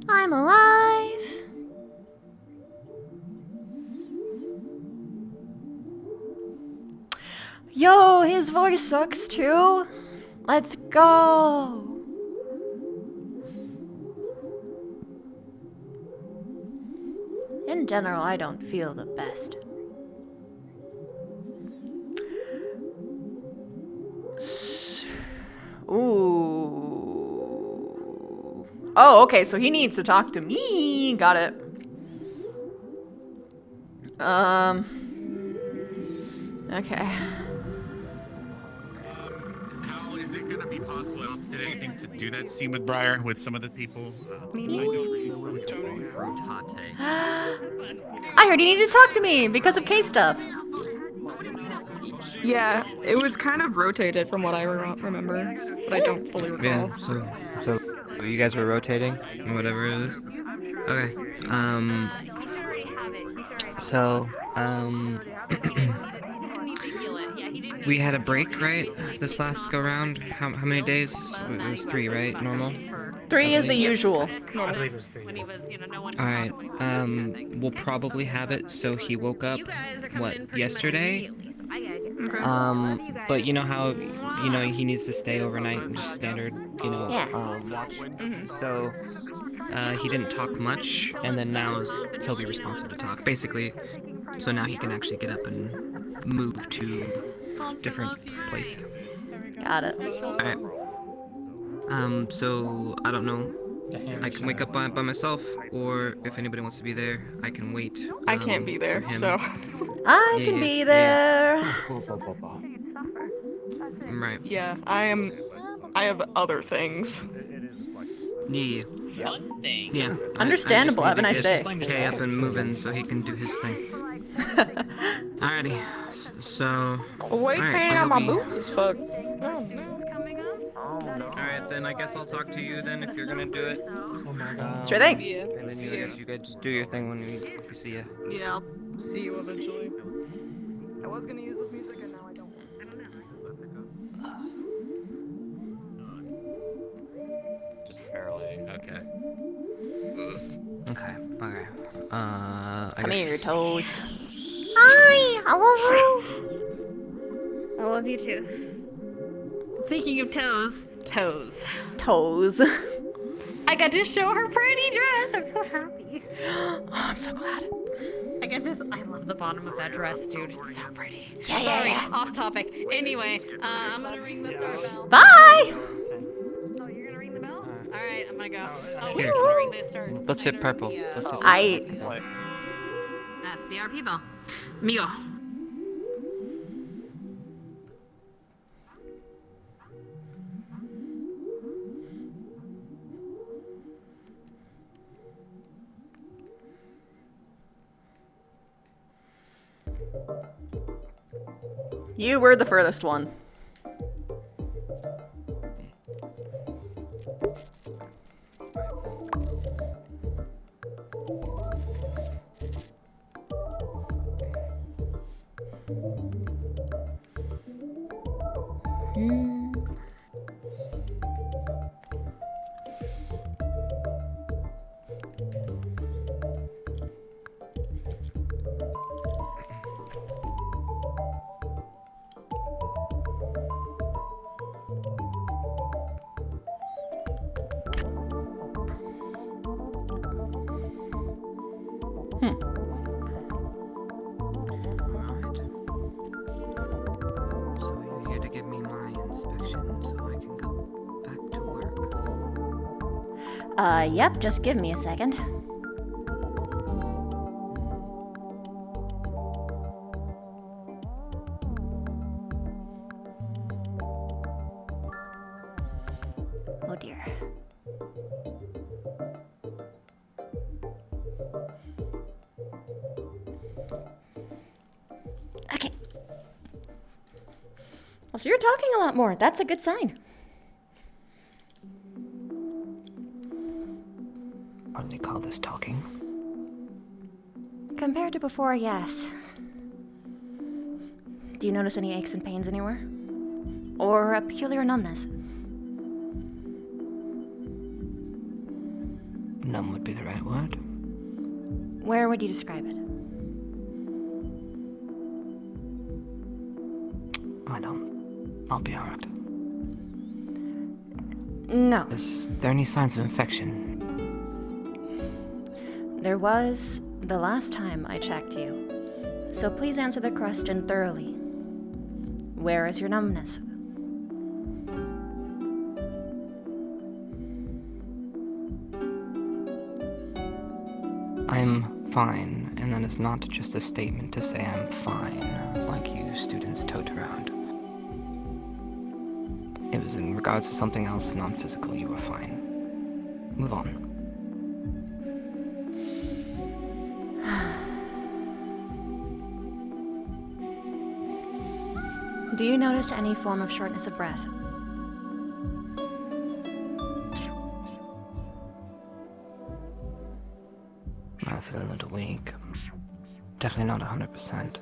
I'm alive! Yo, his voice sucks too! Let's go! In general, I don't feel the best. Ooh. Oh, okay, so he needs to talk to me. Got it. Okay. How is it going to be possible? Did anything to do that scene with Briar with some of the people? I heard he needed to talk to me because of K stuff. Yeah, it was kind of rotated from what I remember, but I don't fully recall. Yeah, so you guys were rotating, whatever it is. Okay. We had a break, right? This last go round. How many days? It was 3, right? Normal. 3 is the usual. Normal. All right. We'll probably have it. So he woke up, what, yesterday? But you know how, he needs to stay overnight, just standard, watch. So, he didn't talk much, and then now he'll be responsive to talk, basically. So now he can actually get up and move to different place. Got it. All right. So I don't know. I can wake up by myself, or if anybody wants to be there, I can wait. I can't be there, so. I can be there. Right. Yeah, I have other things. Yeah. One thing. Yeah. Understandable. Have a nice day. Kay up and moving so he can do his thing. Alrighty. So. Weight pain on my boots as fuck. Alright, then I guess I'll talk to you then if you're gonna do it. Sure thing. And then you guys just do your thing when we see you. Yeah, I'll see you eventually. I was gonna use this music and now I don't. Just barely. Okay. Okay. Come here, toes. Hi, I love you. I love you too. Speaking of toes. Toes. I got to show her pretty dress. I'm so happy. Oh, I'm so glad. I love the bottom of that dress, dude. It's so pretty. Yeah, Sorry, yeah. off topic. Anyway, I'm gonna ring the star bell. Bye. Oh, you're gonna ring the bell? Alright. wanna go? Here. Let's hit purple. Let's hit purple. That's the RP bell. Migo. You were the furthest one. Alright. So you're here to give me my inspection so I can go back to work. Yep, just give me a second. Oh dear. Okay. Well, so you're talking a lot more. That's a good sign. Hardly call this talking. Compared to before, yes. Do you notice any aches and pains anywhere? Or a peculiar numbness? Numb would be the right word. Where would you describe it? I don't. I'll be alright. No. Is there any signs of infection? There was the last time I checked you. So please answer the question thoroughly. Where is your numbness? I'm fine, and that is not just a statement to say I'm fine, like you students tote around. It was in regards to something else non-physical. You were fine. Move on. Do you notice any form of shortness of breath? I feel a little weak. Definitely not 100%.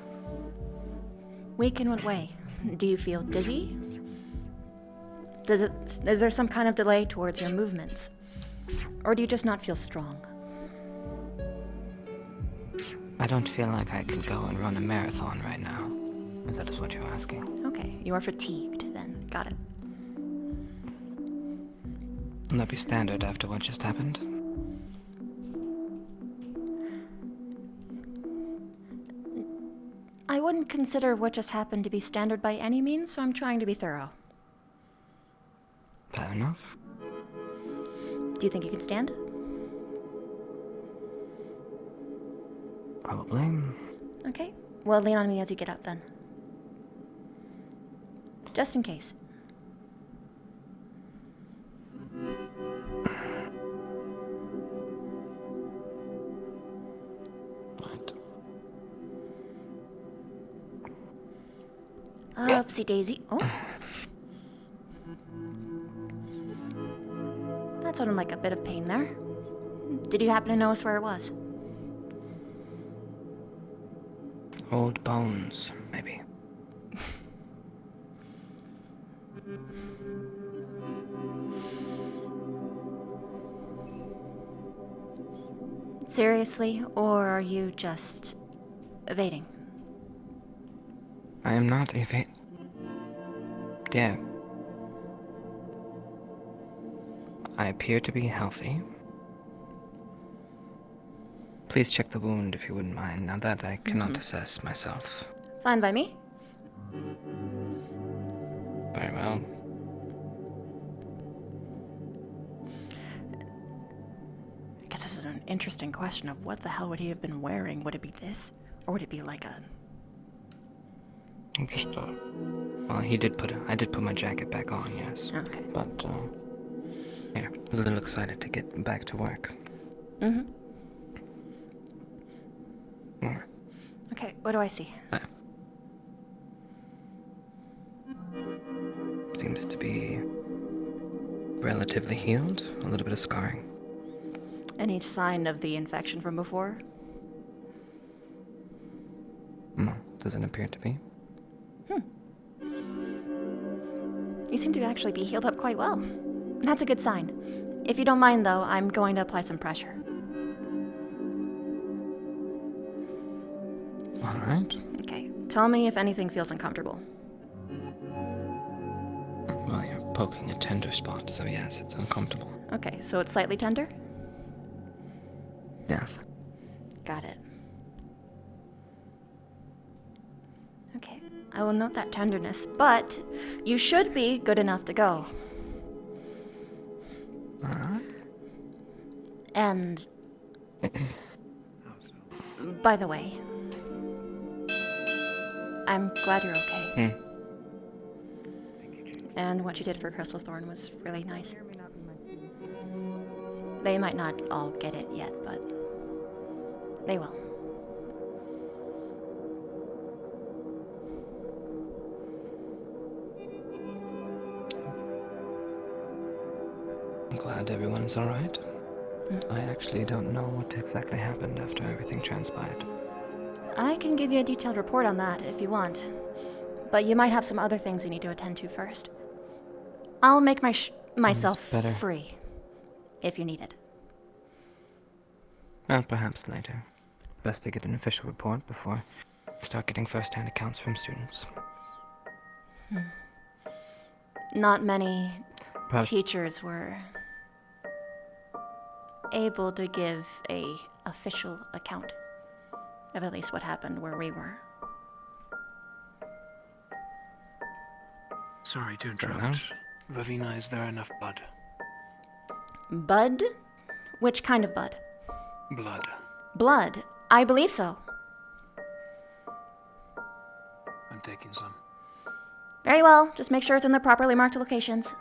Weak in what way? Do you feel dizzy? Is there some kind of delay towards your movements? Or do you just not feel strong? I don't feel like I can go and run a marathon right now, if that is what you're asking. Okay, you are fatigued then. Got it. Will that be standard after what just happened? I wouldn't consider what just happened to be standard by any means, so I'm trying to be thorough. Fair enough. Do you think you can stand? Probably. Okay. Well, lean on me as you get up then. Just in case. Right. Oopsie daisy. Oh. That sounded like a bit of pain there. Did you happen to notice where it was? Old bones, maybe. Seriously, or are you just evading? I am not Yeah. I appear to be healthy. Please check the wound if you wouldn't mind, now that I cannot assess myself. Fine by me. Very well. interesting question of what the hell would he have been wearing. Would it be this? Or would it be like a... Just, well, I did put my jacket back on, yes. Okay. But, yeah, a little excited to get back to work. Mm-hmm. Alright. Okay, what do I see? Seems to be relatively healed, a little bit of scarring. Any sign of the infection from before? No, doesn't appear to be. You seem to actually be healed up quite well. That's a good sign. If you don't mind, though, I'm going to apply some pressure. Alright. Okay, tell me if anything feels uncomfortable. Well, you're poking a tender spot, so yes, it's uncomfortable. Okay, so it's slightly tender? Yes. Got it. Okay, I will note that tenderness, but you should be good enough to go. Alright. And... by the way, I'm glad you're okay. And what you did for Crystal Thorn was really nice. They might not all get it yet, but they will. I'm glad everyone is alright. I actually don't know what exactly happened after everything transpired. I can give you a detailed report on that if you want, but you might have some other things you need to attend to first. I'll make myself better. free if you need it. Well, perhaps later. Best to get an official report before I start getting first-hand accounts from students. Not many Perhaps teachers were able to give a official account of at least what happened where we were. Sorry to Fair interrupt. enough. Ravina, is there enough blood? Bud? Which kind of bud? Blood. Blood. I believe so. I'm taking some. Very well. Just make sure it's in the properly marked locations.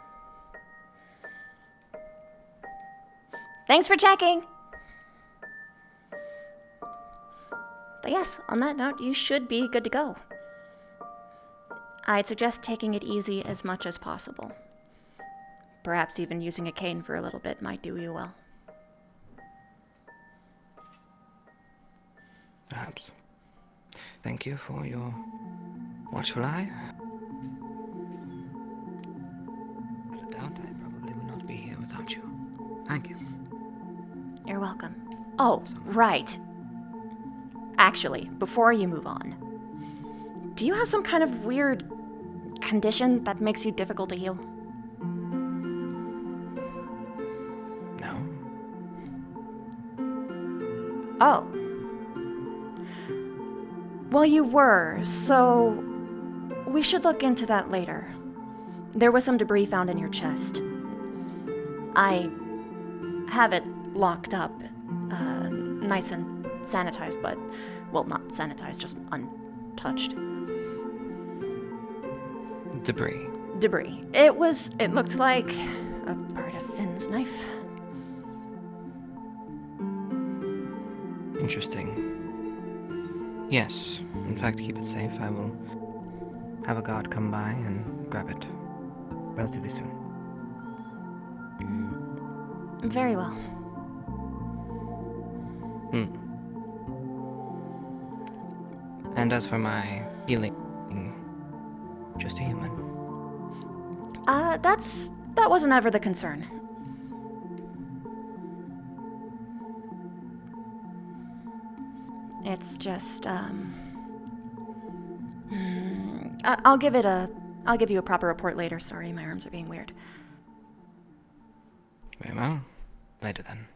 Thanks for checking. But yes, on that note, you should be good to go. I'd suggest taking it easy as much as possible. Perhaps even using a cane for a little bit might do you well. Perhaps. Thank you for your watchful eye. Without a doubt, I probably would not be here without you. Thank you. You're welcome. Oh, right. Actually, before you move on, do you have some kind of weird condition that makes you difficult to heal? No. Oh. Well, you were, so we should look into that later. There was some debris found in your chest. I have it locked up, nice and sanitized, but, well, not sanitized, just untouched. Debris. Debris. It looked like a part of Finn's knife. Interesting. Yes. In fact, keep it safe. I will have a guard come by and grab it relatively soon. Very well. And as for my healing, just a human. That wasn't ever the concern. It's just, I'll give you a proper report later. Sorry, my arms are being weird. Very well. Later then.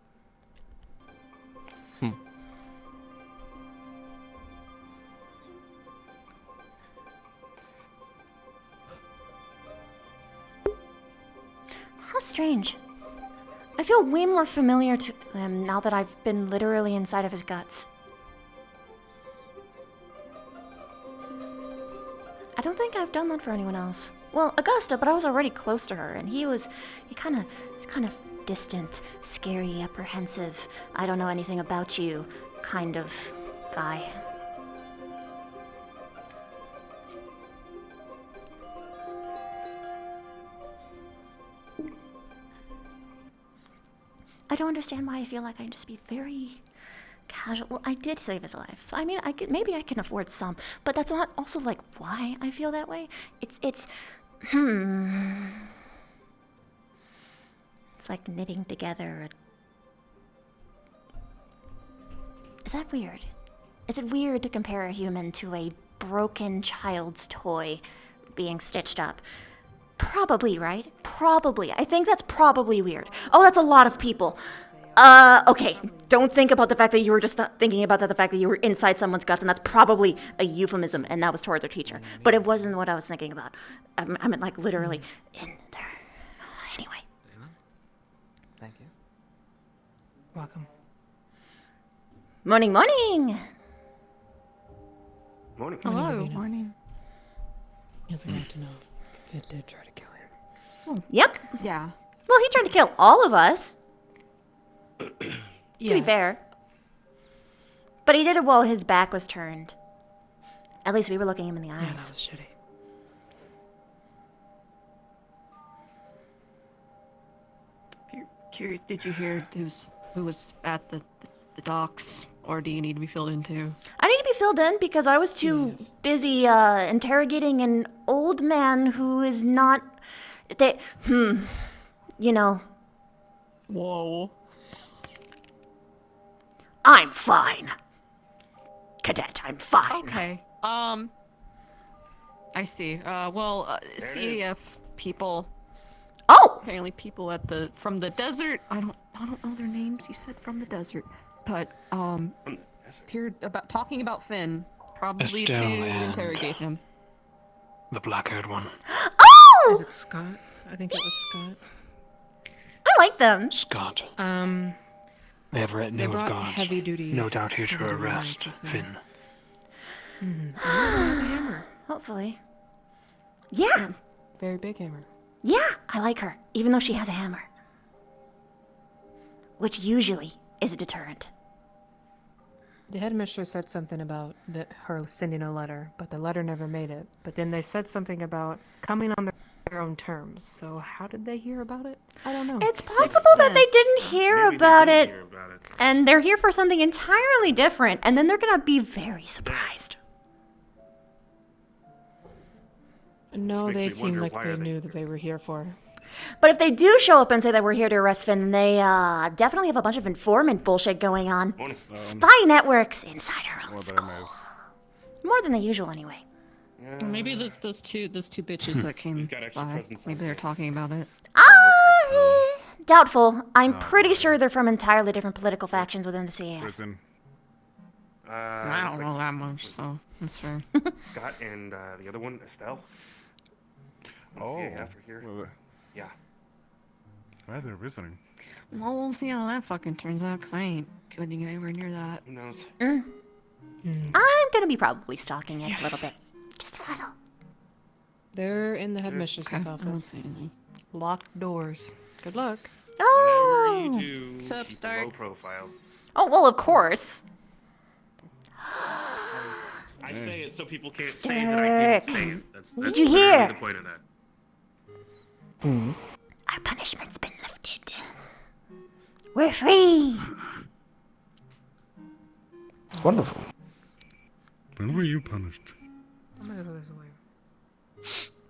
How strange. I feel way more familiar to him now that I've been literally inside of his guts. I don't think I've done that for anyone else. Well, Augusta, but I was already close to her, and he's kind of distant, scary, apprehensive, I don't know anything about you kind of guy. I don't understand why I feel like I can just be very casual. Well, I did save his life, so I mean, maybe I can afford some, but that's not also like why I feel that way. It's like knitting together. Is that weird? Is it weird to compare a human to a broken child's toy being stitched up? Probably, right? Probably. I think that's probably weird. Oh, that's a lot of people. Okay. Don't think about the fact that you were just thinking about the fact that you were inside someone's guts, and that's probably a euphemism, and that was towards their teacher. But it wasn't what I was thinking about. I meant, like, literally in there. Anyway. Thank you. Welcome. Morning, morning! Morning. Hello. Morning. Yes, I'd like to know if Finn did try to kill him. Yep. Yeah. Well, he tried to kill all of us. To be fair. But he did it while his back was turned. At least we were looking him in the Yeah, that eyes. was shitty. Curious, did you hear who was at the docks, or do you need to be filled in too? I need to be filled in because I was too busy interrogating an old man who is not. You know. Whoa. I'm fine. Cadet, I'm fine. Okay. I see. CAF people. Oh! Apparently, people from the desert. I don't know their names. You said from the desert, but here talking about Finn, probably Estelle to and- interrogate him. The black-haired one. Oh! Is it Scott? I think it was Scott. I like them. Scott. They They have retinue of brought guards. heavy duty. No doubt here to heavy duty arrest knights with Finn. them. And one of them has a hammer. Hopefully. Yeah! Very big hammer. Yeah! I like her, even though she has a hammer. Which usually is a deterrent. The headmistress said something about her sending a letter, but the letter never made it. But then they said something about coming on their own terms. So how did they hear about it? I don't know. It's possible that they sense. didn't hear Maybe they about didn't it, hear about it. and they're here for something entirely different, and then they're gonna be very surprised. No, Which they makes me seemed wonder, like why they are they knew here? that they were here for. But if they do show up and say that we're here to arrest Finn, they definitely have a bunch of informant bullshit going on. Morning. Spy networks inside our own Well, but school. I'm More than the usual, anyway. Maybe those two bitches that came got extra by. presents on Maybe they're talking about it. Doubtful. I'm pretty sure they're from entirely different political factions within the CAF. Prison. I don't looks know that much, so that's fair. like Scott and the other one, Estelle. Oh. CAF are here. Yeah. Why they're visiting? Well, we'll see how that fucking turns out, because I ain't going to get anywhere near that. Who knows? I'm gonna be probably stalking it a little bit. Just a little. They're in the headmistress's I don't office. see anything. Locked doors. Good luck. Whatever Oh! you do, What's up, keep a Stark? low profile. Oh, well, of course. I say it so people can't say that I didn't Stark. say it. That's Did you literally hear? the point of that. Our punishment's been lifted. We're free! Wonderful. When were you punished? I'm gonna throw this away.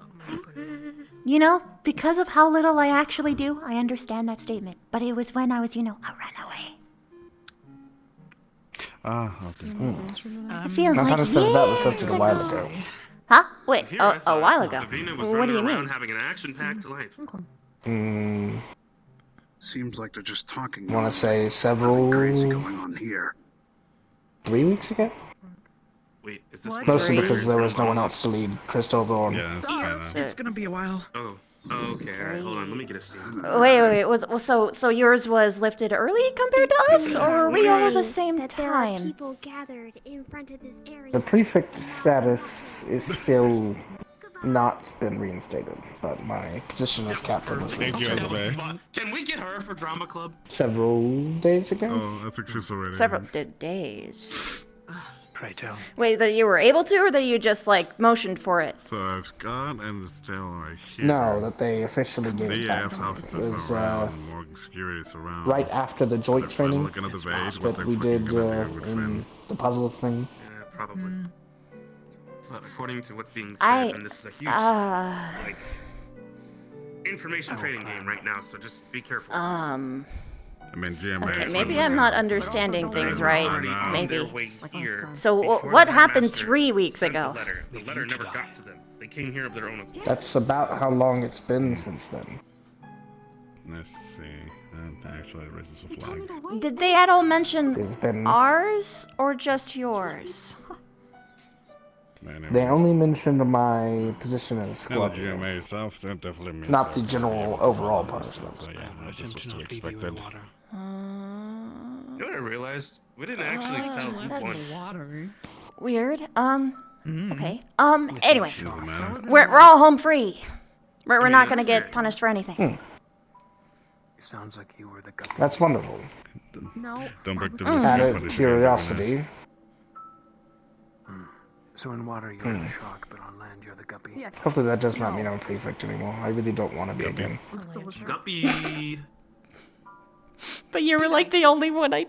I'm gonna put it in. You know, because of how little I actually do, I understand that statement. But it was when I was, a runaway. Ah, okay. It feels I like thought it said that was years a while ago. ago. Huh? Wait, Here, I a thought while ago. Davina was What do you running around mean? having an action-packed life. Mm, Seems like they're just talking. I want now. to say Nothing several... crazy going on here. 3 weeks ago? Wait, is this What? Mostly Three. because there was no one else to lead Crystal Thorn. Yeah, that's Sorry. kinda. It's gonna be a while. Oh, Oh, okay, alright, hold on, let me get a seat. Wait. So yours was lifted early compared to us, or were we all at the same that there are time? people gathered in front of this area. The prefect status is still not been reinstated, but my position as captain was Thank you, reinstated Elizabeth. Can we get her for drama club? several days ago. Oh, I think she's already. Several days. Pray tell. Wait, that you were able to, or that you just like motioned for it? So I've gone and it's still right here. No, that they officially gave it back. CF It officers was around, more securities around. right after the joint They're finally training looking at the base, what that they're we fucking did gonna do with in Finn. the puzzle thing. Yeah, probably. But according to what's being said, I- and this is a huge, like, information trading game right now, so just be careful. I mean, GMA. Okay, is maybe finally I'm not out. understanding They're things right. already on their Maybe. way here So before what the happened headmaster 3 weeks sent ago? The letter never got to them. They came here of their own accord. That's about how long it's been since then. Let's see. That actually raises a flag. Did they at all mention It's been. ours or just yours? They only mentioned my position as Now the squad leader, GMA itself, that definitely means not the that general they're overall able to punishment. but yeah, that's Him just to to not leave you in expected. water. You know what I realized? We didn't actually tell who that's- won. Water. Weird. Okay. Anyway, Doesn't matter. we're all home free. We're not gonna get punished for anything. It sounds like you were the guppy. That's wonderful. No. Don't break the Out rules. of curiosity, So in water you're the shark, but on land you're the guppy. Yes. hopefully that does not mean I'm a prefect anymore. I really don't want to be again. I'm still a shark. Guppy. But you were like the only one I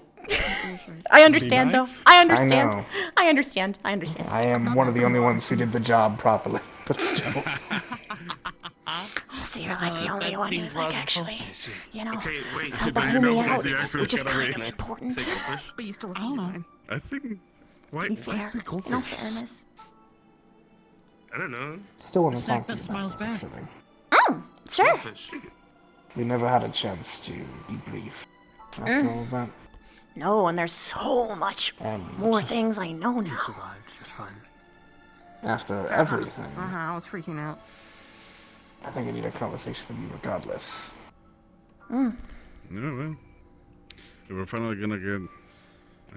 understand though. nice. I understand. know. I understand. I understand. I am one of the only ones who did the job properly, but still. So you're like the only one who's like actually, you know, Okay, wait. helping you me know out, the answer is which is gonna kind be- of important. Say goldfish. But you still have time. I think. Why? To be Why fair, say goldfish? no fairness. I don't know. Still want to Snack talk to that you smiles about it, back. actually. Sure. Goldfish. We never had a chance to debrief after all of that. No, and there's so much And more things I know You now. survived just fine. after everything, I was freaking out. I think I need a conversation with you regardless. Yeah, well. If we're finally gonna get a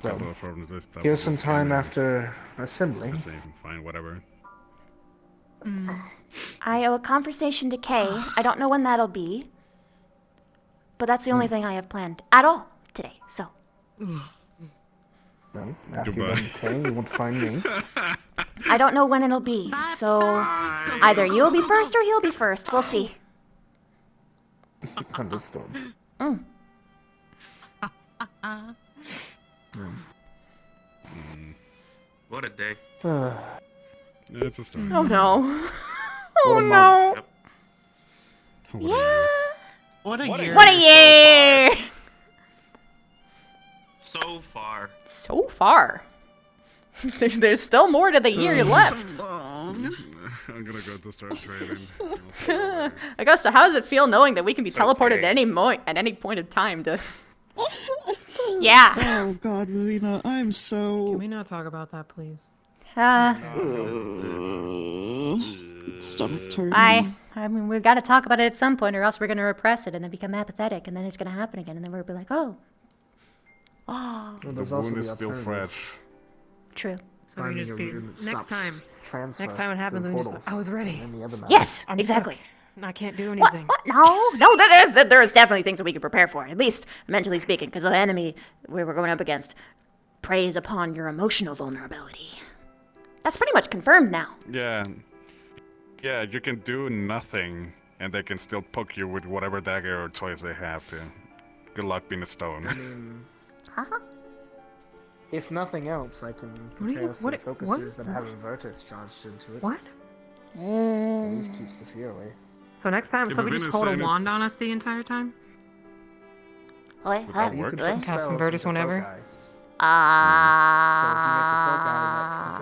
Well, couple of problems this stuff. Here's some time after assembly. Just say, fine, whatever. I owe a conversation to Kay. I don't know when that'll be. But that's the only thing I have planned at all today, so. Well, after Goodbye. you're done playing, you won't find me. I don't know when it'll be, so either you'll be first or he'll be first. We'll see. Understood. What a day. Uh, Yeah, it's a story. Oh no. What Oh a no. Yep. Yeah. What a year. What a year! So far. So far. There's still more to the year left. I'm gonna go to start trading. Augusta, how does it feel knowing that we can be teleported okay. at any point in time to... Yeah. Oh God, Melina, I'm Can so. we not talk about that, please? Stomach turning. I mean, we've got to talk about it at some point, or else we're going to repress it and then become apathetic, and then it's going to happen again, and then we'll be like, oh. Oh. well, The wound is still fresh. True. So we just be next time. Next time it happens, we just I was ready. Yes, I'm exactly. stuck. I can't do What? anything. What? No, there's definitely things that we can prepare for, at least mentally speaking, because the enemy we were going up against preys upon your emotional vulnerability. That's pretty much confirmed now. Yeah. Yeah, you can do nothing, and they can still poke you with whatever dagger or toys they have to. Good luck being a stone. Haha. If nothing else, I can What do you- prepare some what- focuses what? that having Virtus charged into it. What? At least keeps the fear away. So next time, Yeah, so but we Venus just hold a said it- wand on us the entire time? What? Would that You work? could What? put Cast spells Convertus into whenever? foci.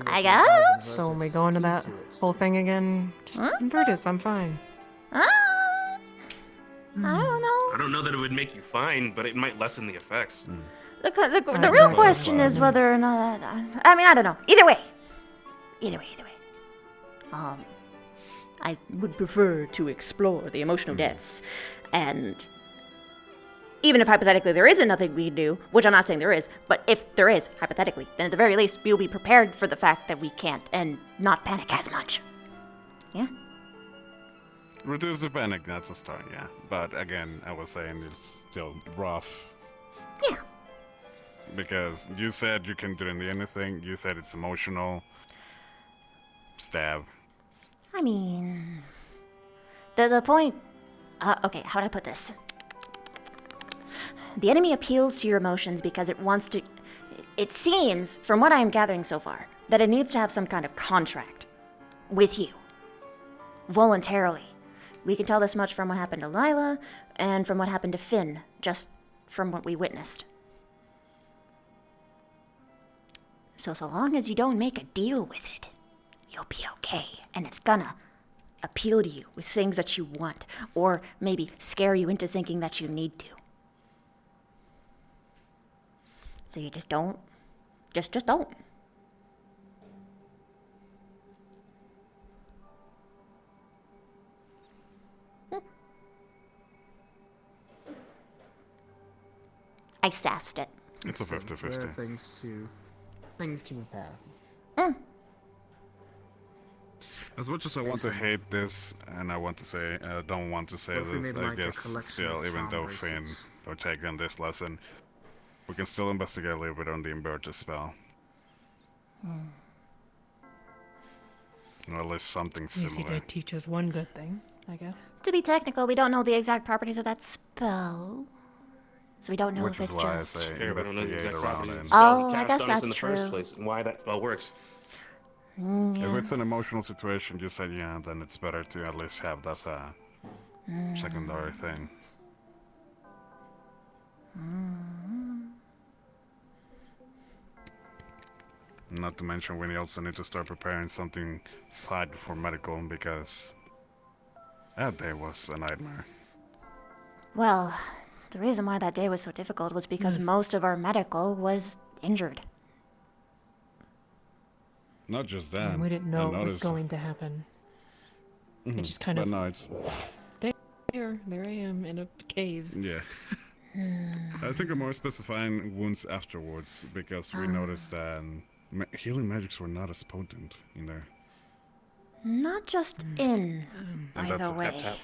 I guess? So when we go into that whole thing again, just invert us, I'm fine. I don't know. I don't know that it would make you fine, but it might lessen the effects. The real question is whether or not. I mean, I don't know. Either way. I would prefer to explore the emotional depths. And even if hypothetically there isn't nothing we can do, which I'm not saying there is, but if there is, hypothetically, then at the very least, we'll be prepared for the fact that we can't and not panic as much. Yeah? Reduce the panic, that's a start, yeah. But again, I was saying it's still rough. Yeah. Because you said you can do anything, you said it's emotional. Stab. I mean, the point... okay, how do I put this? The enemy appeals to your emotions because it wants to... It seems, from what I am gathering so far, that it needs to have some kind of contract with you. Voluntarily. We can tell this much from what happened to Lila, and from what happened to Finn, just from what we witnessed. So long as you don't make a deal with it, you'll be okay, and it's gonna appeal to you with things that you want, or maybe scare you into thinking that you need to. So you just don't. Just don't. I sassed it. It's a 50-50. Things to prepare. As much as I want to hate this, and I want to say, don't want to say this, I guess still, even though Finn or taken this lesson, we can still investigate a little bit on the Imbertus spell. Or at least something At least he similar. did teach us one good thing, I guess. To be technical, we don't know the exact properties of that spell. So we don't know Which if it's is why just... I say Yeah, we don't know the investigate exact around properties of it. the spell Oh, he I cast guess on us that's in the true. first place, and why that spell works. If it's an emotional situation, you said yeah, then it's better to at least have that as a secondary thing. Not to mention we also need to start preparing something side for medical because that day was a nightmare. Well, the reason why that day was so difficult was because most of our medical was injured. Not just that. And we didn't know it was going to happen. It just kind but of... no, it's... There I am in a cave. Yeah. I think I'm more specifying wounds afterwards because we noticed that healing magics were not as potent in there. Not just in, by And that's the a way. tap-tap.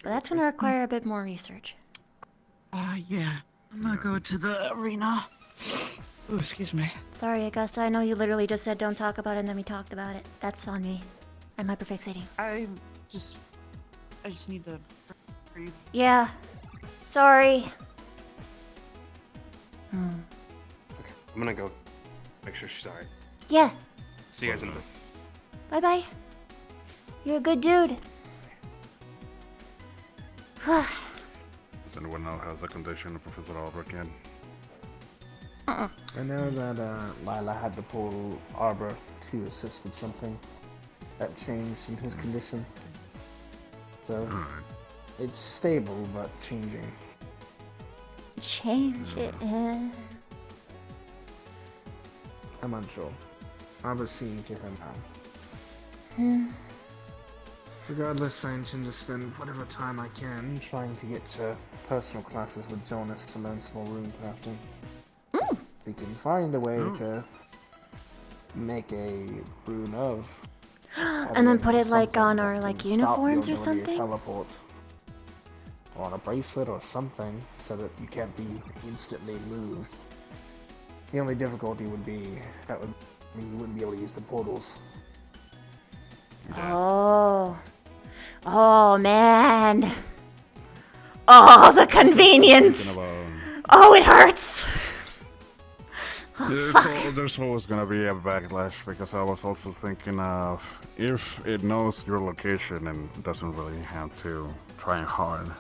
But that's going to require a bit more research. Yeah. I'm gonna go to the arena. Oh, excuse me. Sorry, Augusta, I know you literally just said don't talk about it and then we talked about it. That's on me. I'm hyperfixating. I just need to breathe. Yeah. Sorry. It's okay. I'm gonna go make sure she's alright. Yeah. See you guys in a bit. Bye-bye. You're a good dude. Does anyone know how the condition of Professor Albrecht yet? I know that Lila had to pull Arbor to assist with something that changed in his condition. So it's stable but changing. Change it. I'm unsure. Arbor's seeing to her now. Regardless, I intend to spend whatever time I can trying to get to personal classes with Jonas to learn some more rune crafting. We can find a way to make a rune of. And then put it like on something our that like can stop uniforms your or ability to something? Teleport. Or on a bracelet or something, so that you can't be instantly moved. The only difficulty would be that would mean you wouldn't be able to use the portals. Oh. Oh, man. Oh, the convenience. Oh, it hurts. There's always gonna be a backlash because I was also thinking of if it knows your location and doesn't really have to try hard.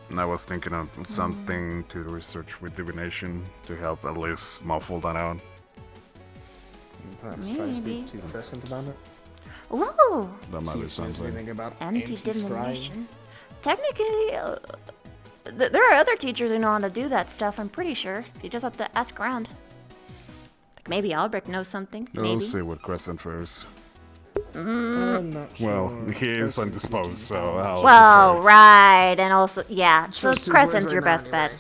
And I was thinking of something to research with divination to help at least muffle that out. Perhaps try to speak to Crescent about it. Ooh. That might be something. Anything about Anti-divination. Technically, there are other teachers who know how to do that stuff, I'm pretty sure. You just have to ask around. Like maybe Albrecht knows something. We'll Maybe. see with Crescent first. I'm not sure. Well, he is undisposed, so I'll Well, defer. right, and also, yeah. So Just his Crescent's words your right now, best bet.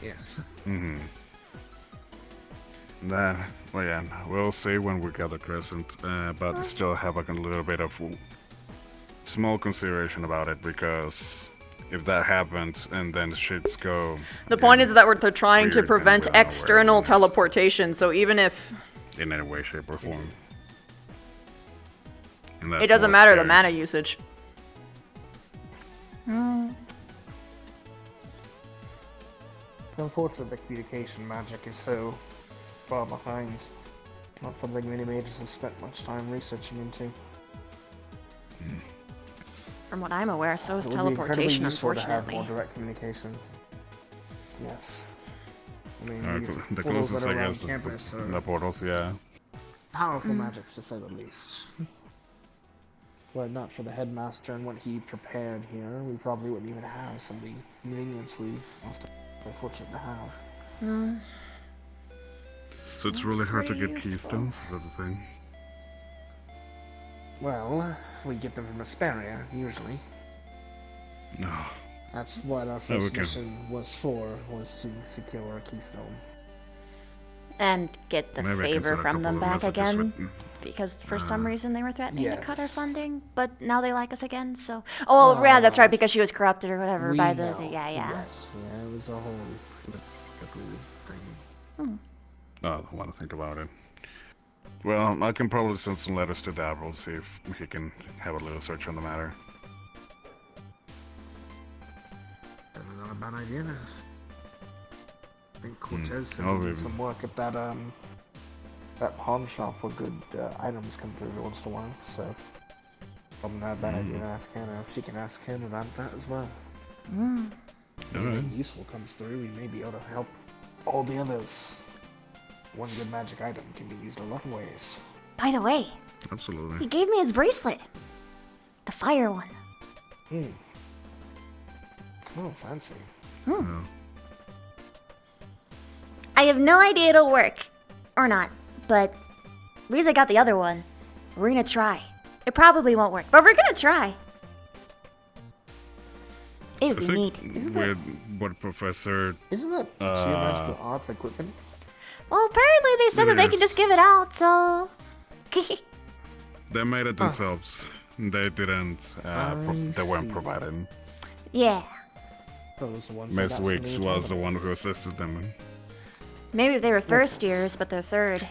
Yes. Mm-hmm. Then, well, yeah, we'll see when we get the Crescent, but still have like a little bit of small consideration about it, because if that happens and then shits go... The point is that they're trying to weird, then prevent we don't know where external everyone is. teleportation, so even if In any way, shape, or form. And it that's doesn't what's matter the scary. mana usage. Unfortunately, the communication magic is so far behind. Not something many mages have spent much time researching into. From what I'm aware, so is It would be incredibly teleportation, useful to have unfortunately. more direct communication. Yes. I mean, these The portals closest, that I are around guess, is campus are the portals, yeah. powerful magics, to say the least. Were it not for the headmaster and what he prepared here, we probably wouldn't even have some of the convenience we often are fortunate to have. So it's really hard to get keystones, is that the thing? Well, we get them from Asperia, usually. No. That's what our Oh, first okay. mission was for, was to secure a keystone. And get the Maybe I can favor send a from couple them of back messages again. with- Because for some reason they were threatening to cut our Yes. funding, but now they like us again, so... Oh, well, yeah, that's right, because she was corrupted or whatever We by know. the... Yeah, yeah. Yes, yeah, it was a whole political thing. Oh, I want to think about it. Well, I can probably send some letters to Davil, see if he can have a little search on the matter. Definitely not a bad idea then. I think Cortez said Oh, he did maybe. some work at that that pawn shop where good items come through every once in a while, so probably not a bad idea to ask Hannah if she can ask him about that as well. If Alright. anything useful comes through, we may be able to help all the others. One good magic item can be used a lot of ways. By the way, Absolutely. he gave me his bracelet. The fire one. Oh, fancy. Yeah. I have no idea it'll work. Or not. But, Riza got the other one. We're gonna try. It probably won't work, but we're gonna try. It would I be neat. think with what Professor... Isn't that geomagical arts equipment? Well, apparently they said that they can just give it out, so... They made it themselves. They didn't, they weren't see. provided. yeah. Those are the ones Miss I got from Weeks the was the tournament. one who assisted them. Maybe if they were first years, but they're third.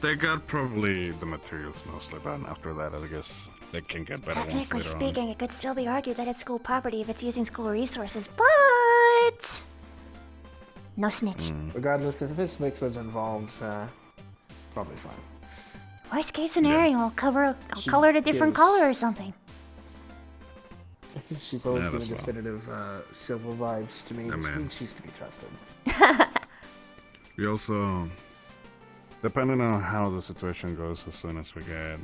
They got probably the materials mostly, but after that, I guess they can get better ones Technically later speaking, it could still be argued that it's school property if it's using school resources, but... No snitch. Regardless, if this mix was involved, probably fine. Worst case scenario, I'll color it a different gives- color or something. She's always Yeah, given that's well. definitive silver vibes to me, Yeah, which man. means she's to be trusted. We also, depending on how the situation goes, as soon as we get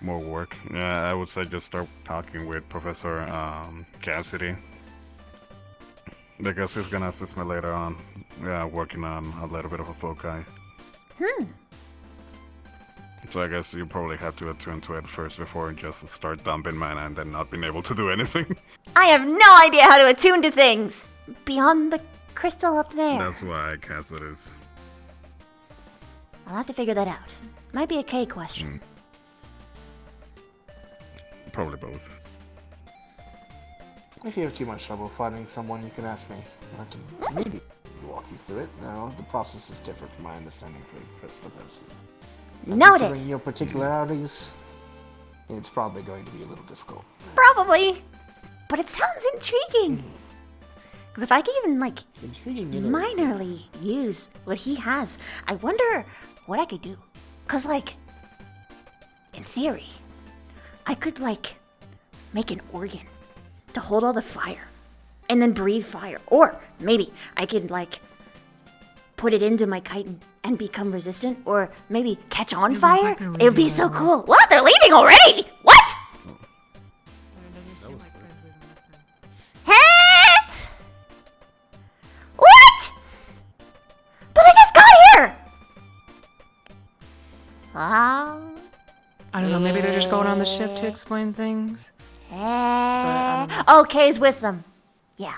more work, I would say just start talking with Professor Cassidy. Because he's gonna assist me later on, working on a little bit of a foci. So I guess you probably have to attune to it first before just start dumping mana and then not being able to do anything. I have no idea how to attune to things! Beyond the crystal up there. That's why I cast it as. I'll have to figure that out. Might be a K question. Probably both. If you have too much trouble finding someone, you can ask me. I can maybe walk you through it. Now, the process is different from my understanding for crystal person. Noted! Considering your particularities, it's probably going to be a little difficult. Probably. But it sounds intriguing. Because if I could even, like, Intriguing it is. minorly use what he has, I wonder what I could do. Because, like, in theory, I could, like, make an organ to hold all the fire and then breathe fire. Or maybe I could, like, put it into my chitin and become resistant. Or maybe catch on fire. It would be so cool. What? They're leaving already? What? Huh? What? Ah. I don't know, maybe they're just going on the ship to explain things. But I don't know. Oh, Kay's with them. Yeah.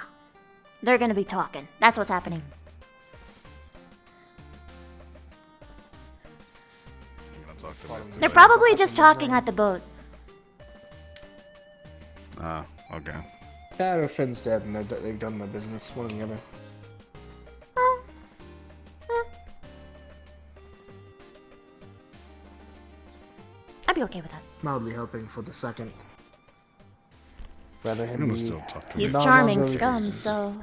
They're gonna be talking. That's what's happening. They're probably just talking at the boat. Ah, okay. Yeah, or Finn's dead and they've done their business, one or the other. I'd be okay with that. Mildly hoping for the second. Rather him gonna be... still talk to He's me. charming scum, so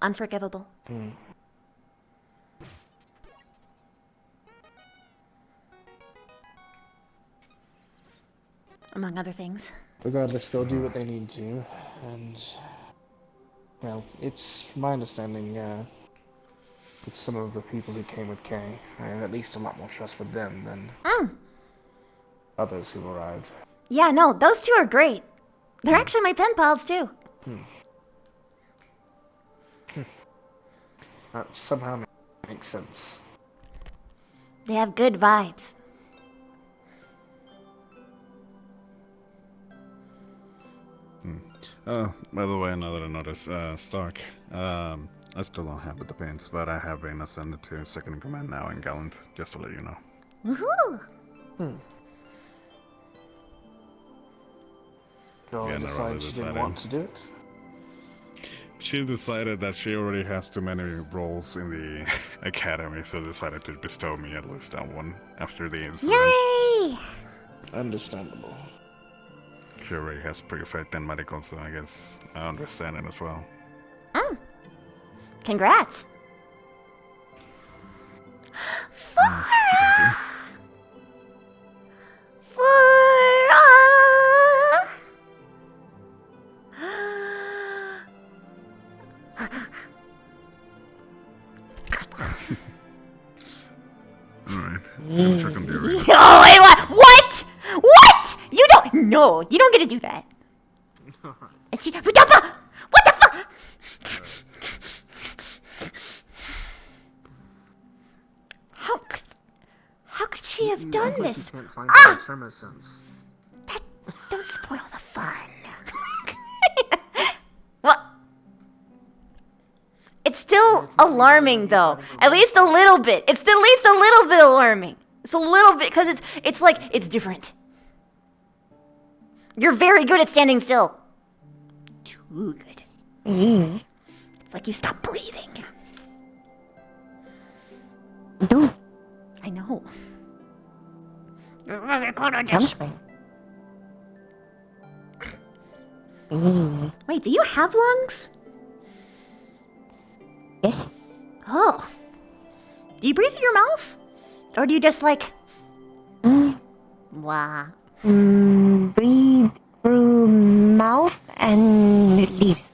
unforgivable. Among other things. Regardless, they'll do what they need to, and... Well, it's, from my understanding, with some of the people who came with Kay, I have at least a lot more trust with them than others who arrived. Yeah, no, those two are great. They're actually my pen pals, too. That somehow makes sense. They have good vibes. By the way, now that I noticed, Stark, I still don't have the paints, but I have been ascended to second in command now in Gallant, just to let you know. Woohoo! Joel decided she didn't want to do it? She decided that she already has too many roles in the academy, so decided to bestow me at least on one after the incident. Yay! Understandable. She already has pretty faith in medical, so I guess I understand it as well. Congrats! Alright, I'm checking the arena. Oh, wait, what? What? You don't. No, you don't get to do that. What the fuck? How could she have done this? You can't find out the term sense. Don't spoil the fun. What? It's still alarming, though. At least a little bit. It's at least a little bit alarming. It's a little bit, because it's like, it's different. You're very good at standing still. Too good. It's like you stop breathing. Dude. I know. Wait, do you have lungs? Yes. Oh. Do you breathe through your mouth? Or do you just like... Wow. Breathe through mouth and it leaves.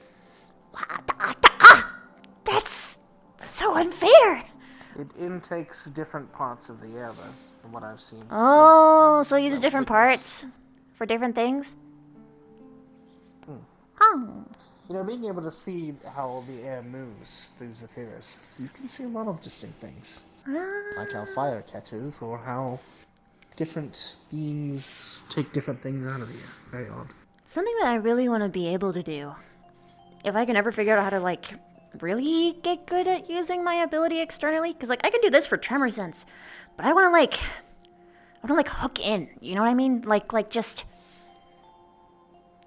That's so unfair. It intakes different parts of the air, though, from what I've seen. Oh, so it uses different parts for different things? Oh. You know, being able to see how the air moves through Zephyrus, you can see a lot of distinct things. Like how fire catches, or how different beings take different things out of the air. Very odd. Something that I really want to be able to do. If I can ever figure out how to, like, really get good at using my ability externally. Because, like, I can do this for Tremor Sense. But I want to, like, hook in. You know what I mean? Like, just...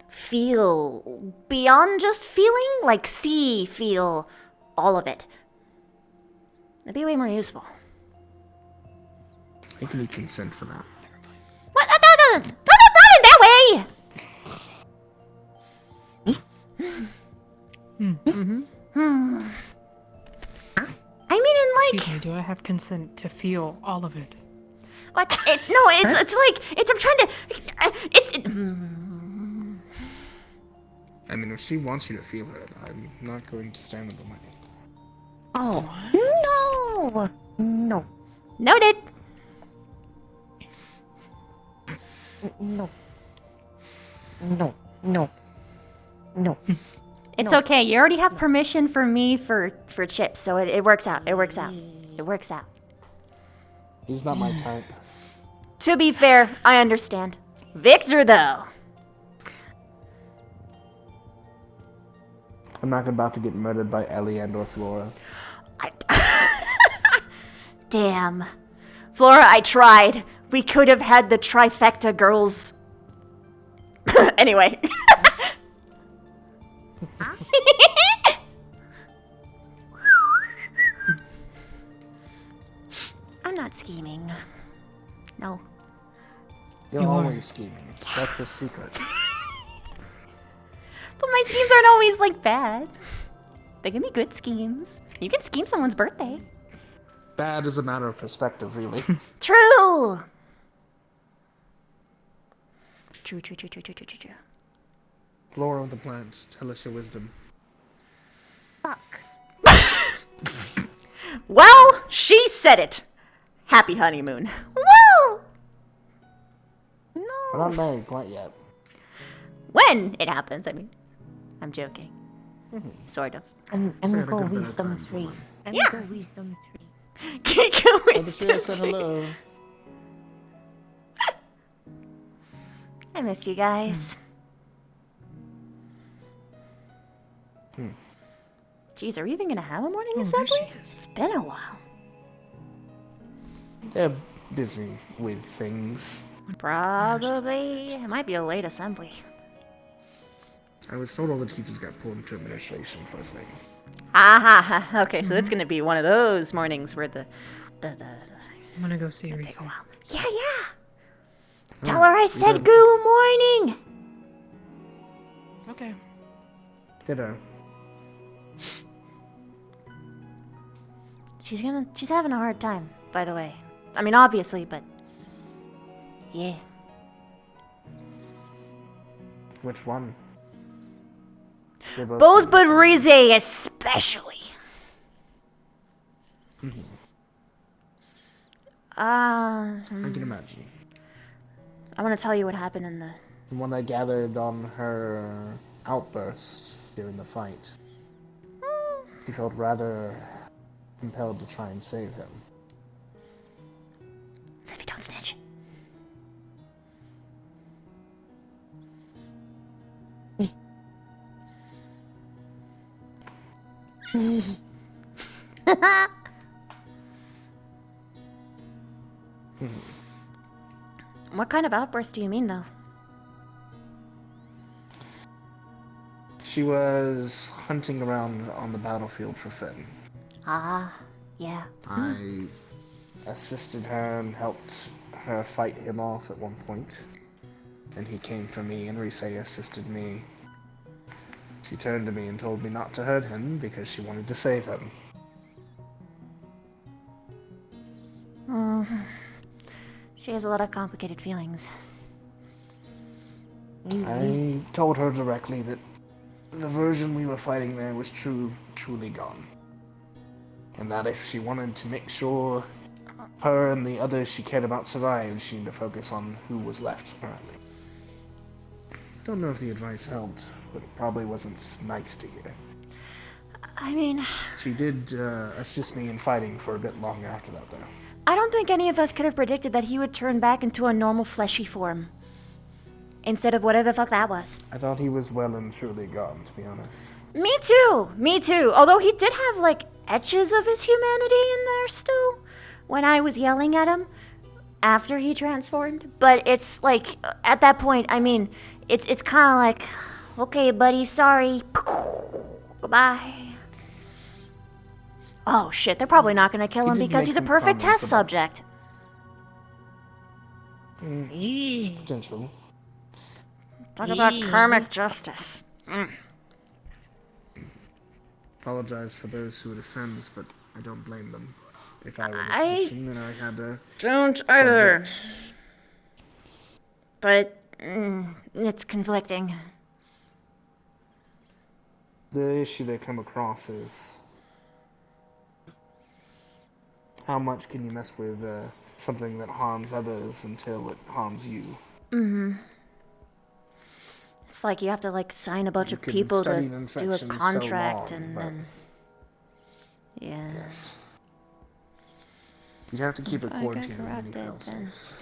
feel beyond just feeling, like see, feel all of it. That'd be way more useful. I can need consent for that. What? Not in that way! I mean, in like. Excuse me, do I have consent to feel all of it? What? It's like I'm trying to. I mean, if she wants you to feel it, I'm not going to stand in the way. Oh, no. Noted. No. It's okay. You already have permission for me for chips, so it works out. It works out. He's not my type. To be fair, I understand. Victor, though. I'm not about to get murdered by Ellie and or Flora. Damn. Flora, I tried. We could have had the trifecta girls. Anyway. I'm not scheming. No. You're always scheming. That's a secret. But my schemes aren't always, like, bad. They can be good schemes. You can scheme someone's birthday. Bad is a matter of perspective, really. True! True. Flora of the plant, tell us your wisdom. Well, she said it. Happy honeymoon. Woo! We're not married quite yet. When it happens, I mean. I'm joking. Sort of. I'm Say go it a good wisdom bit of 3. time, I'm Yeah. go wisdom 3. Go Oh, the wisdom chair said tree. hello. I missed you guys. Jeez, are we even gonna have a morning assembly? It's been a while. They're busy with things. Probably. It might be a late assembly. I was told all the teachers got pulled into administration first thing. Ha. Okay, so it's gonna be one of those mornings where the I'm gonna go see her. take a while. Yeah. Tell her I said good morning. Okay. Ditto. She's having a hard time, by the way. I mean, obviously, but yeah. Which one? They're Both, but Rize especially. I can imagine. I want to tell you what happened in the. From what I gathered on her outbursts during the fight, she felt rather compelled to try and save him. So if you don't snitch. What kind of outburst do you mean, though? She was hunting around on the battlefield for Finn. Ah, yeah. I assisted her and helped her fight him off at one point. And he came for me, and Rise assisted me. She turned to me and told me not to hurt him because she wanted to save him. She has a lot of complicated feelings. I told her directly that the version we were fighting there was truly gone. And that if she wanted to make sure her and the others she cared about survived, she needed to focus on who was left currently. Don't know if the advice helped, but it probably wasn't nice to hear. I mean, She did assist me in fighting for a bit longer after that, though. I don't think any of us could have predicted that he would turn back into a normal fleshy form. Instead of whatever the fuck that was. I thought he was well and truly gone, to be honest. Me too. Although he did have, like, etches of his humanity in there still. When I was yelling at him after he transformed. But it's like, at that point, I mean, it's kind of like, okay, buddy, sorry. Goodbye. Oh shit, they're probably not gonna kill him did because make he's a some perfect comments test about- subject. Potential. Talk about karmic justice. Apologize for those who it offends, but I don't blame them. If I were in a I position and I had a don't either. subject. But it's conflicting. The issue they come across is how much can you mess with something that harms others until it harms you. It's like you have to like sign a bunch You of can people to study an do a infection so contract long, and but- then yeah. You'd have to keep it If I get quarantined when you corrupted, feel then- safe.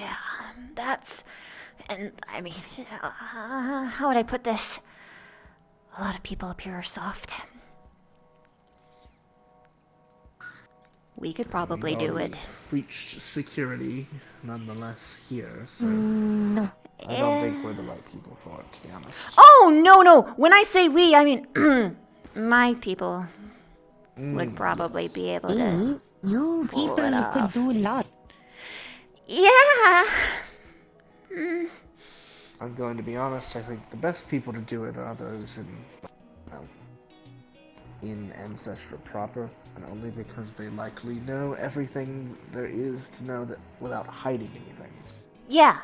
Yeah, that's... And, I mean, how would I put this? A lot of people up here are soft. We could probably We've do already it. Breached security, nonetheless, here, so No. I don't think we're the right people for it, to be honest. Oh, no. When I say we, I mean my people would probably be able to You pull people it could off. do a lot. Yeah. Mm. I'm going to be honest, I think the best people to do it are those in Ancestor proper, and only because they likely know everything there is to know that without hiding anything. Yeah.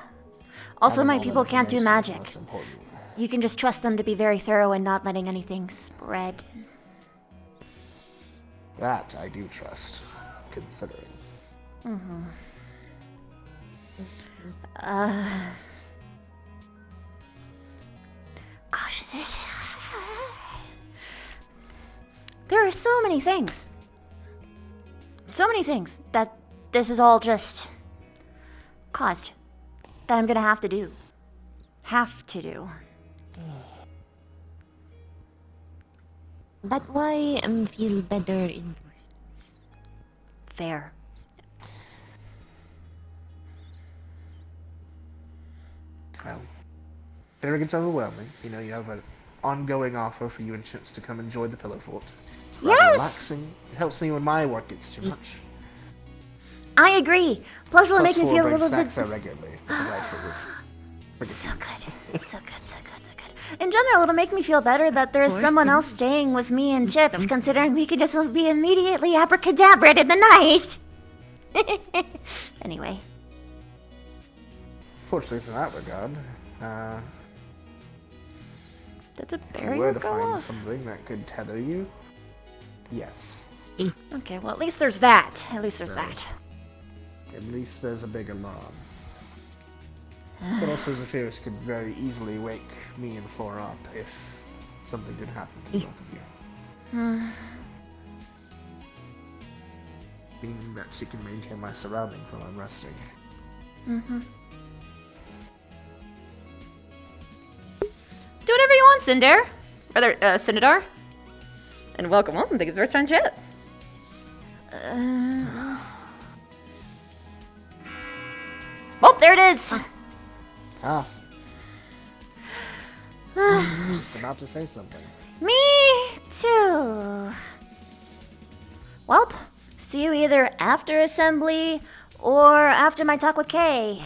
Also, Having my all people that can't do information is magic. most important. You can just trust them to be very thorough and not letting anything spread. That I do trust, considering. Mm-hmm. Gosh, this... There are so many things. So many things that this is all just caused. That I'm gonna have to do. Have to do. That's why I feel better in Fair. Well, if it ever gets overwhelming, you know, you have an ongoing offer for you and Chips to come enjoy the Pillow Fort. It's rather Yes! relaxing. It helps me when my work gets too much. I agree. Plus, it'll Plus make me four feel a bring little snacks bit... out regularly. Because I forgive. So good. So good, so good, so good. In general, it'll make me feel better that there's course. someone else staying with me and Chips, considering we could just be immediately abracadabraed in the night. Anyway. Fortunately for that regard, Did the if you barrier were to go find off? something that could tether you, yes. Okay, well, at least there's that. At least there's that. At least there's a big alarm. But also Zephyrus could very easily wake me and Flora up if something did happen to both of you. Meaning that she can maintain my surroundings while I'm resting. Mm-hmm. Do whatever you want, Cinder. Rather, Cinedar. And welcome. Thank you for the first time chat. Oh, there it is. Ah. Just about to say something. Me too. Welp, see you either after assembly or after my talk with Kay,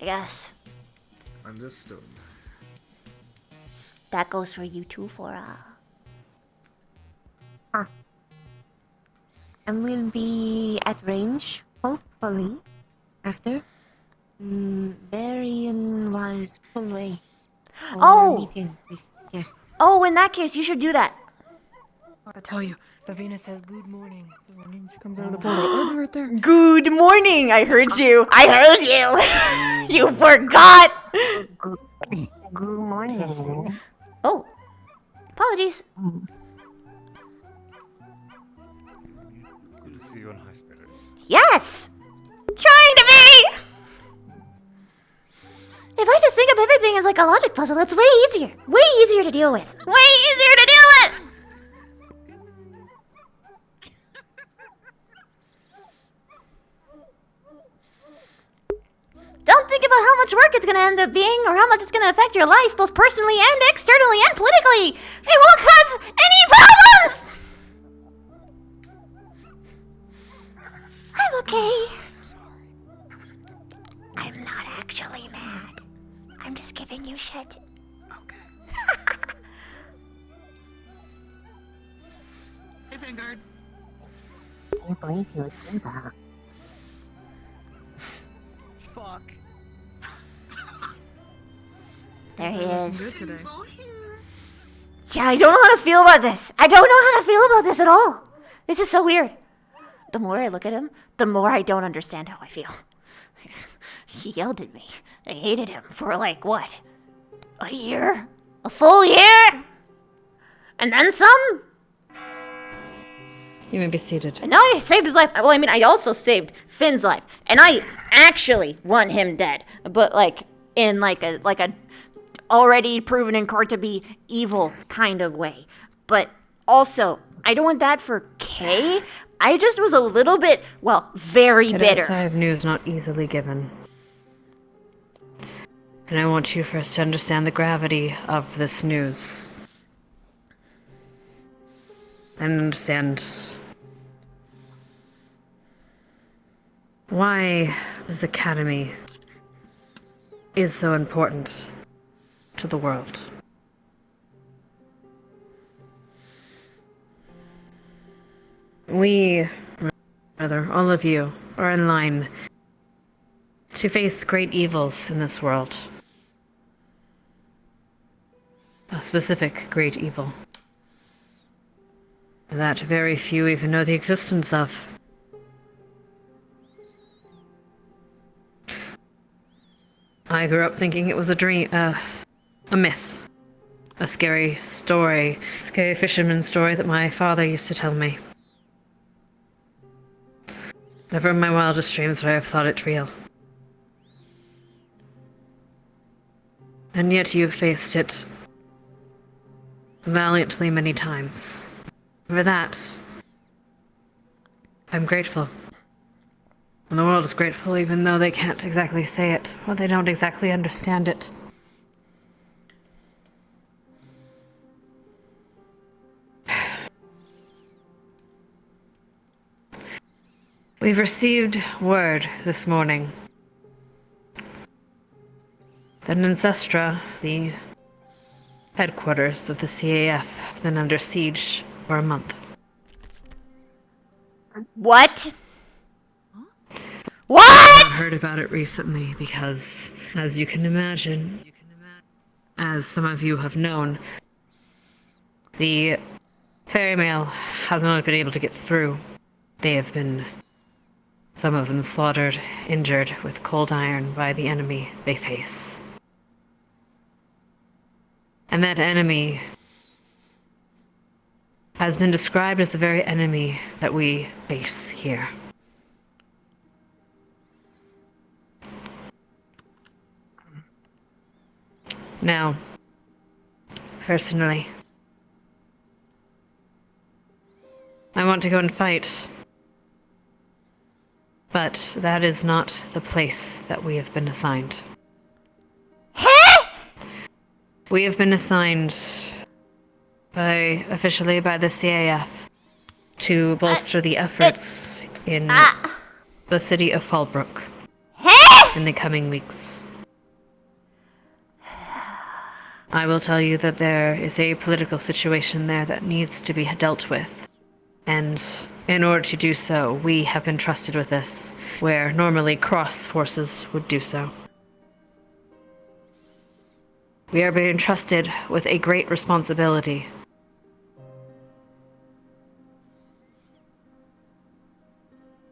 I guess. Understood. That goes for you too, Flora. And we'll be at range, hopefully, after. Varian was pulled away. for Oh! meeting with guests. Oh, in that case, you should do that. I tell you, Davina says good morning. So when she comes out of the portal, oh, they're right there. Good morning. I heard you. I heard you. You forgot. Good morning. Oh, apologies. Good to see you in high spirits. Yes. Trying to be. If I just think of everything as like a logic puzzle, it's way easier. Way easier to deal with. Way easier to deal with. Don't think about how much work it's gonna end up being or how much it's gonna affect your life, both personally and externally and politically. It won't cause any problems! I'm okay. I'm not actually mad. I'm just giving you shit. Hey, Vanguard. I can't believe you would do that. Fuck. There he is. Good today. Yeah, I don't know how to feel about this. I don't know how to feel about this at all. This is so weird. The more I look at him, the more I don't understand how I feel. He yelled at me. I hated him for like, what? A year? A full year? And then some? You may be seated. And I saved his life. Well, I mean, I also saved Finn's life, and I actually want him dead. But like in like a already proven in court to be evil kind of way. But also, I don't want that for Kay. I just was a little bit, well, very bitter. Cadets, I have news not easily given. And I want you first to understand the gravity of this news. And understand why this academy is so important to the world. We, rather, all of you, are in line to face great evils in this world. A specific great evil that very few even know the existence of. I grew up thinking it was a dream, a myth. A scary story, scary fisherman story that my father used to tell me. Never in my wildest dreams would I have thought it real. And yet you've faced it valiantly many times. For that, I'm grateful. And the world is grateful even though they can't exactly say it, or they don't exactly understand it. We've received word this morning that Ancestra, the headquarters of the CAF, has been under siege for a month. What? What? I've heard about it recently because, as you can imagine, as some of you have known, the ferry mail has not been able to get through. They have been, some of them slaughtered, injured with cold iron by the enemy they face. And that enemy has been described as the very enemy that we face here. Now, personally, I want to go and fight, but that is not the place that we have been assigned. We have been assigned officially by the CAF to bolster the efforts in the city of Fallbrook in the coming weeks. I will tell you that there is a political situation there that needs to be dealt with. And in order to do so, we have been trusted with this, where normally cross forces would do so. We are being entrusted with a great responsibility.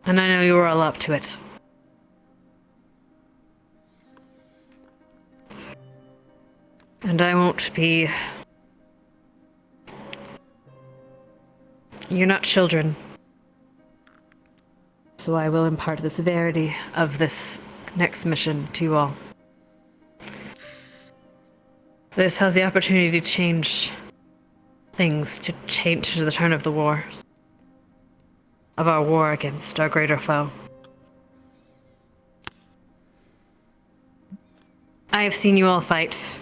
And I know you are all up to it. And I won't be... You're not children. So I will impart the severity of this next mission to you all. This has the opportunity to change things, to change the turn of the war. Of our war against our greater foe. I have seen you all fight.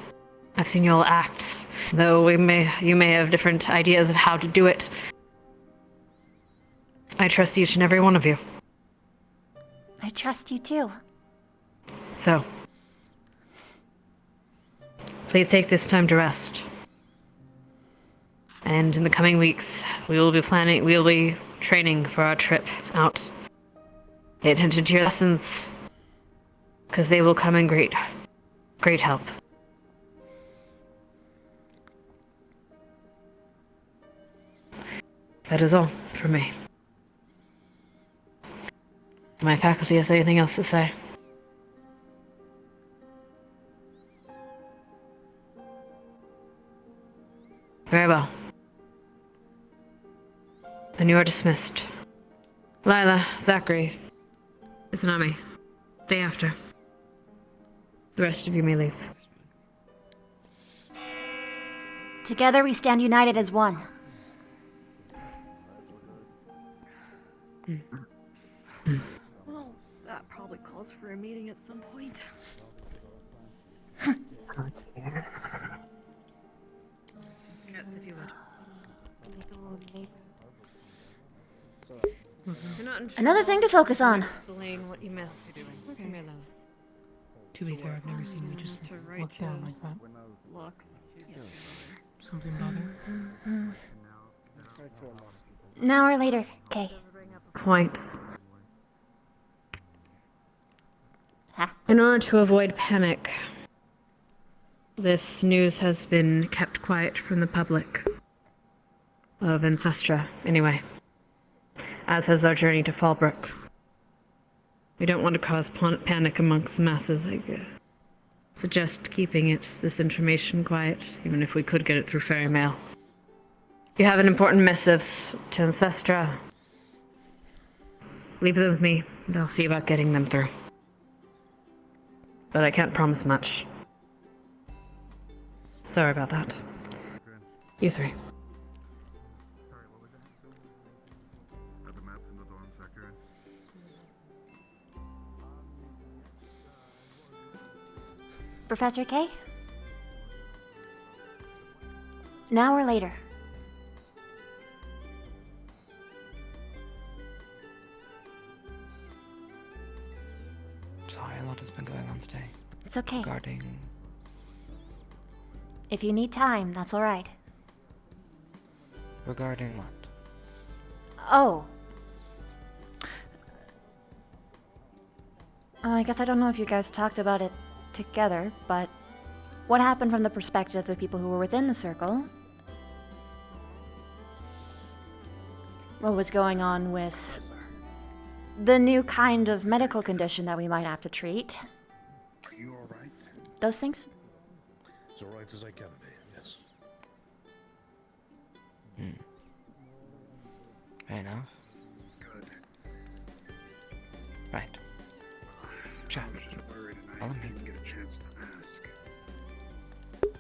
I've seen you all act, though you may have different ideas of how to do it. I trust each and every one of you. I trust you too. So, please take this time to rest. And in the coming weeks, we will be training for our trip out. Pay attention to your lessons, because they will come in great help. That is all from me. My faculty has anything else to say? Very well. Then you are dismissed. Lila, Zachary, Izanami, day after. The rest of you may leave. Together we stand united as one. Well, that probably calls for a meeting at some point. Yes, if you would. You're not in Another thing to focus on. Explain what you missed. Okay. Come here, Lila. To be fair, I've never seen you just look down like that. Looks. Something bother? An hour later, Kay. Points. Huh? In order to avoid panic, this news has been kept quiet from the public. Of Ancestra, anyway. As has our journey to Fallbrook. We don't want to cause panic amongst the masses. I suggest keeping this information quiet, even if we could get it through fairy mail. You have an important missives to Ancestra. Leave them with me, and I'll see about getting them through. But I can't promise much. Sorry about that. You three. Professor K? An hour later. Sorry, a lot has been going on today. It's okay. Regarding... If you need time, that's alright. Regarding what? Oh. I guess I don't know if you guys talked about it together, but what happened from the perspective of the people who were within the circle? What was going on with the new kind of medical condition that we might have to treat? Are you alright? Those things? As alright as I can be, yes. Fair enough. Good. Right. Chat. I was just worried and I Follow me. didn't get a chance to ask.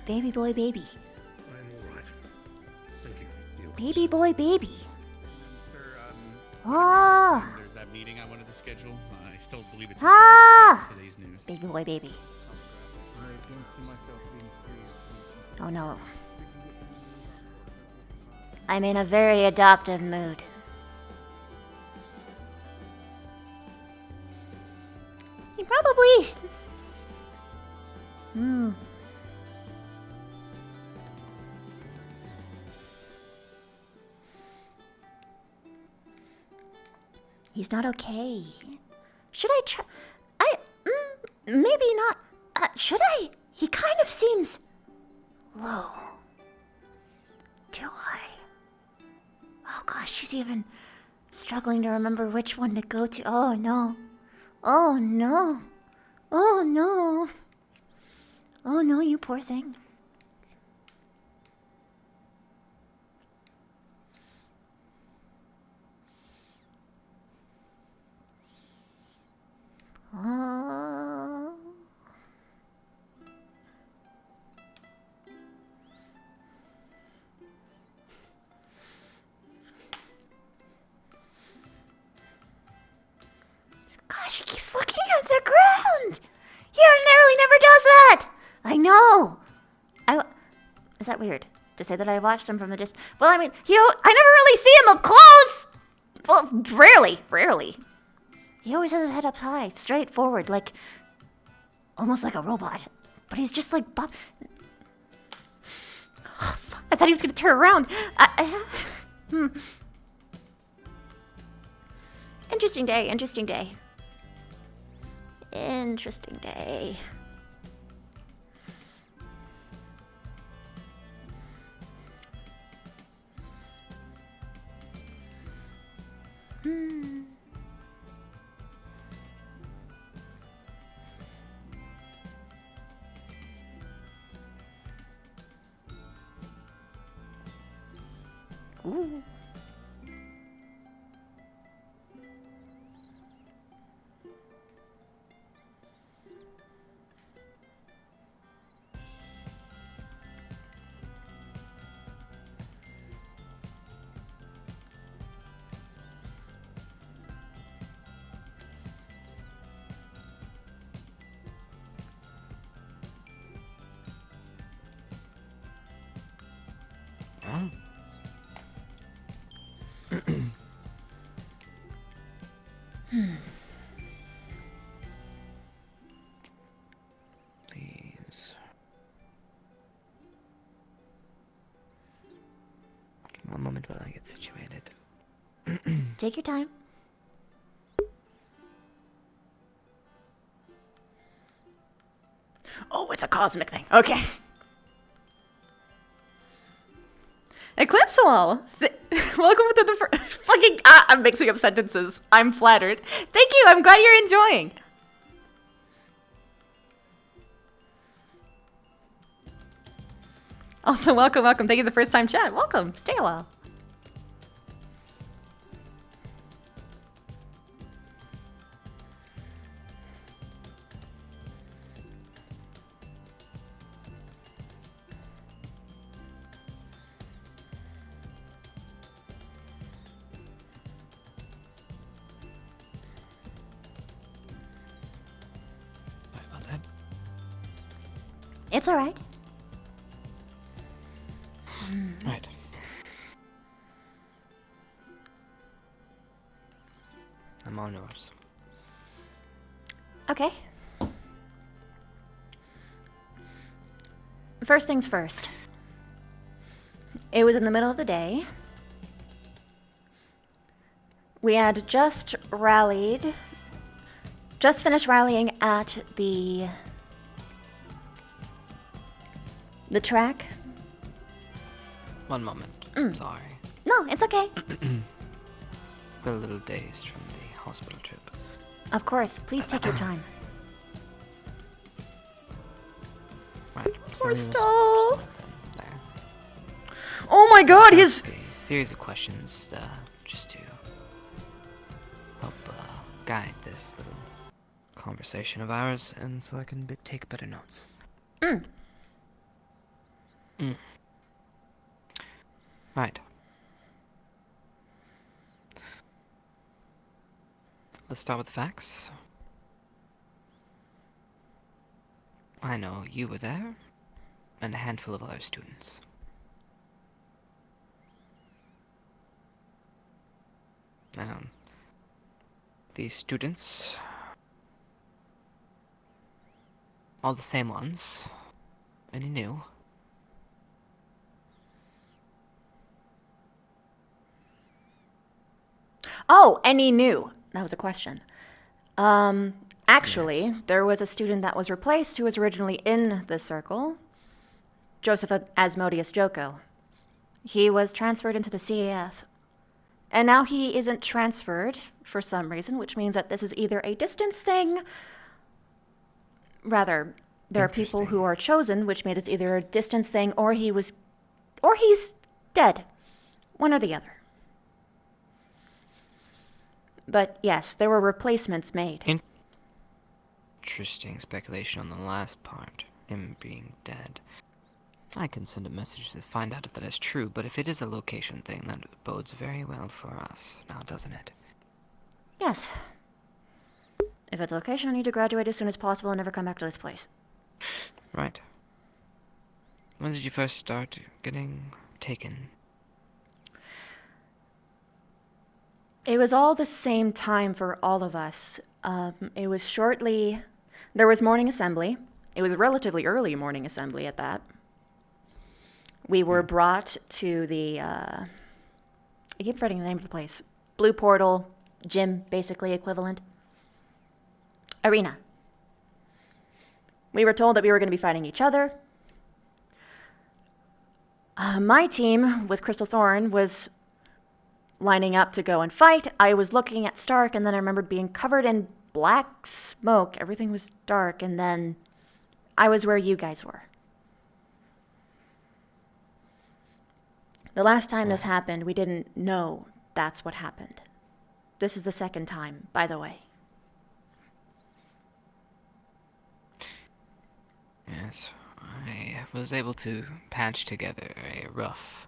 Baby boy, baby. I'm alright. Thank you. Baby boy, baby. Ah! There's that meeting I wanted to schedule. I still believe it's Ah! important to today's news. Baby boy, baby. Oh no. I'm in a very adoptive mood. He probably... He's not okay. Should I try... maybe not... should I? He kind of seems... low. Do I? Oh gosh, she's even struggling to remember which one to go to. Oh no. Oh no. Oh no. Oh no, you poor thing. Oh. Gosh, he keeps looking at the ground. He ordinarily never does that. I know. Is that weird to say that I watched him from the distance? Well, I mean, I never really see him up close. Well, rarely. He always has his head up high, straight forward, like almost like a robot. But he's just like Bob. Oh, fuck. I thought he was gonna turn around. Interesting day. Interesting day. Interesting day. Ooh. Please. Give me one moment while I get situated. Take your time. Oh, it's a cosmic thing. Okay. Eclipsalal, welcome to the fucking. I'm mixing up sentences. I'm flattered. Thank you. I'm glad you're enjoying. Also, welcome. Thank you for the first time chat. Welcome. Stay a while. It's all right. Right. I'm all yours. Okay. First things first. It was in the middle of the day. We had just finished rallying at the track. One moment. Sorry. No, it's okay. Still a little dazed from the hospital trip. Of course, please take your time. Right. Poor Stalls. Oh my god, his... A series of questions, just to help guide this little conversation of ours, and so I can take better notes. Right. Let's start with the facts. I know you were there, and a handful of other students. These students, all the same ones. Any new? Oh, any new? That was a question. Actually, there was a student that was replaced who was originally in the circle. Joseph Asmodeus Joko. He was transferred into the CAF. And now he isn't transferred for some reason, which means that this is either a distance thing. Rather, there are people who are chosen, which means it's either a distance thing or he's dead. One or the other. But yes, there were replacements made. Interesting speculation on the last part, him being dead. I can send a message to find out if that is true, but if it is a location thing, that bodes very well for us, now doesn't it? Yes. If it's a location, I need to graduate as soon as possible and never come back to this place. Right. When did you first start getting taken? It was all the same time for all of us. It was shortly... There was morning assembly. It was a relatively early morning assembly at that. We were brought to the... I keep forgetting the name of the place. Blue Portal, gym, basically equivalent. Arena. We were told that we were going to be fighting each other. My team, with Crystal Thorn, was lining up to go and fight. I was looking at Stark, and then I remembered being covered in black smoke. Everything was dark, and then I was where you guys were. The last time this happened, we didn't know that's what happened. This is the second time, by the way. Yes, I was able to patch together a rough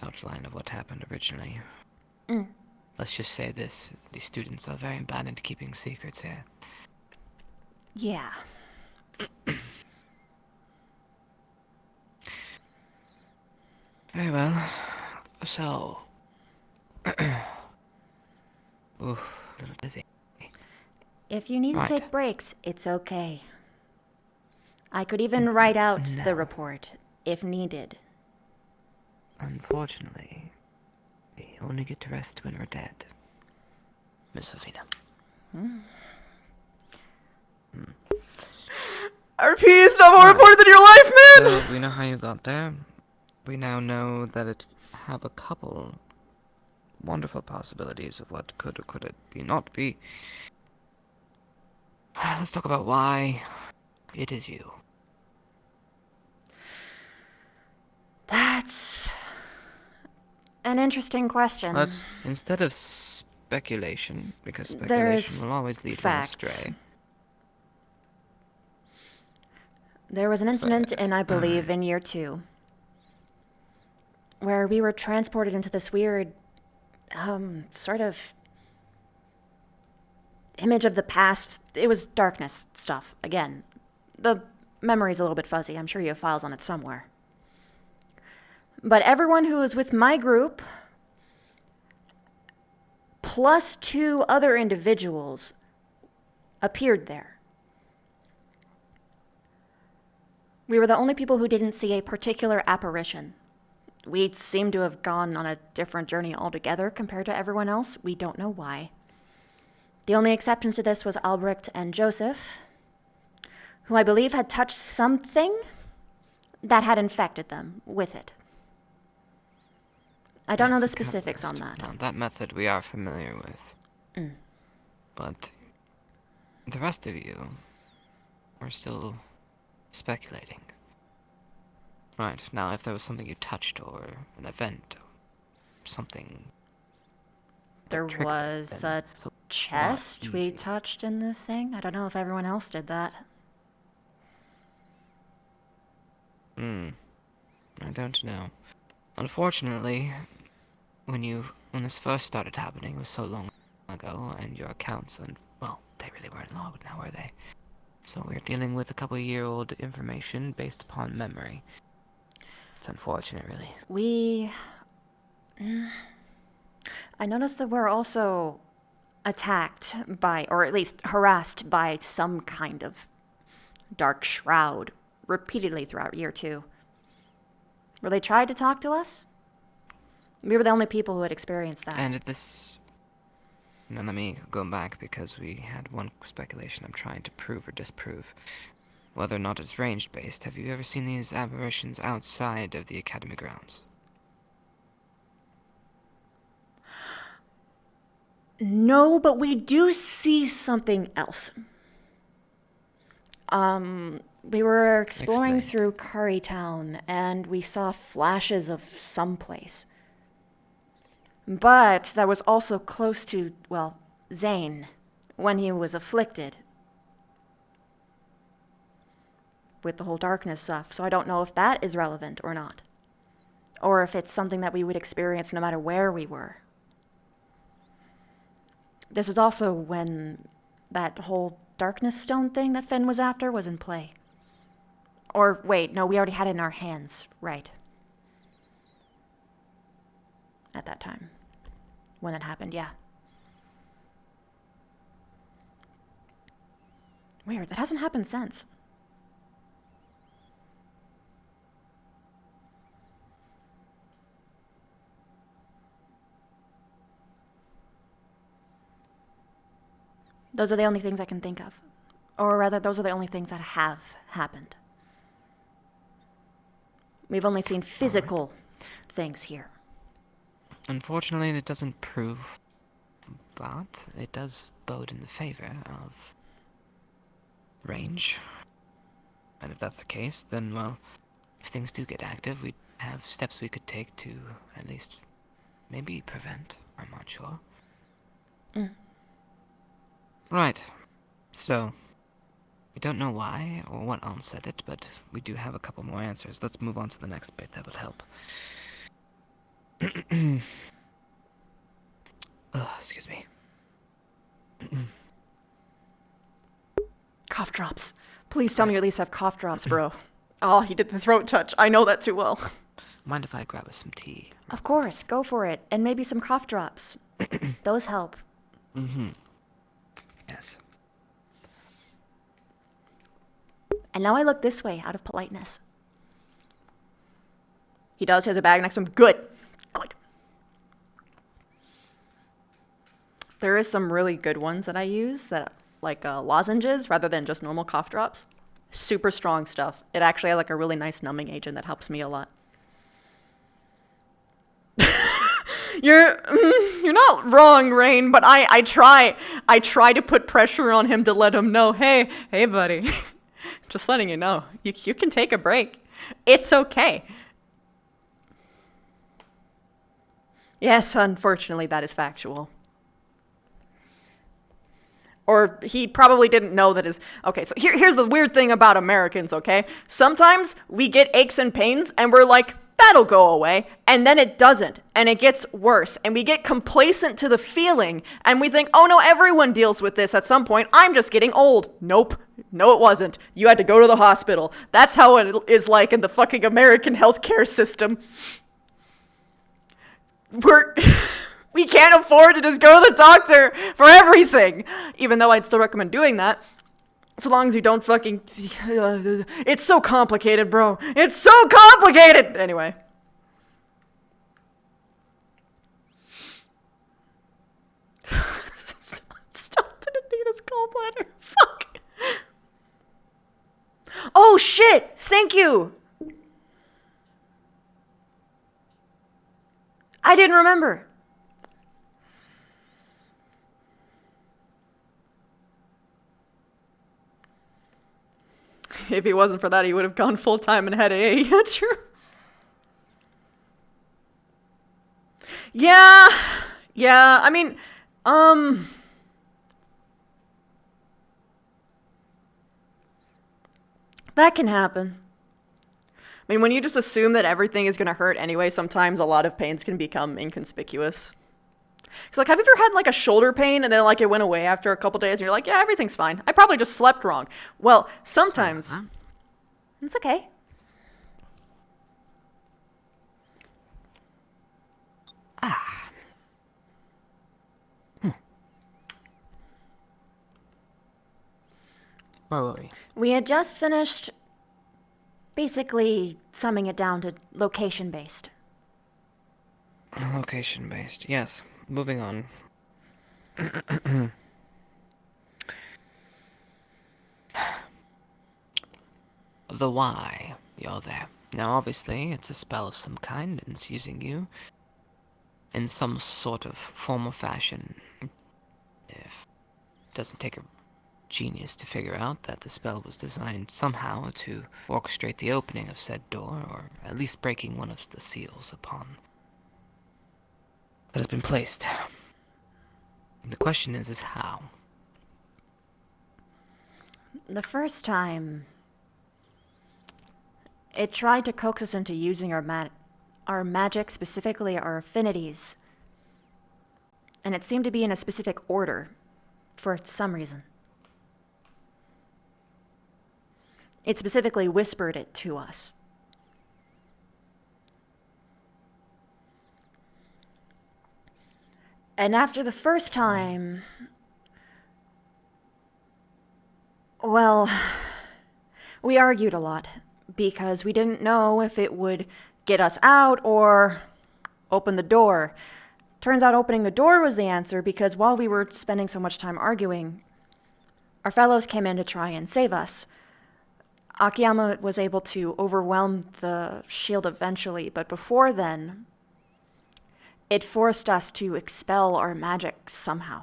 outline of what happened originally. Let's just say this, these students are very bad into keeping secrets here. Yeah. Very well. So, Oof, a little dizzy. If you need to Right. take breaks, it's okay. I could even write out No. the report, if needed. Unfortunately, we only get to rest when we're dead. Miss Sofina. RP is not more important than your life, man! So, we know how you got there. We now know that it have a couple wonderful possibilities of what could or could it be not be. Let's talk about why it is you. That's an interesting question. Let's, instead of speculation, because speculation There's will always lead facts. one astray. There was an incident in, I believe, in year 2, where we were transported into this weird, sort of image of the past. It was darkness stuff, again. The memory's a little bit fuzzy. I'm sure you have files on it somewhere. But everyone who was with my group, plus 2 other individuals, appeared there. We were the only people who didn't see a particular apparition. We seem to have gone on a different journey altogether compared to everyone else. We don't know why. The only exceptions to this was Albrecht and Joseph, who I believe had touched something that had infected them with it. I don't know the specifics on that. Now, that method we are familiar with. But the rest of you are still speculating. Right, now if there was something you touched or an event or something. There was a chest we easy. touched in this thing. I don't know if everyone else did that. I don't know. Unfortunately, when this first started happening, it was so long ago, and your accounts, and well, they really weren't logged now, were they? So we're dealing with a couple-year-old information based upon memory. It's unfortunate, really. I noticed that we're also attacked by, or at least harassed by, some kind of dark shroud repeatedly throughout year 2. Were they tried to talk to us? We were the only people who had experienced that. And at this... Now let me go back, because we had one speculation I'm trying to prove or disprove. Whether or not it's ranged-based, have you ever seen these apparitions outside of the Academy grounds? No, but we do see something else. We were exploring through Curry Town, and we saw flashes of someplace. But that was also close to, well, Zane, when he was afflicted with the whole darkness stuff. So I don't know if that is relevant or not. Or if it's something that we would experience no matter where we were. This was also when that whole darkness stone thing that Finn was after was in play. Or wait, no, we already had it in our hands, right. At that time. When it happened, yeah. Weird, that hasn't happened since. Those are the only things I can think of. Or rather, those are the only things that have happened. We've only seen physical things here. Unfortunately, it doesn't prove, but it does bode in the favor of range. And if that's the case, then, well, if things do get active, we have steps we could take to at least maybe prevent. I'm not sure. Right. So, we don't know why or what onset it, but we do have a couple more answers. Let's move on to the next bit. That would help. Excuse me. Cough drops. Please tell me you at least have cough drops, bro. Oh, he did the throat touch. I know that too well. Mind if I grab us some tea? Of course, go for it. And maybe some cough drops. Those help. Mm-hmm. Yes. And now I look this way out of politeness. He does. He has a bag next to him. Good. Good. There is some really good ones that I use that like lozenges rather than just normal cough drops. Super strong stuff. It actually has like a really nice numbing agent that helps me a lot. You're not wrong, Rain, but I try to put pressure on him to let him know, hey buddy, just letting you know, you can take a break. It's okay. Yes, unfortunately, that is factual. Or he probably didn't know that his... Okay, so here's the weird thing about Americans, okay? Sometimes we get aches and pains, and we're like, that'll go away, and then it doesn't, and it gets worse, and we get complacent to the feeling, and we think, oh no, everyone deals with this at some point, I'm just getting old. Nope. No, it wasn't. You had to go to the hospital. That's how it is like in the fucking American healthcare system. We can't afford to just go to the doctor for everything, even though I'd still recommend doing that. So long as you don't fucking... It's so complicated, bro. It's so complicated! Anyway. Stop didn't need his gallbladder. Fuck. Oh, shit! Thank you! I didn't remember. If he wasn't for that, he would have gone full-time and had AA. Yeah, true. Yeah, I mean, that can happen. I mean, when you just assume that everything is going to hurt anyway, sometimes a lot of pains can become inconspicuous. It's like, have you ever had like a shoulder pain and then like it went away after a couple days and you're like, yeah, everything's fine. I probably just slept wrong. Well, sometimes it's okay. Where were we? We had just finished basically summing it down to location-based. Location-based, yes. Moving on. The why you're there. Now, obviously, it's a spell of some kind, and it's using you in some sort of form or fashion. If it doesn't take a genius to figure out that the spell was designed somehow to orchestrate the opening of said door, or at least breaking one of the seals upon that has been placed. And the question is how? The first time, it tried to coax us into using our magic, specifically our affinities. And it seemed to be in a specific order, for some reason. It specifically whispered it to us. And after the first time, well, we argued a lot because we didn't know if it would get us out or open the door. Turns out opening the door was the answer because while we were spending so much time arguing, our fellows came in to try and save us. Akiyama was able to overwhelm the shield eventually, but before then, it forced us to expel our magic somehow.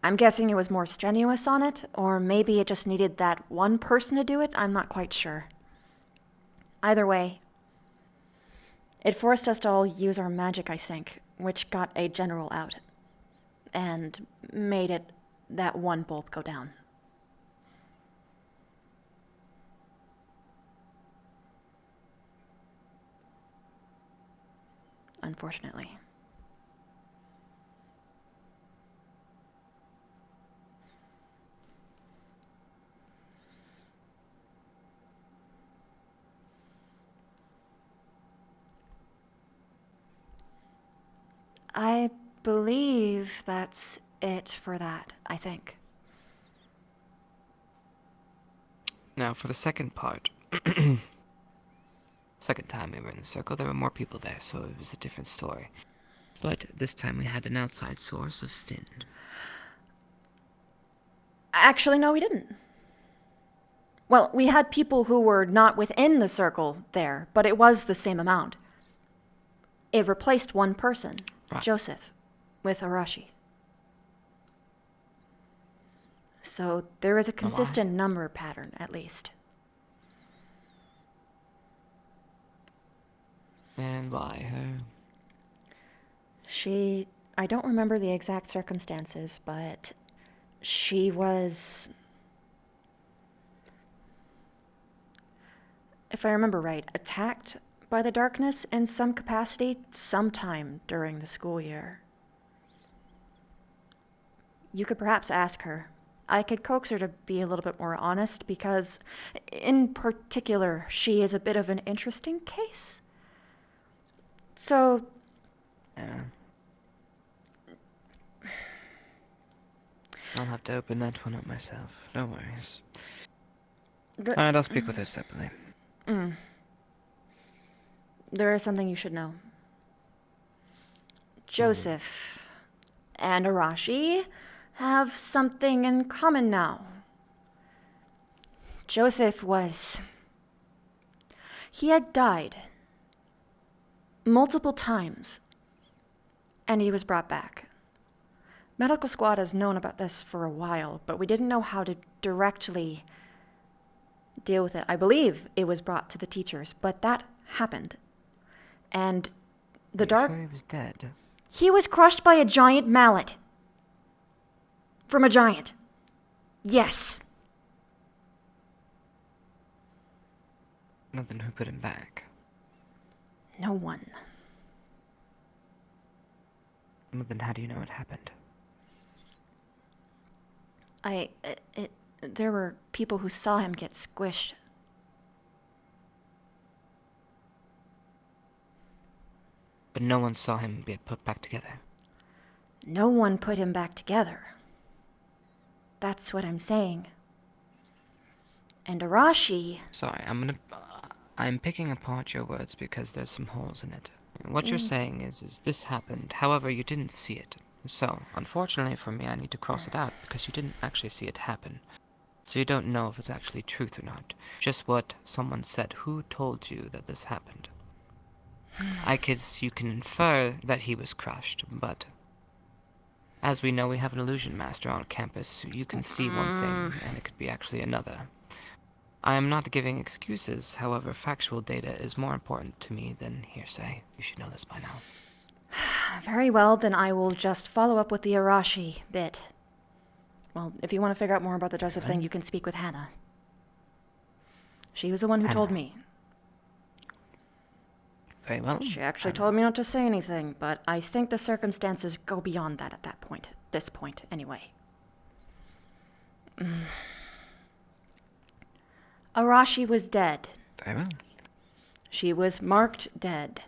I'm guessing it was more strenuous on it, or maybe it just needed that one person to do it. I'm not quite sure. Either way, it forced us to all use our magic, I think, which got a general out and made it that one bulb go down. Unfortunately. believe that's it for that, I think. Now, for the second part. Second time we were in the circle, there were more people there, so it was a different story. But this time we had an outside source of Finn. Actually, no, we didn't. Well, we had people who were not within the circle there, but it was the same amount. It replaced one person, right. Joseph, with Arashi. So there is a consistent number pattern, at least. And why her? I don't remember the exact circumstances, but she was, if I remember right, attacked by the darkness in some capacity sometime during the school year. You could perhaps ask her. I could coax her to be a little bit more honest because, in particular, she is a bit of an interesting case. So... Yeah. I'll have to open that one up myself. No worries. Alright, I'll speak with her separately. There is something you should know. Joseph and Arashi have something in common now. Joseph he had died multiple times, and he was brought back. Medical squad has known about this for a while, but we didn't know how to directly deal with it. I believe it was brought to the teachers, but that happened. And the dark... Sure he was dead? He was crushed by a giant mallet. From a giant. Yes. Well, then who put him back? No one. Well, then how do you know it happened? There were people who saw him get squished. But no one saw him get put back together. No one put him back together. That's what I'm saying. And Arashi... Sorry, I'm picking apart your words because there's some holes in it. What you're saying is this happened, however, you didn't see it. So, unfortunately for me, I need to cross it out because you didn't actually see it happen. So you don't know if it's actually truth or not. Just what someone said. Who told you that this happened? You can infer that he was crushed, but as we know, we have an illusion master on campus, so you can see one thing, and it could be actually another. I am not giving excuses, however, factual data is more important to me than hearsay. You should know this by now. Very well, then I will just follow up with the Arashi bit. Well, if you want to figure out more about the Joseph thing, you can speak with Hannah. She was the one who told me. Very well. She actually told me not to say anything, but I think the circumstances go beyond that at that point. This point, anyway. Arashi was dead. Very well. She was marked dead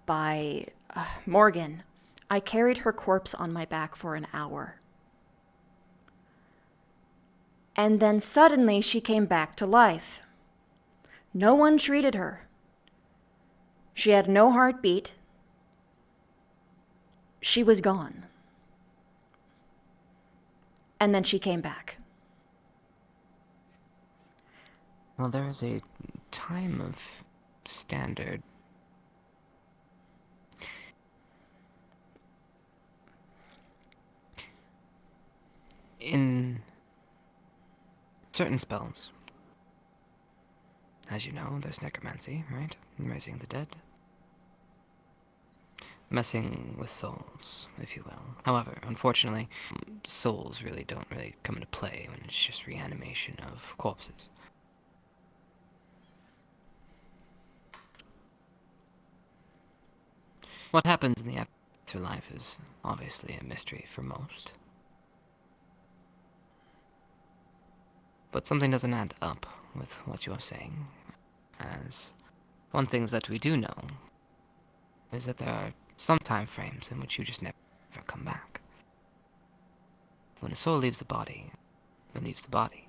by Morgan. I carried her corpse on my back for an hour. And then suddenly she came back to life. No one treated her. She had no heartbeat. She was gone. And then she came back. Well, there is a time of standard. In certain spells, as you know, there's necromancy, right? Raising the dead. Messing with souls, if you will. However, unfortunately, souls really don't come into play when it's just reanimation of corpses. What happens in the afterlife is obviously a mystery for most. But something doesn't add up with what you're saying, as one thing that we do know is that there are some time frames in which you just never come back. When a soul leaves the body, it leaves the body.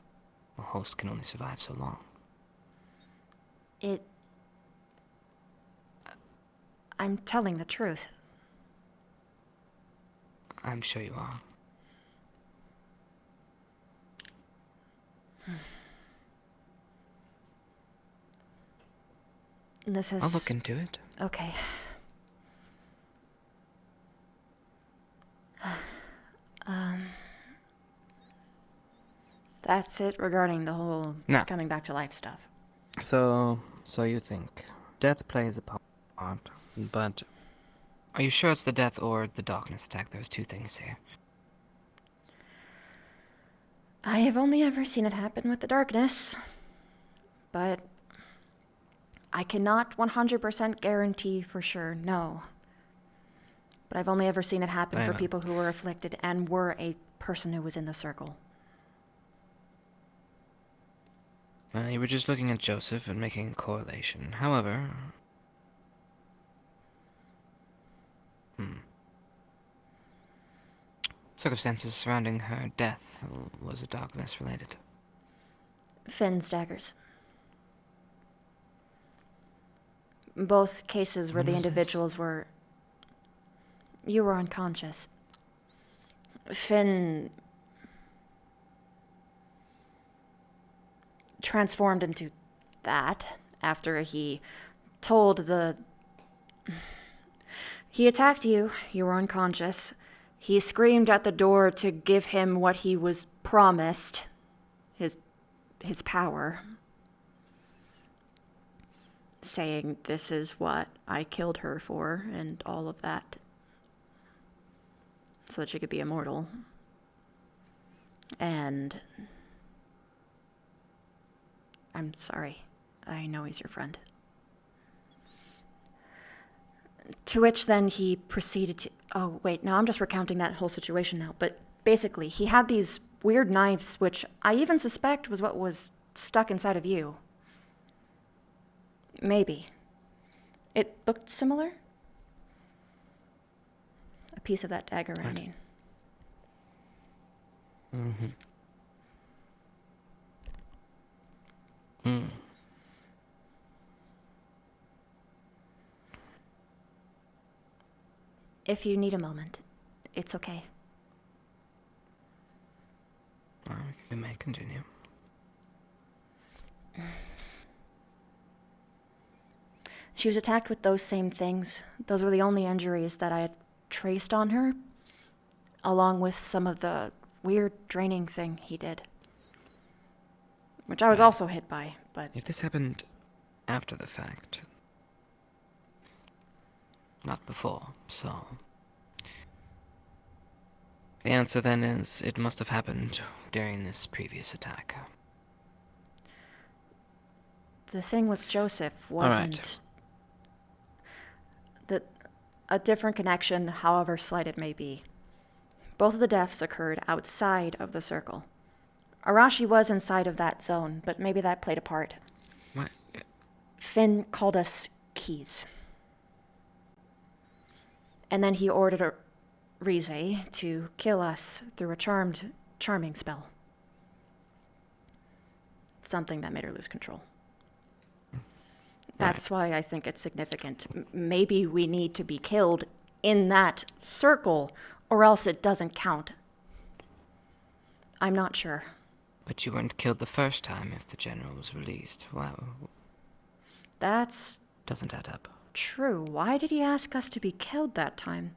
A host can only survive so long. I'm telling the truth. I'm sure you are. This is... I'll look into it. Okay. That's it regarding the whole Now, coming back to life stuff. So you think death plays a part, but are you sure it's the death or the darkness attack? There's two things here. I have only ever seen it happen with the darkness, but I cannot 100% guarantee for sure, no. But I've only ever seen it happen for people who were afflicted and were a person who was in the circle. You were just looking at Joseph and making a correlation. However... circumstances surrounding her death was darkness related. Finn's daggers. Both cases where the individuals were... You were unconscious. Finn... transformed into that after he told the... He attacked you. You were unconscious. He screamed at the door to give him what he was promised. His power. Saying, this is what I killed her for, and all of that. So that she could be immortal. And... I'm sorry. I know he's your friend. To which then he proceeded to... Oh, wait, now I'm just recounting that whole situation now. But basically, he had these weird knives, which I even suspect was what was stuck inside of you. Maybe. It looked similar? A piece of that dagger, I mean. If you need a moment, it's okay. You may continue. She was attacked with those same things. Those were the only injuries that I had traced on her, along with some of the weird draining thing he did. Which I was also hit by, but... If this happened after the fact... Not before, so... The answer then is, it must have happened during this previous attack. The thing with Joseph wasn't... A different connection, however slight it may be. Both of the deaths occurred outside of the circle. Arashi was inside of that zone, but maybe that played a part. What? Finn called us keys. And then he ordered Rize to kill us through a charming spell. Something that made her lose control. That's why I think it's significant. Maybe we need to be killed in that circle, or else it doesn't count. I'm not sure. But you weren't killed the first time if the general was released. Wow. That's... Doesn't add up. True. Why did he ask us to be killed that time?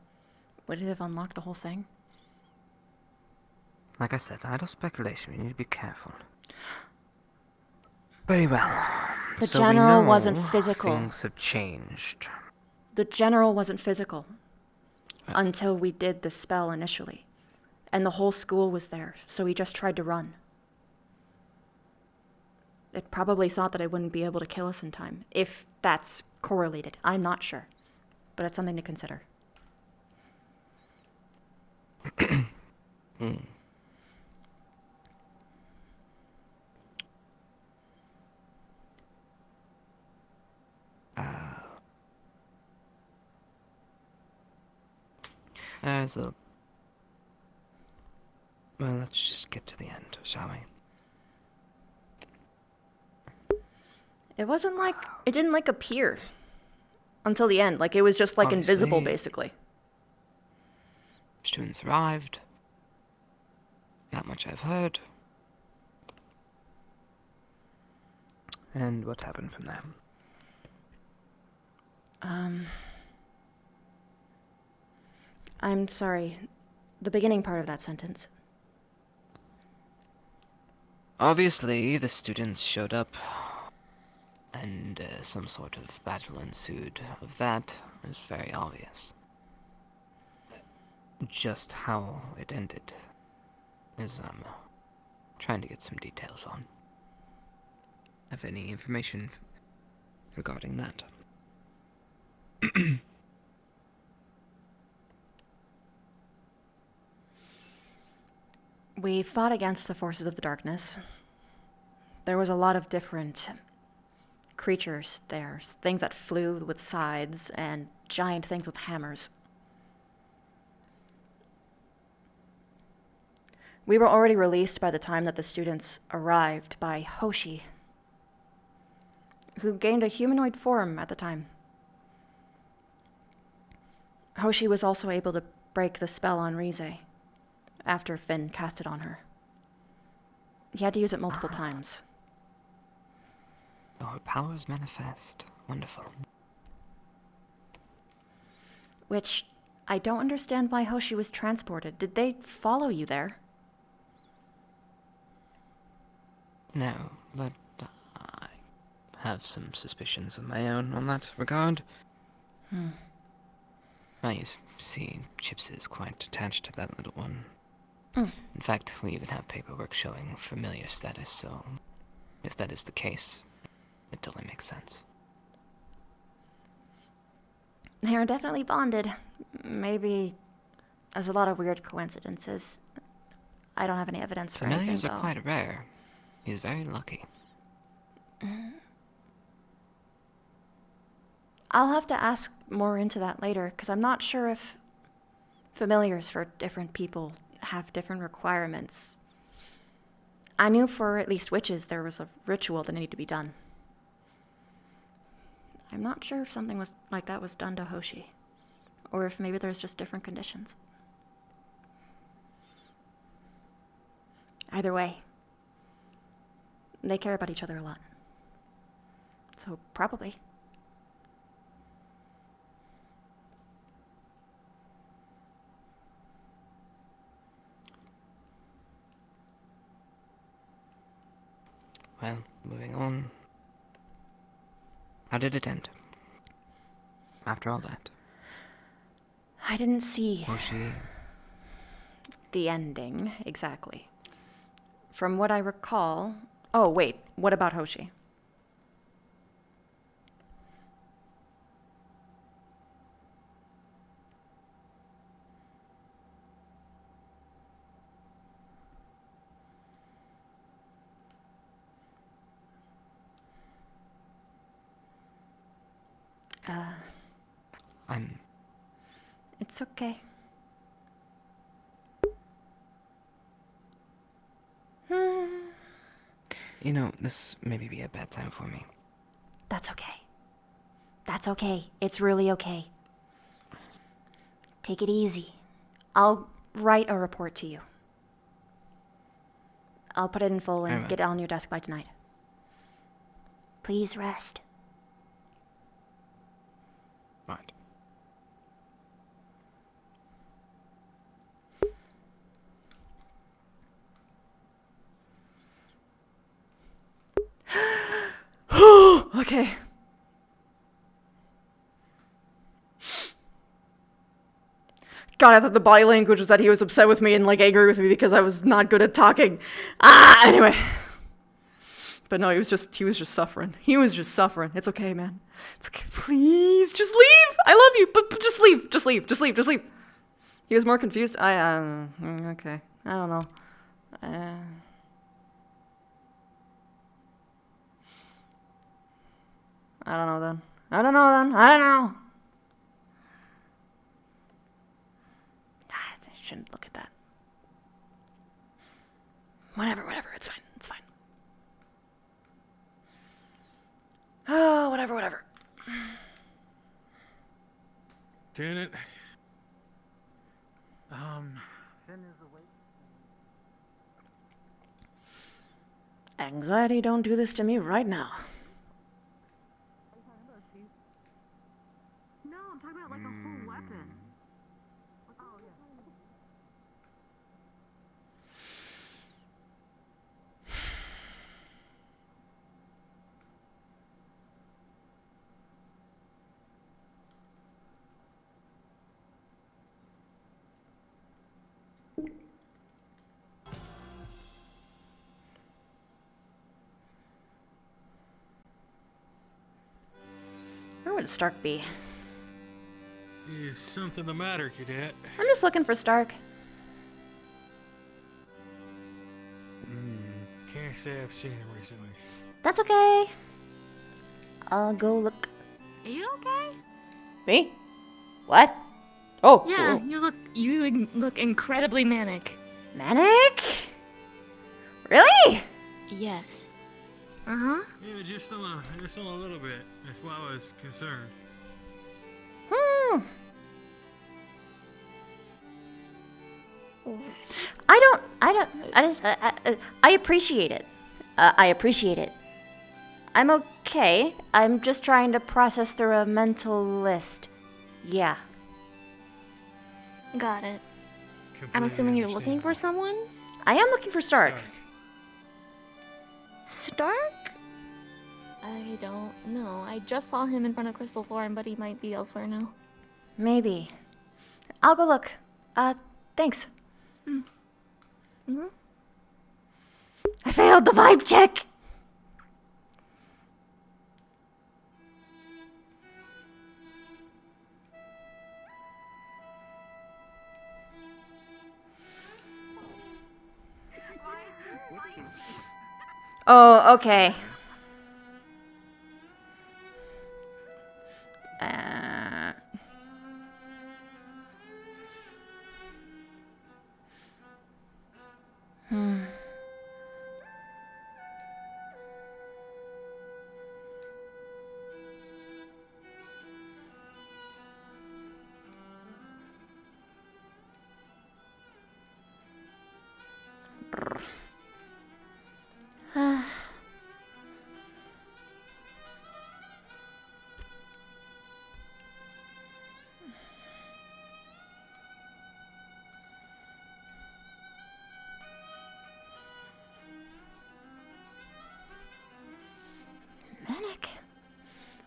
Would it have unlocked the whole thing? Like I said, idle speculation. We need to be careful. Very well. The So general we know wasn't physical. Things have changed. The general wasn't physical until we did the spell initially. And the whole school was there, so he just tried to run. It probably thought that it wouldn't be able to kill us in time, if that's correlated. I'm not sure, but it's something to consider. Well, let's just get to the end, shall we? It wasn't like it didn't like appear until the end. Like it was just like invisible, Obviously. basically. Students arrived. That much I've heard. And what happened from there? I'm sorry. The beginning part of that sentence. Obviously, the students showed up, and some sort of battle ensued. Of that is very obvious. Just how it ended is I'm trying to get some details on. Have any information regarding that? We fought against the forces of the darkness. There was a lot of different creatures there. Things that flew with sides and giant things with hammers. We were already released by the time that the students arrived by Hoshi, who gained a humanoid form at the time. Hoshi was also able to break the spell on Rize after Finn cast it on her. He had to use it multiple times. Her powers manifest. Wonderful. Which, I don't understand why Hoshi was transported. Did they follow you there? No, but I have some suspicions of my own on that regard. You see, Chips is quite attached to that little one. In fact, we even have paperwork showing familiar status, so if that is the case, it totally makes sense. They are definitely bonded. Maybe there's a lot of weird coincidences. I don't have any evidence for anything, Familiars though. are quite rare. He's very lucky. I'll have to ask more into that later, because I'm not sure if familiars for different people have different requirements. I knew for at least witches there was a ritual that needed to be done. I'm not sure if something was like that was done to Hoshi, or if maybe there's just different conditions. Either way, they care about each other a lot. So probably. Well, moving on. How did it end? After all that? I didn't see Hoshi. the ending exactly. From what I recall... Oh, wait. What about Hoshi? It's okay. You know, this may be a bad time for me. That's okay. That's okay. It's really okay. Take it easy. I'll write a report to you. I'll put it in full and Very well. get it on your desk by tonight. Please rest. Right. Okay. God, I thought the body language was that he was upset with me and like angry with me because I was not good at talking. Anyway. But no, he was just suffering. He was just suffering. It's okay, man. It's okay. Please, just leave. I love you, but just leave. Just leave. Just leave. Just leave. He was more confused. Okay. I don't know. I don't know then. I don't know. shouldn't look at that. Whatever, it's fine, it's fine. Oh, whatever. Janet. Anxiety, don't do this to me right now. No, I'm talking about like a full weapon. Oh, yeah. Where would Stark be? Is something the matter, cadet? I'm just looking for Stark. Can't say I've seen him recently. That's okay. I'll go look. Are you okay? Me? What? Oh. Yeah, cool. you look incredibly manic. Manic? Really? Yes. Uh-huh. Yeah, just a little bit. That's why I was concerned. I appreciate it. I appreciate it. I'm okay. I'm just trying to process through a mental list. Yeah. Got it. I'm assuming you're looking for someone? I am looking for Stark. Stark? I don't know. I just saw him in front of Crystal Thorn, but he might be elsewhere now. Maybe. I'll go look. Thanks. Mm-hmm. I failed the vibe check! Oh, okay. Manic?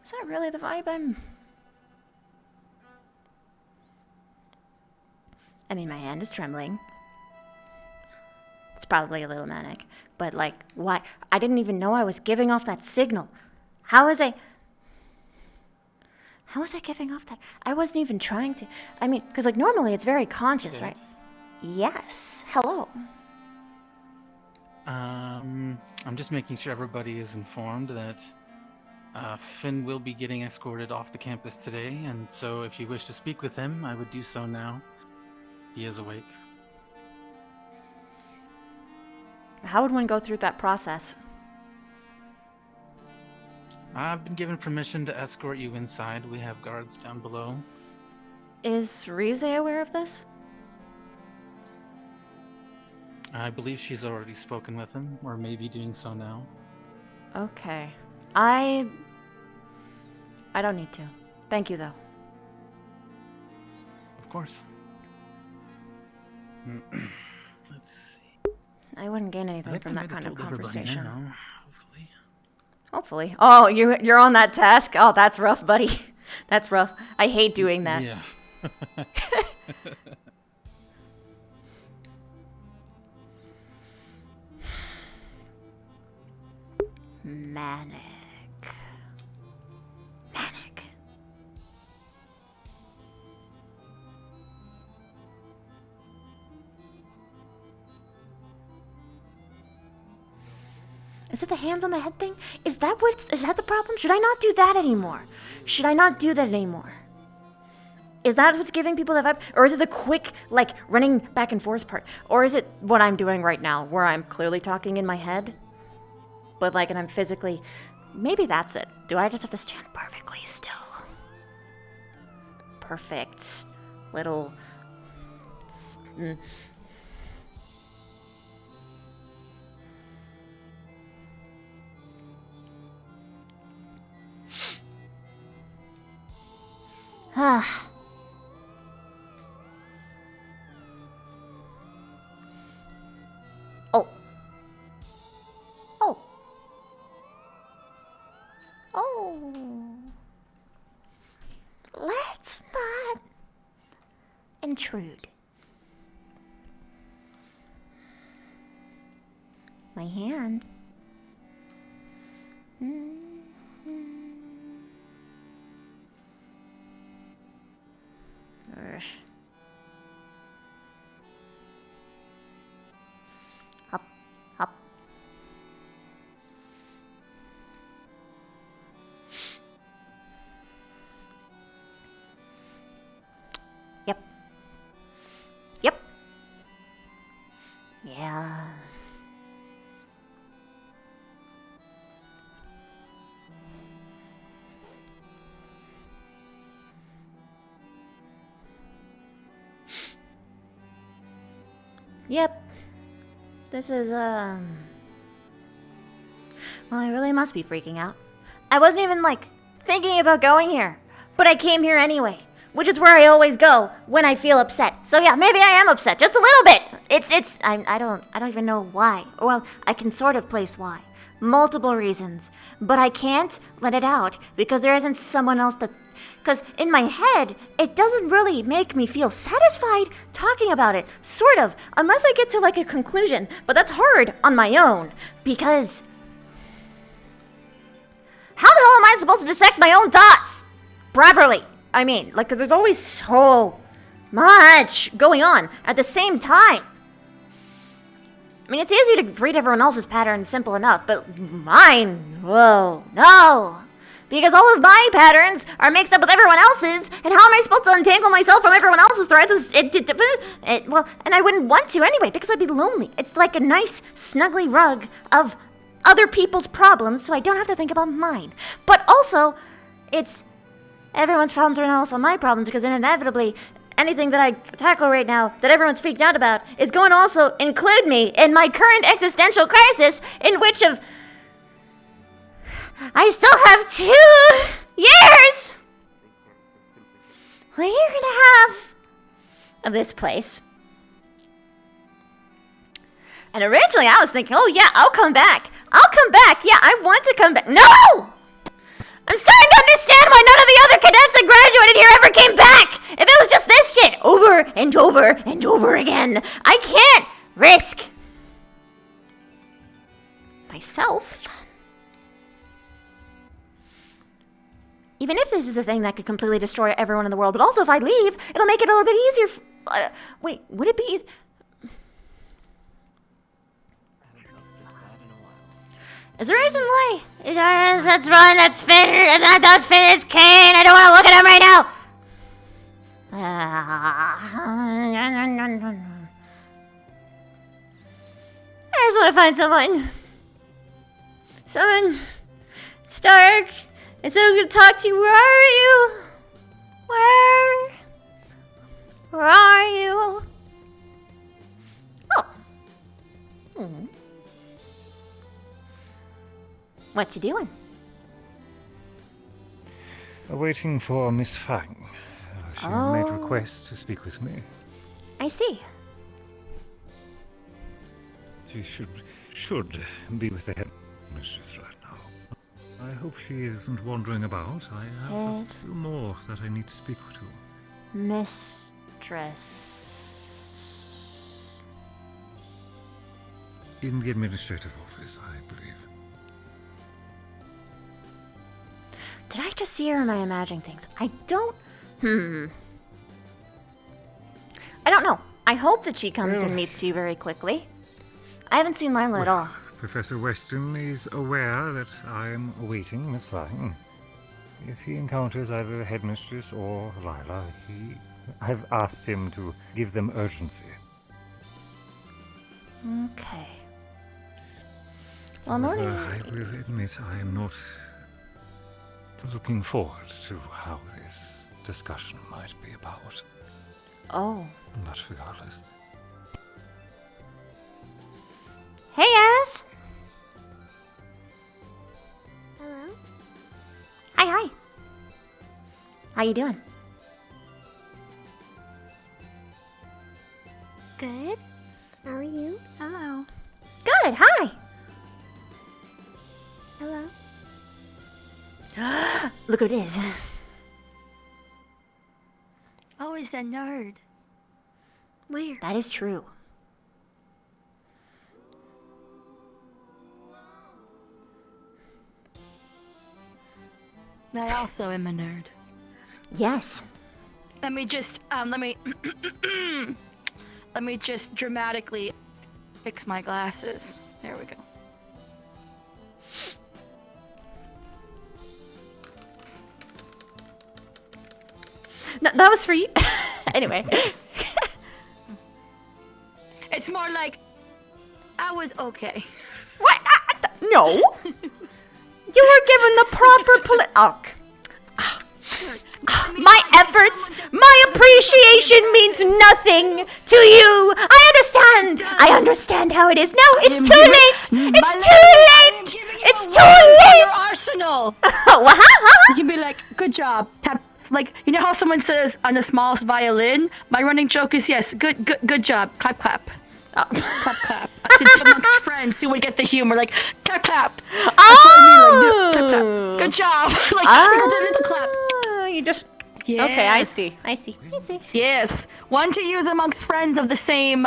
Is that really the vibe I mean, my hand is trembling. It's probably a little manic. But, like, why? I didn't even know I was giving off that signal. How was I giving off that? I wasn't even trying to. I mean, because, like, normally it's very conscious, right? Yes. Hello. I'm just making sure everybody is informed that Finn will be getting escorted off the campus today, and so if you wish to speak with him, I would do so now. He is awake. How would one go through that process? I've been given permission to escort you inside. We have guards down below. Is Rize aware of this? I believe she's already spoken with him, or may be doing so now. Okay. I don't need to. Thank you, though. Of course. Let's see. I wouldn't gain anything from that kind of conversation. Now, Hopefully. Oh, you're on that task? Oh, that's rough, buddy. That's rough. I hate doing that. Yeah. Manic. Is it the hands on the head thing? Is that the problem? Should I not do that anymore? Is that what's giving people that vibe? Or is it the quick, like, running back and forth part? Or is it what I'm doing right now, where I'm clearly talking in my head? But, like, and I'm physically... Maybe that's it. Do I just have to stand perfectly still? Perfect. Little... Ah. Oh. Oh. Oh. Let's not intrude. My hand. Up, up. Yep. Yep. Yeah. Yep. This is, well, I really must be freaking out. I wasn't even, like, thinking about going here. But I came here anyway. Which is where I always go when I feel upset. So yeah, maybe I am upset. Just a little bit. I don't even know why. Well, I can sort of place why. Multiple reasons. But I can't let it out because there isn't someone else to... Because in my head, it doesn't really make me feel satisfied talking about it. Sort of. Unless I get to, like, a conclusion. But that's hard on my own. Because... How the hell am I supposed to dissect my own thoughts? Properly. I mean, like, because there's always so much going on at the same time. I mean, it's easy to read everyone else's patterns, simple enough, but mine, whoa, no. Because all of my patterns are mixed up with everyone else's, and how am I supposed to untangle myself from everyone else's threads? Well, and I wouldn't want to anyway, because I'd be lonely. It's like a nice, snuggly rug of other people's problems, so I don't have to think about mine. But also, it's everyone's problems are now also my problems, because inevitably, anything that I tackle right now that everyone's freaked out about is going to also include me in my current existential crisis, in which of I still have 2 years. What you're gonna have of this place. And originally I was thinking, oh yeah, I'll come back. Yeah, I want to come back. No! I'm starting to understand why none of the other cadets that graduated here ever came back! If it was just this shit, over and over and over again. I can't risk myself. Even if this is a thing that could completely destroy everyone in the world, but also if I leave, it'll make it a little bit easier. Wait, would it be... Is there a reason why? That's Ron, that's Finn, and that Finn is Kane. I don't want to look at him right now. I just want to find someone. Stark. I said I was going to talk to you. Where are you? Where are you? Oh. What you doing? Waiting for Miss Fang. She made request to speak with me. I see. She should be with the headmistress right now. I hope she isn't wandering about. I have a few more that I need to speak to. Mistress. In the administrative office, I believe. Did I just see her or am I imagining things? I don't... I don't know. I hope that she comes and meets you very quickly. I haven't seen Lila at all. Professor Weston is aware that I am awaiting Miss Fang. if he encounters either the headmistress or Lila, I've asked him to give them urgency. Okay. Well, in However, order... I will admit I am not looking forward to how this discussion might be about. Oh. But regardless. Hey, Az! Hello? Hi. How you doing? Good. How are you? Hello. Good, hi! Hello. Look who it is. Oh, it's that nerd. Where? That is true. I also am a nerd. Yes. Let me just let me just dramatically fix my glasses. There we go. No, that was for you. Anyway. It's more like I was okay. What? No. You were given the proper my efforts, my appreciation means nothing to you. I understand how it is. No, it's too late. It's too late. It's too late. Your arsenal. What? You can be like, good job. Tap. Like, you know how someone says on the smallest violin? My running joke is yes. Good job. Clap, clap. Clap, clap. I said amongst friends who would get the humor. Like, clap, clap. That's what I mean. Like, clap, clap. Good job. Like, because a little clap. You just. Yes. Okay, I see. Yes. One to use amongst friends of the same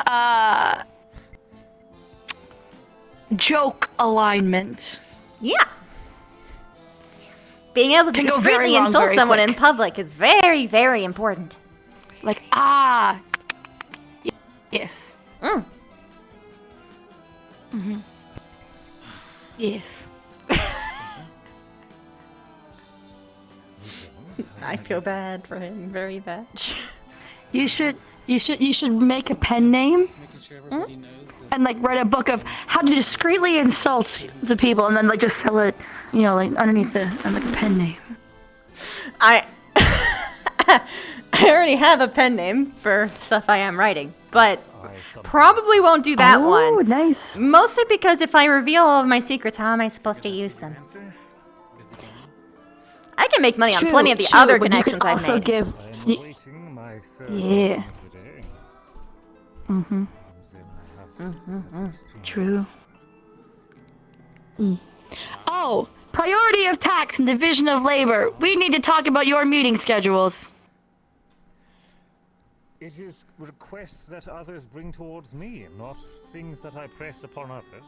joke alignment. Yeah. Being able to Can go very discreetly wrong insult very someone quick. in public is very, very important. Like, yes. Mm-hmm. Yes. I feel bad for him, very bad. You should make a pen name and like write a book of how to discreetly insult the people, and then like just sell it, you know, like underneath like a pen name. I already have a pen name for stuff I am writing, but probably won't do that one. Oh, nice. Mostly because if I reveal all of my secrets, how am I supposed to use them? I can make money on plenty of the other but you connections can I've also made. give. Yeah. Mm-hmm. True. Oh, priority of tax and division of labor. We need to talk about your meeting schedules. It is requests that others bring towards me, not things that I press upon others.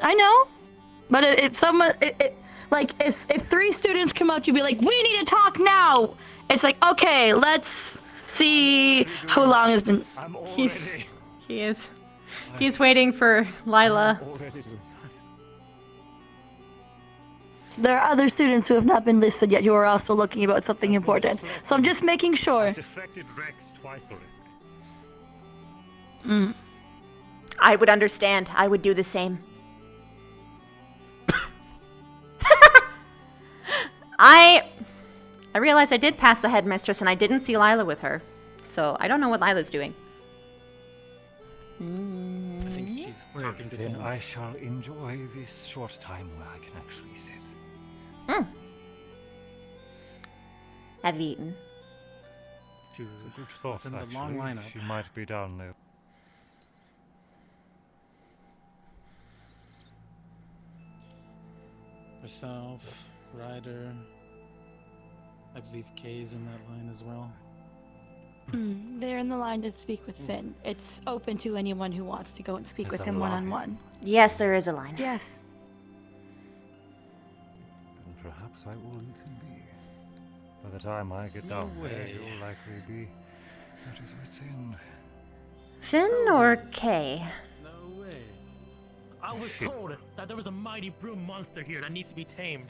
I know, but if someone, if 3 students come up to you, be like, "We need to talk now." It's like, okay, let's see how long has been. He is. He's waiting for Lila. There are other students who have not been listed yet who are also looking about something important. So I'm just making sure. Defected Rex twice already. I would understand. I would do the same. I realized I did pass the headmistress and I didn't see Lila with her. So I don't know what Lila's doing. I think she's talking to Then Finn. I shall enjoy this short time where I can actually sit. Have you eaten? She was Good thought, in the actually. long lineup. She might be down there. Herself, Ryder. I believe Kay's in that line as well. They're in the line to speak with Finn. It's open to anyone who wants to go and speak Is with that him a line? one-on-one. Yes, there is a line. Yes. Then perhaps I will leave him be. By the time I get down there, way. he'll likely be at his wit's end. Finn or Kay? No way. I was told that there was a mighty broom monster here that needs to be tamed.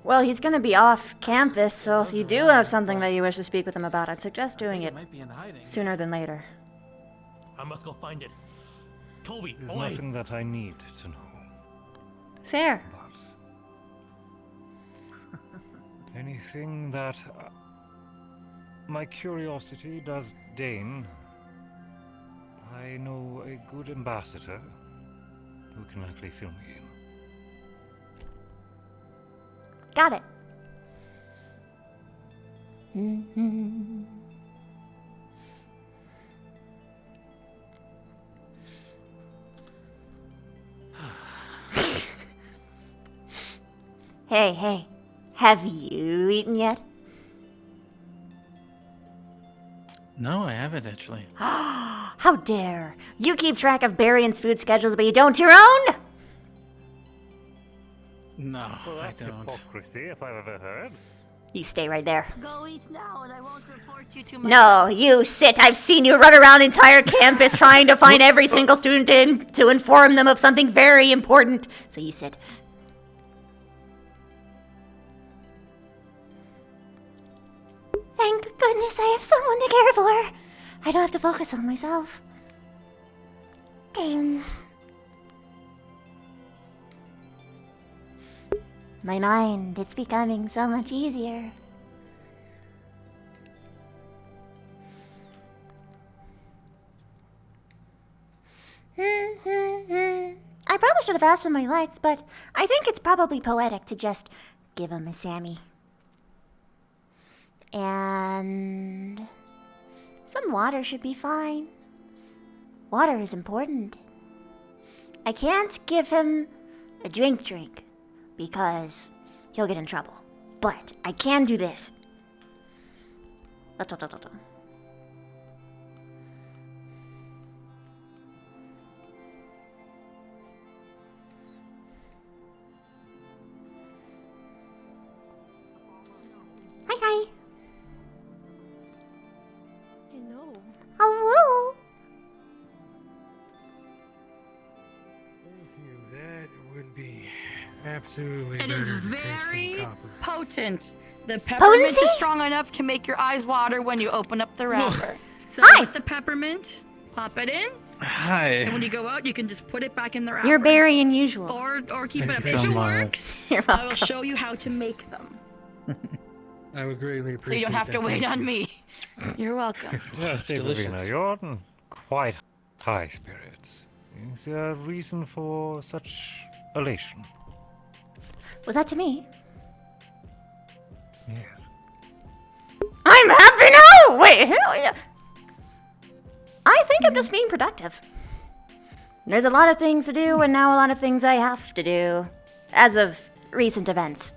Well, he's gonna be off campus, so if you do have something that you wish to speak with him about, I'd suggest doing it sooner than later. I must go find it. Toby, There's away. nothing that I need to know. Fair. Anything that my curiosity does deign, I know a good ambassador who can likely fill me in. Got it. Mm-hmm. Hey, have you eaten yet? No, I haven't actually. How dare! You keep track of Barion's food schedules, but you don't your own? No, Well, I that's don't. hypocrisy if I've ever heard. You stay right there. Go eat now, and I won't report you to my. No, you sit. I've seen you run around entire campus trying to find every single student to inform them of something very important. So you sit. Thank goodness I have someone to care for. I don't have to focus on myself. My mind, it's becoming so much easier. I probably should have asked him what he likes, but I think it's probably poetic to just give him a Sammy. And some water should be fine. Water is important. I can't give him a drink because he'll get in trouble. But I can do this. Hi. Hello. Hello. Thank you. That would be absolutely. It is better than tasting very copper. potent. The peppermint Potency? is strong enough to make your eyes water when you open up the wrapper. So Hi. with the peppermint, pop it in, Hi. and when you go out, you can just put it back in the wrapper. You're Barry unusual. Or keep Thank it up. you If so it much. works, You're I will welcome. show you how to make them, I would greatly so appreciate. you don't have to that. wait Thank on you. me. You're welcome. Yes, delicious. Sabrina, you're in quite high spirits. Is there a reason for such elation? Was that to me? Yes. I'm happy now! Wait, hell yeah. I think I'm just being productive. There's a lot of things to do, and now a lot of things I have to do. As of recent events.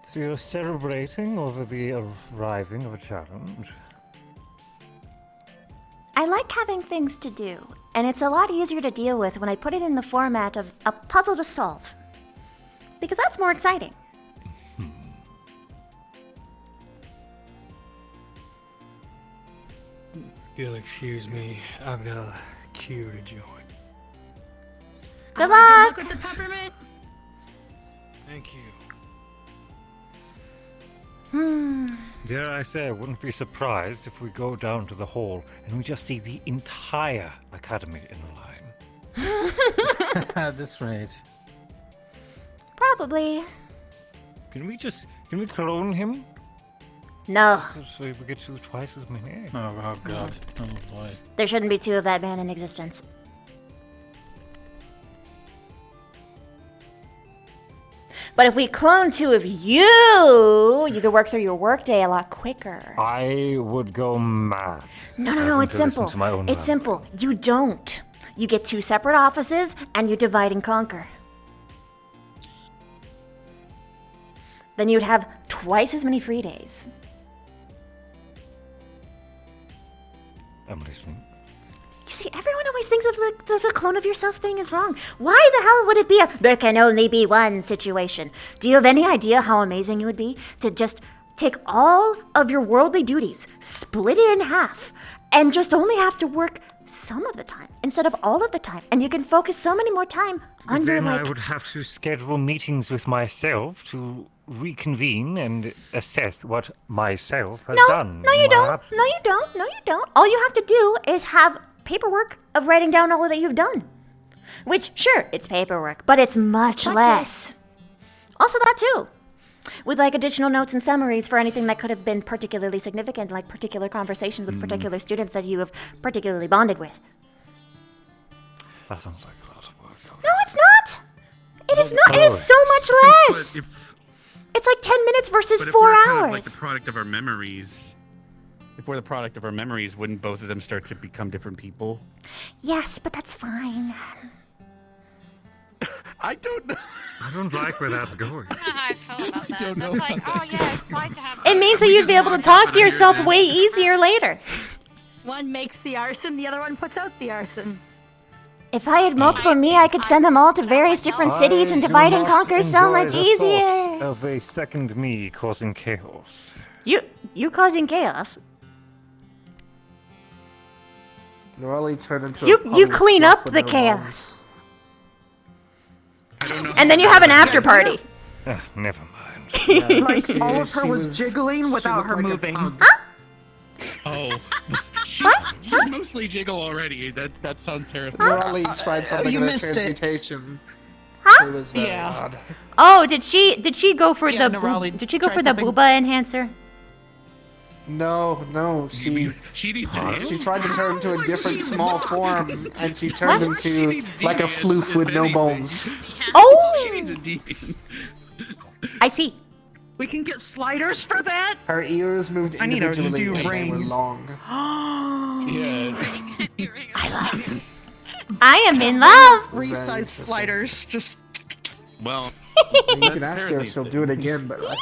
So you're celebrating over the arriving of a challenge? I like having things to do, and it's a lot easier to deal with when I put it in the format of a puzzle to solve. Because that's more exciting. You'll excuse me. I've got a queue to join. Good Good luck! luck with the peppermint. Thank you. Dare I say, I wouldn't be surprised if we go down to the hall and we just see the entire academy in a line. At this rate. Probably. Can we clone him? No, So we get to twice as many? Oh god. Oh boy. there shouldn't be two of that man in existence. But if we clone two of you, you could work through your workday a lot quicker. I would go mad. No, having it's to listen simple. to my own It's rant. simple. You don't. You get two separate offices and you divide and conquer. Then you'd have twice as many free days. I'm listening. You see, everyone always thinks of the clone of yourself thing is wrong. Why the hell would it be a there can only be one situation? Do you have any idea how amazing it would be to just take all of your worldly duties, split it in half, and just only have to work some of the time instead of all of the time, and you can focus so many more time on your Then I like. would have to schedule meetings with myself to reconvene and assess what myself has done. No, you in my don't. absence. No, you don't. No, you don't. All you have to do is have paperwork of writing down all that you've done. Which, sure, it's paperwork, but it's much less. Also that too. With like additional notes and summaries for anything that could have been particularly significant, like particular conversations with particular students that you have particularly bonded with. That sounds like a lot of work. No, it's not! It is not. It is so much less! It's like 10 minutes versus But if 4 we're hours. kind of like the product of our memories, if we're the product of our memories, wouldn't both of them start to become different people? Yes, but that's fine. I don't know. I don't like where that's going. I don't know how I felt about that. don't know. That's like, oh yeah, it's fine to have. It means that you'd be able to talk to yourself way easier later. One makes the arson, the other one puts out the arson. If I had multiple me, I could send them all to various different cities and divide and conquer so much easier. Of a second me causing chaos. You causing chaos? Norali turned into You a public clean fluff up with the no chaos. I don't know. And then you have an after party. Never mind. Like all of her was jiggling without her moving. Oh, she's mostly jiggle already. That sounds terrible. Norali tried something You in the missed it. transmutation. Huh? It was very Yeah. odd. Oh, did she go for Yeah, the Norali did she go tried for the something. booba enhancer? No, she needs she tried to turn into a different small form, and she turned What? She into needs like a deviants floof if with no anything. bones. Oh, She needs a deviant. I see. We can get sliders for that. Her ears moved I need a individually, new and they were ring. long. Yeah. I am in love. Resize sliders. Just Well, You can ask her if she'll do it again, but I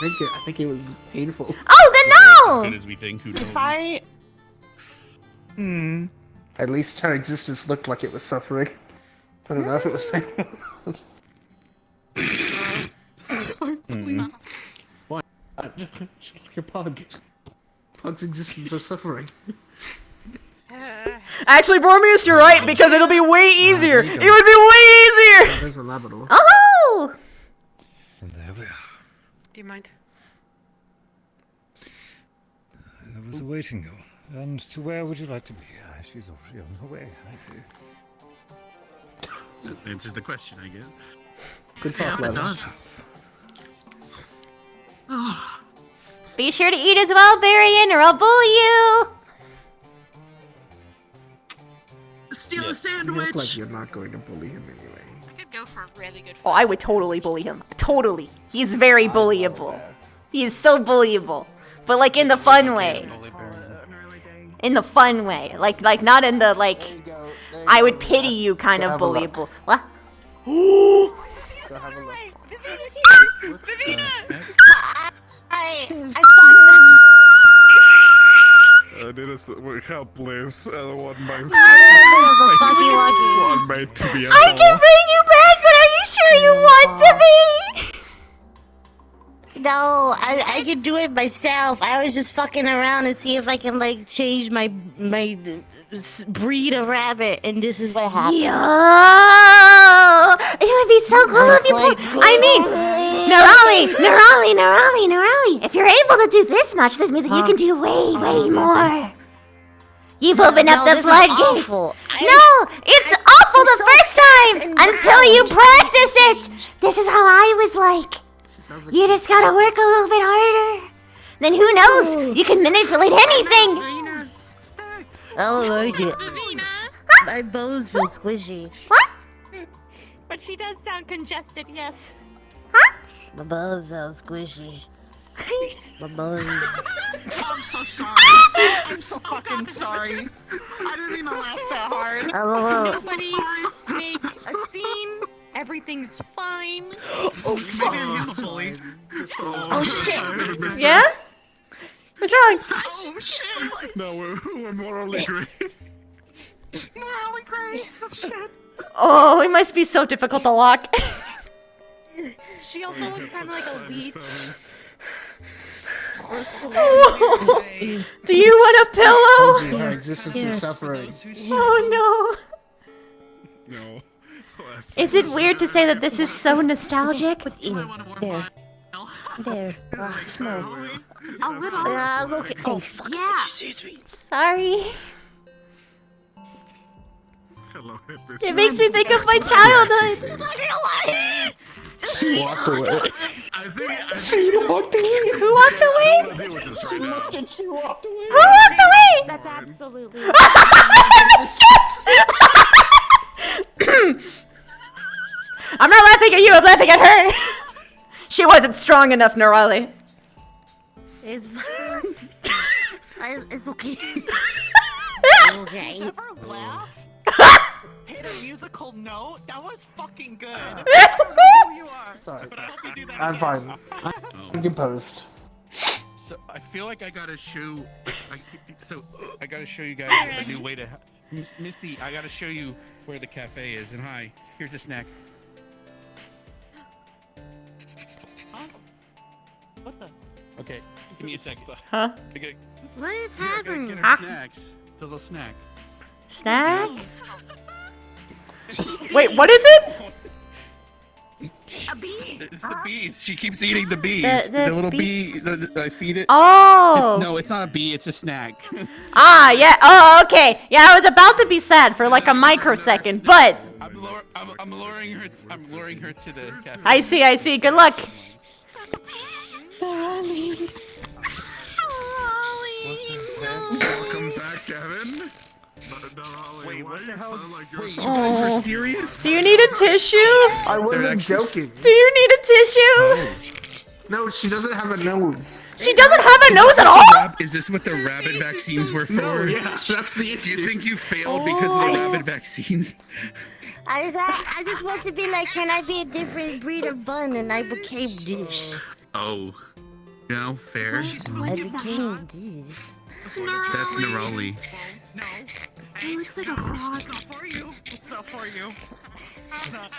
think it was painful. Oh, then as no. good as we think. Who knows? if I. At least her existence looked like it was suffering. I don't know if it was painful. Why? Just like a pug. Pug's existence are suffering. Actually, Bormius, you're right, because it'll be way easier. It would be way easier. There's a Labrador. Oh. And there we are. Do you mind? I was awaiting you. And to where would you like to be? She's already on her way, I see. That answers the question, I guess. Good talk, Yeah, it Levis. does. Be sure to eat as well, Barian, or I'll bully you. Steal a You sandwich. look like you're not going to bully him anyway. I could go for a really good. Oh, I would totally bully him. Totally. He's very bullyable. He is so bullyable, but like in the fun way. In the fun way, like not in the like. I would pity you kind of Have a look. bullyable. What? Go have a look. I I need a help, please. I don't want my thought. squad mate to be a I can bring you back, but are you sure you want to be? No, I can do it myself. I was just fucking around and see if I can like change my breed of rabbit, and this is what happened. Yo, it would be so cool if you. I mean, Nerali. If you're able to do this much, this means that you can do way more. You've opened up the this is floodgates. awful. No, it's awful the first time until you practice it. This is how I was like. You just gotta work a little bit harder. Then who knows? You can manipulate anything. I don't like it. My bones feel squishy. What? But she does sound congested, yes. My bones sound squishy. My bones. I'm so sorry. I'm so fucking sorry. I didn't mean to laugh that hard. I'm so Nobody sorry. make a scene. Everything's fine. Oh fuck. Oh shit. Yeah? What's wrong? Oh shit. No, we're morally great. Morally great. Oh shit. Oh, it must be so difficult to lock. She also looks kind of like a leech. Do you want a Told you, pillow? her existence is suffering. Oh no. No. Is it weird to say that this is so nostalgic? There. There. Smoke. A little. Okay. Oh, fuck. Yeah. Sorry. Hello, It makes me think of my childhood. She walked away. She walked away. Who walked away? She walked away. Who walked away? That's absolutely. I'm not laughing at you. I'm laughing at her. She wasn't strong enough, Nerali. It's it's okay. Okay. Hit a musical note? That was fucking good. Sorry. I'm fine. I'm composed. So I feel like I gotta show. I gotta show you guys a new way to. Misty, I gotta show you where the cafe is. And hi, here's a snack. What the? Okay, give me a second. Huh? What is I gotta happening? get her snacks. It's a little snack. Snacks? Wait, what is it? A bee? It's the bees. She keeps eating the bees. The The little bee- bee. I feed it. Oh. No, it's not a bee. It's a snack. Ah, yeah. Oh, okay. Yeah, I was about to be sad for like a microsecond, but I'm luring her. I'm luring her to the cafe. I see. I see. Good luck. Welcome back, Kevin. Wait, what the hell? Wait, you guys were serious? Do you need a tissue? I wasn't joking. Do you need a tissue? No, she doesn't have a nose. She doesn't have a nose at all? Is this what the rabbit vaccines were for? No, yeah, that's the issue. Do you think you failed because of the rabbit vaccines? I just want to be like, can I be a different breed of bun? And I became this. Oh, no, fair. I became this. That's Neroli. No. It looks like a frog. It's not for you. It's not for you. It's not.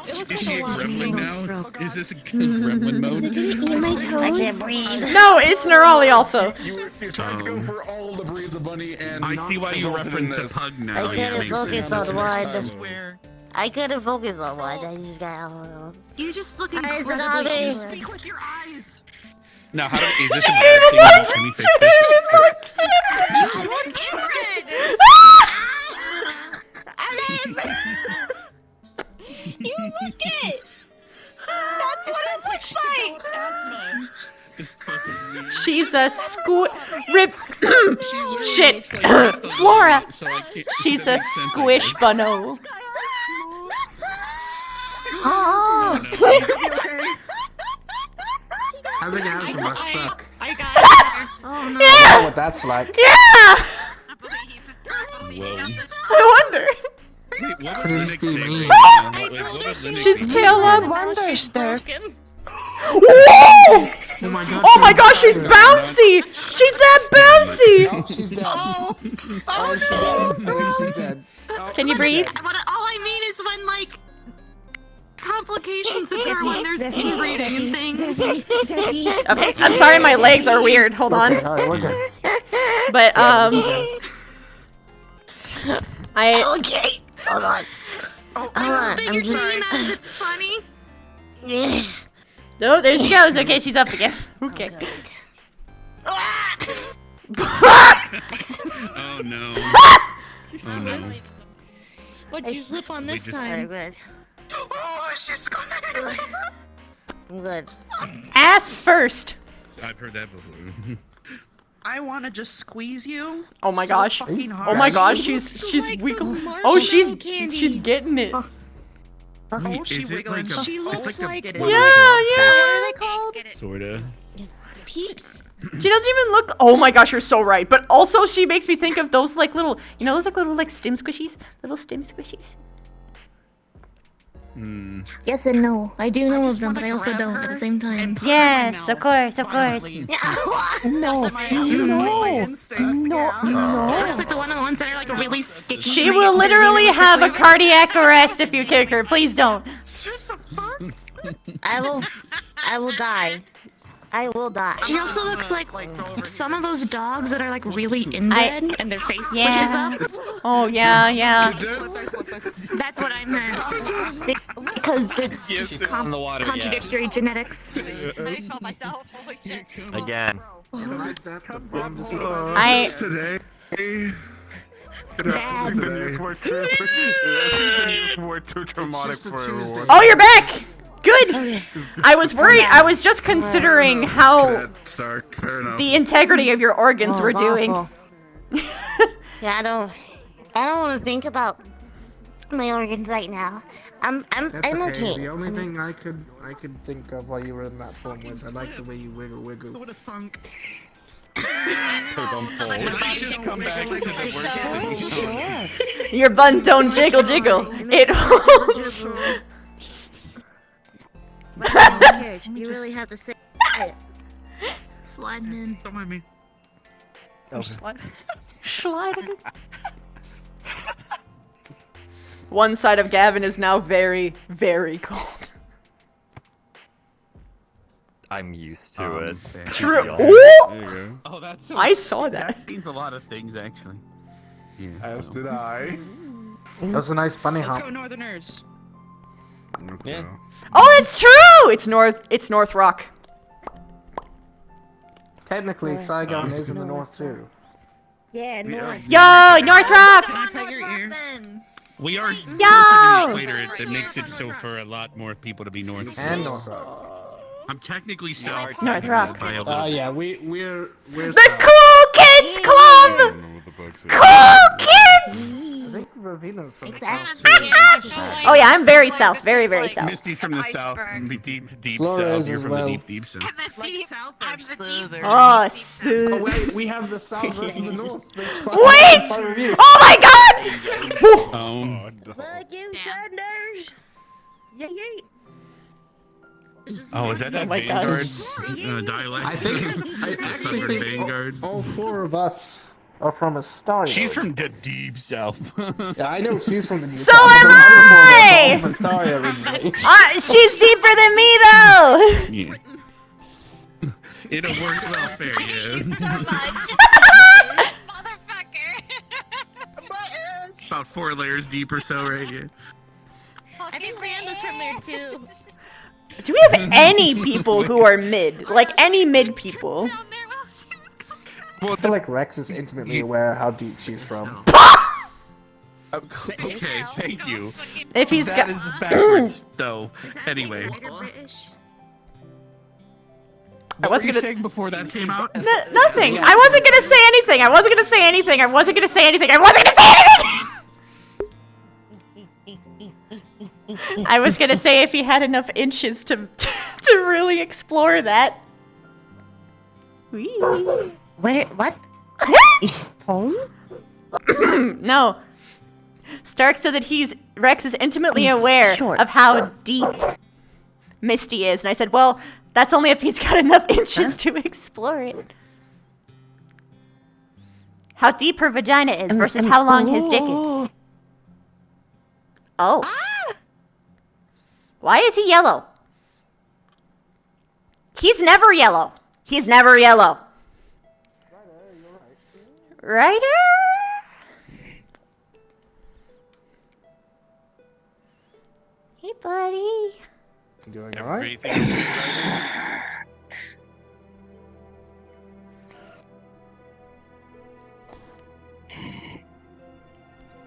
It looks Is she a like a gremlin now? Is this a gremlin mode? Eat my toes. I can't breathe. No, it's Nerali also. You're trying to go for all the breeds of bunny, and I see why you referenced the pug now. I Yeah, couldn't makes focus sense. on one. I couldn't focus on one. I just got. You just look Eyes and incredibly eyes. cute. Speak with your eyes. Now, how do, is this a bad thing? Can we fix this? You look different. You look it. That's what it looks like. This fucking She's a rip. She literally Shit. looks like just a Flora. lizard, so I can't- She's that a makes sense, I squish guess. bunno. Having asthma must suck. I got it. Oh no. I know what that's like. Yeah. Whoa. I wonder. Wait, what would Couldn't Linux be say me. right now? Wait, what would Linux She's be? tail up. Wonders there. Whoa! Oh my god. Oh my gosh, she's bouncy! She's that bouncy! Oh, she's dead. Oh, she's dead. I think she's dead. Oh, Can you she's breathe? dead. But all I mean is when like complications occur when there's inbreeding and things. Okay, I'm sorry my legs are weird. Hold on. Okay, alright, we're good. But, Okay. Hold on. Oh, Hold on. big I'm you're just. saying that as it's funny. Yeah. oh, there she goes. Okay, she's up again. Okay. Oh no. Oh no. What'd you slip on this just- Alright, time? good. Oh, she's going. I'm good. Ass first. I've heard that before. I want to just squeeze you. Oh my so gosh. fucking Oh hard. my gosh, She she's looks like wiggle. those Oh, she's marshmallow she's getting it. Wait, she is it wiggling. like a? She it's looks like a like one of Yeah, those yeah. blobfish, What are they called? Sorta. Peeps. She doesn't even look. Oh my gosh, you're so right. But also, she makes me think of those like little, you know, those like little like stim squishies, little stim squishies. Hmm. Yes and no. I do know of them, but I also don't at the same time. Yes, of course, of course. No. No. Looks like the ones that are like really sticky. She will literally have a cardiac arrest if you kick her. Please don't. I will die. I will die. She also looks like some of those dogs that are like really inbred and their face squishes up. Oh yeah, yeah. That's what I meant. Because it's just on the water, contradictory genetics. Again. Today. Oh, you're back! Good! I was worried. I was just considering how the integrity of your organs were doing. Yeah, I don't want to think about my organs right now. I'm okay. The only thing I could think of while you were in that form was I like the way you wiggle. What a thunk. Just come back to the Your bun don't jiggle. It holds. You really have to say it. Sliding in. Don't mind me. Sliding. One side of Gavin is now very, very cold. I'm used to it. True. Oh, that's so, I saw that. That means a lot of things, actually. Yeah. As did I. That was a nice bunny Let's hop. go, Northerners. Yeah. Oh, it's true. It's North Rock. Technically, Saigon is in the north too. Yeah, north. Yo, North Rock. Can I pet your ears? We are closer to Yo! the equator. That makes it so for a lot more people to be north. And North Rock. I'm technically south. North Rock. By a little Yeah, we're The Cool Kids Club. Cool Kids. I think Ravina's from the south. Oh yeah, I'm very south. Very, very south. Misty's from the south. Deep Flores south. You're as from well. the deep south. Oh, Oh wait, we have the south versus the north. Wait! Oh my God! Fuck you, Sanders. Yay, yay. Oh, is that my Vanguard gosh. dialect? I think Southern Vanguard. all four of us are from Astaria. She's from the deep south. Yeah, I know she's from the deep So south. am but the other four of us are I! from Astaria originally. She's deeper than me though. Yeah. It'll work well, fair, yeah. About 4 layers deep or so, right? Yeah. I think Randa's from there too. Do we have any people who are mid? Like any mid people? Well, I feel like Rex is intimately aware of how deep she's from. Okay, thank you. If he's That is backwards, though. Anyway. What were you saying before that came out? Nothing. I wasn't gonna say anything. I wasn't gonna say anything. I wasn't gonna say anything. I wasn't gonna say anything. I was gonna say if he had enough inches to really explore that. Whee. What? Is home? No. Stark said that Rex is intimately aware of how deep Misty is, and I said, well, that's only if he's got enough inches to explore it. How deep her vagina is versus how long his dick is. Oh. Why is he yellow? He's never yellow. He's never yellow. Ryder? Hey, buddy. Doing alright? Everything okay, Ryder?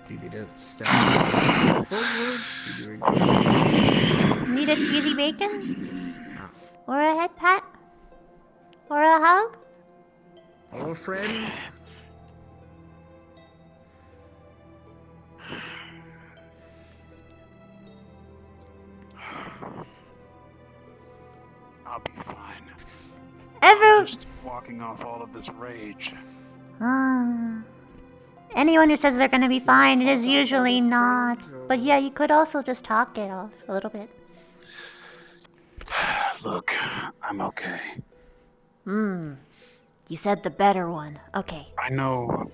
Do you need to step forward? You doing good? Need a cheesy bacon? Or a head pat? Or a hug? Hello, friend. I'll be fine. Ever... Just walking off all of this rage. Anyone who says they're gonna be fine, it is usually not. But yeah, you could also just talk it off a little bit. Look, I'm okay. You said the better one. Okay. I know.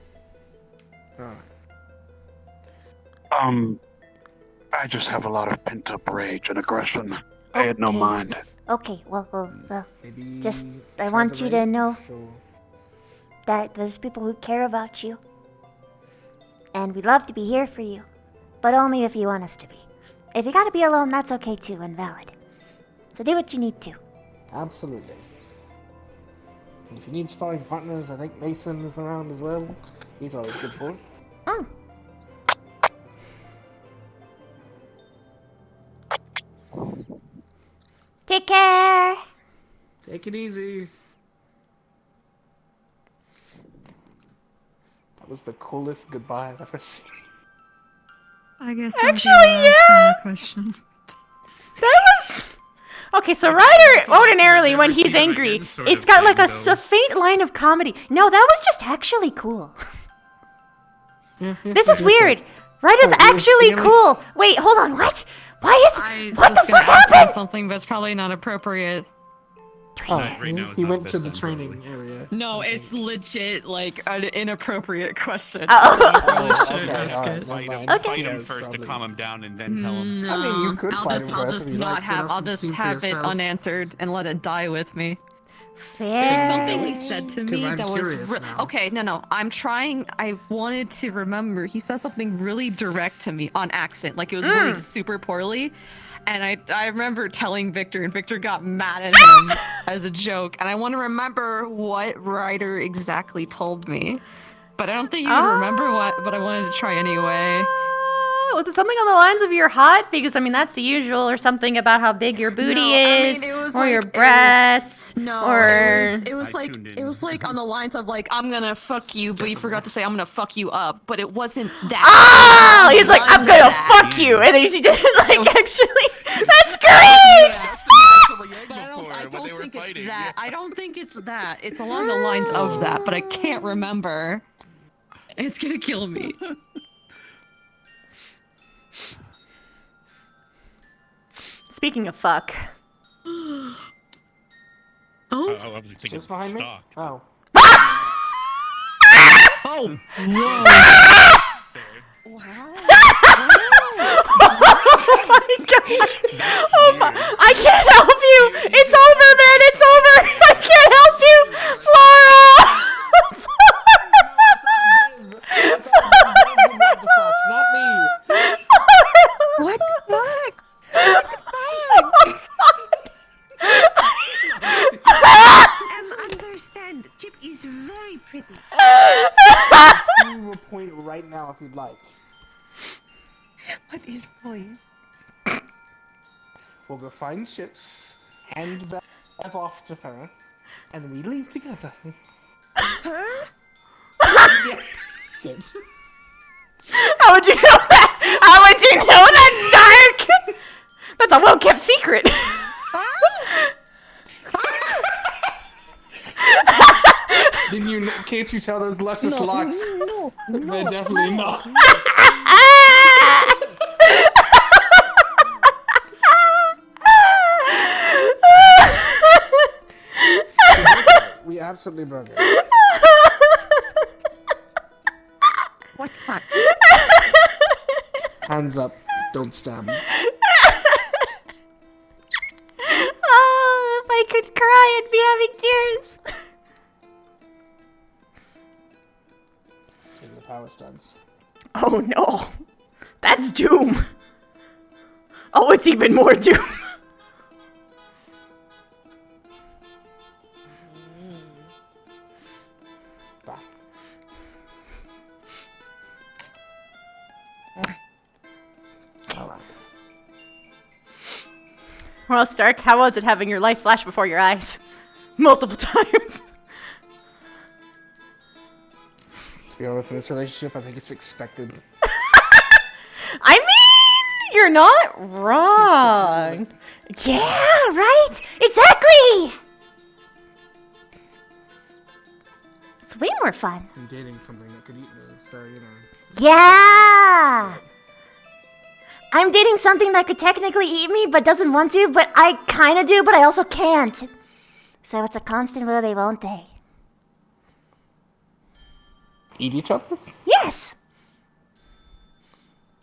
I just have a lot of pent-up rage and aggression. I had no mind. Okay, well, Maybe just, I try want the you to range, know or- that there's people who care about you. And we'd love to be here for you, but only if you want us to be. If you gotta be alone, that's okay too, and valid. So do what you need to. Absolutely. And if you need sparring partners, I think Mason is around as well. He's always good for it. Oh. Take care! Take it easy. That was the coolest goodbye I've ever seen. I guess Actually, yeah. Question. That was... Okay, so Ryder, ordinarily, when he's angry, it's got like a faint line of comedy. No, that was just actually cool. This is weird. Ryder's actually cool. Wait, hold on, what? Why is... What the fuck happened? Something that's probably not appropriate. Oh, he went to the training area. No, it's legit like an inappropriate question. Oh. So I probably shouldn't Okay, ask alright, it. never mind. Fight him first to calm him down and then tell him. No, I mean, you could I'll fight just, him I'll first just if you not like, set have. up I'll some just scene for have it yourself. unanswered and let it die with me. Fair. There's something he said to 'Cause me I'm that was curious now. okay. No, I'm trying. I wanted to remember. He said something really direct to me on accent, like it was worded super poorly. And I remember telling Victor, and Victor got mad at him as a joke. And I want to remember what Ryder exactly told me, but I don't think you would remember what. But I wanted to try anyway. Was it something on the lines of you're hot? Because, I mean, that's the usual, or something about how big your booty is, it was or like, your breasts, or... it was like on the lines of like, I'm gonna fuck you, but you forgot to say I'm gonna fuck you up, but it wasn't that. Oh! He's like, I'm gonna fuck you! And then he didn't, like, actually... That's great! But I don't think it's that. I don't think it's that. It's along the lines of that, but I can't remember. It's gonna kill me. Speaking of fuck. Oh, I was thinking Just behind me? stalked. Oh. Oh! Wow. Oh my god! Oh my! I can't help you! It's over, man! It's over! I can't help you! Not me! What the fuck? Understand, Chip is very pretty. You will point right now if you'd like. What is point? We'll go find Chips, hand the F off to her, and we leave together. Her? Chips. How would you know that? How would you know that's dark? That's a well-kept secret. Didn't you? Can't you tell those luscious locks? No, They're definitely not. We absolutely broke it. What the fuck? Hands up, don't stab me. Oh, if I could cry, I'd be having tears. Taking the power stunts. Oh no. That's doom. Oh, it's even more doom. Bye. Alright. Well, Stark, how was it having your life flash before your eyes? Multiple times. To be honest, in this relationship, I think it's expected. I mean, you're not wrong. Yeah, right? Exactly! It's way more fun. I'm dating something that could eat me, so, you know. Yeah! I'm dating something that could technically eat me, but doesn't want to, but I kinda do, but I also can't. So it's a constant will they, won't they? Eat each other? Yes!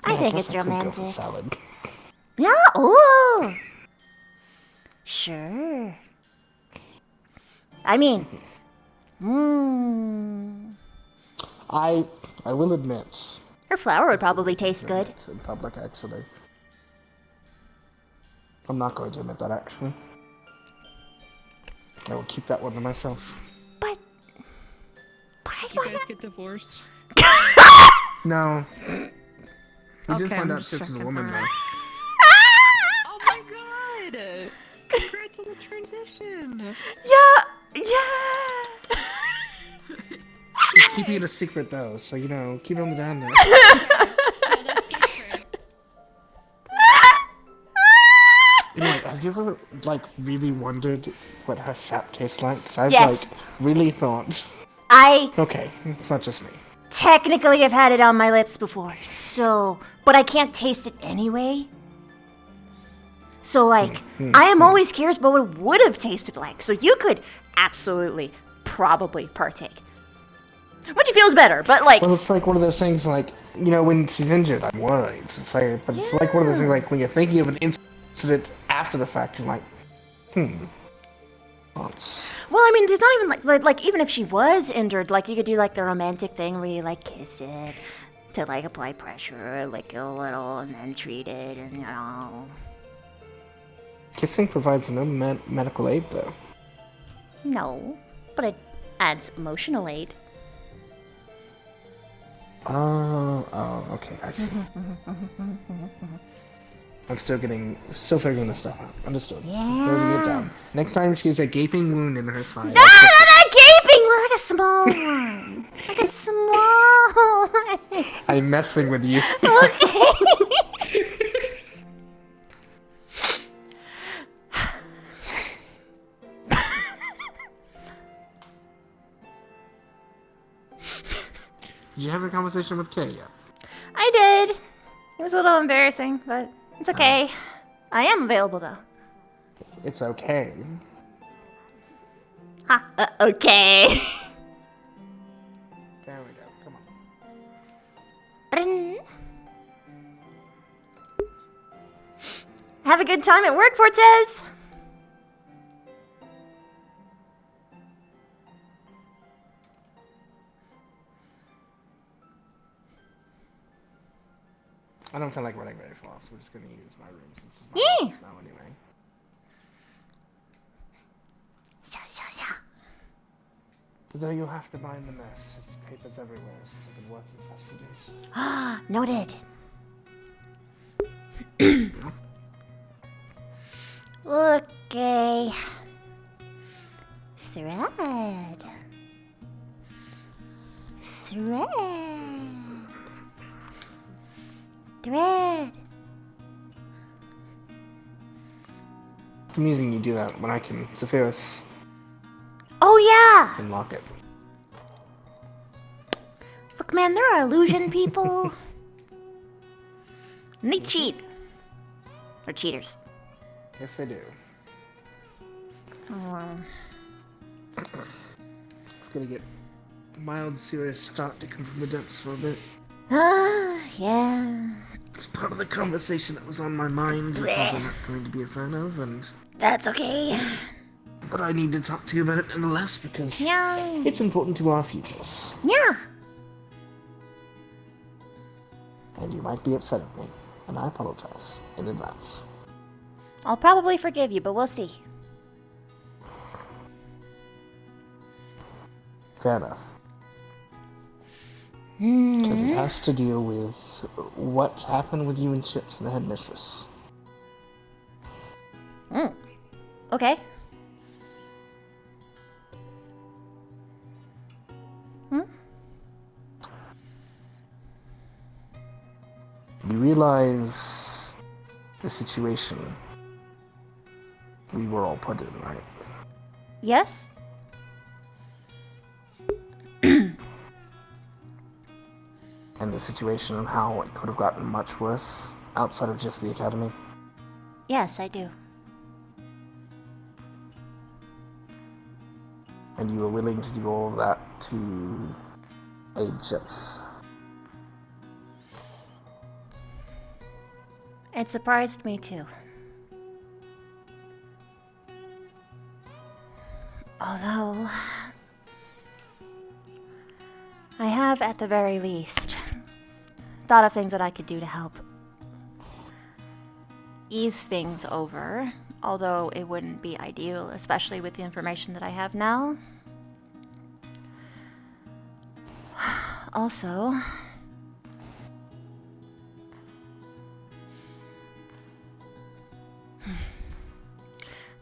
I Yeah, think guess it's I could go for romantic. salad. Yeah, ooh! Sure. I mean, I will admit. Her flour would probably taste good. It's in public, actually. I'm not going to admit that, actually. I will keep that one to myself. But Did you guys get divorced? No. We did Okay, find I'm out just Chips is a checking. woman, though. Oh my god! Congrats on the transition! Yeah! He's keeping it a secret, though, so, you know, keep it on the down low. Anyway, have you ever, like, really wondered what her sap tastes like? 'Cause I've, Yes. like, really thought... Okay, it's not just me. Technically, have had it on my lips before, so... But I can't taste it anyway. So, like, I am always curious about what it would have tasted like, so you could absolutely, probably partake. Which feels better, but, like... Well, it's like one of those things, like, you know, when she's injured, I'm worried. It's like, but it's like one of those things, like, when you're thinking of an incident after the fact, you're like, Well, I mean, there's not even, like, even if she was injured, like, you could do, like, the romantic thing where you, like, kiss it to, like, apply pressure, like, a little, and then treat it, and, you know... Kissing provides no medical aid, though. No, but it adds emotional aid. Oh, okay, I see. I'm still figuring this stuff out. Understood. Yeah. Noting it down. Next time she has a gaping wound in her side. Not a gaping one, like a small one. Like a small one. I'm messing with you. Okay. Did you have a conversation with Kay yet? I did. It was a little embarrassing, but it's okay. I am available, though. It's okay. Okay. There we go. Come on. Bring. Have a good time at work, Fortes. I don't feel like running very fast. We're just gonna use my room since it's my house now anyway. But though you'll have to mind the mess. It's papers everywhere since I've been working the past few days. Noted. Okay. Thread. It's amusing you do that when I can Zephyrus Oh, yeah! unlock it. Look, man, there are illusion people. And they cheat. They're cheaters. Yes, they do. Oh. It's gonna get mild, serious start to come from the depths for a bit. Yeah. It's part of the conversation that was on my mind. You're probably not going to be a fan of, and That's okay. but I need to talk to you about it nonetheless because Yeah. it's important to our futures. Yeah. And you might be upset at me, and I apologize in advance. I'll probably forgive you, but we'll see. Fair enough. Because it has to deal with what happened with you and Chips and the headmistress. Okay. You realize the situation we were all put in, right? Yes? And the situation and how it could have gotten much worse outside of just the academy. Yes, I do. And you were willing to do all of that to aid Chips. It surprised me too. Although, I have, at the very least, thought of things that I could do to help ease things over, although it wouldn't be ideal, especially with the information that I have now. Also,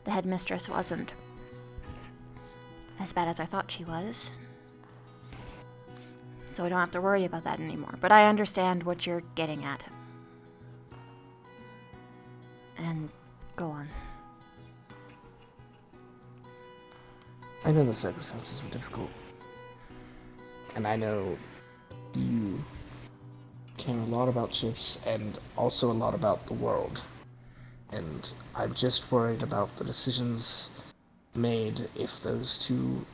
the headmistress wasn't as bad as I thought she was. So I don't have to worry about that anymore. But I understand what you're getting at. And go on. I know the circumstances were difficult. And I know you care a lot about shifts and also a lot about the world. And I'm just worried about the decisions made if those two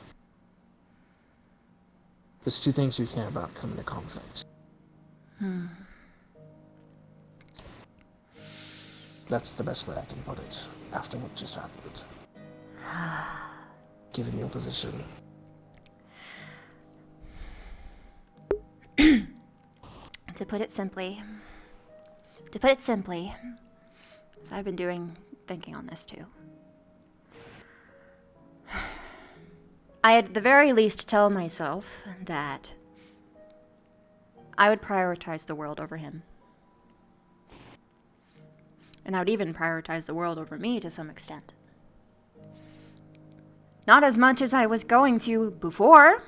things you care about come into conflict. That's the best way I can put it after what just happened. Given your position. To put it simply, as I've been thinking on this too. I at the very least tell myself that I would prioritize the world over him. And I would even prioritize the world over me to some extent. Not as much as I was going to before.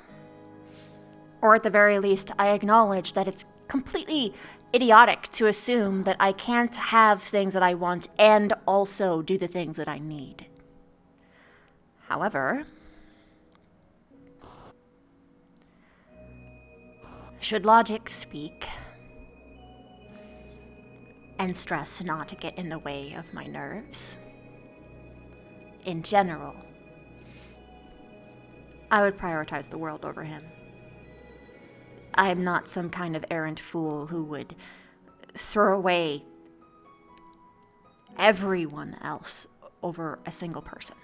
Or at the very least, I acknowledge that it's completely idiotic to assume that I can't have things that I want and also do the things that I need. However, should logic speak and stress not get in the way of my nerves, in general, I would prioritize the world over him. I'm not some kind of errant fool who would throw away everyone else over a single person.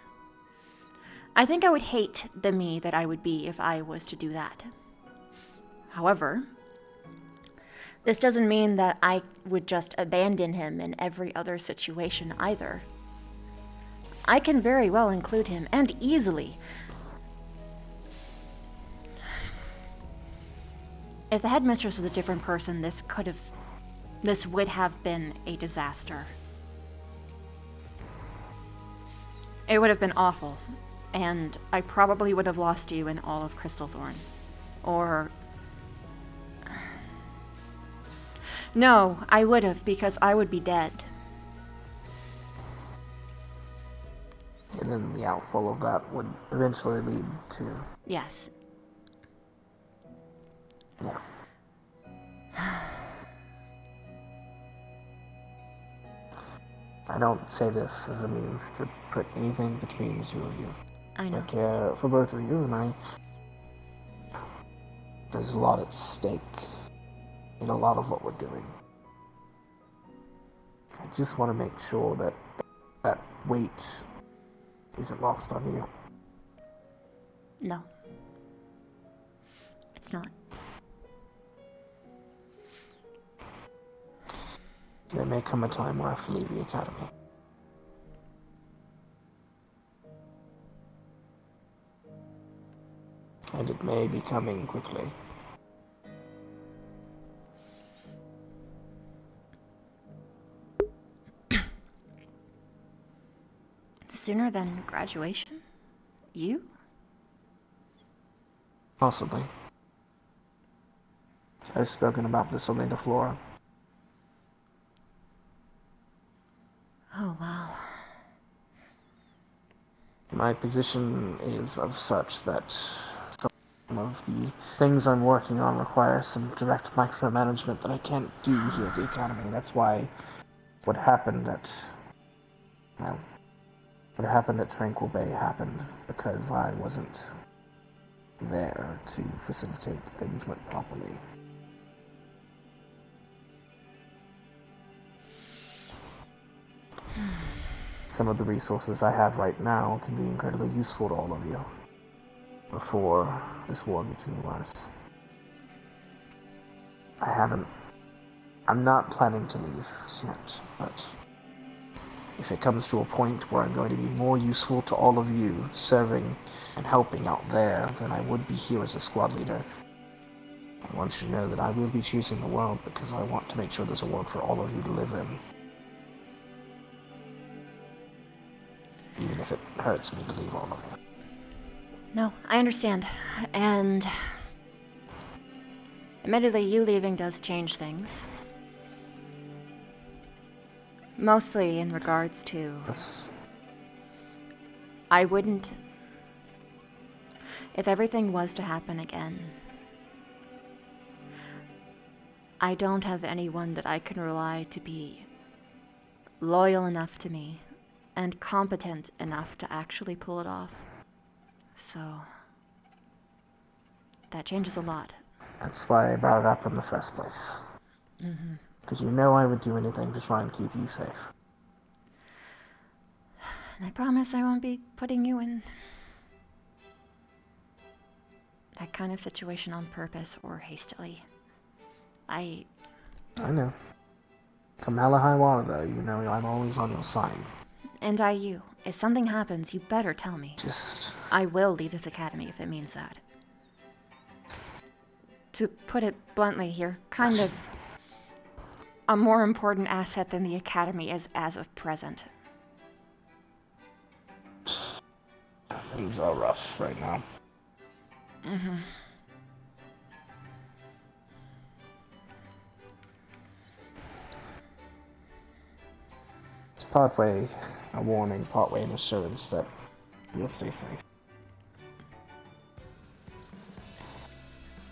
I think I would hate the me that I would be if I was to do that. However, this doesn't mean that I would just abandon him in every other situation either. I can very well include him, and easily. If the headmistress was a different person, this would have been a disaster. It would have been awful, and I probably would have lost you in all of Crystalthorn. Or... No, I would have, because I would be dead. And then the outfall of that would eventually lead to... Yes. Yeah. I don't say this as a means to put anything between the two of you. I know. I care for both of you, and there's a lot at stake in a lot of what we're doing. I just want to make sure that that weight isn't lost on you. No. It's not. There may come a time where I have to leave the academy. And it may be coming quickly. Sooner than graduation? You? Possibly. I've spoken about this only to Flora. Oh, wow. My position is of such that some of the things I'm working on require some direct micromanagement that I can't do here at the academy. That's why what happened at Tranquil Bay happened, because I wasn't there to facilitate things went properly. Some of the resources I have right now can be incredibly useful to all of you. before this war gets any worse. I'm not planning to leave yet, but if it comes to a point where I'm going to be more useful to all of you, serving and helping out there, than I would be here as a squad leader, I want you to know that I will be choosing the world because I want to make sure there's a world for all of you to live in. Even if it hurts me to leave all of you. No, I understand. And admittedly, you leaving does change things. Mostly in regards to... I wouldn't... If everything was to happen again, I don't have anyone that I can rely to be loyal enough to me and competent enough to actually pull it off. So, that changes a lot. That's why I brought it up in the first place. Mm-hmm. Because you know I would do anything to try and keep you safe. And I promise I won't be putting you in that kind of situation on purpose or hastily. I know. Come hell or high water, though, you know I'm always on your side. And you. If something happens, you better tell me. I will leave this academy if it means that. To put it bluntly, you're kind of a more important asset than the academy is as of present. Things are rough right now. Mm-hmm. It's partway a warning, partway an assurance that you'll stay safe.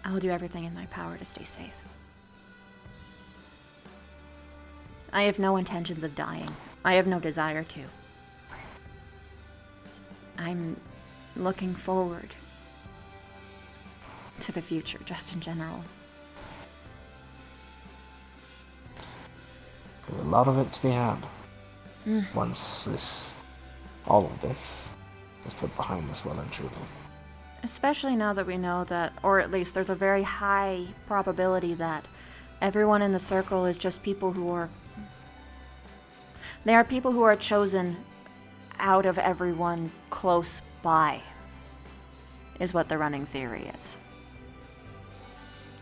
I will do everything in my power to stay safe. I have no intentions of dying. I have no desire to. I'm looking forward to the future, just in general. There's a lot of it to be had. Mm. Once all of this is put behind us well and truly. Especially now that we know that, or at least there's a very high probability that everyone in the circle is just people who are... They are people who are chosen out of everyone close by, is what the running theory is.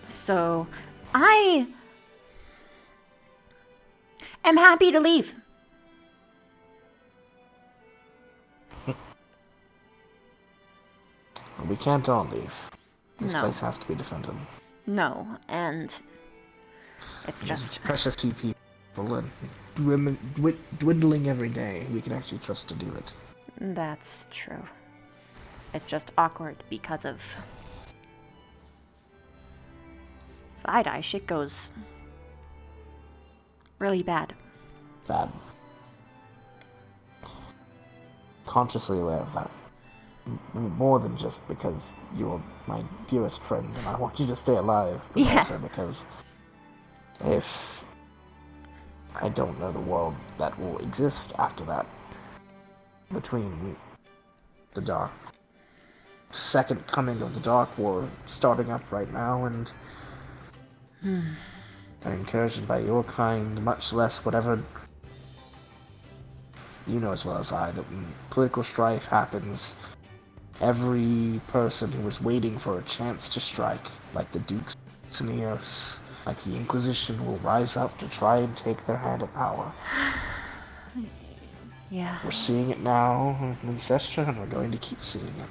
So, I am happy to leave. We can't all leave. This No. place has to be defended. No, and it's There's just... precious few people and dwindling every day we can actually trust to do it. That's true. It's just awkward because of... If I die, shit goes really bad. Bad. Consciously aware of that. More than just because you're my dearest friend and I want you to stay alive, but also because if I don't know the world that will exist after that, between the dark second coming of the Dark War starting up right now and an incursion by your kind, much less whatever. You know as well as I that when political strife happens, every person who was waiting for a chance to strike, like the Dukes of Neos, like the Inquisition, will rise up to try and take their hand at power. Yeah. We're seeing it now in Ancestor, and we're going to keep seeing it.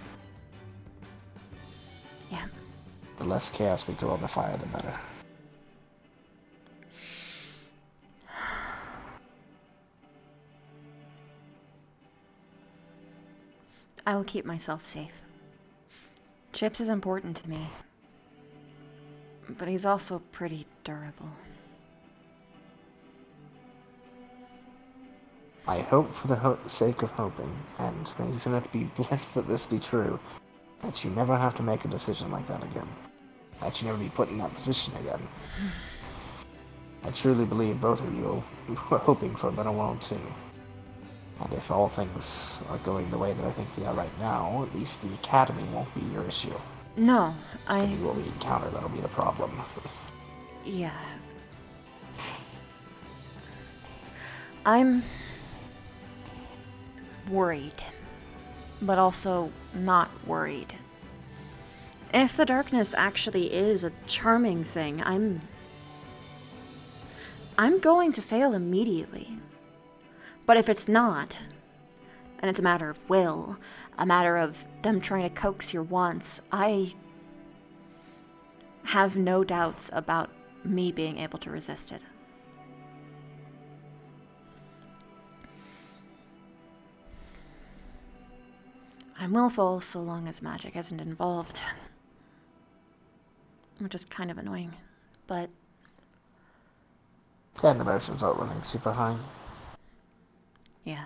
Yeah. The less chaos we throw on the fire, the better. I will keep myself safe. Chips is important to me, but he's also pretty durable. I hope for the sake of hoping, and may Zenith be blessed that this be true, that you never have to make a decision like that again. That you never be put in that position again. I truly believe both of you are hoping for a better world too. And if all things are going the way that I think they are right now, at least the academy won't be your issue. No, It's gonna be what we encounter that'll be the problem. Yeah. I'm worried, but also not worried. If the darkness actually is a charming thing, I'm going to fail immediately. But if it's not, and it's a matter of will, a matter of them trying to coax your wants, I have no doubts about me being able to resist it. I'm willful so long as magic isn't involved. Which is kind of annoying, but... And emotions are running super high. Yeah.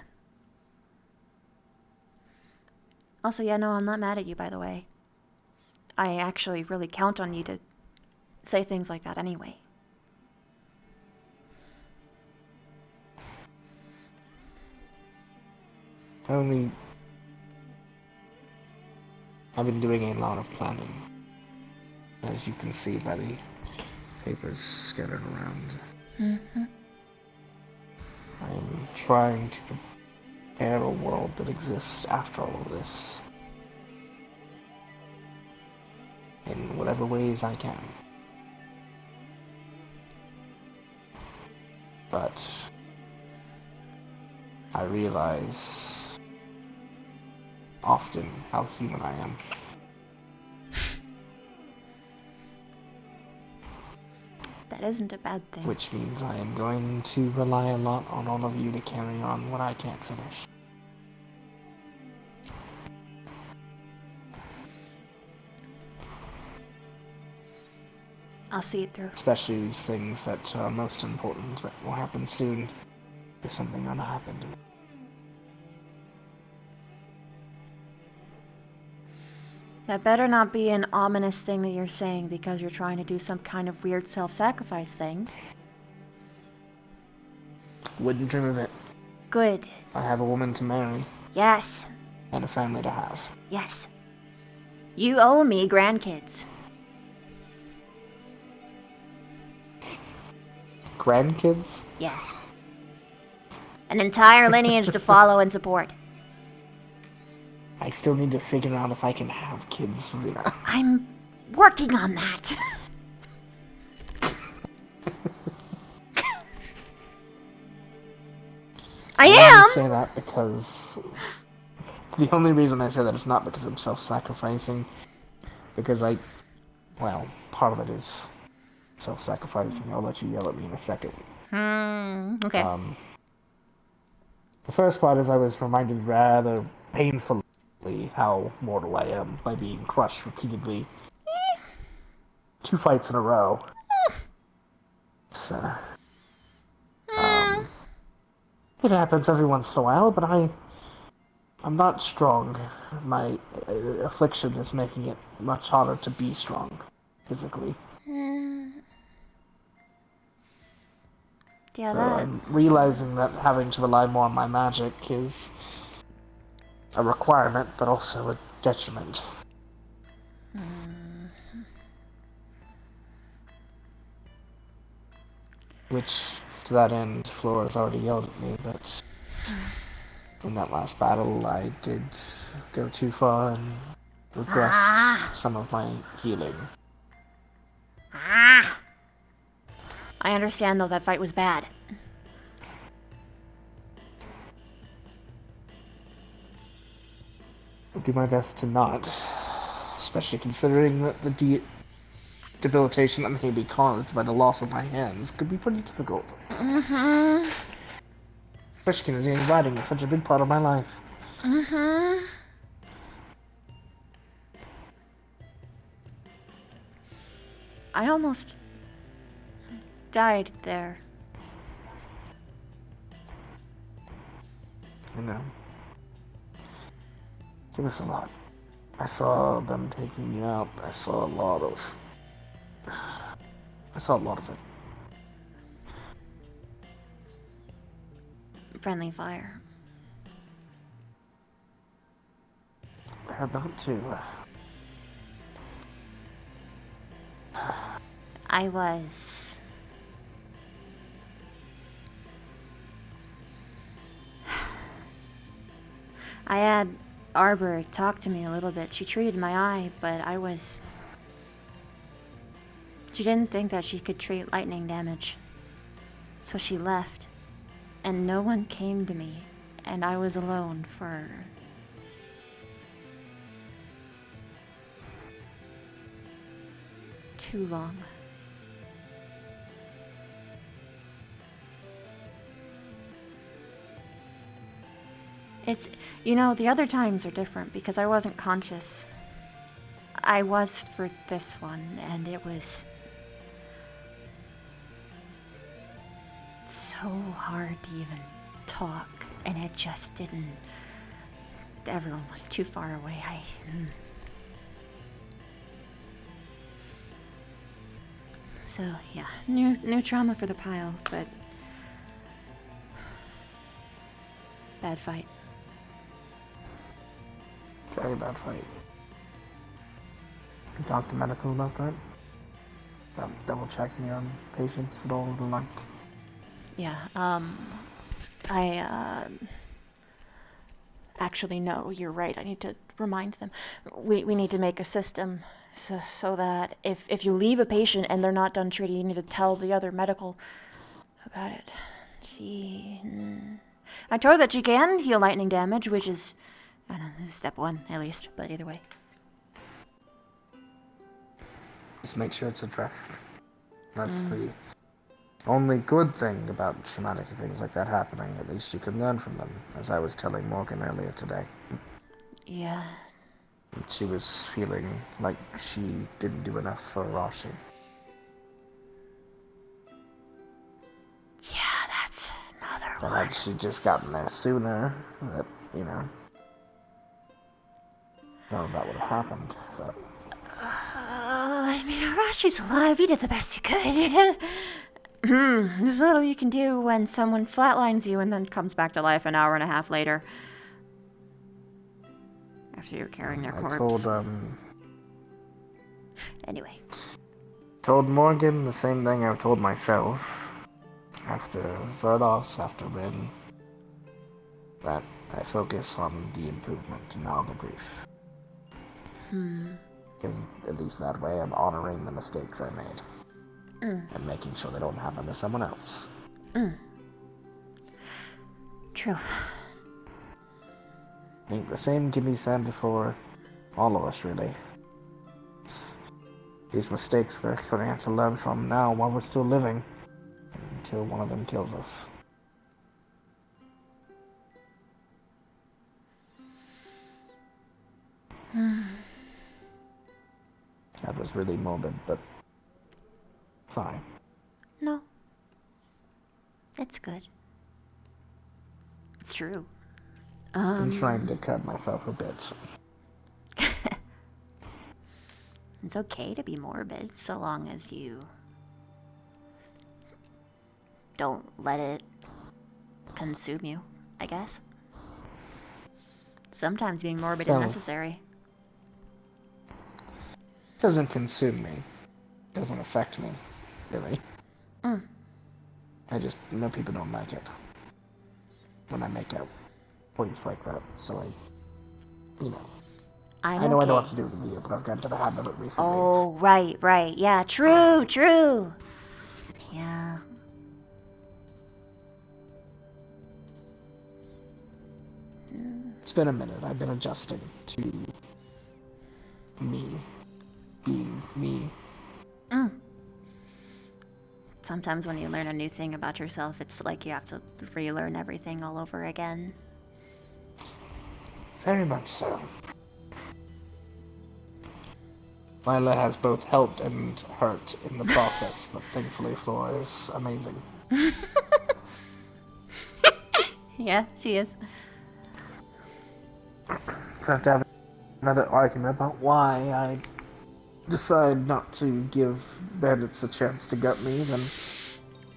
Also, yeah, no, I'm not mad at you, by the way. I actually really count on you to say things like that anyway. I've been doing a lot of planning, as you can see by the papers scattered around. Mm-hmm. I'm trying to prepare a world that exists after all of this. In whatever ways I can. But I realize often how human I am. That isn't a bad thing. Which means I am going to rely a lot on all of you to carry on what I can't finish. I'll see it through. Especially these things that are most important that will happen soon if something gonna happen to me. That better not be an ominous thing that you're saying because you're trying to do some kind of weird self-sacrifice thing. Wouldn't dream of it. Good. I have a woman to marry. Yes. And a family to have. Yes. You owe me grandkids. Grandkids? Yes. An entire lineage to follow and support. I still need to figure out if I can have kids, Rena. I'm working on that. I am! say that because... The only reason I say that is not because I'm self-sacrificing. Because well, part of it is self-sacrificing. I'll let you yell at me in a second. Okay. The first part is I was reminded rather painfully how mortal I am by being crushed repeatedly. 2 fights in a row. So, it happens every once in a while, but I'm not strong. My affliction is making it much harder to be strong, physically. Yeah, so I'm realizing that having to rely more on my magic is a requirement, but also a detriment. Which, to that end, Flora's already yelled at me that in that last battle I did go too far and regressed some of my healing. I understand, though, that fight was bad. I'll do my best to not, especially considering that the debilitation that may be caused by the loss of my hands could be pretty difficult. Especially considering writing is such a big part of my life. I almost died there. I know. It was a lot. I saw them taking me out. I saw a lot of it. Friendly fire. heard that too. I was... I had Arbor talk to me a little bit. She treated my eye, but I was... She didn't think that she could treat lightning damage. So she left. And no one came to me. And I was alone for... too long. It's, you know, the other times are different because I wasn't conscious. I was for this one, and it was so hard to even talk, and it just didn't. Everyone was too far away. So yeah, new trauma for the pile, but bad fight. Very bad fight. You talk to medical about that? Double checking on patients and all of the like. Yeah, actually, no, you're right. I need to remind them. We need to make a system so that if you leave a patient and they're not done treating, you need to tell the other medical about it. I told her that she can heal lightning damage, which is, I don't know, step one at least, but either way. Just make sure it's addressed. That's the only good thing about traumatic things like that happening. At least you can learn from them, as I was telling Morgan earlier today. Yeah. She was feeling like she didn't do enough for Rashi. Yeah, that's another But one. had she just gotten there sooner, that, you know, none of that would have happened. But I mean, Arashi's alive. You did the best you could. There's little you can do when someone flatlines you and then comes back to life an hour and a half later. After you're carrying their corpse. Anyway. Told Morgan the same thing I've told myself. After Verdos, after Rin. That I focus on the improvement and not the grief. Because at least that way I'm honoring the mistakes I made. And making sure they don't happen to someone else. True. I think the same can be said for all of us, really. These mistakes we're going to have to learn from now while we're still living. Until one of them kills us. That was really morbid, but... sorry. No. It's good. It's true. I'm trying to cut myself a bit. It's okay to be morbid, so long as you don't let it consume you, I guess. Sometimes being morbid is necessary. Doesn't consume me. Doesn't affect me, really. I just know people don't like it when I make out points like that, so I know I know what to do with the video, but I've gotten to the habit of it recently. Oh, right. Yeah, true. Yeah. It's been a minute. I've been adjusting to me being me. Sometimes when you learn a new thing about yourself, it's like you have to relearn everything all over again. Very much so. Lila has both helped and hurt in the process, but thankfully Flora is amazing. Yeah, she is. If I have to have another argument about why I decide not to give bandits a chance to gut me, then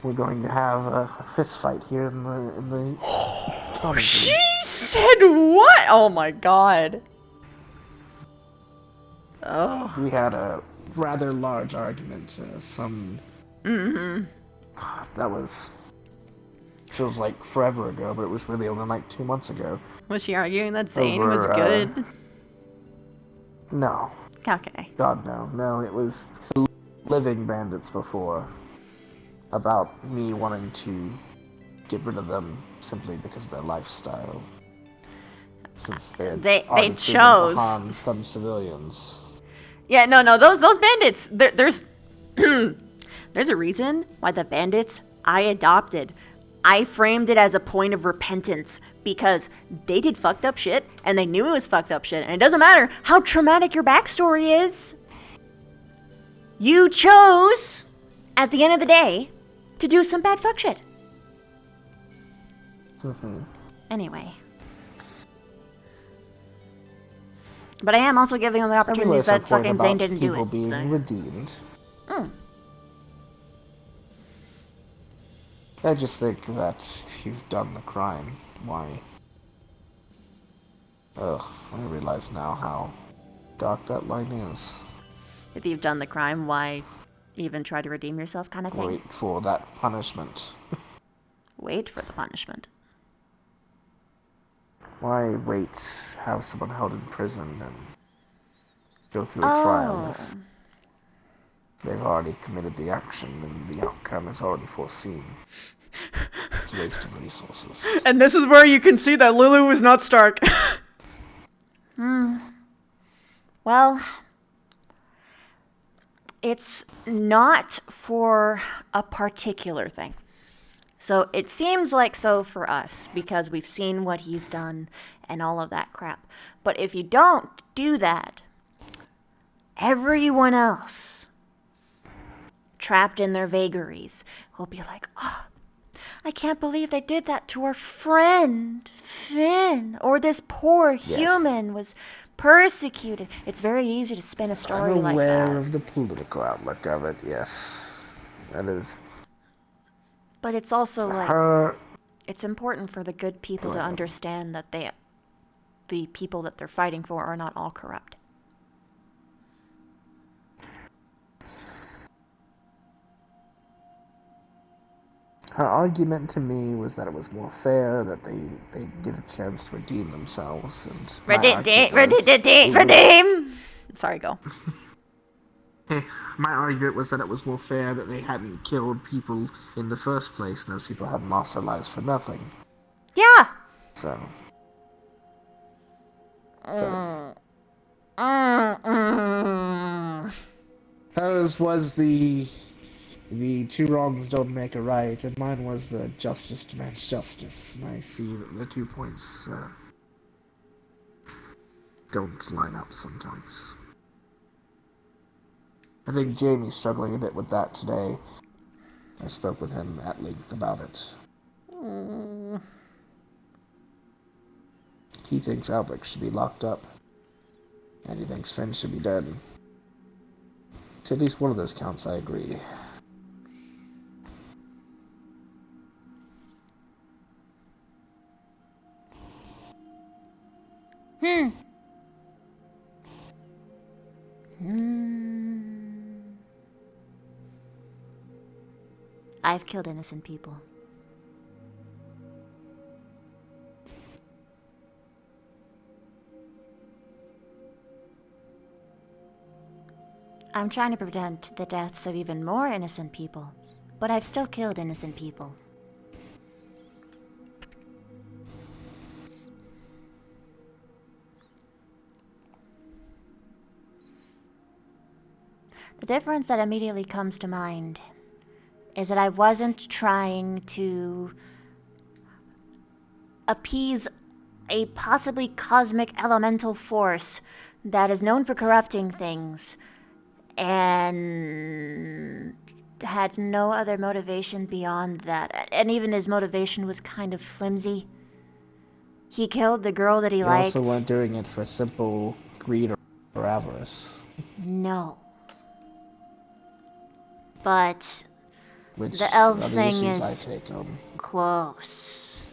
we're going to have a fist fight here in the She said what? Oh my god. We had a rather large argument. Mm-hmm. God, that was feels like forever ago, but it was really only like 2 months ago. Was she arguing that Zane was good? No. Okay. God, no. No, it was living bandits before. About me wanting to get rid of them simply because of their lifestyle. Since They already proven to chose. harm some civilians. Yeah, no, those bandits. There's there's a reason why the bandits I adopted, I framed it as a point of repentance because they did fucked up shit and they knew it was fucked up shit, and it doesn't matter how traumatic your backstory is. You chose, at the end of the day, to do some bad fuck shit. Anyway. But I am also giving them the opportunities that fucking Zane didn't do people it. being So. redeemed. Mm. I just think that if you've done the crime, why? Ugh, I realize now how dark that line is. If you've done the crime, why even try to redeem yourself, kind of thing? Wait for that punishment. Wait for the punishment. Why wait, have someone held in prison and go through a trial if they've already committed the action and the outcome is already foreseen? It's a waste of resources. And this is where you can see that Lulu was not Stark. Well, it's not for a particular thing. So it seems like so for us because we've seen what he's done and all of that crap. But if you don't do that, everyone else trapped in their vagaries will be like, oh, I can't believe they did that to our friend, Finn. Or this poor human was persecuted. It's very easy to spin a story like that. I'm aware of the political outlook of it, yes. That is... But it's also like, it's important for the good people to understand that the people that they're fighting for are not all corrupt. Her argument to me was that it was more fair that they get a chance to redeem themselves. And redeem! Sorry, go. My argument was that it was more fair that they hadn't killed people in the first place, and those people hadn't lost their lives for nothing. Yeah! So... Hers was the two wrongs don't make a right, and mine was the justice demands justice. And I see that the 2 points don't line up sometimes. I think Jamie's struggling a bit with that today. I spoke with him at length about it. He thinks Albrecht should be locked up, and he thinks Finn should be dead. To at least one of those counts, I agree. I've killed innocent people. I'm trying to prevent the deaths of even more innocent people, but I've still killed innocent people. The difference that immediately comes to mind is that I wasn't trying to appease a possibly cosmic elemental force that is known for corrupting things and had no other motivation beyond that. And even his motivation was kind of flimsy. He killed the girl that he liked. You also weren't doing it for simple greed or avarice. No. But Which the elf are the thing issues is I take on. close.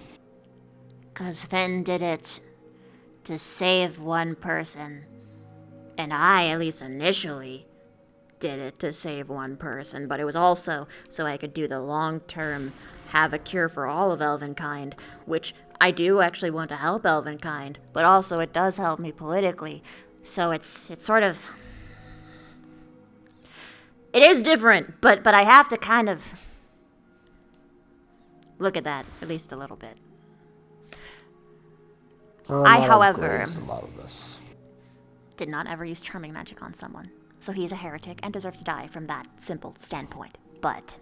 'Cause Finn did it to save one person. And I, at least initially, did it to save one person, but it was also so I could do the long-term have a cure for all of Elvenkind, which I do actually want to help Elvenkind, but also it does help me politically. So it's sort of... It is different, but I have to kind of look at that at least a little bit. However, a lot of this. did not ever use charming magic on someone. So he's a heretic and deserves to die from that simple standpoint. But...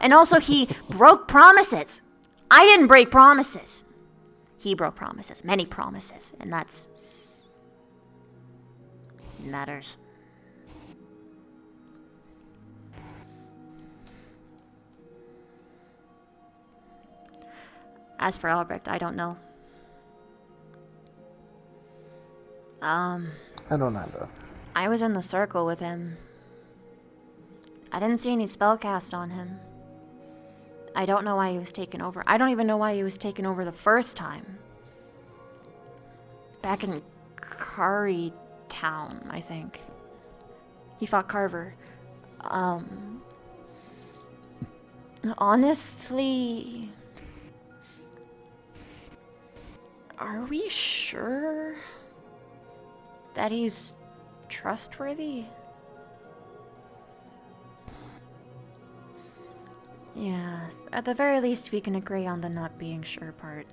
And also he broke promises. I didn't break promises. He broke promises. Many promises. And that's... matters. As for Albrecht, I don't know. I don't either. I was in the circle with him. I didn't see any spell cast on him. I don't know why he was taken over. I don't even know why he was taken over the first time. Back in Kari Town, I think. He fought Carver. Honestly... Are we sure that he's trustworthy? Yeah, at the very least we can agree on the not being sure part.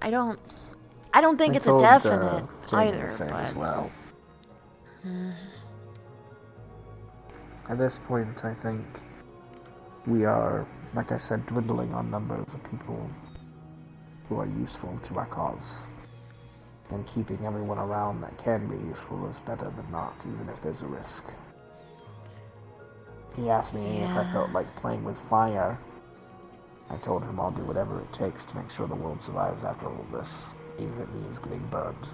I don't think it's a definite either, but... as well. At this point, I think we are, like I said, dwindling on numbers of people who are useful to our cause. And keeping everyone around that can be useful is better than not, even if there's a risk. He asked me if I felt like playing with fire. I told him I'll do whatever it takes to make sure the world survives after all of this, even if it means getting burned.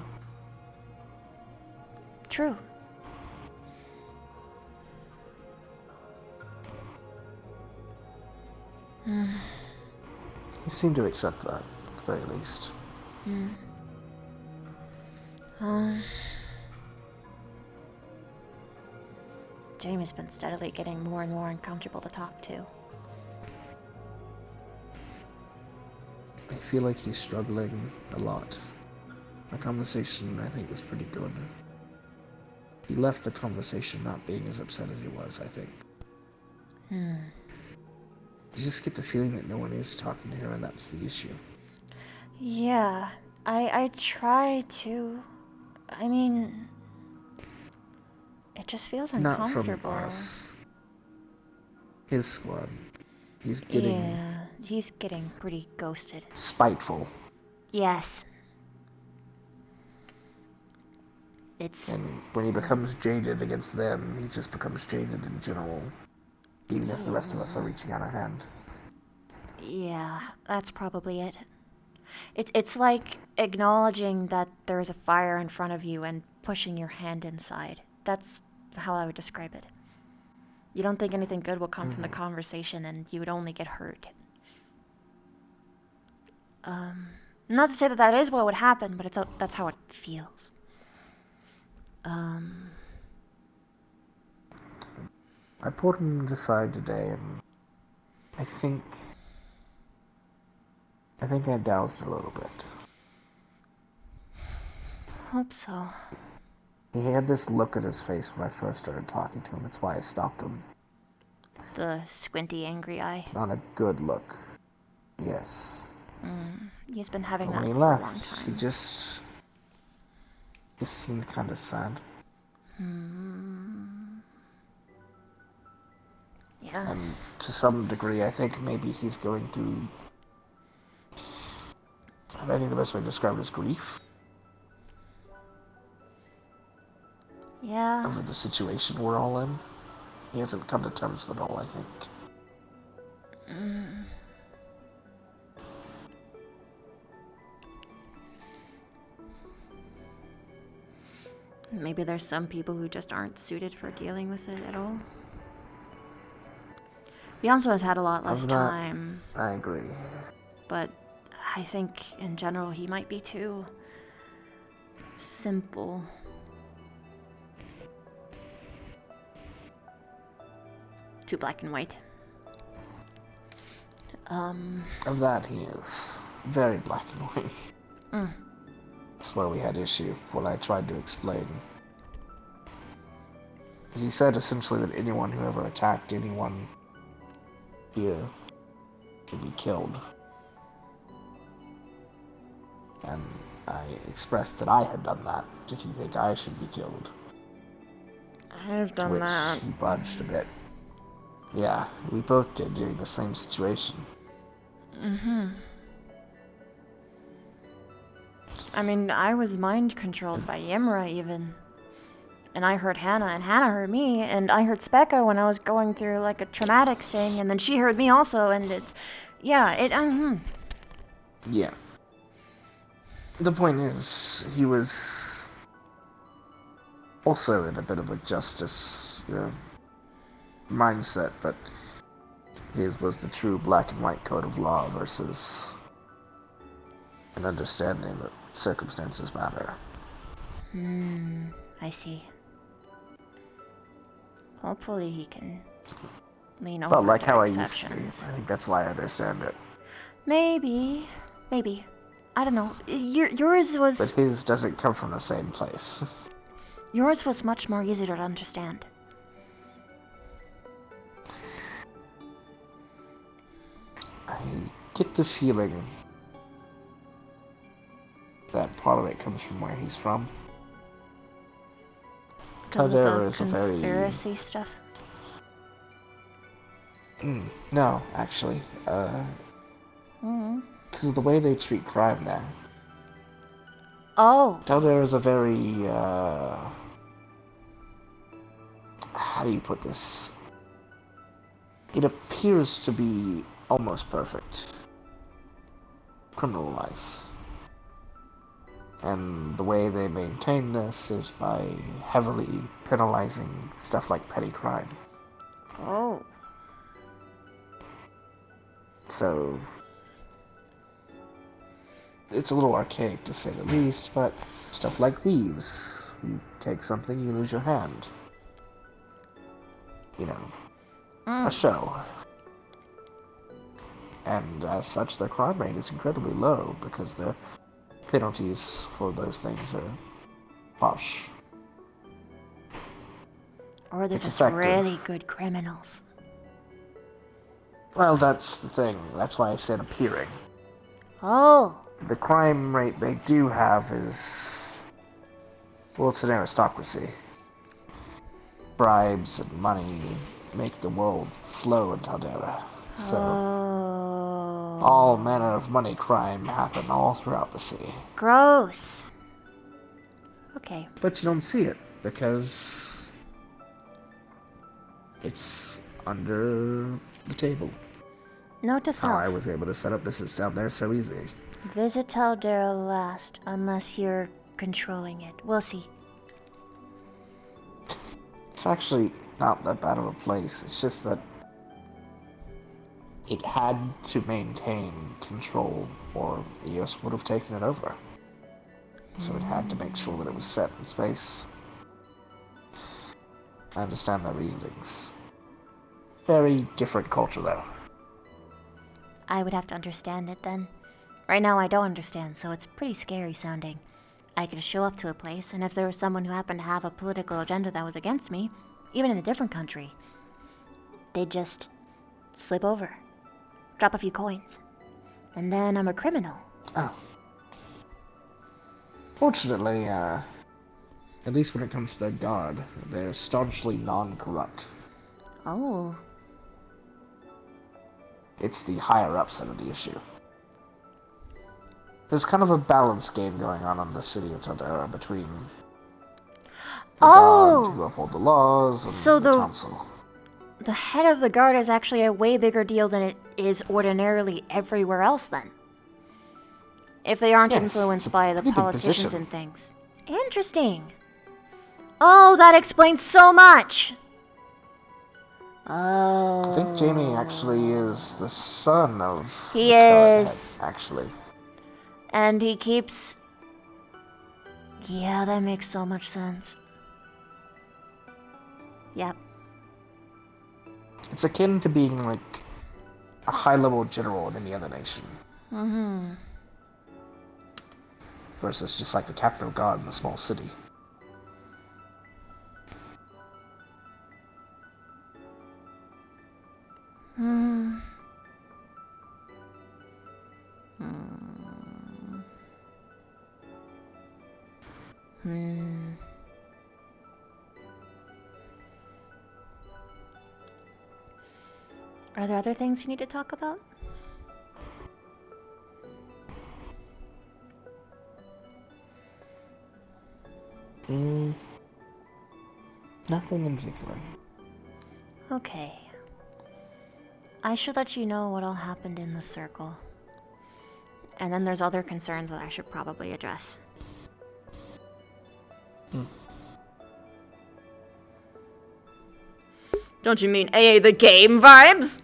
True. He seemed to accept that, at the very least. Jamie's been steadily getting more and more uncomfortable to talk to. I feel like he's struggling a lot. The conversation, I think, was pretty good. He left the conversation not being as upset as he was, I think. You just get the feeling that no one is talking to him, and that's the issue. Yeah, I try to... I mean... It just feels uncomfortable. Not from us. His squad. He's getting... Yeah, he's getting pretty ghosted. Spiteful. Yes. It's... And when he becomes jaded against them, he just becomes jaded in general. Even if the rest of us are reaching out a hand. Yeah, that's probably it. It's like acknowledging that there is a fire in front of you and pushing your hand inside. That's how I would describe it. You don't think anything good will come from the conversation, and you would only get hurt. Not to say that that is what would happen, but that's how it feels. I pulled him aside today, and I think I doused a little bit. Hope so. He had this look at his face when I first started talking to him. That's why I stopped him. The squinty, angry eye. It's not a good look. Yes. He's been having But that when he for left, a long time. he just seemed kind of sad. Yeah. And to some degree, I think maybe he's going through... I think the best way to describe it is grief. Yeah. Over the situation we're all in. He hasn't come to terms with it all, I think. Maybe there's some people who just aren't suited for dealing with it at all. Beyonce has had a lot less time. I agree. But I think in general he might be too. simple. Too black and white. Of that, he is very black and white. Mm. That's where we had issue, what I tried to explain. Because he said essentially that anyone who ever attacked anyone here would be killed. And I expressed that I had done that. Did you think I should be killed? I've done that. He budged a bit. Yeah, we both did during the same situation. Mm-hmm. I mean, I was mind controlled by Ymra even. And I heard Hannah, and Hannah heard me, and I heard Specca when I was going through like a traumatic thing, and then she heard me also, and it's, yeah, Yeah. The point is, he was also in a bit of a justice, mindset, but his was the true black and white code of law versus an understanding that circumstances matter. I see. Hopefully he can lean over But like to how I used to be. exceptions. I think that's why I understand it. Maybe. I don't know. Yours was... But his doesn't come from the same place. Yours was much more easy to understand. I get the feeling that part of it comes from where he's from. Because of Caldera the is a very... conspiracy stuff? No, actually. Because of the way they treat crime there. Oh. Caldera is a very, how do you put this? It appears to be almost perfect. Criminal-wise. And the way they maintain this is by heavily penalizing stuff like petty crime. Oh. So, it's a little archaic to say the least, but stuff like thieves. You take something, you lose your hand. You know, a show. And as such, their crime rate is incredibly low because their penalties for those things are harsh. Or they're It's just effective. really good criminals. Well, that's the thing. That's why I said appearing. Oh. The crime rate they do have is... well, it's an aristocracy. Bribes and money make the world flow in Caldera. So, all manner of money crime happen all throughout the city. Gross. Okay. But you don't see it, because it's under the table. Note to How self. I was able to set up business down there so easy. Visit Caldera last, unless you're controlling it. We'll see. It's actually not that bad of a place. It's just that it had to maintain control, or EOS would have taken it over. So it had to make sure that it was set in space. I understand their reasonings. Very different culture, though. I would have to understand it then. Right now I don't understand, so it's pretty scary sounding. I could show up to a place, and if there was someone who happened to have a political agenda that was against me, even in a different country, they'd just slip over, drop a few coins, and then I'm a criminal. Oh. Fortunately, at least when it comes to their guard, they're staunchly non-corrupt. Oh. It's the higher-ups that are the issue. There's kind of a balance game going on in the city of Caldera between the guard who uphold the laws and So the council. The head of the guard is actually a way bigger deal than it is ordinarily everywhere else then. If they aren't influenced by the pretty big politicians position. and things. Interesting. Oh, that explains so much. Oh. I think Jamie actually is the son of He the current is. head, actually. And he keeps Yeah, that makes so much sense. Yep. It's akin to being like a high-level general in any other nation. Mm-hmm. Versus just like the captain of guard in a small city. Hmm. Are there other things you need to talk about? Nothing in particular. Okay. I should let you know what all happened in the circle. And then there's other concerns that I should probably address. Don't you mean AA the game vibes?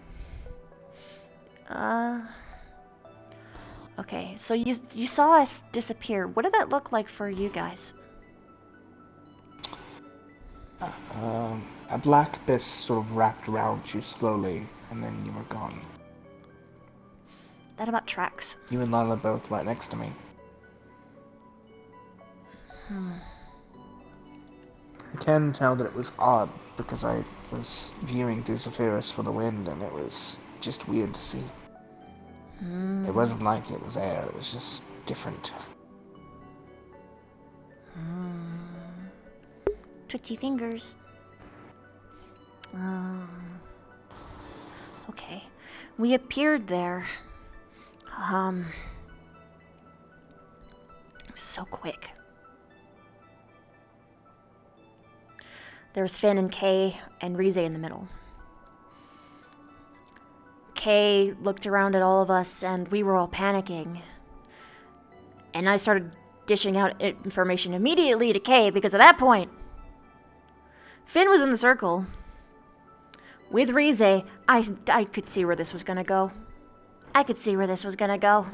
Okay, so you saw us disappear. What did that look like for you guys? A black abyss sort of wrapped around you slowly, and then you were gone. That about tracks. You and Lila both right next to me. I can tell that it was odd, because I was viewing through Zephyrus for the wind, and it was just weird to see. It wasn't like it was air, it was just different. Twitchy fingers. Okay. We appeared there. So quick. There was Finn and Kay and Rize in the middle. Kay looked around at all of us and we were all panicking. And I started dishing out information immediately to Kay because at that point, Finn was in the circle. With Rize, I could see where this was gonna go. I could see where this was gonna go.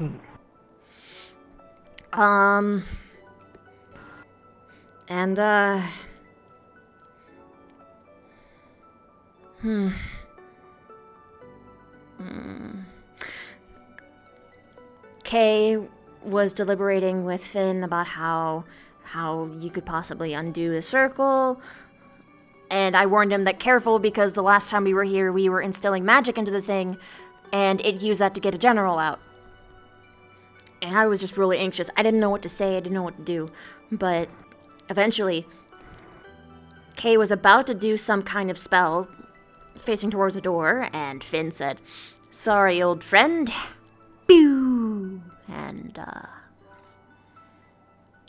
Kay was deliberating with Finn about how you could possibly undo the circle. And I warned him that careful because the last time we were here, we were instilling magic into the thing, and it used that to get a general out. And I was just really anxious. I didn't know what to say, I didn't know what to do. But eventually, Kay was about to do some kind of spell facing towards the door, and Finn said, "Sorry, old friend." Pew! And,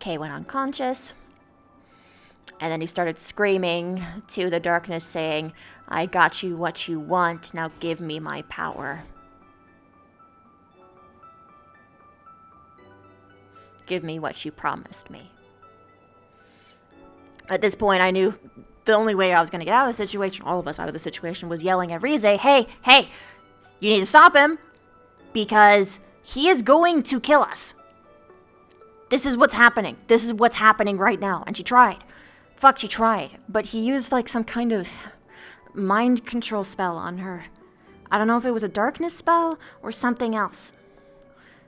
Kay went unconscious. And then he started screaming to the darkness, saying, "I got you what you want, now give me my power. Give me what you promised me." At this point, I knew the only way I was going to get out of the situation, all of us out of the situation, was yelling at Rize, hey, you need to stop him, because he is going to kill us. This is what's happening. This is what's happening right now. And she tried. She tried. But he used like some kind of mind control spell on her. I don't know if it was a darkness spell or something else.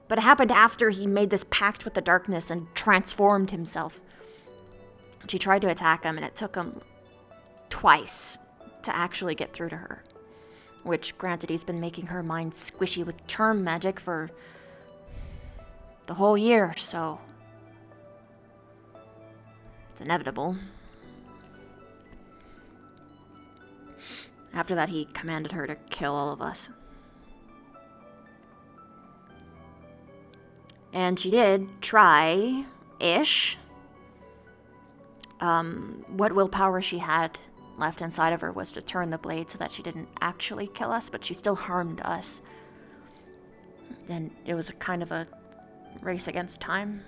But it happened after he made this pact with the darkness and transformed himself. She tried to attack him, and it took him twice to actually get through to her. Which, granted, he's been making her mind squishy with charm magic for the whole year, so it's inevitable. After that, he commanded her to kill all of us. And she did try-ish. What willpower she had left inside of her was to turn the blade so that she didn't actually kill us, but she still harmed us. And it was a kind of a race against time.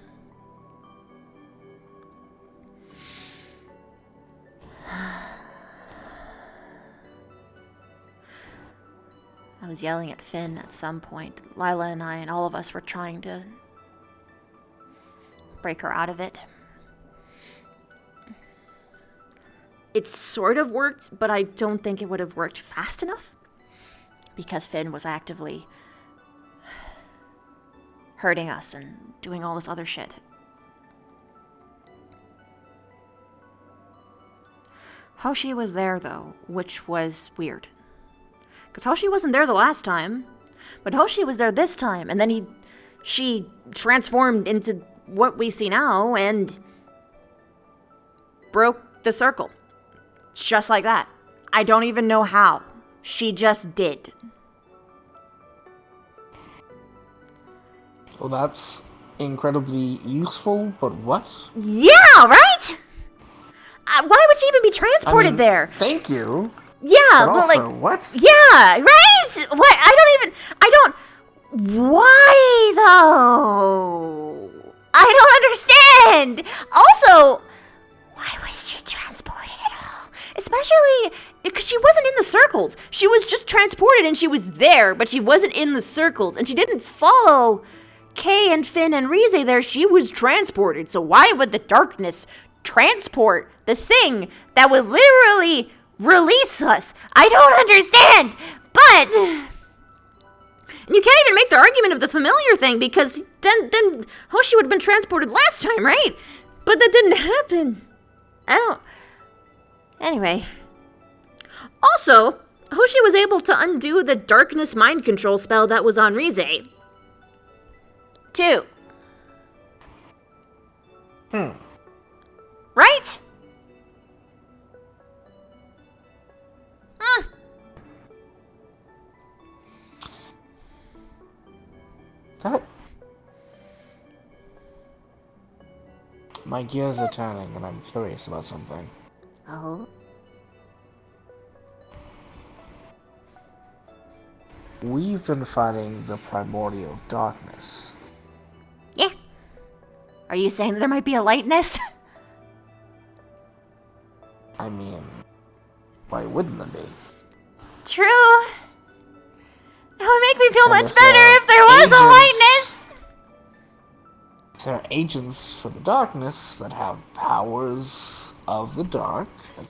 I was yelling at Finn at some point. Lila and I and all of us were trying to break her out of it. it sort of worked, but I don't think it would have worked fast enough. Because Finn was actively hurting us and doing all this other shit. Hoshi was there, though, which was weird. Because Hoshi wasn't there the last time, but Hoshi was there this time, and then she transformed into what we see now, and broke the circle. Just like that. I don't even know how. She just did. Well, that's incredibly useful, but what? Yeah, right? Why would she even be transported there? Thank you. Yeah, but but also, like, what? Yeah, right? What? Why though? I don't understand. Also, why was she transported at all? Especially because she wasn't in the circles. She was just transported and she was there, but she wasn't in the circles. And she didn't follow Kay and Finn and Rize there. She was transported. So why would the darkness transport the thing that would literally release us? I don't understand. But and you can't even make the argument of the familiar thing, because then Hoshi would have been transported last time, right? But that didn't happen. Anyway. Also, Hoshi was able to undo the darkness mind control spell that was on Rize. Too. Right? That... My gears are turning, and I'm curious about something. Oh? We've been fighting the primordial darkness. Yeah. Are you saying that there might be a lightness? I mean, why wouldn't there be? True. That would make me feel much better if there was a lightness. There are agents for the darkness that have powers of the dark, like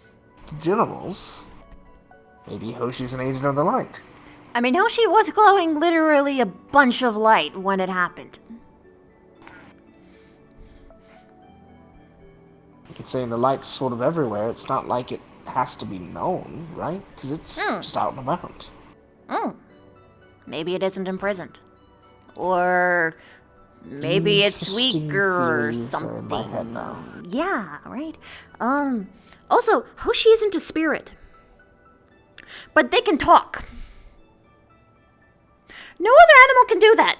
the generals. Maybe Hoshi's an agent of the light. I mean, Hoshi was glowing literally a bunch of light when it happened. You could say the light's sort of everywhere. It's not like it has to be known, right? Because it's just out and about. Maybe it isn't imprisoned. Or maybe it's weaker or something. In my head now. Yeah, right? Also, Hoshi isn't a spirit. But they can talk. No other animal can do that.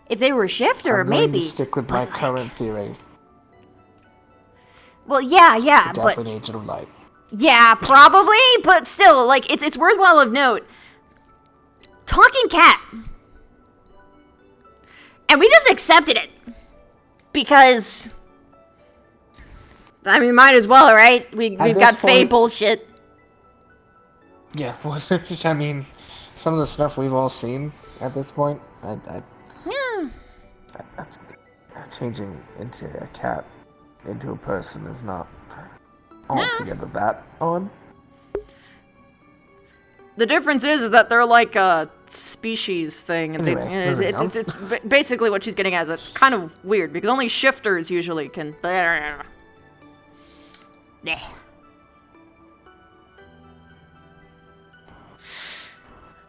If they were a shifter, I'm going maybe. to stick with my current theory. Well, yeah, Definitely but an agent of light. yeah, probably, but still, like, it's worthwhile of note. Talking cat. And we just accepted it. Because, I mean, might as well, right? We've got Fae bullshit. Yeah, I mean, some of the stuff we've all seen at this point, changing into a cat, into a person is not altogether that odd. The difference is that they're like a species thing. And Anyway, it's basically what she's getting at. It's kind of weird because only shifters usually can. Yeah.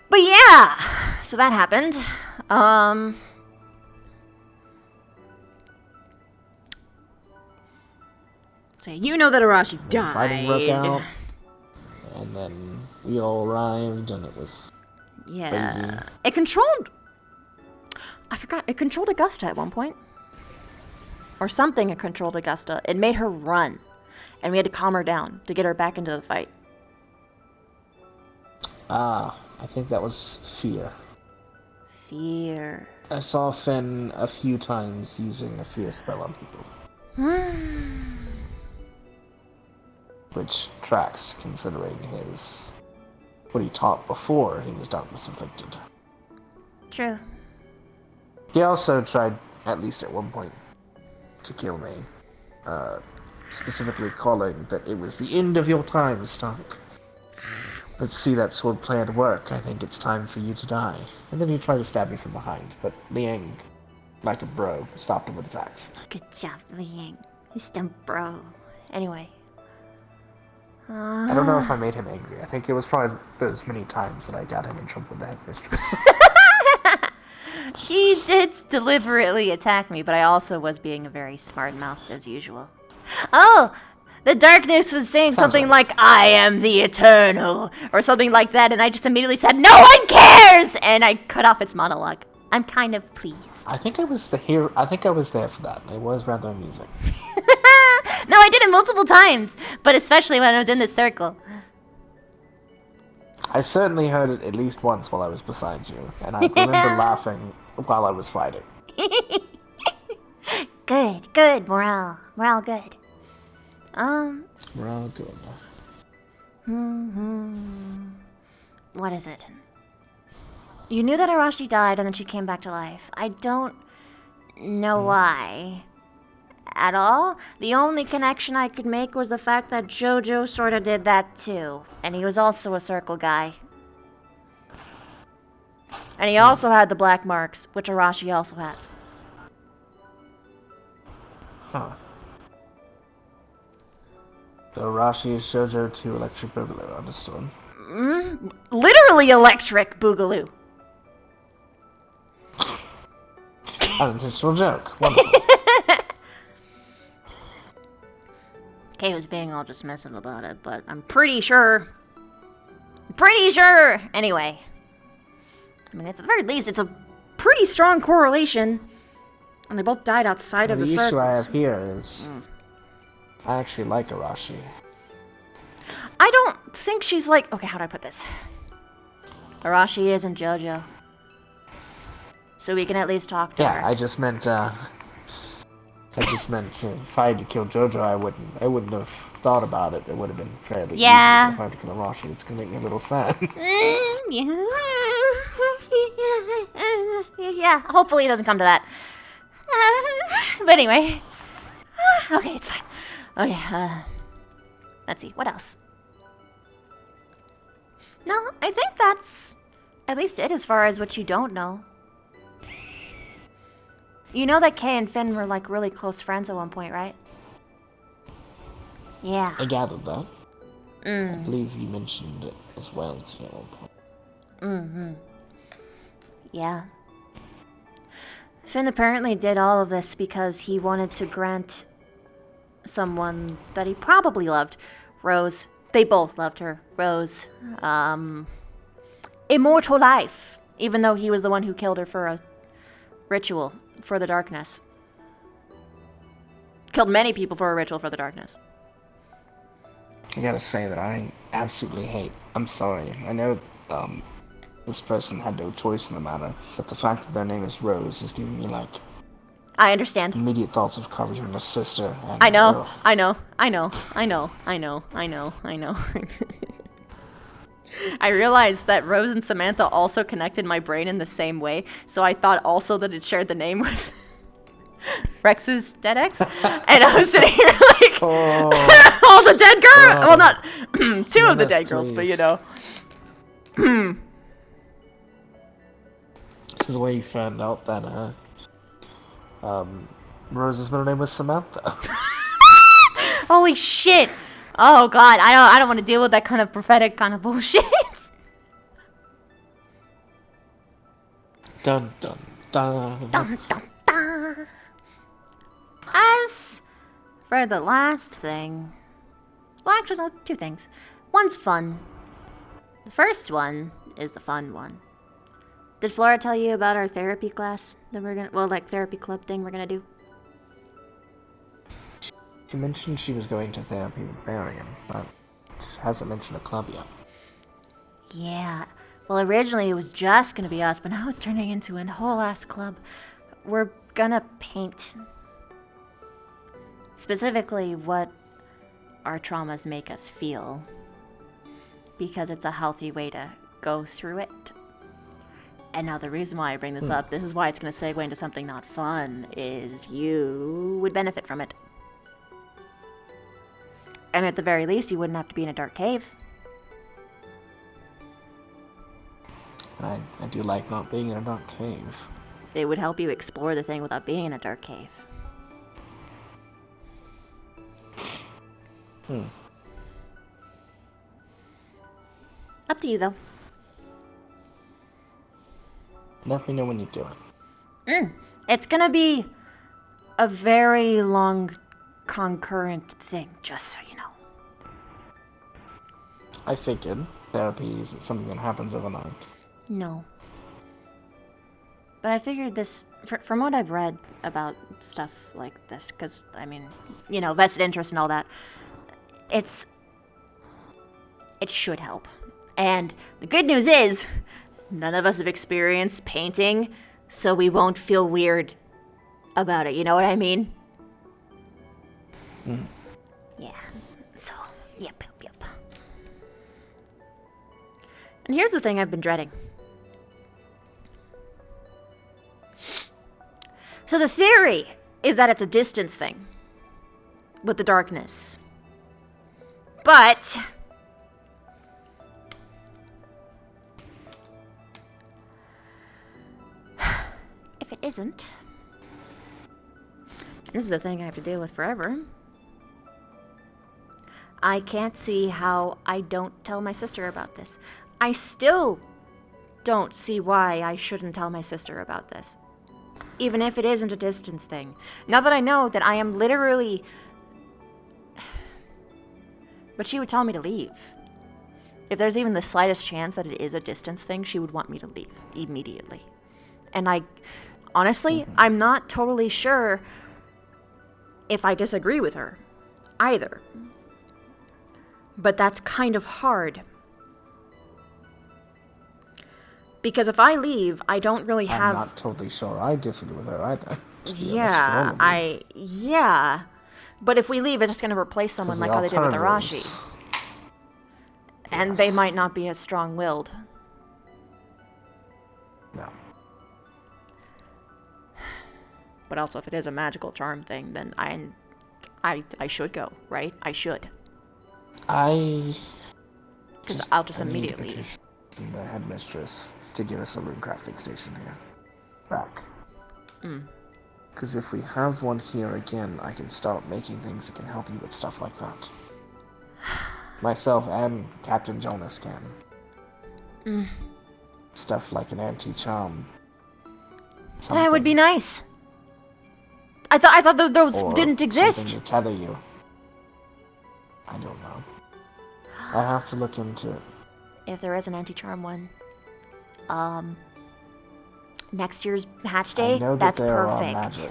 But yeah, so that happened. So you know that Arashi died. Fighting broke out, and then we all arrived, and it was crazy. It controlled. I forgot. It controlled Augusta at one point, or something. It controlled Augusta. It made her run, and we had to calm her down to get her back into the fight. I think that was fear. Fear. I saw Finn a few times using a fear spell on people. Which tracks, considering what he taught before he was darkness afflicted. True. He also tried, at least at one point, to kill me. specifically calling that it was the end of your time, Stark. Let's see that sword play at work. I think it's time for you to die. And then he tried to stab me from behind, but Liang, like a bro, stopped him with his axe. Good job, Liang. He's dumb bro. Anyway. I don't know if I made him angry. I think it was probably those many times that I got him in trouble with the headmistress. He did deliberately attack me, but I also was being a very smart mouth as usual. Oh! The darkness was saying something like, I am the Eternal, or something like that, and I just immediately said, no one cares! And I cut off its monologue. I'm kind of pleased. I think I was there for that. It was rather amusing. No, I did it multiple times, but especially when I was in this circle. I certainly heard it at least once while I was beside you, and I remember laughing while I was fighting. Good. Morale good. Morale good. What is it? You knew that Arashi died and then she came back to life. I don't know why. At all. The only connection I could make was the fact that Jojo sorta did that too. And he was also a circle guy. And he also had the black marks, which Arashi also has. Huh. So Arashi is Jojo to Electric Boogaloo, understood. Literally electric boogaloo. Unintentional joke. Wonderful. Kay was being all dismissive about it, but I'm pretty sure. Anyway. I mean, at the very least, it's a pretty strong correlation. And they both died outside of the circles. The issue I have here is... I actually like Arashi. I don't think she's like... Okay, how do I put this? Arashi isn't JoJo. So we can at least talk to her. Yeah, I just meant if I had to kill JoJo, I wouldn't have thought about it. It would have been fairly easy. If I had to kill Arashi, it's gonna make me a little sad. yeah, hopefully it doesn't come to that. But anyway. Okay, it's fine. Okay, let's see, what else? No, I think that's at least it as far as what you don't know. You know that Kay and Finn were like really close friends at one point, right? Yeah. I gathered that. I believe you mentioned it as well to me at one point. Yeah. Finn apparently did all of this because he wanted to grant someone that he probably loved, Rose. They both loved her, Rose. Immortal life, even though he was the one who killed her for a ritual for the darkness. Killed many people for a ritual for the darkness. I gotta say that I absolutely hate. I'm sorry. I know this person had no choice in the matter, but the fact that their name is Rose is giving me like. I understand. Immediate thoughts of covering her sister. And, I know. I realized that Rose and Samantha also connected my brain in the same way, so I thought also that it shared the name with Rex's dead ex, and I was sitting here like, all the dead girls. Well, not two of the dead girls, but you know. This is where you found out that Rose's middle name was Samantha. Holy shit! Oh god, I don't want to deal with that kind of prophetic kind of bullshit. Dun dun dun. Dun dun dun. As for the last thing, well, actually, no, two things. One's fun. The first one is the fun one. Did Flora tell you about our therapy class that we're gonna, well, like therapy club thing we're gonna do? She mentioned she was going to therapy with Barian, but hasn't mentioned a club yet. Yeah. Well, originally it was just gonna be us, but now it's turning into a whole ass club. We're gonna paint. Specifically what our traumas make us feel. Because it's a healthy way to go through it. And now the reason why I bring this up, this is why it's gonna segue into something not fun, is you would benefit from it. And at the very least, you wouldn't have to be in a dark cave. I do like not being in a dark cave. It would help you explore the thing without being in a dark cave. Up to you, though. Let me know when you do it. It's gonna be a very long, concurrent thing, just so you know. I figured therapy isn't something that happens overnight. No. But I figured this, from what I've read about stuff like this, because, I mean, you know, vested interest and all that, it should help. And the good news is, none of us have experienced painting, so we won't feel weird about it, you know what I mean? Yeah, so, yep. And here's the thing I've been dreading. So the theory is that it's a distance thing with the darkness. But if it isn't, this is a thing I have to deal with forever. I can't see how I don't tell my sister about this. I still don't see why I shouldn't tell my sister about this. Even if it isn't a distance thing. Now that I know that I am literally... But she would tell me to leave. If there's even the slightest chance that it is a distance thing, she would want me to leave immediately. And honestly, I'm not totally sure if I disagree with her either. But that's kind of hard. Because if I leave, I don't really have... I'm not totally sure I disagree with her either. Yeah. But if we leave, it's just going to replace someone like how they did with Arashi. And they might not be as strong-willed. No. But also, if it is a magical charm thing, then I should go, right? I should. Because I'll just immediately leave. The headmistress to give us a rune crafting station here. Back. Because if we have one here again, I can start making things that can help you with stuff like that. Myself and Captain Jonas can. Stuff like an anti-charm. That would be nice. I thought those didn't exist. Something to tether you. I don't know. I have to look into it. If there is an anti-charm one. Next year's hatch day, that's perfect.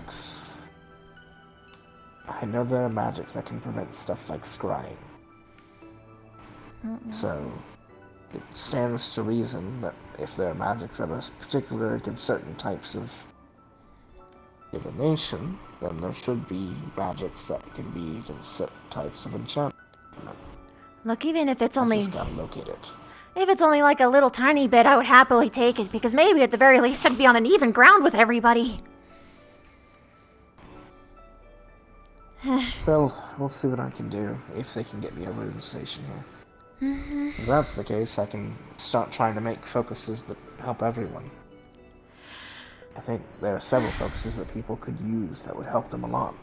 I know there are magics that can prevent stuff like scrying. So, it stands to reason that if there are magics that are particular against certain types of divination, then there should be magics that can be against certain types of enchantment. Look, even if it's only... I just gotta locate it. If it's only like a little tiny bit, I would happily take it, because maybe at the very least I'd be on an even ground with everybody. Well, we'll see what I can do, if they can get me a rune station here. If that's the case, I can start trying to make focuses that help everyone. I think there are several focuses that people could use that would help them a lot.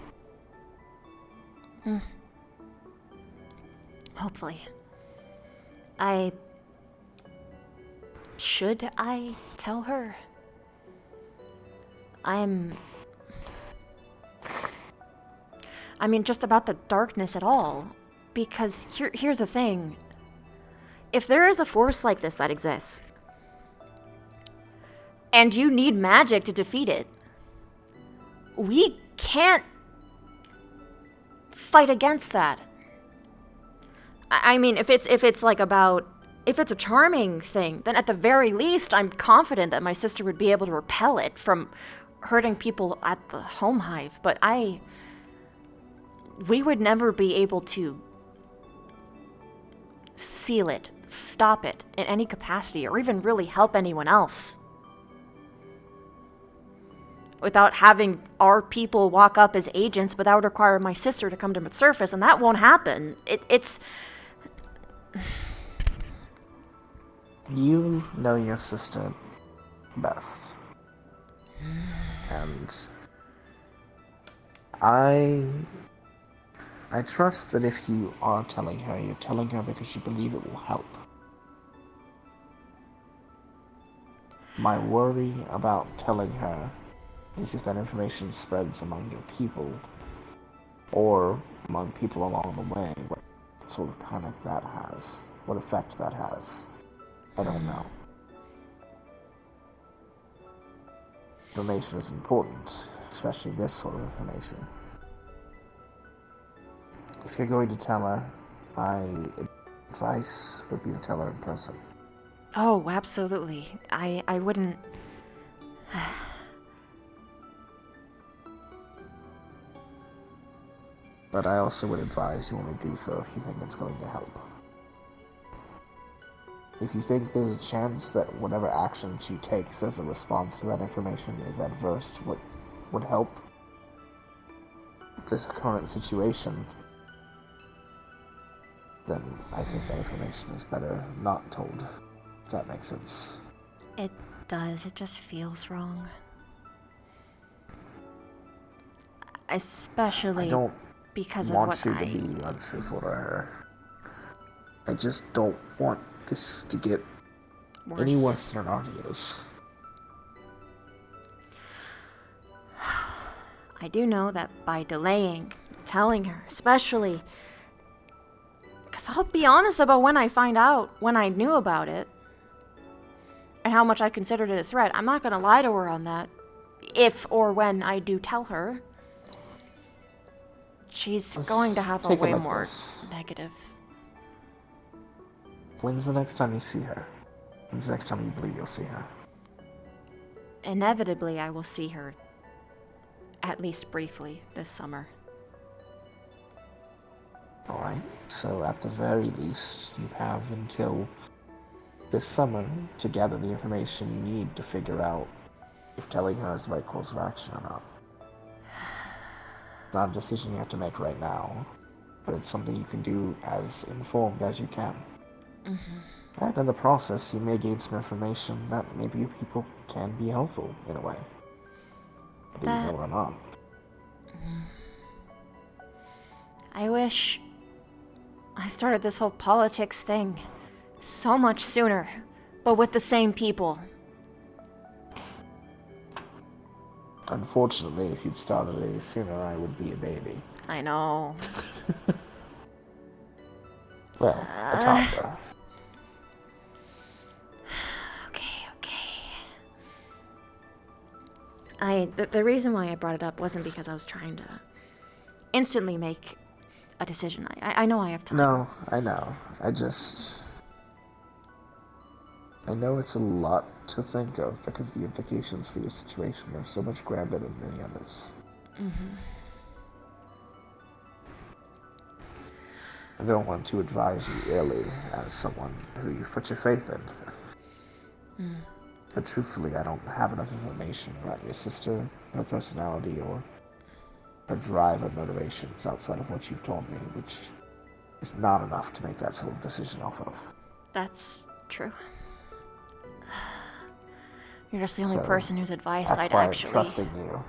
Hopefully. Should I tell her? I mean, just about the darkness at all. Because here's the thing. If there is a force like this that exists, and you need magic to defeat it, we can't fight against that. I mean, if it's like about... If it's a charming thing, then at the very least, I'm confident that my sister would be able to repel it from hurting people at the home hive. But we would never be able to seal it, stop it in any capacity, or even really help anyone else. without having our people walk up as agents, but that would require my sister to come to the surface, and that won't happen. It's... You know your sister best. And I trust that if you are telling her, you're telling her because you believe it will help. My worry about telling her is if that information spreads among your people, or among people along the way, what sort of panic that has, what effect that has. I don't know. Information is important, especially this sort of information. If you're going to tell her, my advice would be to tell her in person. Oh, absolutely. I wouldn't... But I also would advise you want to do so if you think it's going to help. If you think there's a chance that whatever action she takes as a response to that information is adverse to what would help this current situation, then I think that information is better not told. If that makes sense. It does. It just feels wrong. Especially I don't because of want what you to be untruthful to her. I just don't want this to get any worse than it already is. I do know that by delaying telling her, especially... Because I'll be honest about when I knew about it, and how much I considered it a threat. I'm not going to lie to her on that, if or when I do tell her. She's going to have a way more negative. When's the next time you see her? When's the next time you believe you'll see her? Inevitably, I will see her, at least briefly, this summer. Alright, so at the very least, you have until this summer to gather the information you need to figure out if telling her is the right course of action or not. It's not a decision you have to make right now, but it's something you can do as informed as you can. Mm-hmm. And in the process, you may gain some information that maybe you people can be helpful in a way. Whether you know it or not. I wish I started this whole politics thing so much sooner, but with the same people. Unfortunately, if you'd started it sooner, I would be a baby. I know. Well, a toddler. The reason why I brought it up wasn't because I was trying to instantly make a decision. I know I have time. No, I know. I know it's a lot to think of because the implications for your situation are so much grander than many others. Mm-hmm. I don't want to advise you ill as someone who you put your faith in. Mm. But truthfully, I don't have enough information about your sister, her personality, or her drive or motivations outside of what you've told me, which is not enough to make that sort of decision off of. That's true. You're just the only person whose advice I'd actually... That's why I'm trusting you.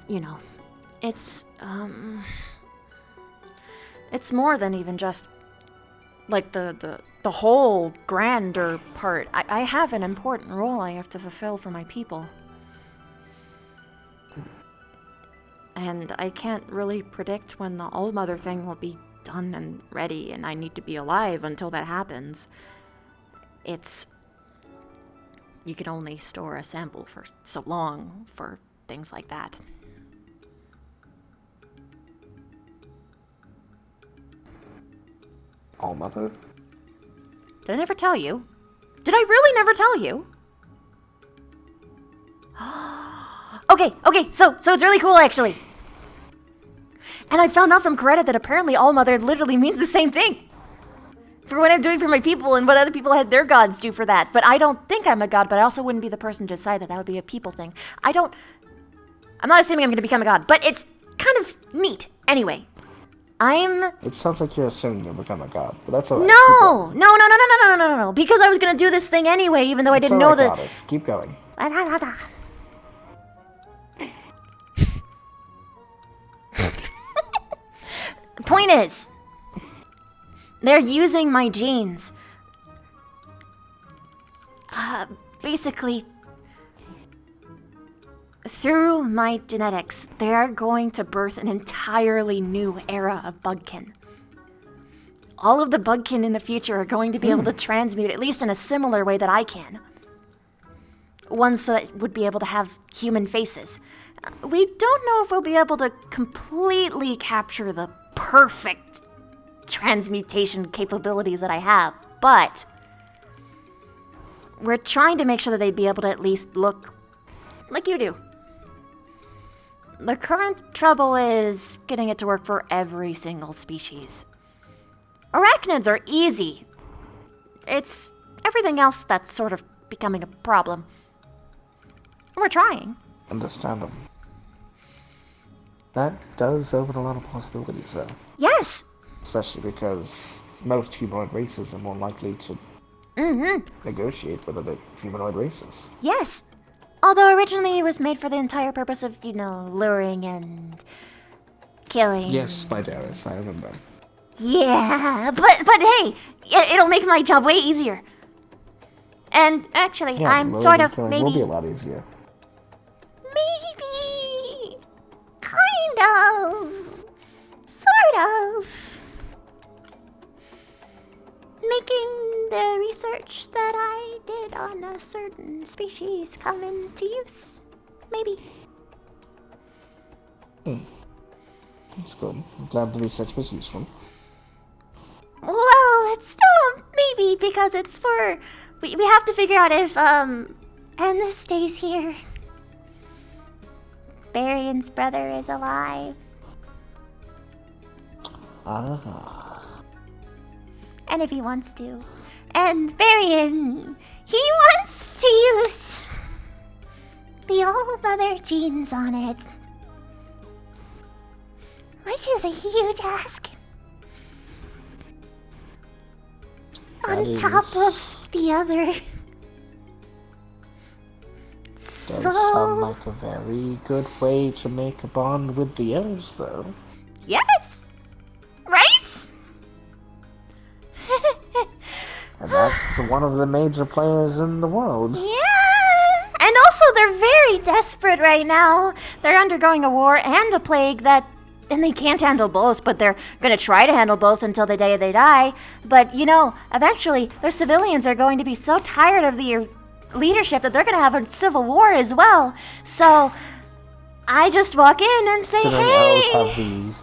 You know, it's more than even just, like, the whole grander part. I have an important role I have to fulfill for my people. And I can't really predict when the All-Mother thing will be done and ready, and I need to be alive until that happens. You can only store a sample for so long for things like that. All-Mother? Did I never tell you? Did I really never tell you? Okay, so it's really cool, actually. And I found out from Coretta that apparently All-Mother literally means the same thing. for what I'm doing for my people and what other people had their gods do for that. But I don't think I'm a god, but I also wouldn't be the person to decide that. That would be a people thing. I'm not assuming I'm going to become a god, but it's kind of neat. Anyway, It sounds like you're assuming you'll become a god, but that's alright. No, because I was going to do this thing anyway, even though I didn't know that. Goddess. Keep going. Point is, they're using my genes. Basically, through my genetics, they are going to birth an entirely new era of bugkin. All of the bugkin in the future are going to be able to transmute, at least in a similar way that I can. Ones that would be able to have human faces. We don't know if we'll be able to completely capture the perfect transmutation capabilities that I have, but we're trying to make sure that they'd be able to at least look like you do. The current trouble is getting it to work for every single species. Arachnids are easy. It's everything else that's sort of becoming a problem. We're trying. Understandable. That does open a lot of possibilities, though. Yes! Especially because most humanoid races are more likely to negotiate with other humanoid races. Yes! Although originally it was made for the entire purpose of, luring and killing. Yes, Spideris, I remember. Yeah, but hey, it'll make my job way easier. And actually, I'm sort of maybe... will be a lot easier. Maybe... kind of... sort of... making the research that I did on a certain species come into use. Maybe. That's good. I'm glad the research was useful. Well, it's still a maybe because it's for... We have to figure out if, Ennis stays here. Barion's brother is alive. And if he wants to. And Barion, he wants to use the old mother genes on it. Which is a huge ask. On top of the other. Does sound like a very good way to make a bond with the elves, though. Yes! Right? And that's one of the major players in the world. Yeah! And also, they're very desperate right now. They're undergoing a war and a plague and they can't handle both, but they're gonna try to handle both until the day they die. But, eventually, their civilians are going to be so tired of the leadership that they're gonna have a civil war as well. So, I just walk in and say, hey! Elves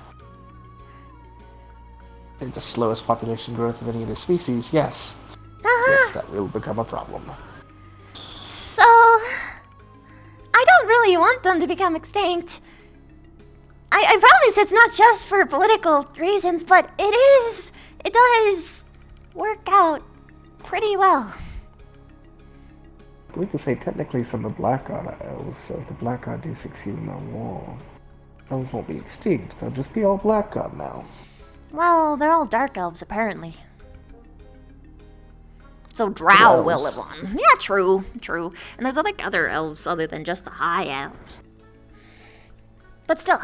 have the slowest population growth of any of the species, yes. Yes, that will become a problem. So, I don't really want them to become extinct. I promise it's not just for political reasons, but it does work out pretty well. We could say technically some of the Blackguard are elves, so if the Blackguard do succeed in their war, elves won't be extinct, they'll just be all Blackguard now. Well, they're all dark elves, apparently. So Drow will live on. Yeah, true. And there's other elves other than just the high elves. But still.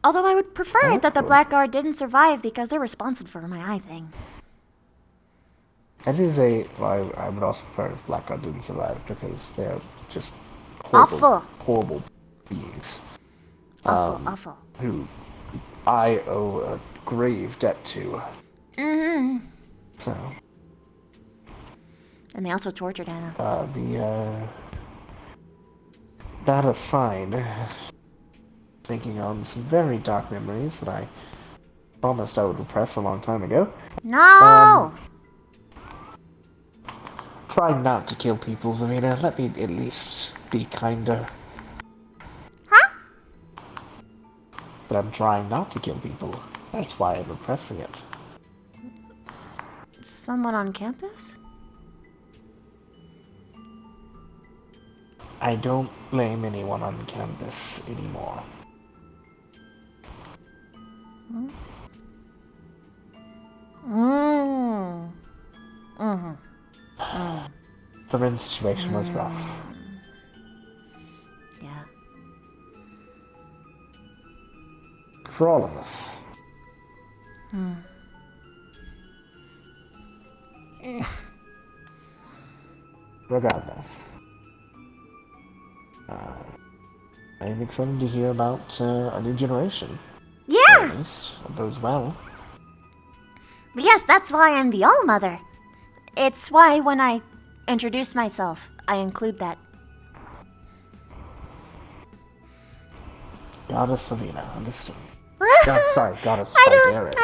Although I would prefer it that the Blackguard didn't survive because they're responsible for my eye thing. That is I would also prefer if Blackguard didn't survive because they're just horrible beings. Awful. Who I owe a grave debt to. So. And they also tortured Anna. That aside, thinking on some very dark memories that I promised I would repress a long time ago. No! Try not to kill people, Verena. Let me at least be kinder. Huh? But I'm trying not to kill people. That's why I'm repressing it. Someone on campus? I don't blame anyone on campus anymore. The Rin situation was rough. Yeah. For all of us. Regardless. I'm excited to hear about a new generation. Yeah! At least, it bodes well. Yes, that's why I'm the All-Mother. It's why when I introduce myself, I include that. Goddess Ravina, understood. Goddess I Sidereus.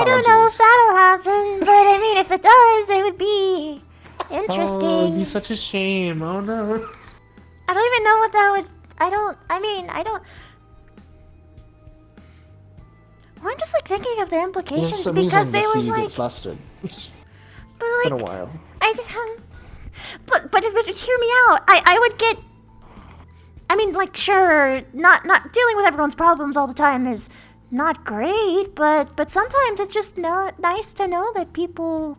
don't know if that'll happen, but I mean, if it does, it would be interesting. Oh, it'd be such a shame. Oh no. I don't even know what that would. Well, I'm just like thinking of the implications because they would like. Get flustered. But It's been a while. But hear me out. I would get. I mean, like, sure, not dealing with everyone's problems all the time is not great, but sometimes it's just not nice to know that people,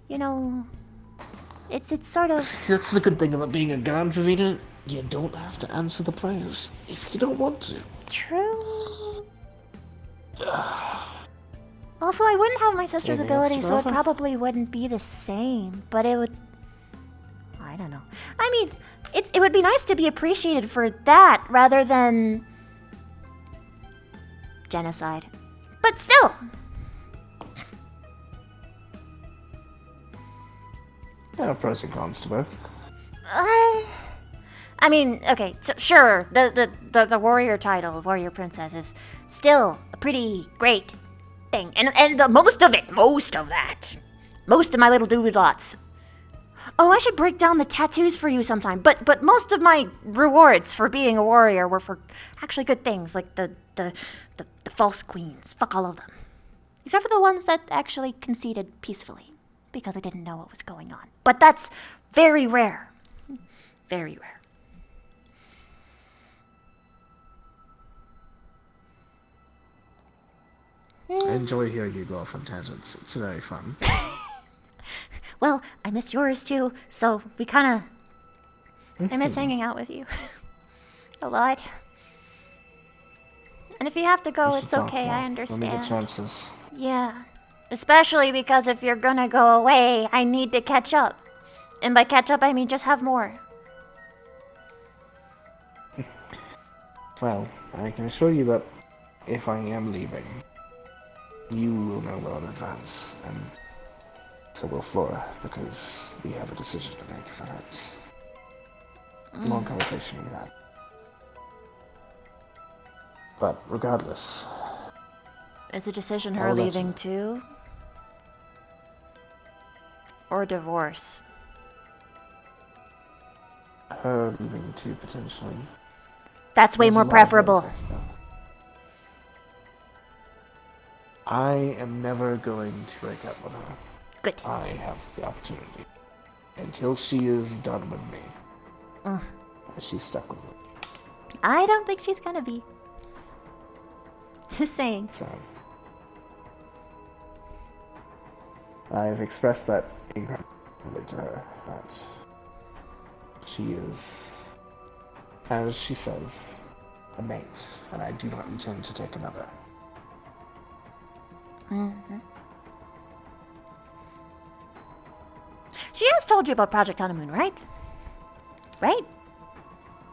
you know, it's sort of. That's the good thing about being a god, Ravina. You don't have to answer the prayers if you don't want to. True. Also, I wouldn't have my sister's Maybe ability, it's so it rougher. probably wouldn't be the same, but it would. I don't know. I mean, it would be nice to be appreciated for that rather than genocide. But still. There are pros and cons to both. I mean, okay, so sure, the warrior title, warrior princess, is still a pretty great thing, and the most of that, most of my little doodle-dots. Oh, I should break down the tattoos for you sometime. But most of my rewards for being a warrior were for actually good things, like the false queens. Fuck all of them, except for the ones that actually conceded peacefully because I didn't know what was going on. But that's very rare, very rare. I enjoy hearing you go off on tangents. It's very fun. Well, I miss yours too, so we kind of. I miss hanging out with you. A lot. And if you have to go, We should it's talk okay, more I when we get understand. chances. Yeah. Especially because if you're gonna go away, I need to catch up. And by catch up, I mean just have more. Well, I can assure you that if I am leaving, you will know well in advance, and so will Flora, because we have a decision to make for that. Long conversation we had. But regardless, Is the decision I'll her let you leaving know. too? Or divorce? her leaving too, potentially. That's way There's a more lot of preferable. ways that can go. I am never going to break up with her. Good. I have the opportunity. Until she is done with me. Mm. She's stuck with me. I don't think she's gonna be. Just saying. So, I've expressed that incredibly to her, that she is, as she says, a mate, and I do not intend to take another. Mm-hmm. She has told you about Project Honeymoon, right? Right?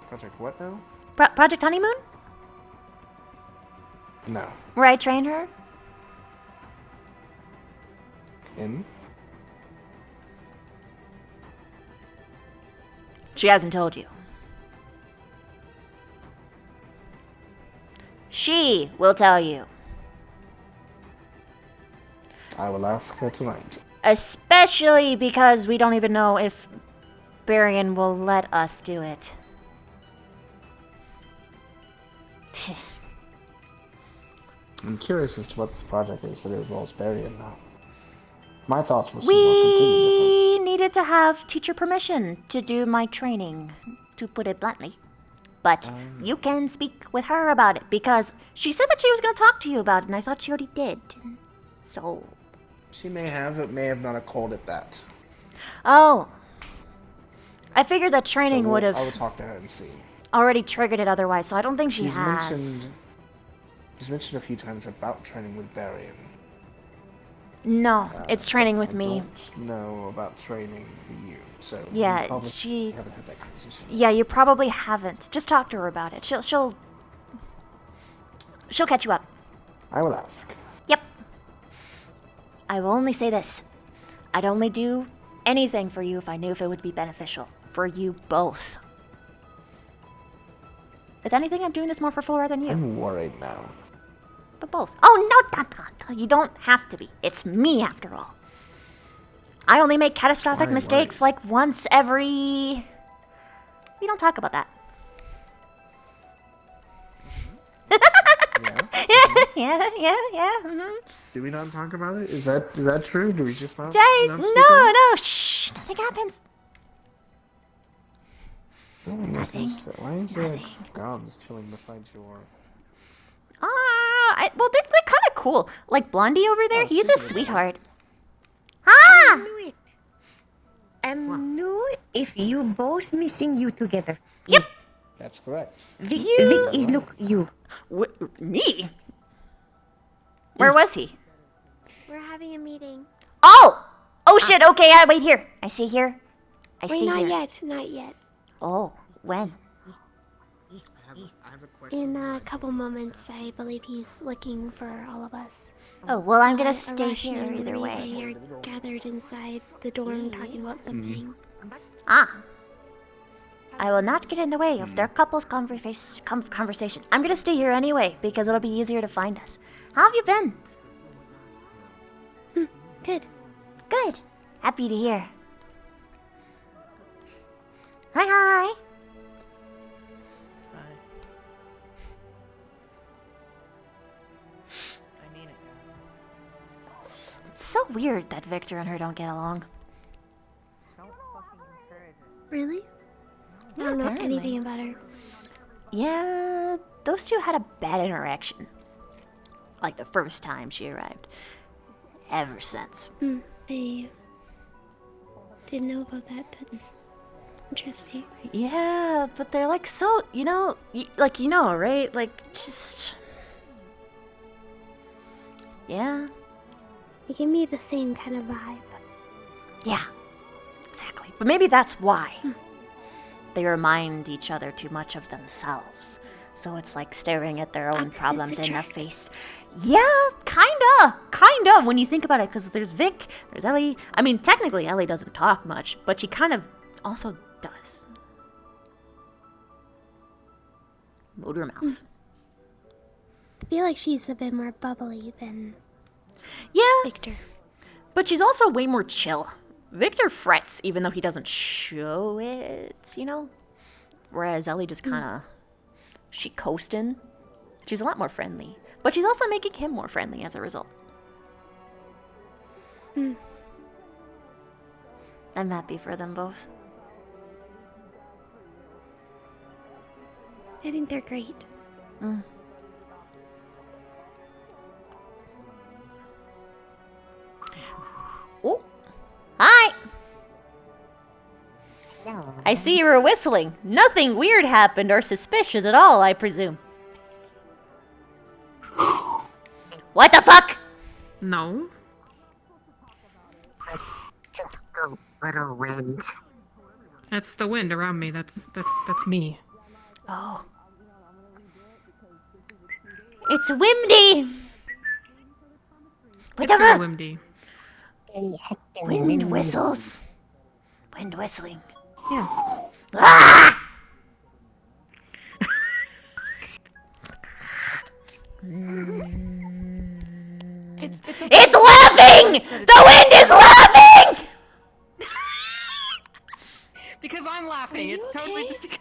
Project what now? Project Honeymoon? No. Where I train her? In? She hasn't told you. She will tell you. I will ask her tonight. Especially because we don't even know if Barian will let us do it. I'm curious as to what this project is that involves Barry and now. My thoughts were somewhat completely different. We needed to have teacher permission to do my training, to put it bluntly. But you can speak with her about it, because she said that she was going to talk to you about it, and I thought she already did. So... She may have, it may have not called it that. Oh. I figured that training would have... I will talk to her and see. Already triggered it otherwise, so I don't think she has. She's mentioned a few times about training with Barry. No, it's training with I me. don't know about training with you, so Yeah, you probably she... haven't had that conversation. Yeah, you probably haven't. Just talk to her about it. She'll catch you up. I will ask. Yep. I will only say this. I'd only do anything for you if I knew if it would be beneficial. For you both. If anything, I'm doing this more for Flora than you. I'm worried now. But both. Oh, no, you don't have to be. It's me, after all. I only make catastrophic mistakes like once every... We don't talk about that. Yeah. Do we not talk about it? Is that true? Do we just not? No, shh, nothing happens. Nothing. Why is there gods chilling beside your... Well, they're kind of cool. Like Blondie over there, he's a sweetheart. I knew it. I knew if you both missing you together. Yep. That's correct. Vic is look you. Me? Where was he? We're having a meeting. Oh shit, okay, wait here. I stay here. I stay Wait, here. not yet. Oh, when? In a couple moments, I believe he's looking for all of us. Oh, well, I'm gonna stay Arashi here and either way. Riza are gathered inside the dorm talking about something. I will not get in the way of their couple's conversation. I'm gonna stay here anyway, because it'll be easier to find us. How have you been? Good. Good. Happy to hear. Hi. It's so weird that Victor and her don't get along. Really? I don't know anything about her. Yeah, those two had a bad interaction. Like the first time she arrived. Ever since. I didn't know about that. That's interesting. Yeah, but they're like so, right? Like, just... Yeah. They give me the same kind of vibe. Yeah, exactly. But maybe that's why. They remind each other too much of themselves. So it's like staring at their own problems in the face. Yeah, kinda, when you think about it. Because there's Vic, there's Ellie. I mean, technically, Ellie doesn't talk much, but she kind of also does. Motor mouth. I feel like she's a bit more bubbly than Victor. But she's also way more chill. Victor frets, even though he doesn't show it, Whereas Ellie just kind of... She coasting. She's a lot more friendly. But she's also making him more friendly as a result. I'm happy for them both. I think they're great. Oh, hi! I see you were whistling. Nothing weird happened or suspicious at all, I presume. What the fuck? No. It's just a little wind. That's the wind around me. That's me. Oh. It's windy! It's very windy. Wind whistles. Wind whistling. Yeah. Ah! It's laughing! The wind is laughing! Because I'm laughing. It's totally just because...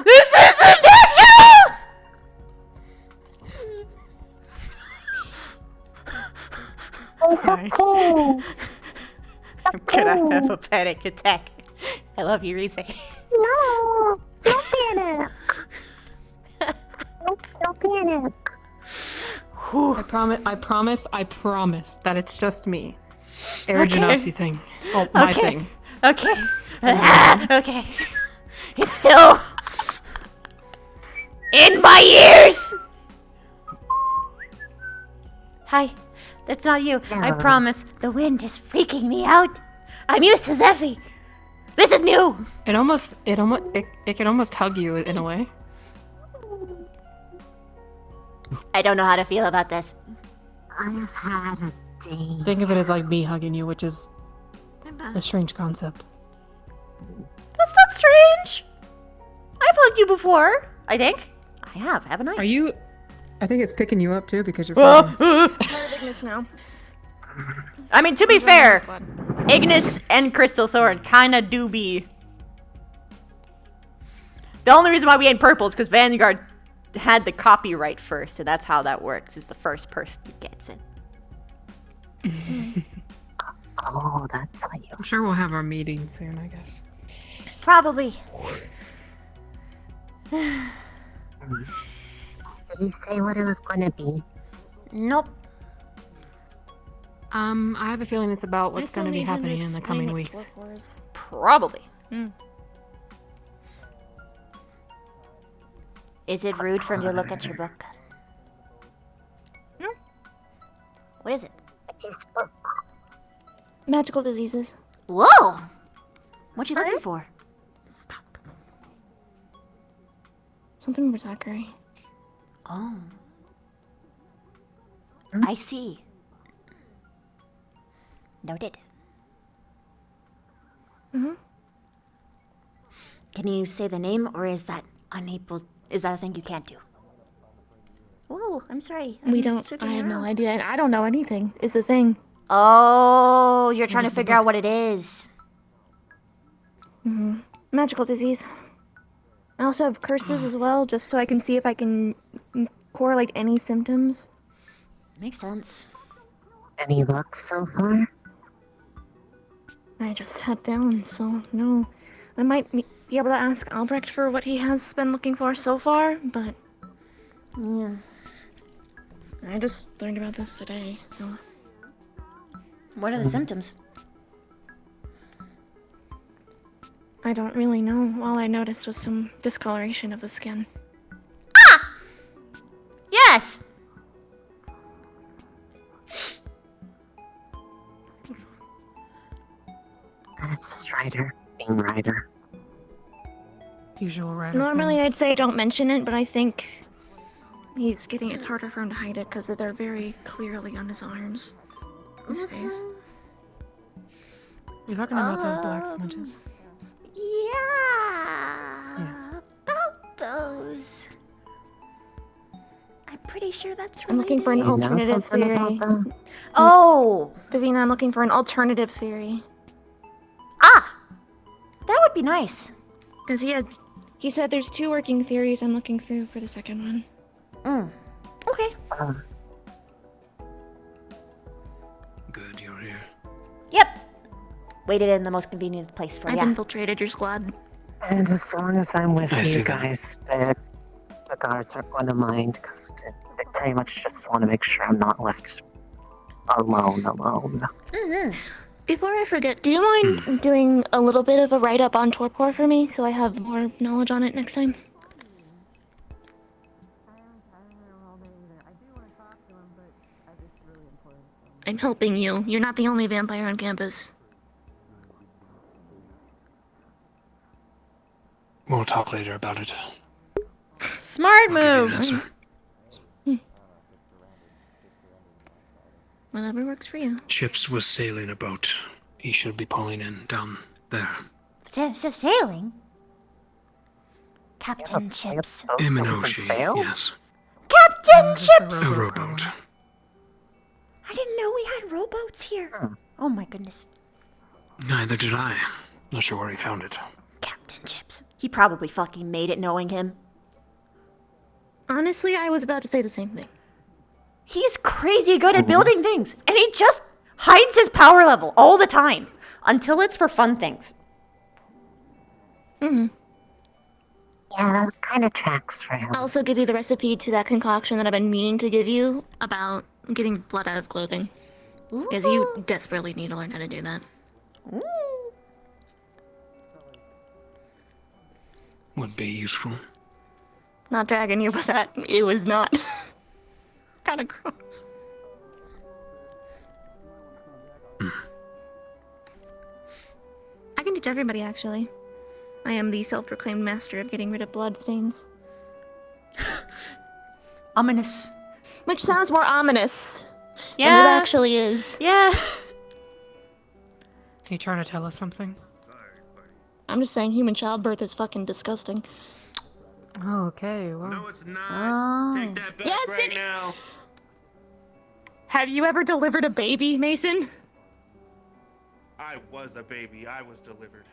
This isn't natural! I'm gonna have a panic attack. I love you, Rize. No, don't panic. Don't panic. I promise that it's just me. Air Genasi thing. Oh, my thing. Okay. Okay. It's still in my ears. Hi. That's not you. I promise. The wind is freaking me out. I'm used to Zeffy. This is new. It can almost hug you in a way. I don't know how to feel about this. I've had a day. Think of it as like me hugging you, which is a strange concept. That's not strange. I've hugged you before. I think. I have, haven't I? Are you? I think it's picking you up too because you're. Ignis now. I mean, to be fair, Ignis and Crystal Thorn kind of do be. The only reason why we ain't purple is because Vanguard had the copyright first, and that's how that works. Is the first person who gets it. Oh, that's how you. I'm sure we'll have our meeting soon, I guess. Probably. Did he say what it was gonna be? Nope. I have a feeling it's about what's going to be happening in the coming weeks. Probably. Is it rude for me to look at your book? No. What is it? Magical diseases. Whoa! What you looking for? Stop. Something for Zachary. Oh. I see. Noted. Can you say the name, or is that unable? Is that a thing you can't do? Whoa, I'm sorry. We don't. I have no idea, and I don't know anything. Is the thing. Oh, you're trying to figure out what it is. Magical disease. I also have curses as well, just so I can see if I can correlate any symptoms. Makes sense. Any luck so far? I just sat down, so no. I might be able to ask Albrecht for what he has been looking for so far, but... Yeah. I just learned about this today, so... What are the symptoms? I don't really know. All I noticed was some discoloration of the skin. Ah! Yes! That's just Ryder being Ryder. Usual Ryder. Normally I'd say don't mention it, but I think it's harder for him to hide it because they're very clearly on his arms. His face. You're talking about those black smudges. Yeah. About those. I'm pretty sure that's related. I'm looking for an alternative theory. Oh! Davina, I'm looking for an alternative theory. Ah! That would be nice. Because he said there's 2 working theories I'm looking through for the second one. Okay. Good, you're here. Yep. Waited in the most convenient place for you. I've infiltrated your squad. And as long as I'm with I see you that. guys, the guards aren't going to mind, because they pretty much just want to make sure I'm not left alone. Before I forget, do you mind doing a little bit of a write-up on Torpor for me, so I have more knowledge on it next time? I'm helping you. You're not the only vampire on campus. We'll talk later about it. Smart move. Answer. Whatever works for you. Chips was sailing a boat. He should be pulling in down there. Sailing? Captain Chips. Iminoshi, yes. Captain Chips! A rowboat. I didn't know we had rowboats here. Oh my goodness. Neither did I. Not sure where he found it. Captain Chips. He probably fucking made it knowing him. Honestly, I was about to say the same thing. He's crazy good at building things, and he just hides his power level all the time. until it's for fun things. Mm-hmm. Yeah, that kind of tracks for him. I'll also give you the recipe to that concoction that I've been meaning to give you about getting blood out of clothing. Because you desperately need to learn how to do that. Would be useful. Not dragging you, but that it was not. Kind of gross. I can teach everybody, actually. I am the self-proclaimed master of getting rid of blood stains. Ominous. Which sounds more ominous than Yeah. it actually is. Yeah. You trying to tell us something? I'm just saying human childbirth is fucking disgusting. Oh, okay, well. No, it's not. Take that back right now. Have you ever delivered a baby, Mason? I was a baby. I was delivered.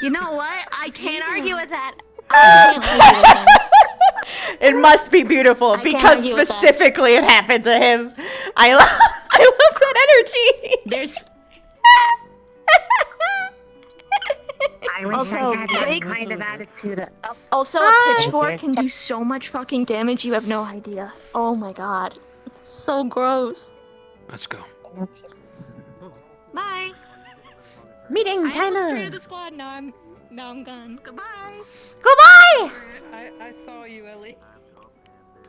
You know what? I can't argue with that. It must be beautiful can't because argue with that. specifically it happened to him. I love that energy. There's I wish Also, I had that Drake- kind of attitude. Also, a Ah! pitchfork can do so much fucking damage, you have no idea. Oh my god. It's so gross. Let's go. Bye. Meeting I kind was true to of. the squad. Now I'm gone. Goodbye. Goodbye. I saw you, Ellie.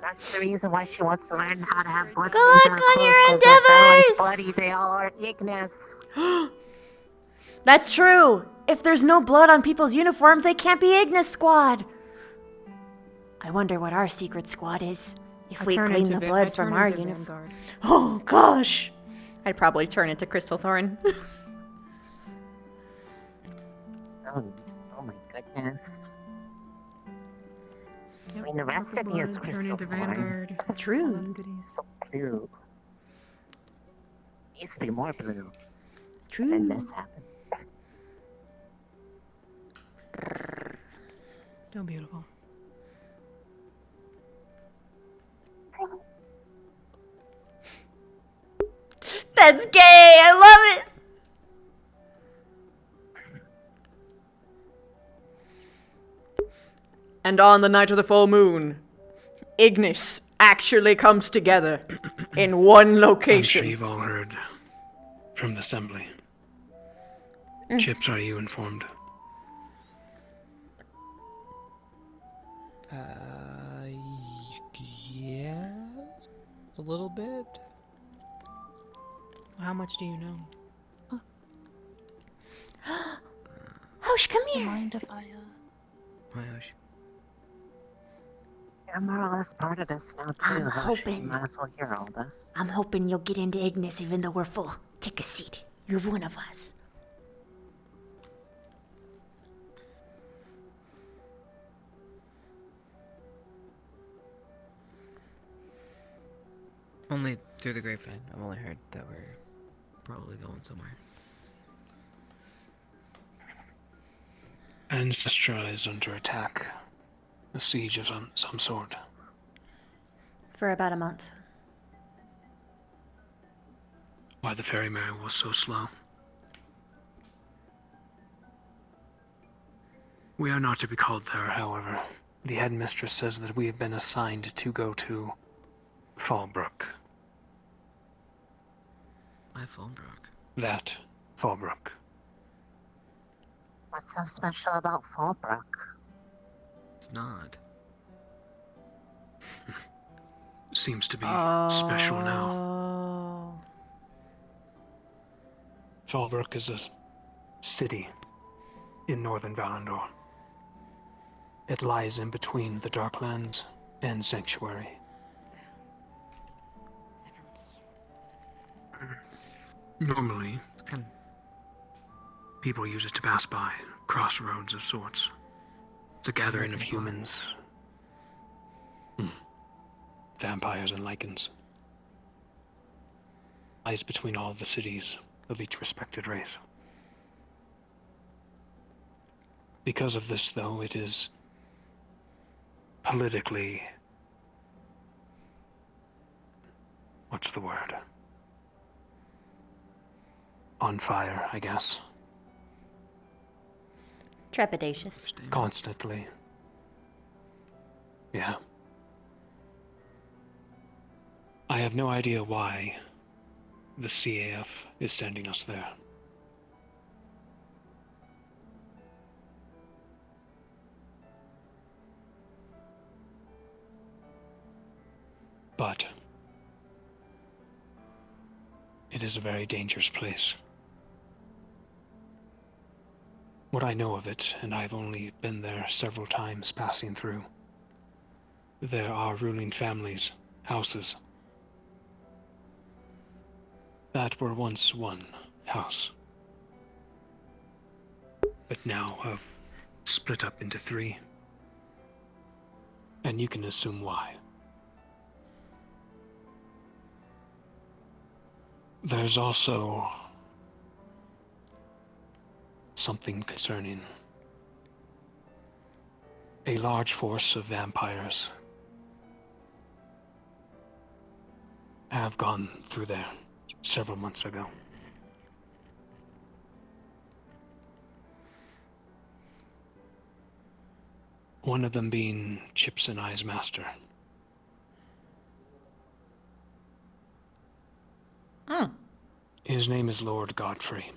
That's the reason why she wants to learn how to have blood Good stains luck on on your her clothes, 'cause if everyone's endeavors! bloody, they all are Ignis. That's true. If there's no blood on people's uniforms, they can't be Ignis Squad. I wonder what our secret squad is. If we clean the blood from our uniform. Oh gosh. I'd probably turn into Crystal Thorn. Oh my goodness. I mean, the rest of you is Crystal Thorn. True. So blue. It used to be more blue. True. Then this happened. Still beautiful. That's gay. I love it. And on the night of the full moon, Ignis actually comes together in one I'm sure location. you've all heard from the assembly. Chips, are you informed? Yeah, a little bit. How much do you know? Hosh, come here. Mind if I, You're more or less part of this now, too. I'm Hosh. hoping. You might as well hear all this. I'm hoping you'll get into Ignis even though we're full. Take a seat. You're one of us. Only through the grapevine. I've only heard that we're probably going somewhere. Ancestra is under attack. A siege of some sort. For about a month. Why the ferryman was so slow. We are not to be called there, however. The headmistress says that we have been assigned to go to Fallbrook. Why Fallbrook? That Fallbrook. What's so special about Fallbrook? It's not. Seems to be special now. Oh. Fallbrook is a city in northern Valandor. It lies in between the Darklands and Sanctuary. Normally, people use it to pass by, crossroads of sorts. It's a gathering of humans, vampires and lycans. Lies between all the cities of each respected race. Because of this, though, it is politically what's the word? On fire, I guess. Trepidatious. Constantly. Yeah. I have no idea why the CAF is sending us there. But it is a very dangerous place. What I know of it, and I've only been there several times passing through, there are ruling families, houses, that were once one house, but now have split up into three. And you can assume why. There's also something concerning a large force of vampires have gone through there several months ago. One of them being Chips and I's master. His name is Lord Godfrey.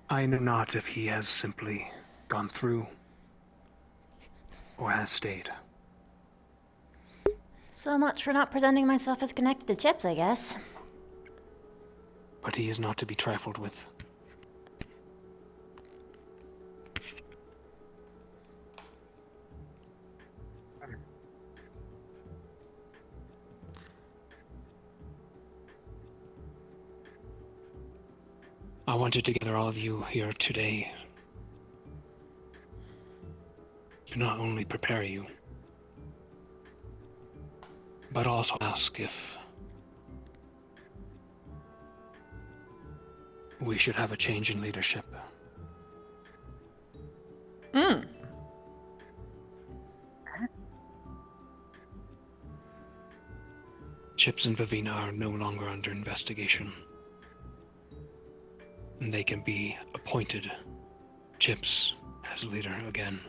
I know not if he has simply gone through or has stayed. So much for not presenting myself as connected to Chips, I guess. But he is not to be trifled with. I wanted to gather all of you here today to not only prepare you, but also ask if we should have a change in leadership. Chips and Vivina are no longer under investigation. And they can be appointed Chips as leader again,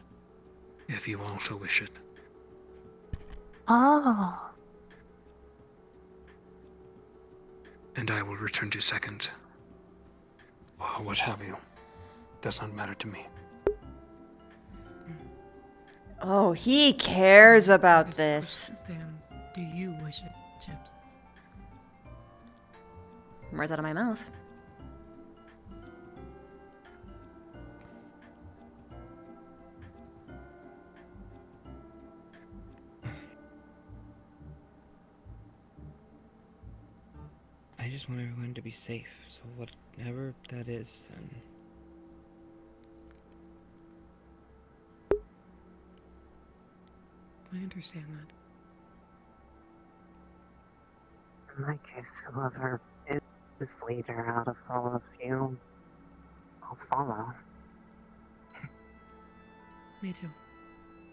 if you also wish it. Oh. And I will return to second. Or what have you. Does not matter to me. Oh, he cares about this. Stands. Do you wish it, Chips? Words out of my mouth. I just want everyone to be safe, so whatever that is, then... I understand that. In my case, whoever is leader out of all of you, I'll follow. Me too.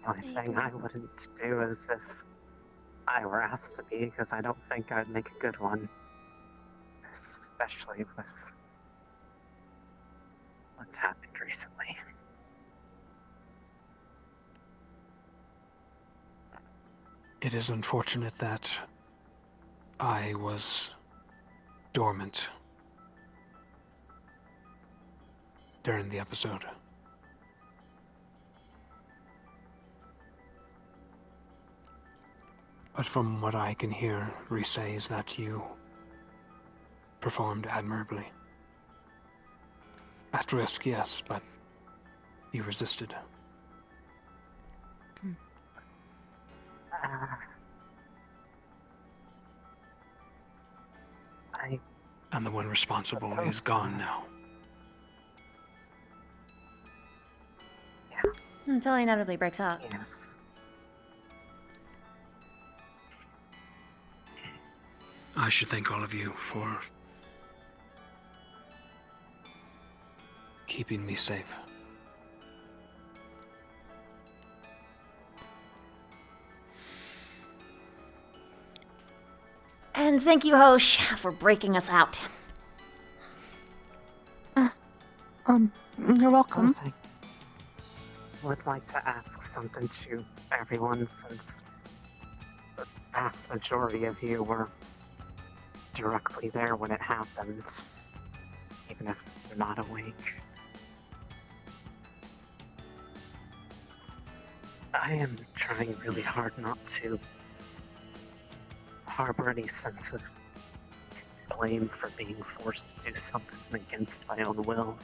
The only thing I wouldn't do is if I were asked to be, because I don't think I'd make a good one. Especially with what's happened recently. It is unfortunate that I was dormant during the episode. But from what I can hear, Rise, is that you performed admirably. At risk, yes, but you resisted. And the one responsible is gone now. Until he inevitably breaks up. Yes. I should thank all of you for keeping me safe. And thank you, Hosh, for breaking us out. You're welcome. I would like to ask something to everyone since the vast majority of you were directly there when it happened, even if you're not awake. I am trying really hard not to harbor any sense of blame for being forced to do something against my own will.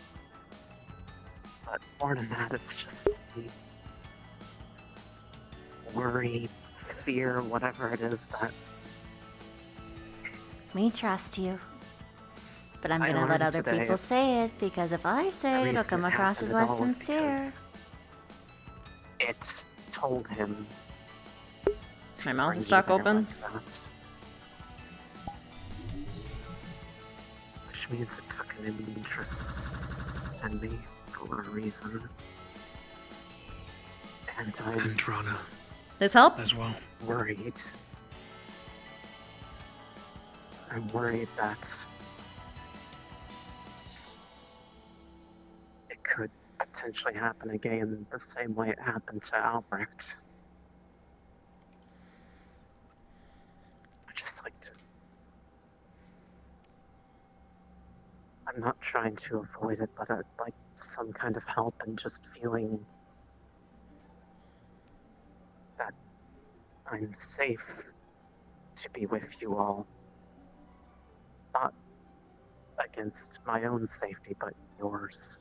But more than that, it's just the worry, fear, whatever it is that... We trust you. But I'm I gonna let learned other today people say it, because if I say it, it'll come across as less sincere. It told him. My mouth is stuck open. Which means it took an interest in me for a reason. And I'm Rana This help? as well. Worried. I'm worried that it could potentially happen again the same way it happened to Albrecht. I just like to... I'm not trying to avoid it, but I'd like some kind of help in just feeling that I'm safe to be with you all. Not against my own safety, but yours.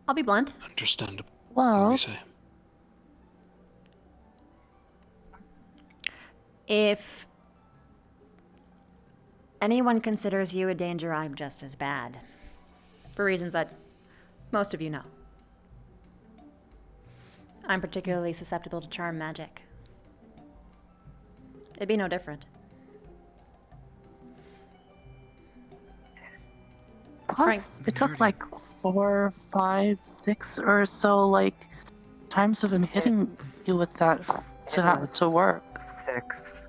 I'll be blunt. Understandable. Well, What do you say? if anyone considers you a danger, I'm just as bad. For reasons that most of you know. I'm particularly susceptible to charm magic. It'd be no different. Plus, it took like 4, 5, 6 or so times of him hitting you with that to work. 6.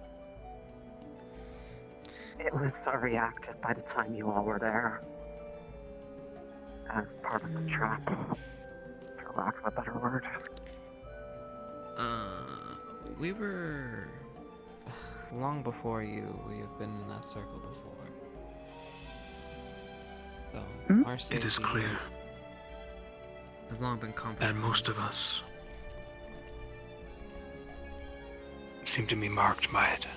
It was so reactive by the time you all were there. As part of the trap, for lack of a better word. We were... Long before you, we have been in that circle before. So, our safety It is clear has long been compromised. that most of us seem to be marked by it.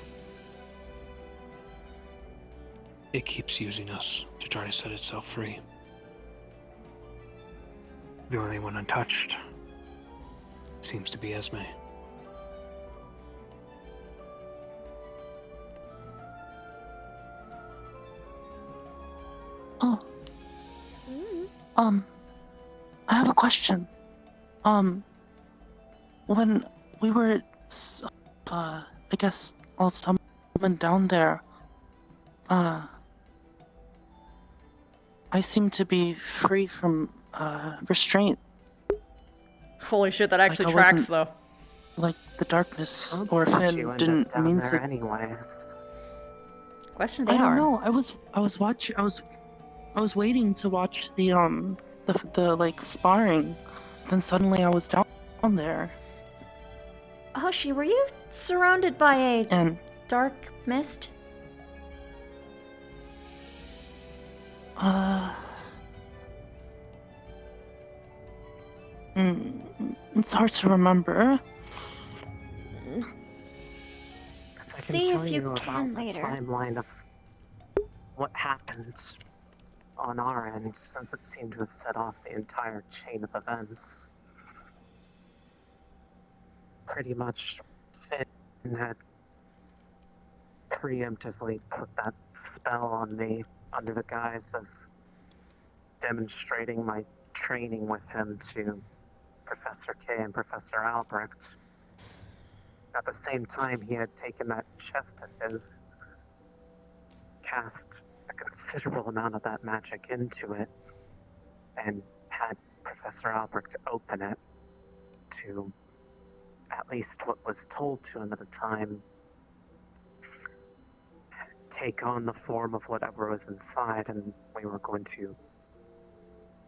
It keeps using us to try to set itself free. The only one untouched seems to be Esme. Oh. I have a question. When we were, I guess, all summoned down there, I seem to be free from, restraint. Holy shit, that actually I tracks, wasn't, though. The darkness or You Finn ended up didn't down mean there to. anyways. Question I don't know. I was waiting to watch the sparring. Then suddenly I was down there. Hoshi, were you surrounded by a dark mist? It's hard to remember. See if you about can the later. timeline of what happened on our end, since it seemed to have set off the entire chain of events. Pretty much, Finn had preemptively put that spell on me under the guise of demonstrating my training with him to Professor K and Professor Albrecht. At the same time, he had taken that chest of his, cast a considerable amount of that magic into it, and had Professor Albrecht open it to at least what was told to him at the time, take on the form of whatever was inside, and we were going to,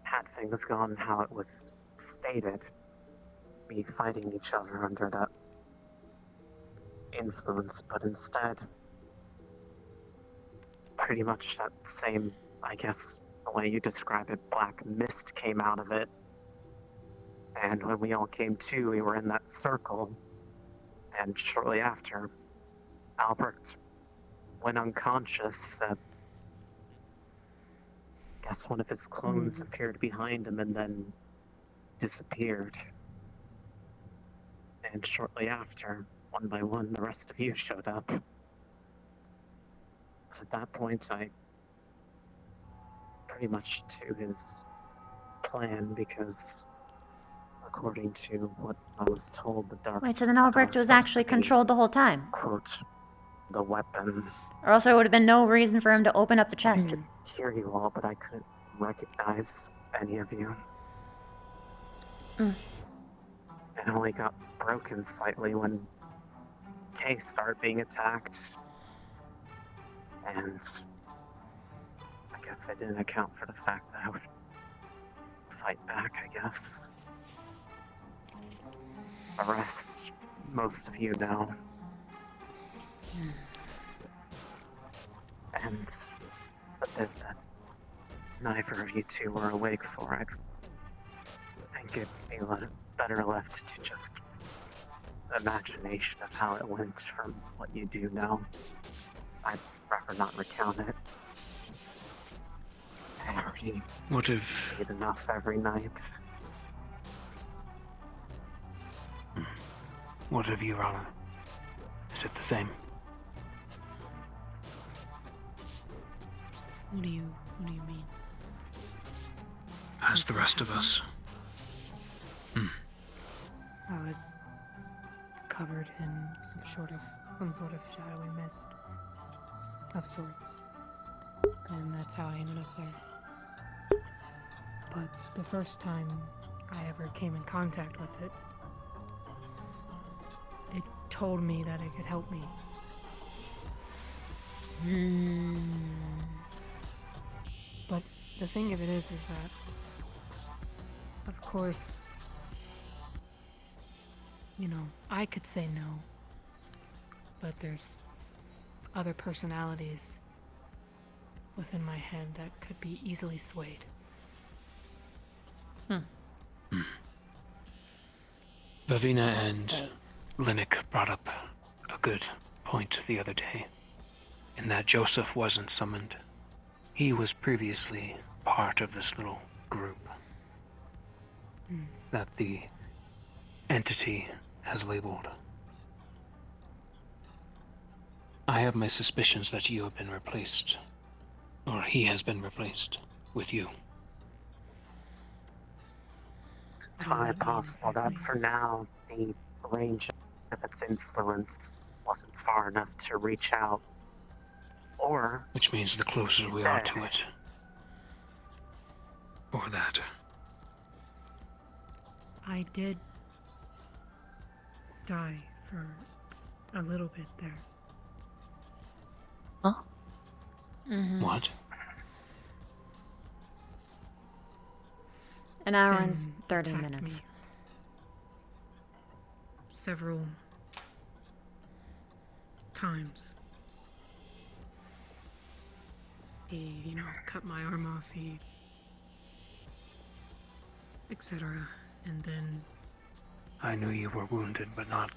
had things gone how it was stated, be fighting each other under that influence, but instead, pretty much that same, I guess, the way you describe it, black mist came out of it. And when we all came to, we were in that circle. And shortly after, Albert went unconscious. Guess one of his clones appeared behind him and then disappeared. And shortly after, one by one, the rest of you showed up. At that point, I pretty much to his plan, because according to what I was told, the dark. Wait, so then Albrecht was actually controlled the whole time? Quote, the weapon. Or else there would have been no reason for him to open up the chest. I could hear you all, but I couldn't recognize any of you. It only got broken slightly when Kay started being attacked. And I guess I didn't account for the fact that I would fight back, I guess. The rest, most of you know. And the bit that neither of you two were awake for, I think it'd be better left to just imagination of how it went from what you do know. I'd rather not recount it. I already eat enough every night. What of you, Alan? Is it the same? What do you mean? As the rest of us. I was covered in some sort of shadowy mist of sorts. And that's how I ended up there. But the first time I ever came in contact with it, it told me that it could help me. But the thing of it is that, of course, you know, I could say no, but there's other personalities within my head that could be easily swayed. Vavina and Linnick brought up a good point the other day, in that Joseph wasn't summoned. He was previously part of this little group that the entity has labeled. I have my suspicions that you have been replaced, or he has been replaced with you. It's entirely possible that for now, the range of its influence wasn't far enough to reach out. Or... Which means the closer we are to it. Or that. I did die for a little bit there. Huh? What? An hour Finn and 30 attacked minutes. me several times. He, cut my arm off, etc. And then... I knew you were wounded, but not...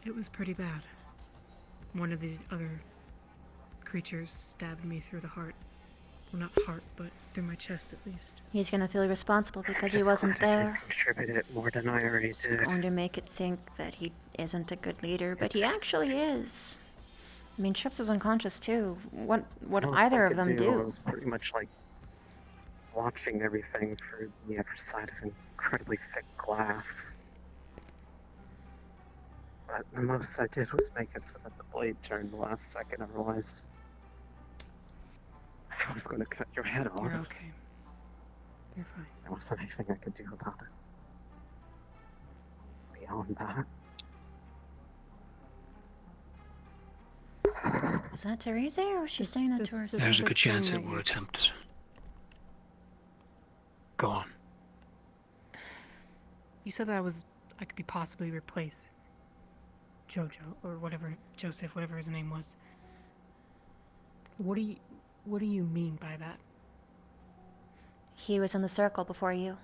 It was pretty bad. One of the other creatures stabbed me through the heart. Well, not heart, but through my chest at least. He's gonna feel responsible because he wasn't there. Contributed more than I already It's did. going to make it think that he isn't a good leader, but he actually is. I mean, Chips was unconscious too. What either of them do? It was pretty much like watching everything through the other side of incredibly thick glass. But the most I did was make it so that the blade turned the last second, otherwise I was going to cut your head off. You're okay. You're fine. There wasn't anything I could do about it. beyond that. Is that Teresa, or was she saying that to herself? There's a good chance it will attempt. Go on. You said that I could be possibly replace Jojo or whatever, Joseph, whatever his name was. What do you mean by that? He was in the circle before you.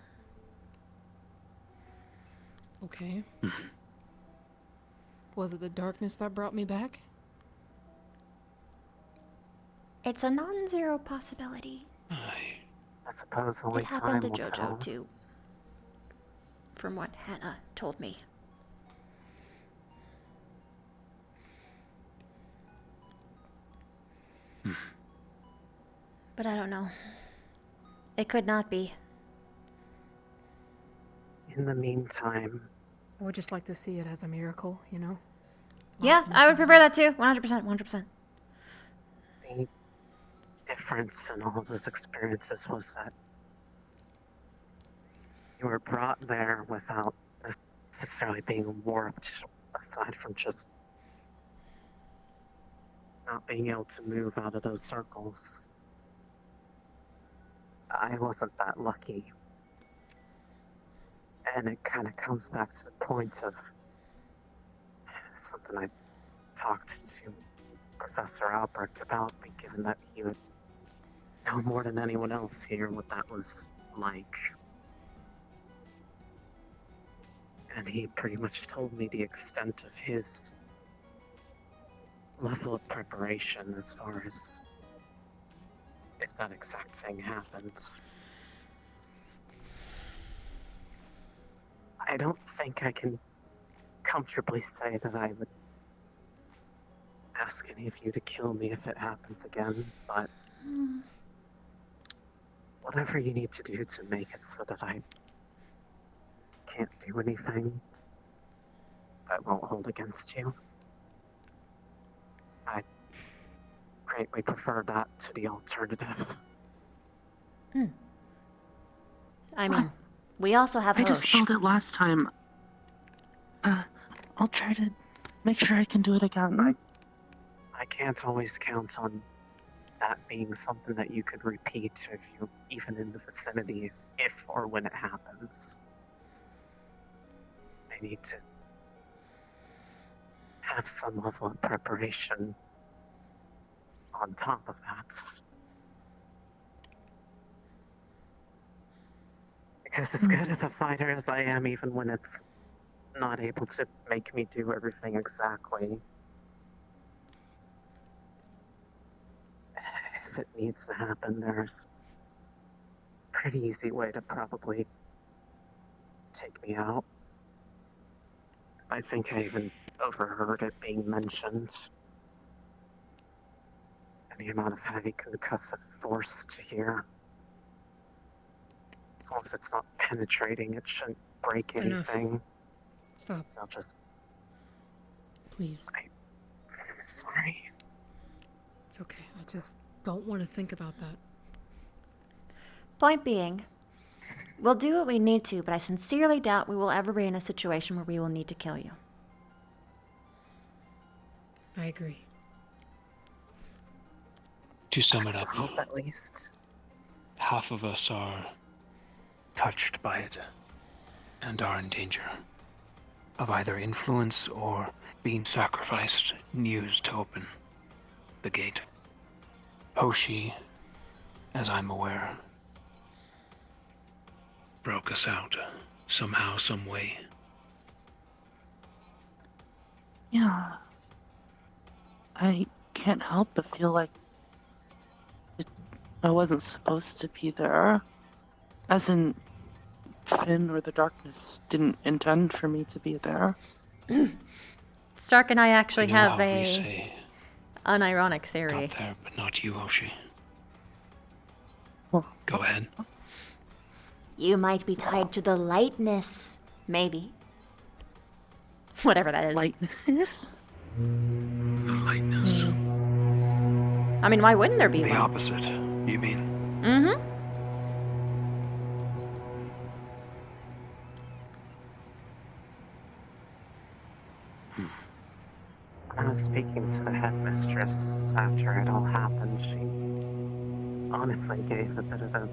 Okay. Was it the darkness that brought me back? It's a non-zero possibility. I suppose only It happened to time will Jojo tell. too, from what Hannah told me. But I don't know. It could not be. In the meantime, I would just like to see it as a miracle, you know? Yeah, I would prefer that too. 100%, 100%. the difference in all those experiences was that you were brought there without necessarily being warped, aside from just not being able to move out of those circles. I wasn't that lucky. And it kind of comes back to the point of something I talked to Professor Albrecht about, given that he would know more than anyone else here what that was like. And he pretty much told me the extent of his level of preparation as far as if that exact thing happened. I don't think I can comfortably say that I would ask any of you to kill me if it happens again, but whatever you need to do to make it so that I can't do anything that won't hold against you. I greatly prefer that to the alternative. I mean, we also have I just Hosh. spelled it last time. I'll try to make sure I can do it again. I can't always count on that being something that you could repeat if you're even in the vicinity, if or when it happens. I need to have some level of preparation on top of that. Because as good of a fighter as I am, even when it's not able to make me do everything exactly, if it needs to happen, there's a pretty easy way to probably take me out. I think I even overheard it being mentioned. And the amount of heavy concussive force to hear. As long as it's not penetrating, it shouldn't break Enough. anything. Stop. I'll just... Please. Sorry. It's okay. I just don't want to think about that. Point being, we'll do what we need to, but I sincerely doubt we will ever be in a situation where we will need to kill you. I agree. To sum it up, Hope at least. half of us are touched by it and are in danger of either influence or being sacrificed and used to open the gate. Hoshi, as I'm aware, broke us out somehow, some way. Yeah. I can't help but feel like I wasn't supposed to be there. As in, Finn or the darkness didn't intend for me to be there. Stark and I actually You know have how we a say, unironic theory. got there, but not you, Hoshi. Well, go ahead. You might be tied to the lightness, maybe. Whatever that is. Lightness? The lightness. I mean, why wouldn't there be The one? opposite, you mean? Mm-hmm. When I was speaking to the headmistress after it all happened, she honestly gave a bit of an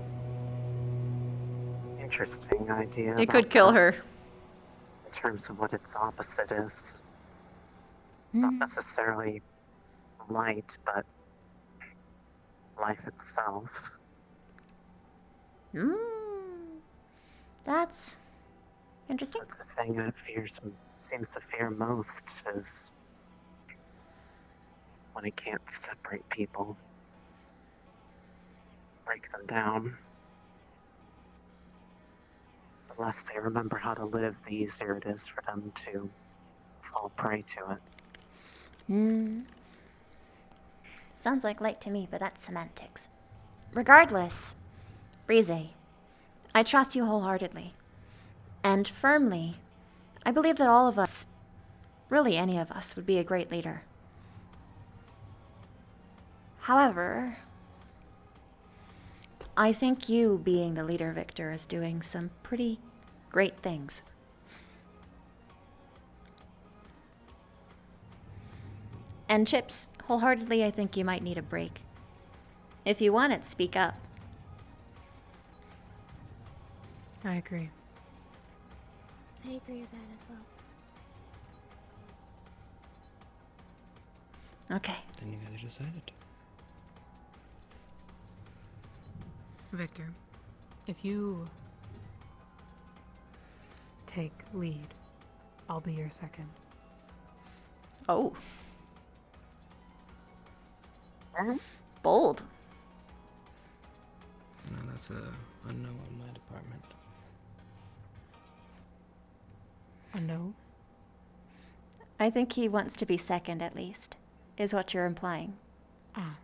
interesting idea. It could kill her. In terms of what its opposite is. Not necessarily light, but life itself. That's interesting. That's the thing that seems to fear most is when it can't separate people, break them down. The less they remember how to live, the easier it is for them to fall prey to it. Sounds like light to me, but that's semantics. Regardless, Brise, I trust you wholeheartedly. And firmly, I believe that all of us, really any of us, would be a great leader. However, I think you being the leader, Victor, is doing some pretty great things. And Chips, wholeheartedly, I think you might need a break. If you want it, speak up. I agree. I agree with that as well. Okay. Then you guys decided. Victor, if you take lead, I'll be your second. Oh. Bold. No, that's a no on my department. A no? I think he wants to be second at least, is what you're implying. Ah.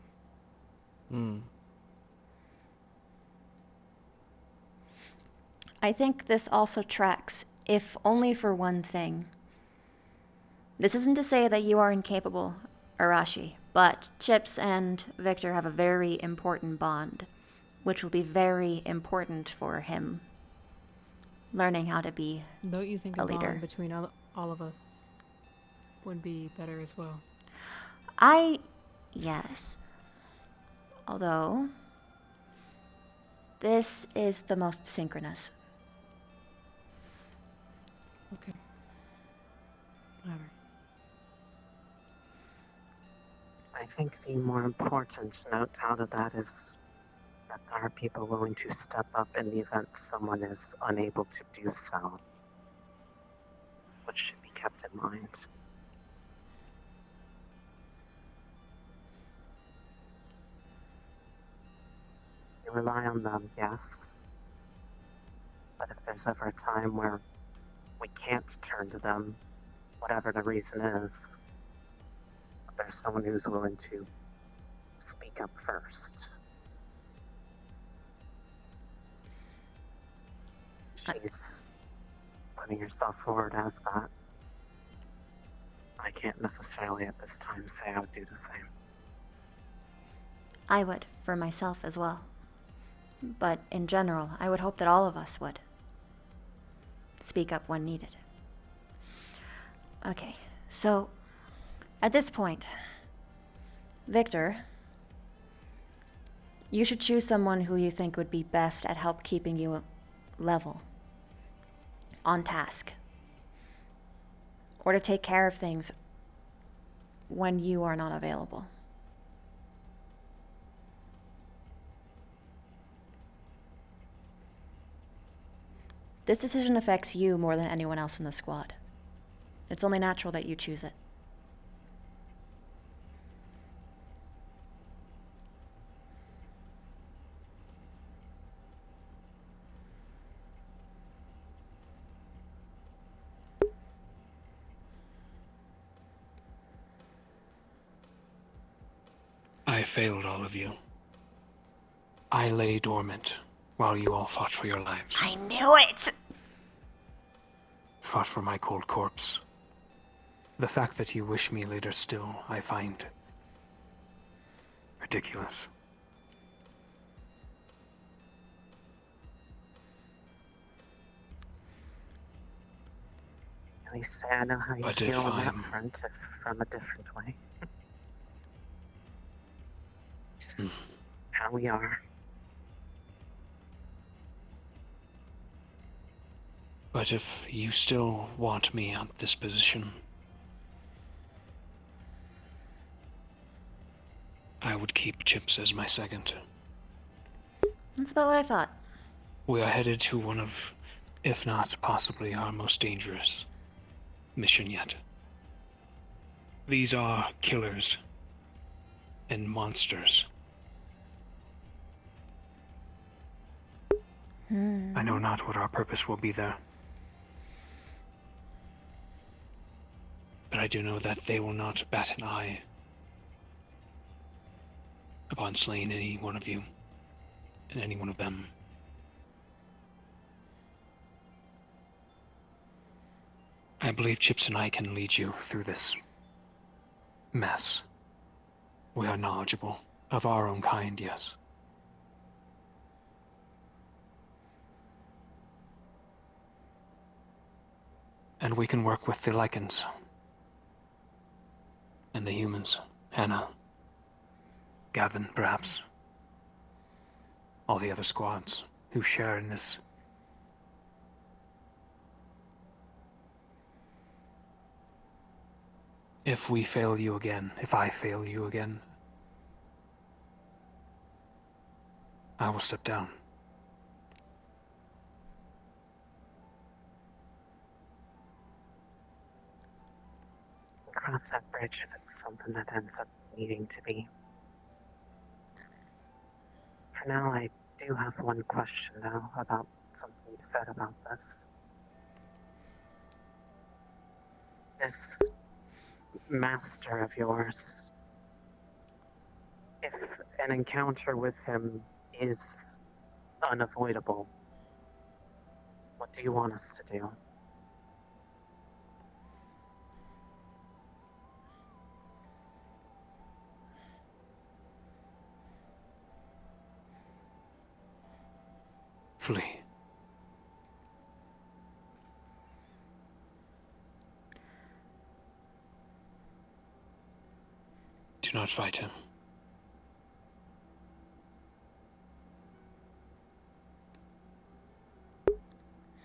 I think this also tracks, if only for one thing. This isn't to say that you are incapable, Arashi, but Chips and Victor have a very important bond, which will be very important for him learning how to be Don't you think a a leader. bond between all of us would be better as well? Yes. Although, this is the most synchronous. Okay. Whatever. I think the more important note out of that is that there are people willing to step up in the event someone is unable to do so, which should be kept in mind. You rely on them, yes, but if there's ever a time where we can't turn to them, whatever the reason is, there's someone who's willing to speak up first. She's putting herself forward as that. I can't necessarily at this time say I would do the same. I would, for myself as well. But in general, I would hope that all of us would speak up when needed. Okay, so at this point, Victor, you should choose someone who you think would be best at help keeping you level, on task, or to take care of things when you are not available. This decision affects you more than anyone else in the squad. It's only natural that you choose it. I failed all of you. I lay dormant while you all fought for your lives. I knew it! Fought for my cold corpse. The fact that you wish me later still, I find ridiculous. At least I know how you But feel if on that I'm- front, if from a different way. Just how we are. But if you still want me at this position, I would keep Chips as my second. That's about what I thought. We are headed to one of, if not possibly our most dangerous mission yet. These are killers and monsters. I know not what our purpose will be there. But I do know that they will not bat an eye upon slaying any one of you and any one of them. I believe Chips and I can lead you through this mess. We are knowledgeable of our own kind, yes. And we can work with the Lycans and the humans. Hannah, Gavin, perhaps. All the other squads who share in this. If we fail you again, if I fail you again, I will step down. Cross that bridge if it's something that ends up needing to be. For now, I do have one question, though, about something you said about this. This master of yours, if an encounter with him is unavoidable, what do you want us to do? Flee. Do not fight him.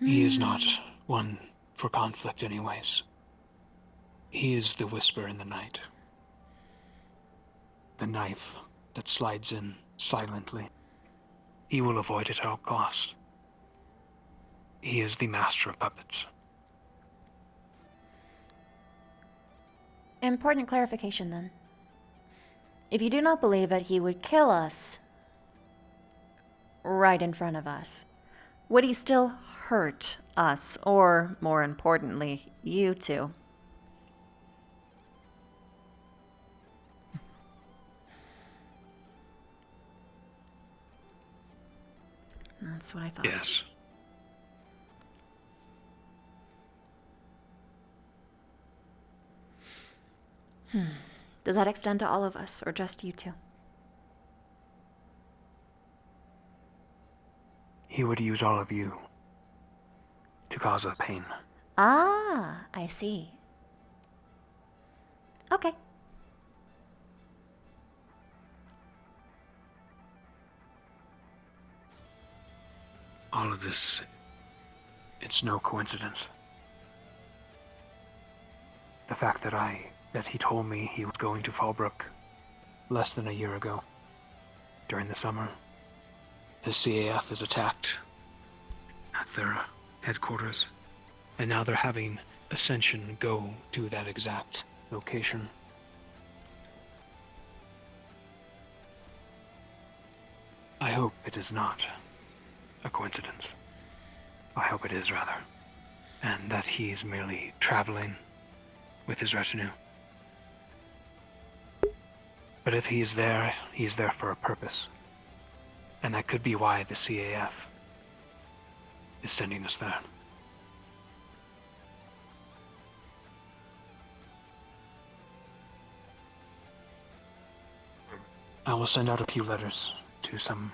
He is not one for conflict anyways. He is the whisper in the night. The knife that slides in silently. He will avoid it at all costs. He is the master of puppets. Important clarification then. If you do not believe that he would kill us right in front of us, would he still hurt us, or more importantly, you two? That's what I thought. Yes. Does that extend to all of us, or just you two? He would use all of you to cause us pain. Ah, I see. Okay. All of this, it's no coincidence. The fact that he told me he was going to Fallbrook less than a year ago, during the summer. The CAF is attacked at their headquarters, and now they're having Ascension go to that exact location. I hope it is not a coincidence. I hope it is, rather, and that he's merely traveling with his retinue. But if he's there for a purpose. And that could be why the CAF is sending us there. I will send out a few letters to some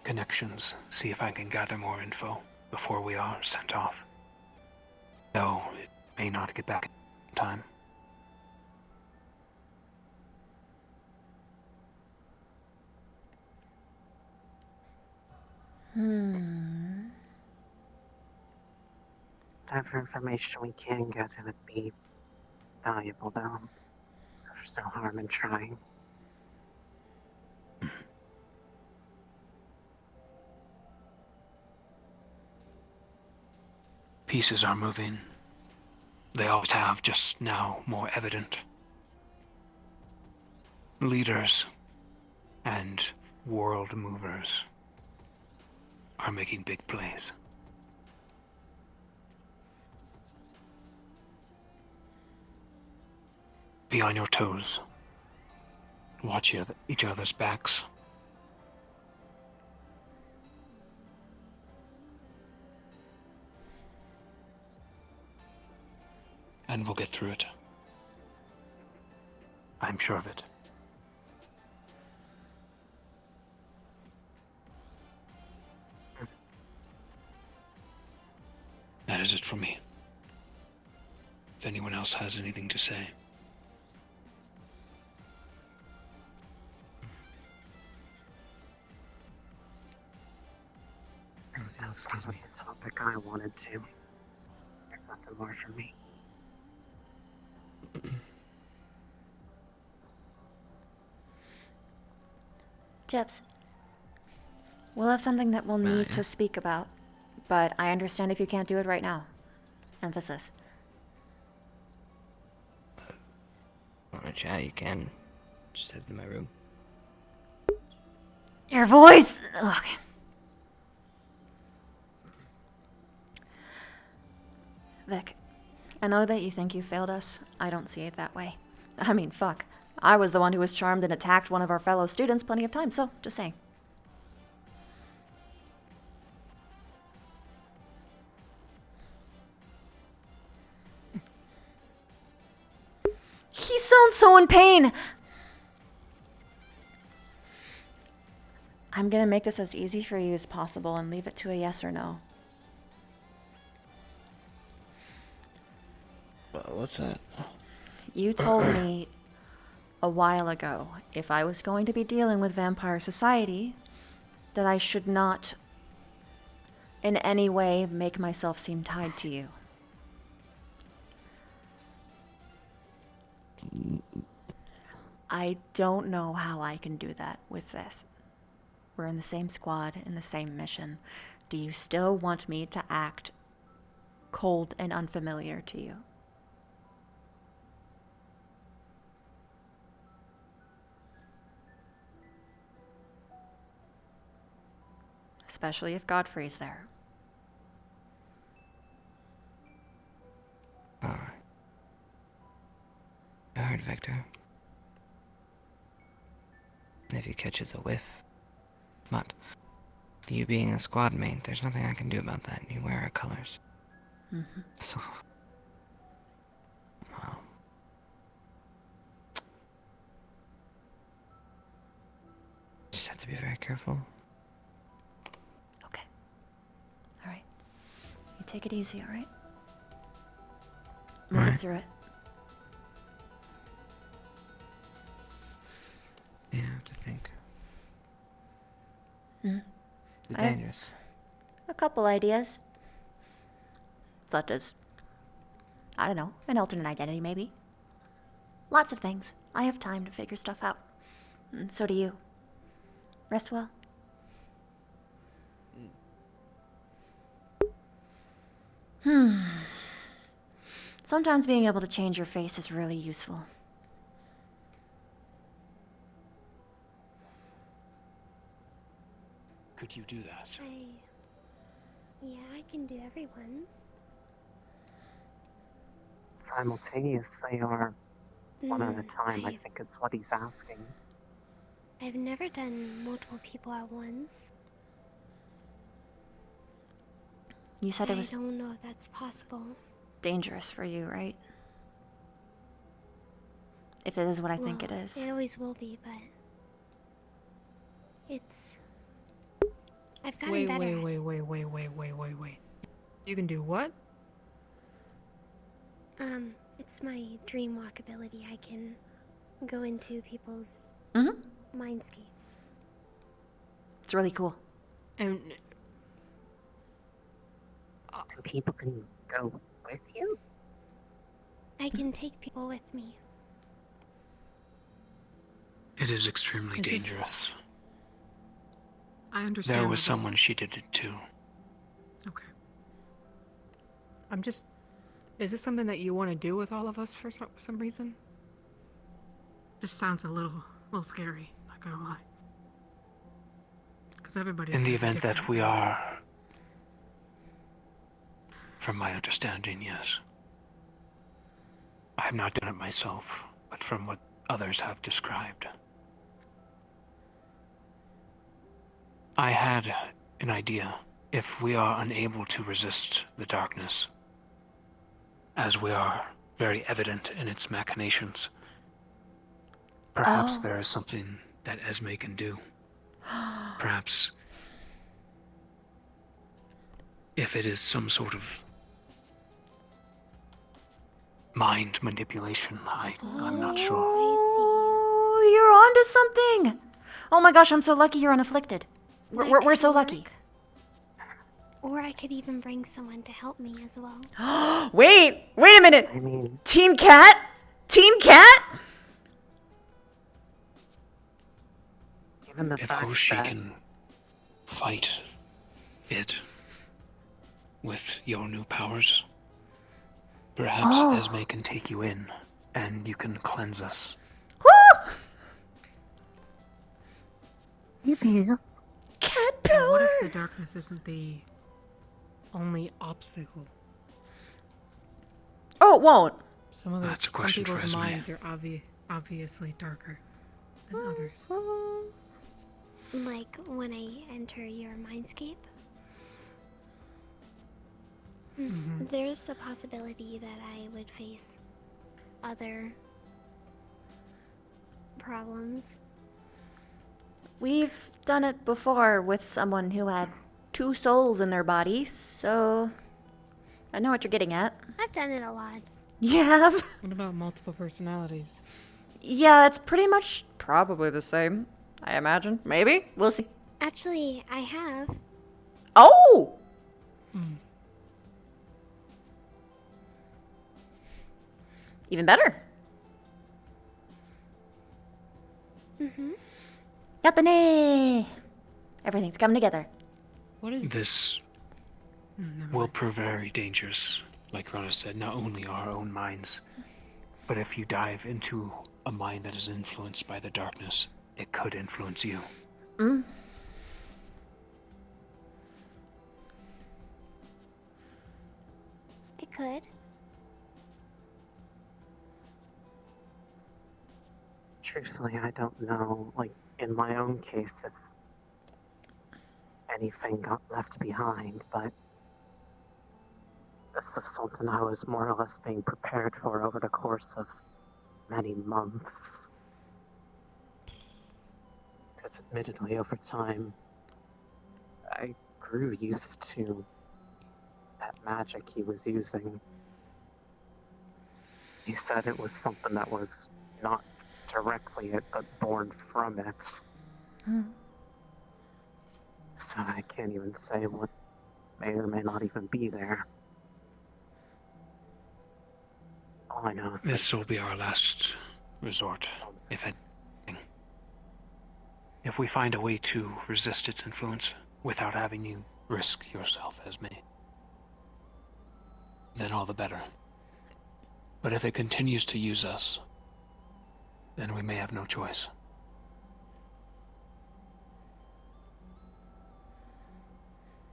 connections, see if I can gather more info before we are sent off. Though it may not get back in time. Whatever information we can get, it would be valuable, though. So there's no harm in trying. Pieces are moving. They always have, just now more evident. Leaders and world movers are making big plays. Be on your toes. Watch each other's backs. And we'll get through it. I'm sure of it. That is it for me. If anyone else has anything to say. Excuse me. The topic I wanted to. There's nothing more for me. Jeps, we'll have something that we'll need to speak about, but I understand if you can't do it right now. Emphasis. Want to chat? You can. Just head to my room. Your voice! Okay. Vic, I know that you think you failed us. I don't see it that way. I mean, fuck. I was the one who was charmed and attacked one of our fellow students plenty of times, so just saying. He sounds so in pain! I'm gonna make this as easy for you as possible and leave it to a yes or no. What's that? You told me a while ago, if I was going to be dealing with Vampire Society, that I should not in any way make myself seem tied to you. I don't know how I can do that with this. We're in the same squad, in the same mission. Do you still want me to act cold and unfamiliar to you? Especially if Godfrey's there. I heard Victor. If he catches a whiff. But, you being a squad mate, there's nothing I can do about that. You wear our colors. Mm-hmm. So... Well... Just have to be very careful. You take it easy, alright? We'll get through it. Yeah, I have to think. It's I have dangerous. a couple ideas. Such as, I don't know, an alternate identity maybe. Lots of things. I have time to figure stuff out. And so do you. Rest well. Sometimes being able to change your face is really useful. Could you do that? Yeah, I can do everyone's. Simultaneously or one at a time, I think is what he's asking. I've never done multiple people at once. You said it was I don't know if that's possible. dangerous for you, right? If it is what I think it is. It always will be, but it's... I've gotten better. Wait. You can do what? It's my dream walk ability. I can go into people's mindscapes. It's really cool. And people can go with you? I can take people with me. It is extremely dangerous. I understand. There was someone she did it to. Okay. I'm just. Is this something that you want to do with all of us for some reason? Just sounds a little scary. Not gonna lie. Because everybody's. In the event that we are, from my understanding, yes. I have not done it myself, but from what others have described. I had an idea. If we are unable to resist the darkness, as we are very evident in its machinations, perhaps there is something that Esme can do. Perhaps if it is some sort of mind manipulation, I'm not sure. Oh, you're onto something! Oh my gosh, I'm so lucky you're unafflicted. We're so lucky. Or I could even bring someone to help me as well. Wait a minute! I mean... Team Cat? Team Cat? Given the If fact Hoshi that... can fight it with your new powers, perhaps Esme can take you in and you can cleanse us. Woo! Maybe. Cat power! What if the darkness isn't the only obstacle? Oh, it won't. Some people's minds are obviously darker than others. Like when I enter your mindscape? There's a possibility that I would face other problems. We've done it before with someone who had 2 souls in their body, so I know what you're getting at. I've done it a lot. You have? What about multiple personalities? Yeah, it's pretty much probably the same, I imagine. Maybe? We'll see. Actually, I have. Oh! Even better. Got the nay. Everything's coming together. What is this? Will prove very dangerous. Like Rona said, not only our own minds, but if you dive into a mind that is influenced by the darkness, it could influence you. It could. Truthfully, I don't know, like, in my own case, if anything got left behind, but this was something I was more or less being prepared for over the course of many months. Because admittedly, over time, I grew used to that magic he was using. He said it was something that was not directly it, but born from it. So I can't even say what may or may not even be there. All I know is This will be our last resort, if anything. If we find a way to resist its influence without having you risk yourself, Esme, then all the better. But if it continues to use us, then we may have no choice.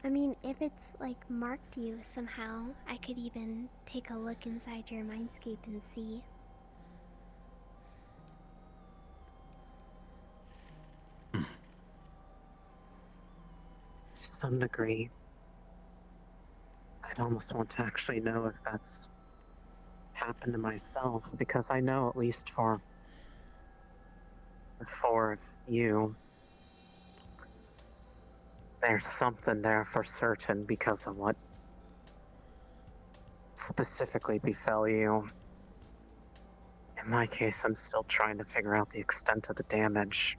I mean, if it's like marked you somehow, I could even take a look inside your mindscape and see. To some degree, I'd almost want to actually know if that's happened to myself, because I know, at least for the 4 of you, there's something there for certain because of what specifically befell you. In my case, I'm still trying to figure out the extent of the damage.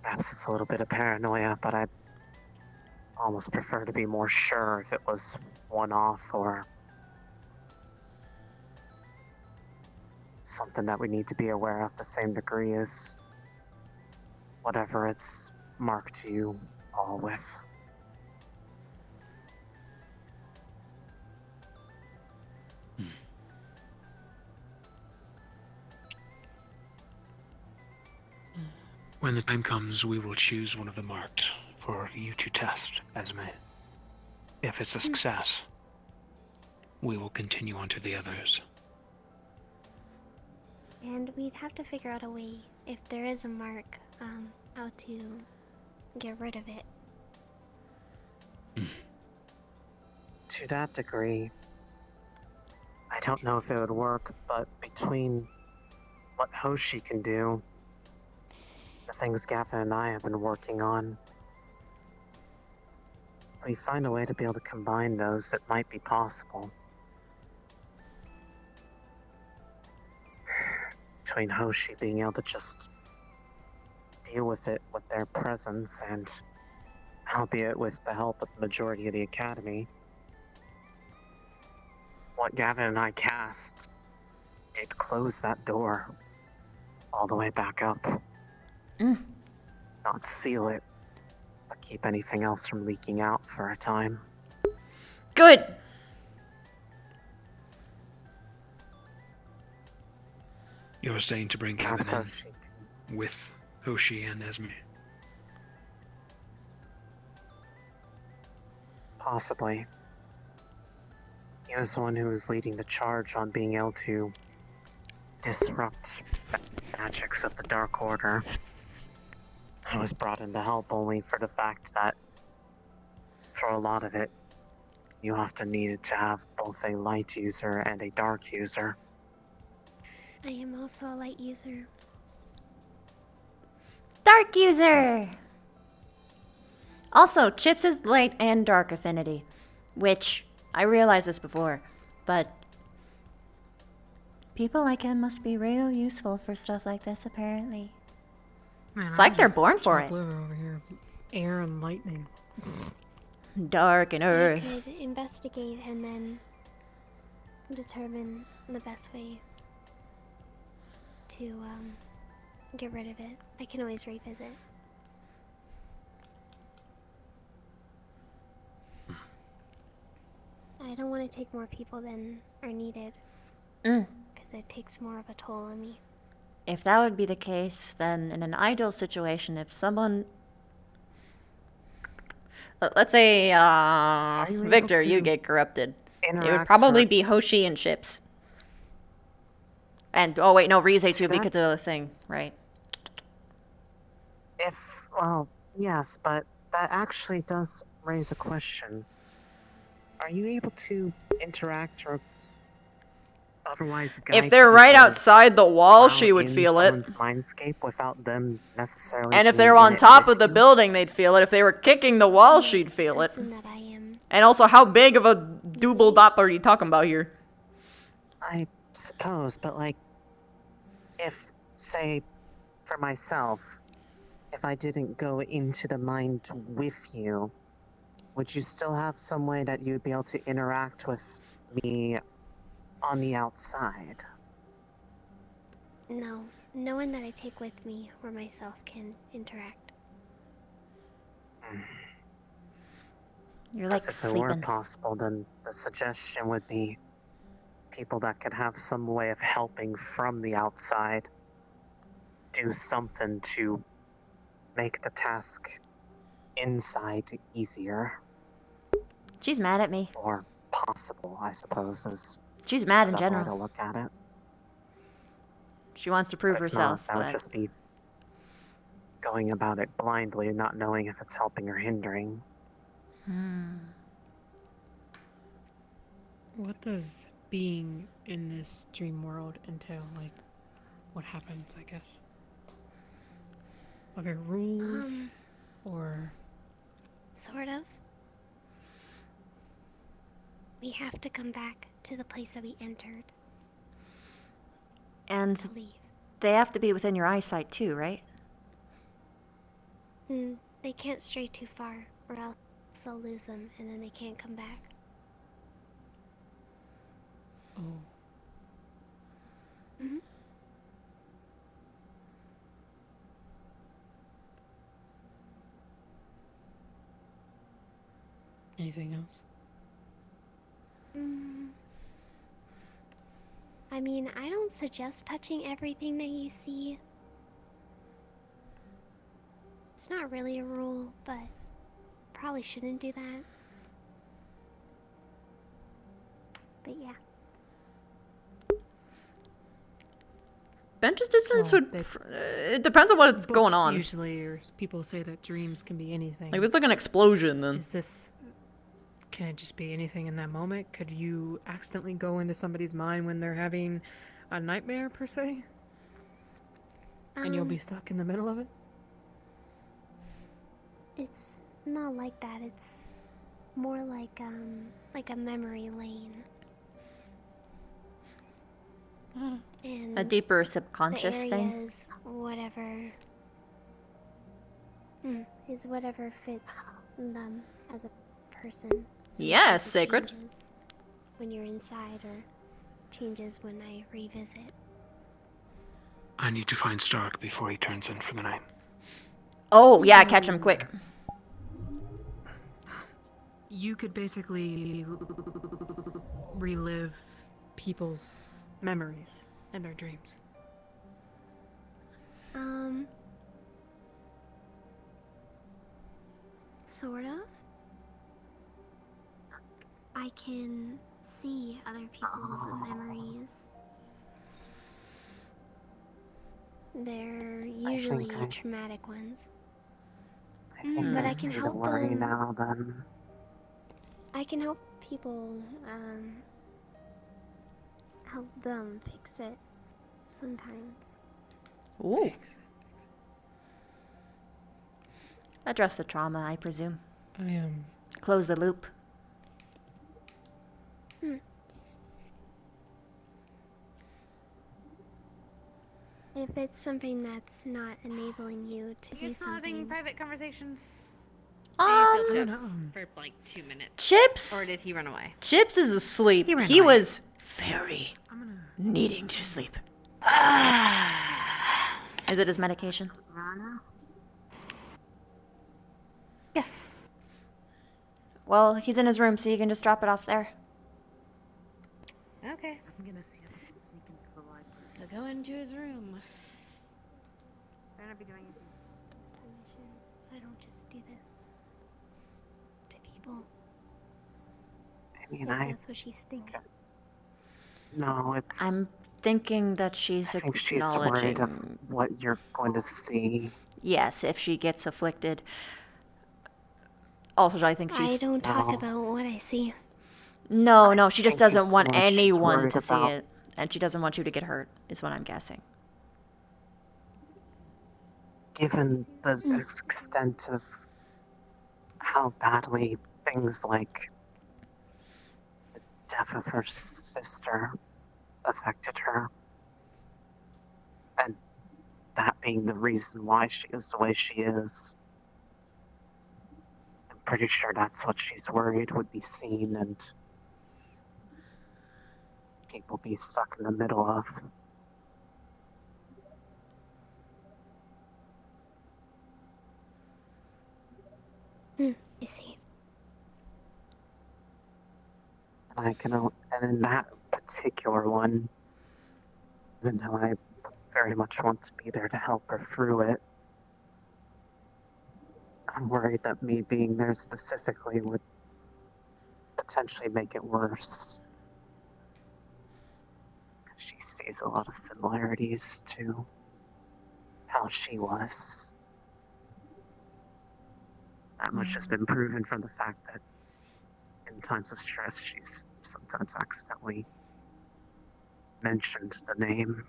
Perhaps it's a little bit of paranoia, but I'd almost prefer to be more sure if it was one-off or something that we need to be aware of the same degree as whatever it's marked you all with. When the time comes, we will choose one of the marked for you to test, Esme. If it's a success, we will continue on to the others. And we'd have to figure out a way, if there is a mark, how to get rid of it. To that degree, I don't know if it would work, but between what Hoshi can do, the things Gavin and I have been working on, if we find a way to be able to combine those, it might be possible. Between Hoshi being able to just deal with it with their presence and, albeit with the help of the majority of the Academy, what Gavin and I cast did close that door all the way back up. Not seal it, but keep anything else from leaking out for a time. Good! You're saying to bring Gavin in with Hoshi and Esme? Possibly. He was the one who was leading the charge on being able to disrupt magics of the Dark Order. I was brought in to help only for the fact that, for a lot of it, you often needed to have both a light user and a dark user. I am also a light user. Dark user! Also, Chips is light and dark affinity, which I realized this before, but people like him must be real useful for stuff like this, apparently. Man, It's like I'm they're just born for chopped it. liver over here. Air and lightning. Dark and earth. I could investigate and then determine the best way to get rid of it. I can always revisit. I don't want to take more people than are needed. Because it takes more of a toll on me. If that would be the case, then in an ideal situation, if someone... Let's say, Victor, you get corrupted. It would interact probably or- be Hoshi and Chips. And, oh wait, no, Rize too, because of the thing, right? Well, yes, but that actually does raise a question. Are you able to interact or otherwise guide If they're right people outside the wall, while she would in feel it. someone's mindscape without them necessarily And if being they were in on it top with of the you? building, they'd feel it. If they were kicking the wall, she'd feel it. And also, how big of a double dop are you talking about here? I suppose, but like, if, say, for myself, if I didn't go into the mind with you, would you still have some way that you'd be able to interact with me on the outside? No. No one that I take with me or myself can interact. You're like Because if it were sleeping. possible, then the suggestion would be people that could have some way of helping from the outside do something to make the task inside easier. She's mad at me. Or possible, I suppose, is She's mad in another way general. to look at it. She wants to prove But if herself, not, that would but... just be going about it blindly and not knowing if it's helping or hindering. What does being in this dream world entail? Like, what happens, I guess? Are there rules? Or... Sort of. We have to come back to the place that we entered. And To leave. they have to be within your eyesight too, right? They can't stray too far, or else I'll lose them, and then they can't come back. Oh. Mm-hmm. Anything else? I mean, I don't suggest touching everything that you see. It's not really a rule, but probably shouldn't do that. But yeah. Bench distance Well, would. It depends on what's going on. Usually, or people say that dreams can be anything. Like if it's like an explosion, then. Is this? Can it just be anything in that moment? Could you accidentally go into somebody's mind when they're having a nightmare, per se? And you'll be stuck in the middle of it? It's not like that. It's more like a memory lane. And A deeper subconscious the thing? area is whatever. Is whatever fits them as a person. Yes, Sometimes it sacred. changes when you're inside, or changes when I revisit. I need to find Stark before he turns in for the night. Oh, yeah, catch him quick. You could basically relive people's memories and their dreams. Sort of. I can see other people's memories. They're usually traumatic ones. I think But I it's can need to help worry them. now then. I can help people, help them fix it sometimes. Ooh. Address the trauma, I presume. I am. Close the loop. If it's something that's not enabling you to do Still having something. private conversations? Um, Chips for like 2 minutes. Chips? Or did he run away? Chips is asleep. He ran He away. was very needing to sleep. Is it his medication? Yes. Well, he's in his room, so you can just drop it off there. Okay. I'm gonna see him sneak into the library. He'll go into his room. Better not be doing anything. I don't just do this to people. I mean, That's what she's thinking. No, it's. I'm thinking that she's I think she's worried of acknowledging. what you're going to see. Yes, if she gets afflicted. Also, I think I she's. don't talk about what I see. No, she just think doesn't it's want more she's anyone worried to see about- it. And she doesn't want you to get hurt, is what I'm guessing. Given the extent of how badly things like the death of her sister affected her, and that being the reason why she is the way she is, I'm pretty sure that's what she's worried would be seen and people be stuck in the middle of. I see. And and in that particular one, even though I very much want to be there to help her through it, I'm worried that me being there specifically would potentially make it worse. She sees a lot of similarities to how she was. That much has been proven from the fact that in times of stress, she's sometimes accidentally mentioned the name.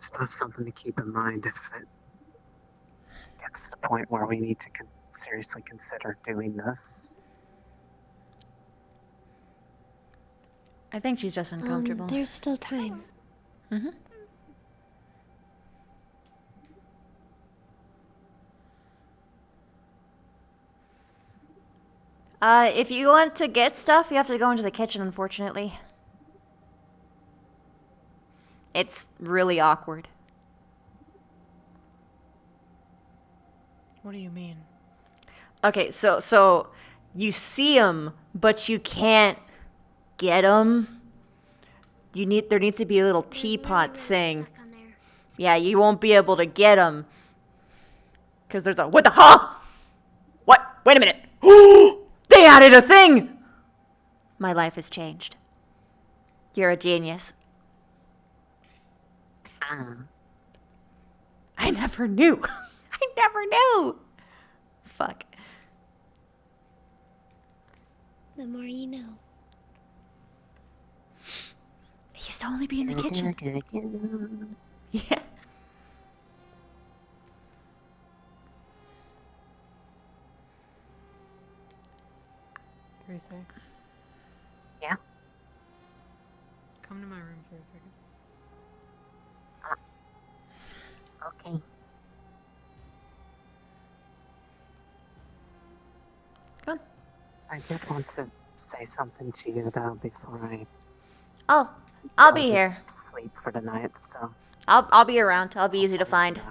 suppose something to keep in mind if it gets to the point where we need to seriously consider doing this. I think she's just uncomfortable. There's still time. Mm-hmm. If you want to get stuff, you have to go into the kitchen, unfortunately. It's really awkward. What do you mean? Okay, so you see them, but you can't get them. There needs to be a little teapot thing. Yeah, you won't be able to get them. Because there's a, what the, huh? What? Wait a minute. They added a thing! My life has changed. You're a genius. I never knew. I never knew. Fuck. The more you know. He used to only be in the kitchen. Yeah. Teresa? Yeah? Come to my room for a second. Okay. Good. I did want to say something to you though before I Oh, I'll be here. sleep for the night, so I'll be around. I'll be easy to find.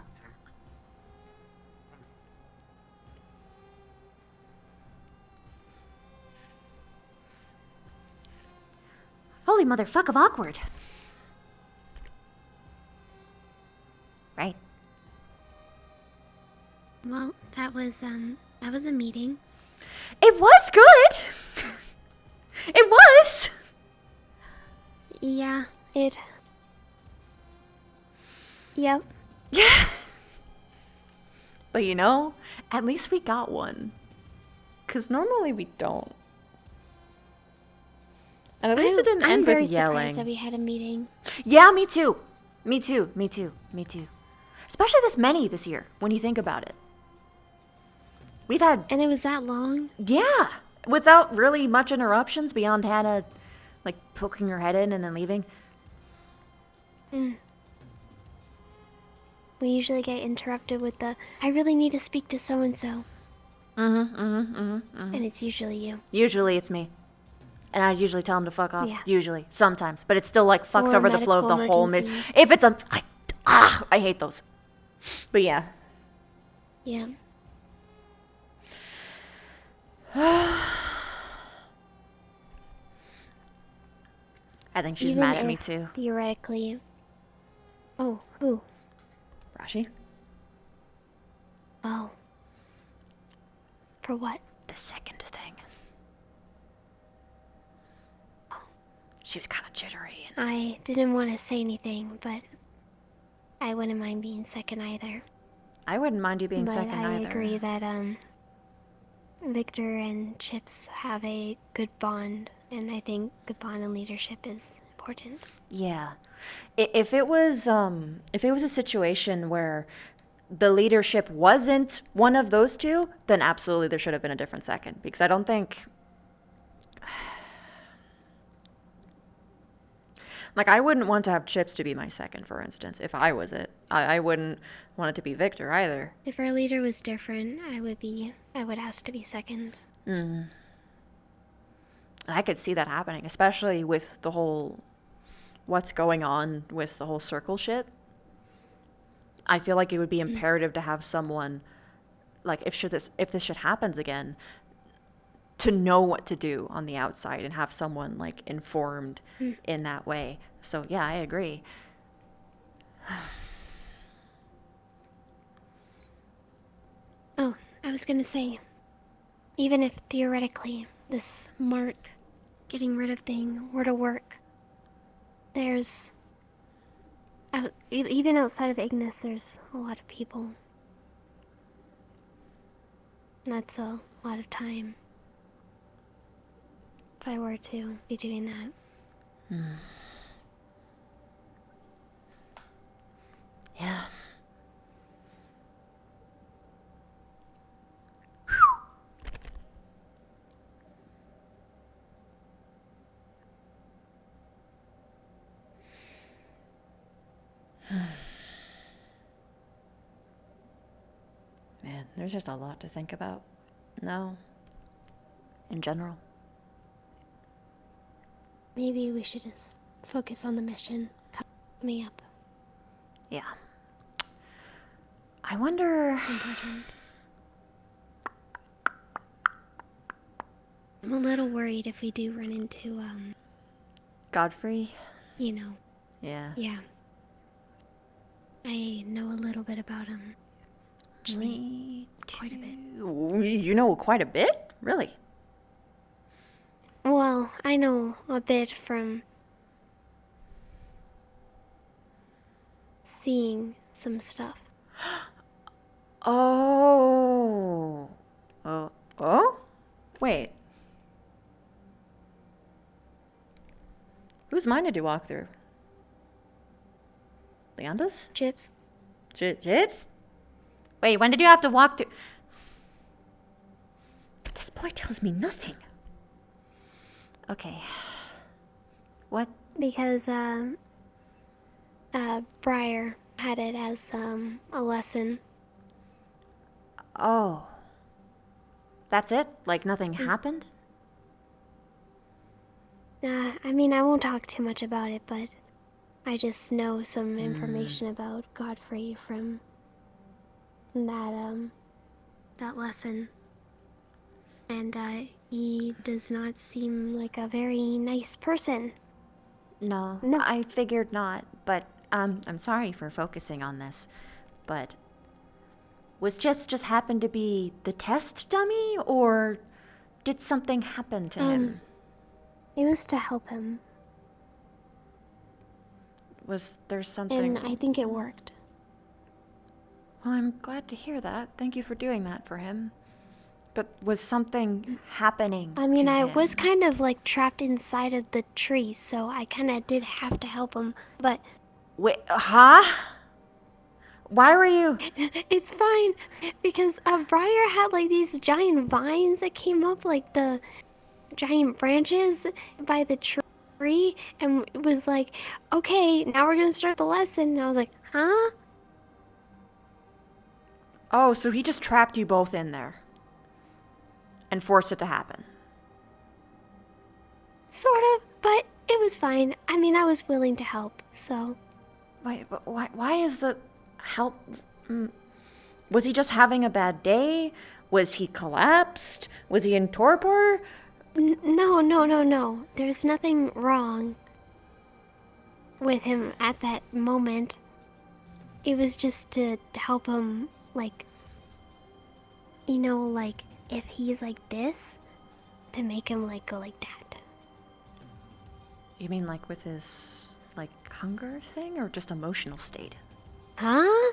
Holy motherfuck of awkward. Right. Well, that was a meeting. It was good. It was. Yeah, it. Yep. But you know, at least we got one. 'Cause normally we don't. And at least it didn't end with I'm very yelling. surprised that we had a meeting. Yeah, me too. Me too. Me too. Me too. Especially this many this year, when you think about it. We've had... And it was that long? Yeah. Without really much interruptions beyond Hannah, like, poking her head in and then leaving. Mm. We usually get interrupted with the, I really need to speak to so-and-so. And it's usually you. Usually it's me. And I usually tell him to fuck off. Yeah. Usually. Sometimes. But it still, like, fucks Or over the flow of the medical whole... emergency. If it's a... I hate those. But yeah. Yeah. I think she's Even mad at me if, too. Theoretically. Oh, who? Rashi? Oh. For what? The second thing. She was kind of jittery. I didn't want to say anything, but I wouldn't mind being second either. I wouldn't mind you being but second I either. agree that Victor and Chips have a good bond, and I think good bond and leadership is important. Yeah. If it was a situation where the leadership wasn't one of those two, then absolutely there should have been a different second. Because I don't think... Like, I wouldn't want to have Chips to be my second, for instance, if I was it. I wouldn't want it to be Victor either. If our leader was different, I would ask to be second. And I could see that happening, especially with the whole... what's going on with the whole circle shit. I feel like it would be imperative to have someone, like, if this shit happens again, to know what to do on the outside and have someone, like, informed in that way. So, yeah, I agree. Oh, I was gonna say, even if theoretically this Mark getting rid of thing were to work, there's... even outside of Ignis, there's a lot of people. And that's a lot of time. If I were to be doing that. Yeah. Man, there's just a lot to think about. No. In general. Maybe we should just focus on the mission coming up. Yeah. I wonder... It's important. I'm a little worried if we do run into, Godfrey? you know. Yeah. Yeah. I know a little bit about him. Actually, quite a bit. You know quite a bit? Really? Well, I know a bit from seeing some stuff. Oh. Oh? Wait. Who's mine to do walkthrough? Leanda's? Chips. Chips? Wait, when did you have to walk through? This boy tells me nothing. Okay. What? Because, Briar had it as, a lesson. Oh. That's it? Like nothing happened? I mean, I won't talk too much about it, but I just know some information about Godfrey from that lesson. And, he does not seem like a very nice person. No, I figured not, but I'm sorry for focusing on this, but was Chips just happened to be the test dummy, or did something happen to him? It was to help him. Was there something... And I think it worked. Well, I'm glad to hear that. Thank you for doing that for him. But was something happening I mean, to I him? was kind of like trapped inside of the tree, so I kind of did have to help him, but... Wait, huh? Why were you... It's fine, because Briar had like these giant vines that came up, like the giant branches by the tree, and it was like, okay, now we're gonna start the lesson, and I was like, huh? Oh, so he just trapped you both in there. And forced it to happen. Sort of, but it was fine. I mean, I was willing to help, so... Wait, but why is the help... Was he just having a bad day? Was he collapsed? Was he in torpor? No. There's nothing wrong with him at that moment. It was just to help him, like... You know, like, if he's like this, to make him, like, go like that. You mean like with his, like, hunger thing, or just emotional state? Huh?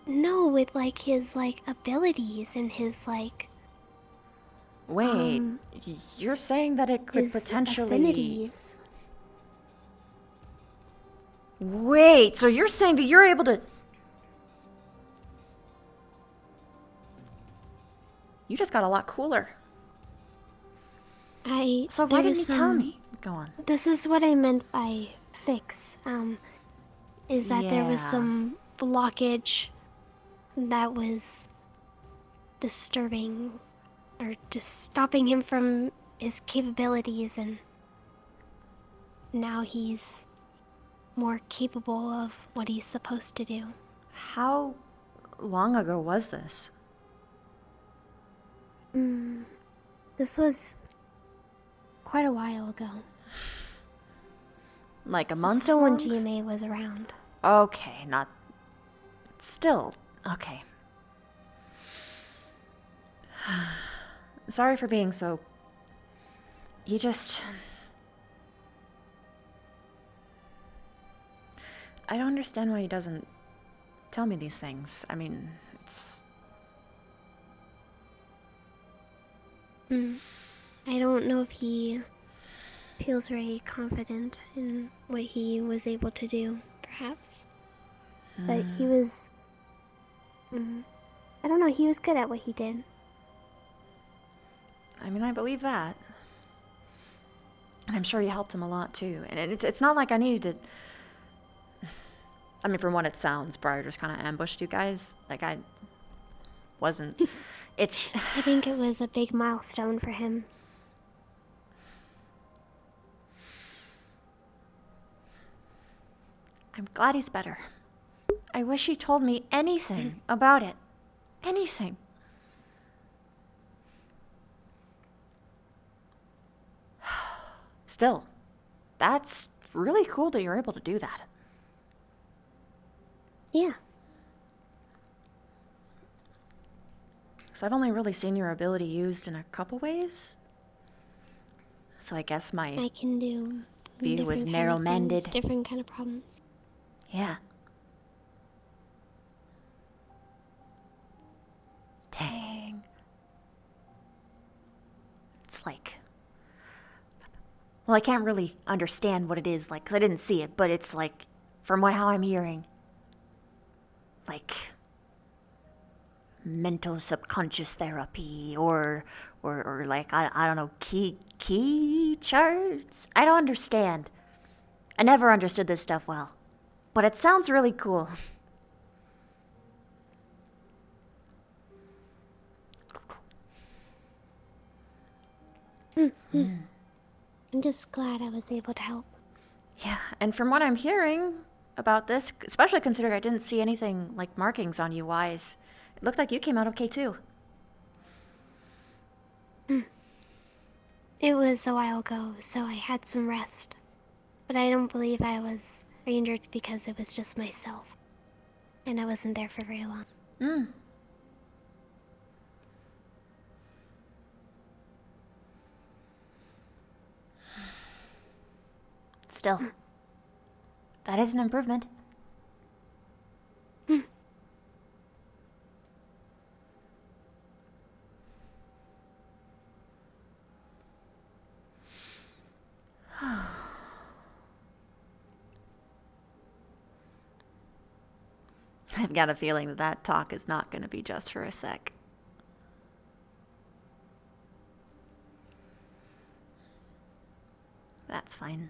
No, with, like, his, like, abilities and his, like... Wait, you're saying that it could his potentially... affinities. Wait, so you're saying that you're able to... You just got a lot cooler. So why didn't you tell me? Go on. This is what I meant by fix. Is that there was Yeah. some blockage that was disturbing or just stopping him from his capabilities, and now he's more capable of what he's supposed to do. How long ago was this? This was quite a while ago. Like a month Still when long? GMA was around. Okay, not... Still, okay. Sorry for being so... You just... I don't understand why he doesn't tell me these things. I mean, it's... I don't know if he feels very confident in what he was able to do, perhaps. But he was. I don't know, he was good at what he did. I mean, I believe that. And I'm sure you helped him a lot, too. And it's not like I needed to... I mean, from what it sounds, Briar just kind of ambushed you guys. Like, I wasn't... It's... I think it was a big milestone for him. I'm glad he's better. I wish he told me anything about it. Anything. Still, that's really cool that you're able to do that. Yeah. Because I've only really seen your ability used in a couple ways. So I guess my I can do view was different kind of narrow-minded. things, different kind of problems. Yeah. Dang. It's like... Well, I can't really understand what it is like, because I didn't see it, but it's like, from how I'm hearing, like, mental subconscious therapy, or like, I don't know, key charts? I don't understand. I never understood this stuff well, but it sounds really cool. I'm just glad I was able to help. Yeah, and from what I'm hearing about this, especially considering I didn't see anything like markings on you wise, it looked like you came out okay too. It was a while ago, so I had some rest. But I don't believe I was injured because it was just myself. And I wasn't there for very long. Still, that is an improvement. I've got a feeling that talk is not going to be just for a sec. That's fine.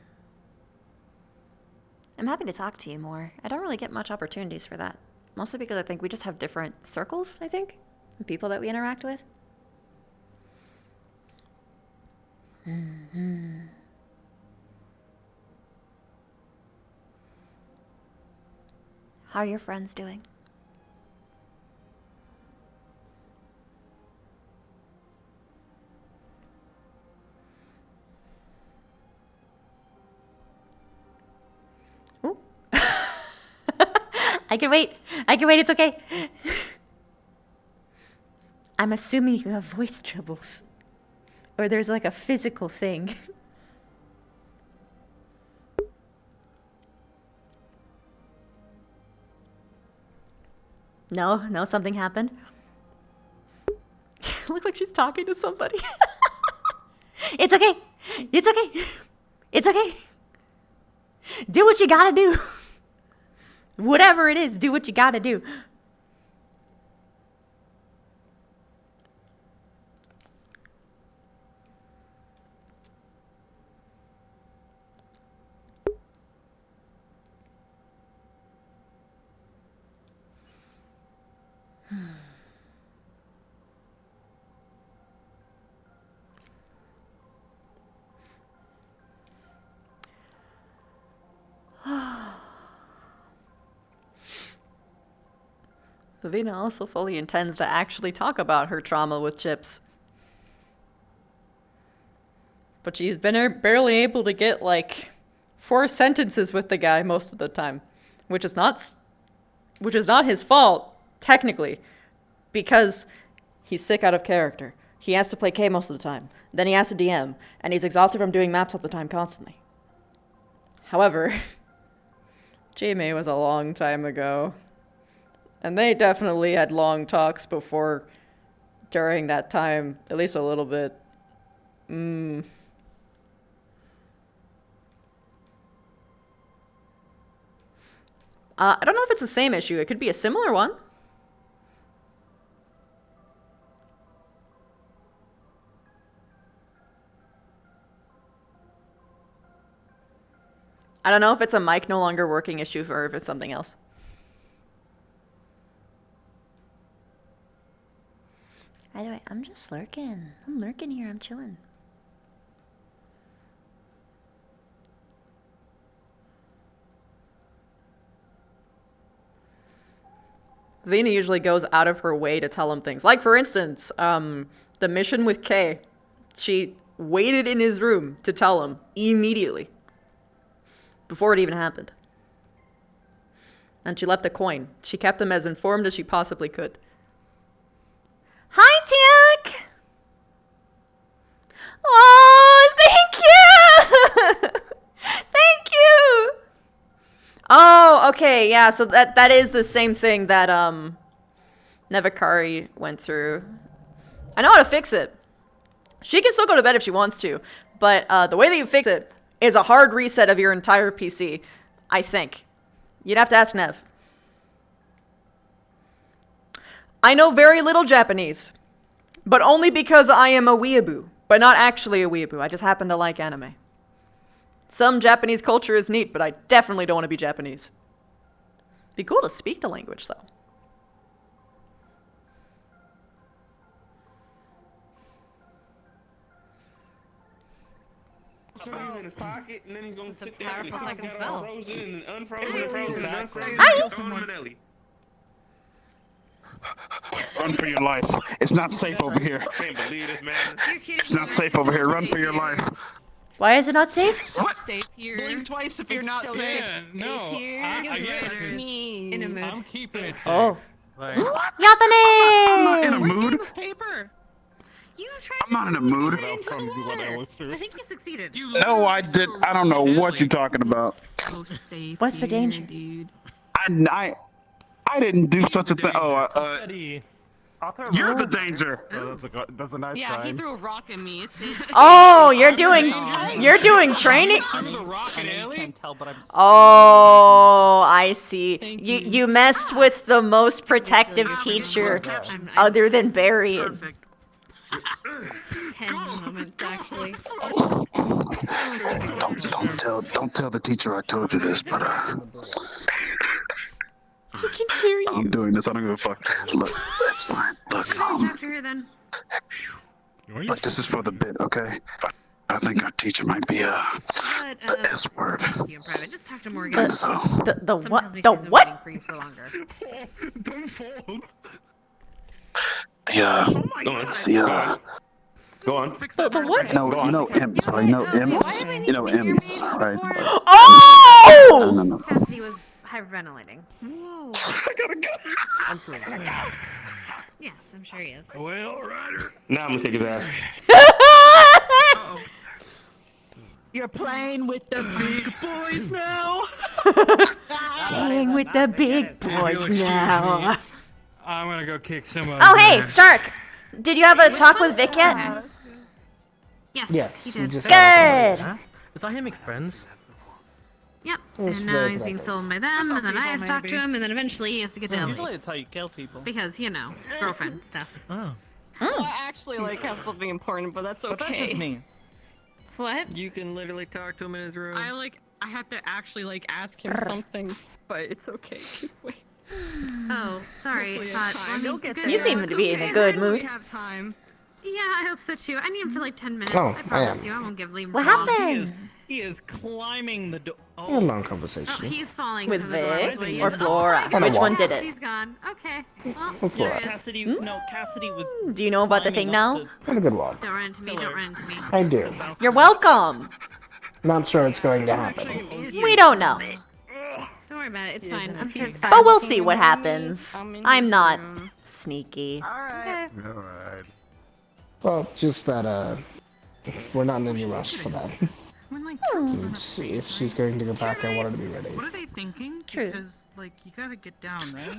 I'm happy to talk to you more. I don't really get much opportunities for that. Mostly because I think we just have different circles, I think, and people that we interact with. How are your friends doing? Ooh. I can wait. It's okay. I'm assuming you have voice troubles. Or there's like a physical thing. No, something happened. Looks like she's talking to somebody. It's okay. It's okay. Do what you gotta do. Whatever it is, do what you gotta do. Vivina also fully intends to actually talk about her trauma with Chips. But she's been barely able to get, like, 4 sentences with the guy most of the time. Which is not his fault, technically. Because he's sick out of character. He has to play K most of the time. Then he has to DM. And he's exhausted from doing maps all the time constantly. However, GMA was a long time ago. And they definitely had long talks before, during that time, at least a little bit. I don't know if it's the same issue. It could be a similar one. I don't know if it's a mic no longer working issue or if it's something else. Either way, I'm just lurking. I'm lurking here. I'm chilling. Vina usually goes out of her way to tell him things. Like, for instance, the mission with Kay. She waited in his room to tell him immediately. Before it even happened. And she left a coin. She kept him as informed as she possibly could. Hi, Tiak! Oh, thank you! Thank you! Oh, okay, yeah, so that is the same thing that, Nevikari went through. I know how to fix it. She can still go to bed if she wants to, but, the way that you fix it is a hard reset of your entire PC, I think. You'd have to ask Nev. I know very little Japanese, but only because I am a weeaboo, but not actually a weeaboo. I just happen to like anime. Some Japanese culture is neat, but I definitely don't want to be Japanese. Be cool to speak the language, though. He's in his pocket, and then he's gonna sit there and he's gonna get all frozen and unfrozen and frozen and unfrozen. Hi! Run for your life. It's not safe over here. I can't believe this, man. It's not safe over here. Run for your life. Why is it not safe? What? Safe here. Blink twice if you're not so safe. No, I guess me in a mood. I'm keeping it safe. Oh. What? Yatane! I'm not in a mood. Paper. You tried. I'm not in a mood. I think you succeeded. No, I did. I don't know what you're talking about. So safe. What's the danger? Dude. I didn't do such a thing. Oh, you're the danger. That's a nice Yeah, time. he threw a rock at me. It's Oh, you're doing training? Oh, I see. You messed with the most protective teacher other than Barry. 10 moments actually. Don't tell the teacher I told you this, but He can hear you. I'm doing this. I don't give a fuck. Look, that's fine. Look, Here then. look, this is for the bit, okay? I think our teacher might be the S word. In private. Just talk to Morgan. Think so. The what? Tells me The she's been what? waiting for you for longer. Don't fall. Go on. The what? No, you know imps, right? You know imps? You know imps, right? Oh! No. Cassidy was hyperventilating. Whoa. I gotta go. I'm sure. Yes, I'm sure he is. Well, Ryder. Now I'm gonna kick his ass. You're playing with the big boys now. Playing with the big boys now. I'm gonna go kick some of Oh, hey, Stark. Did you have a talk with Vic yet? Yes, he did. Good. Is that him make friends? Yep. It's And now very he's being productive. stolen by them, and then I have to talk to him, and then eventually he has to get to Ellie. Usually it's how you kill people. Because, you know, girlfriend stuff. Oh. Well, I actually have something important, but that's okay. What does this mean? What? You can literally talk to him in his room. I have to actually ask him something, but it's okay. Wait. Oh, sorry. Hopefully I in thought, time. let me You'll get get there. You seem to be in a good mood. We have time. Yeah, I hope so too. I need him for like 10 minutes. Oh, I promise I am. you, I won't give Liam What long. happened? He is climbing the door. We had a long conversation. Oh, he's falling With because of the door. Vic That's what he or is. Flora? Oh, my Which goodness. one did it? He's gone. Okay. Well, It's there Flora. it is. Cassidy, no, Cassidy was. Do you know about the thing now? Had a good walk. Don't run into me. Don't run into me. I do. You're welcome. Not sure it's going to happen. We don't know. Don't worry about it. It's fine. I'm sure it's fine. But we'll see what happens. I'm not sneaky. Okay. Alright. Well, just that, we're not in any rush for that. When, like, Let's see if she's going to go back. I wanted to be ready. what are they thinking? True. Because, like, you gotta get down, right?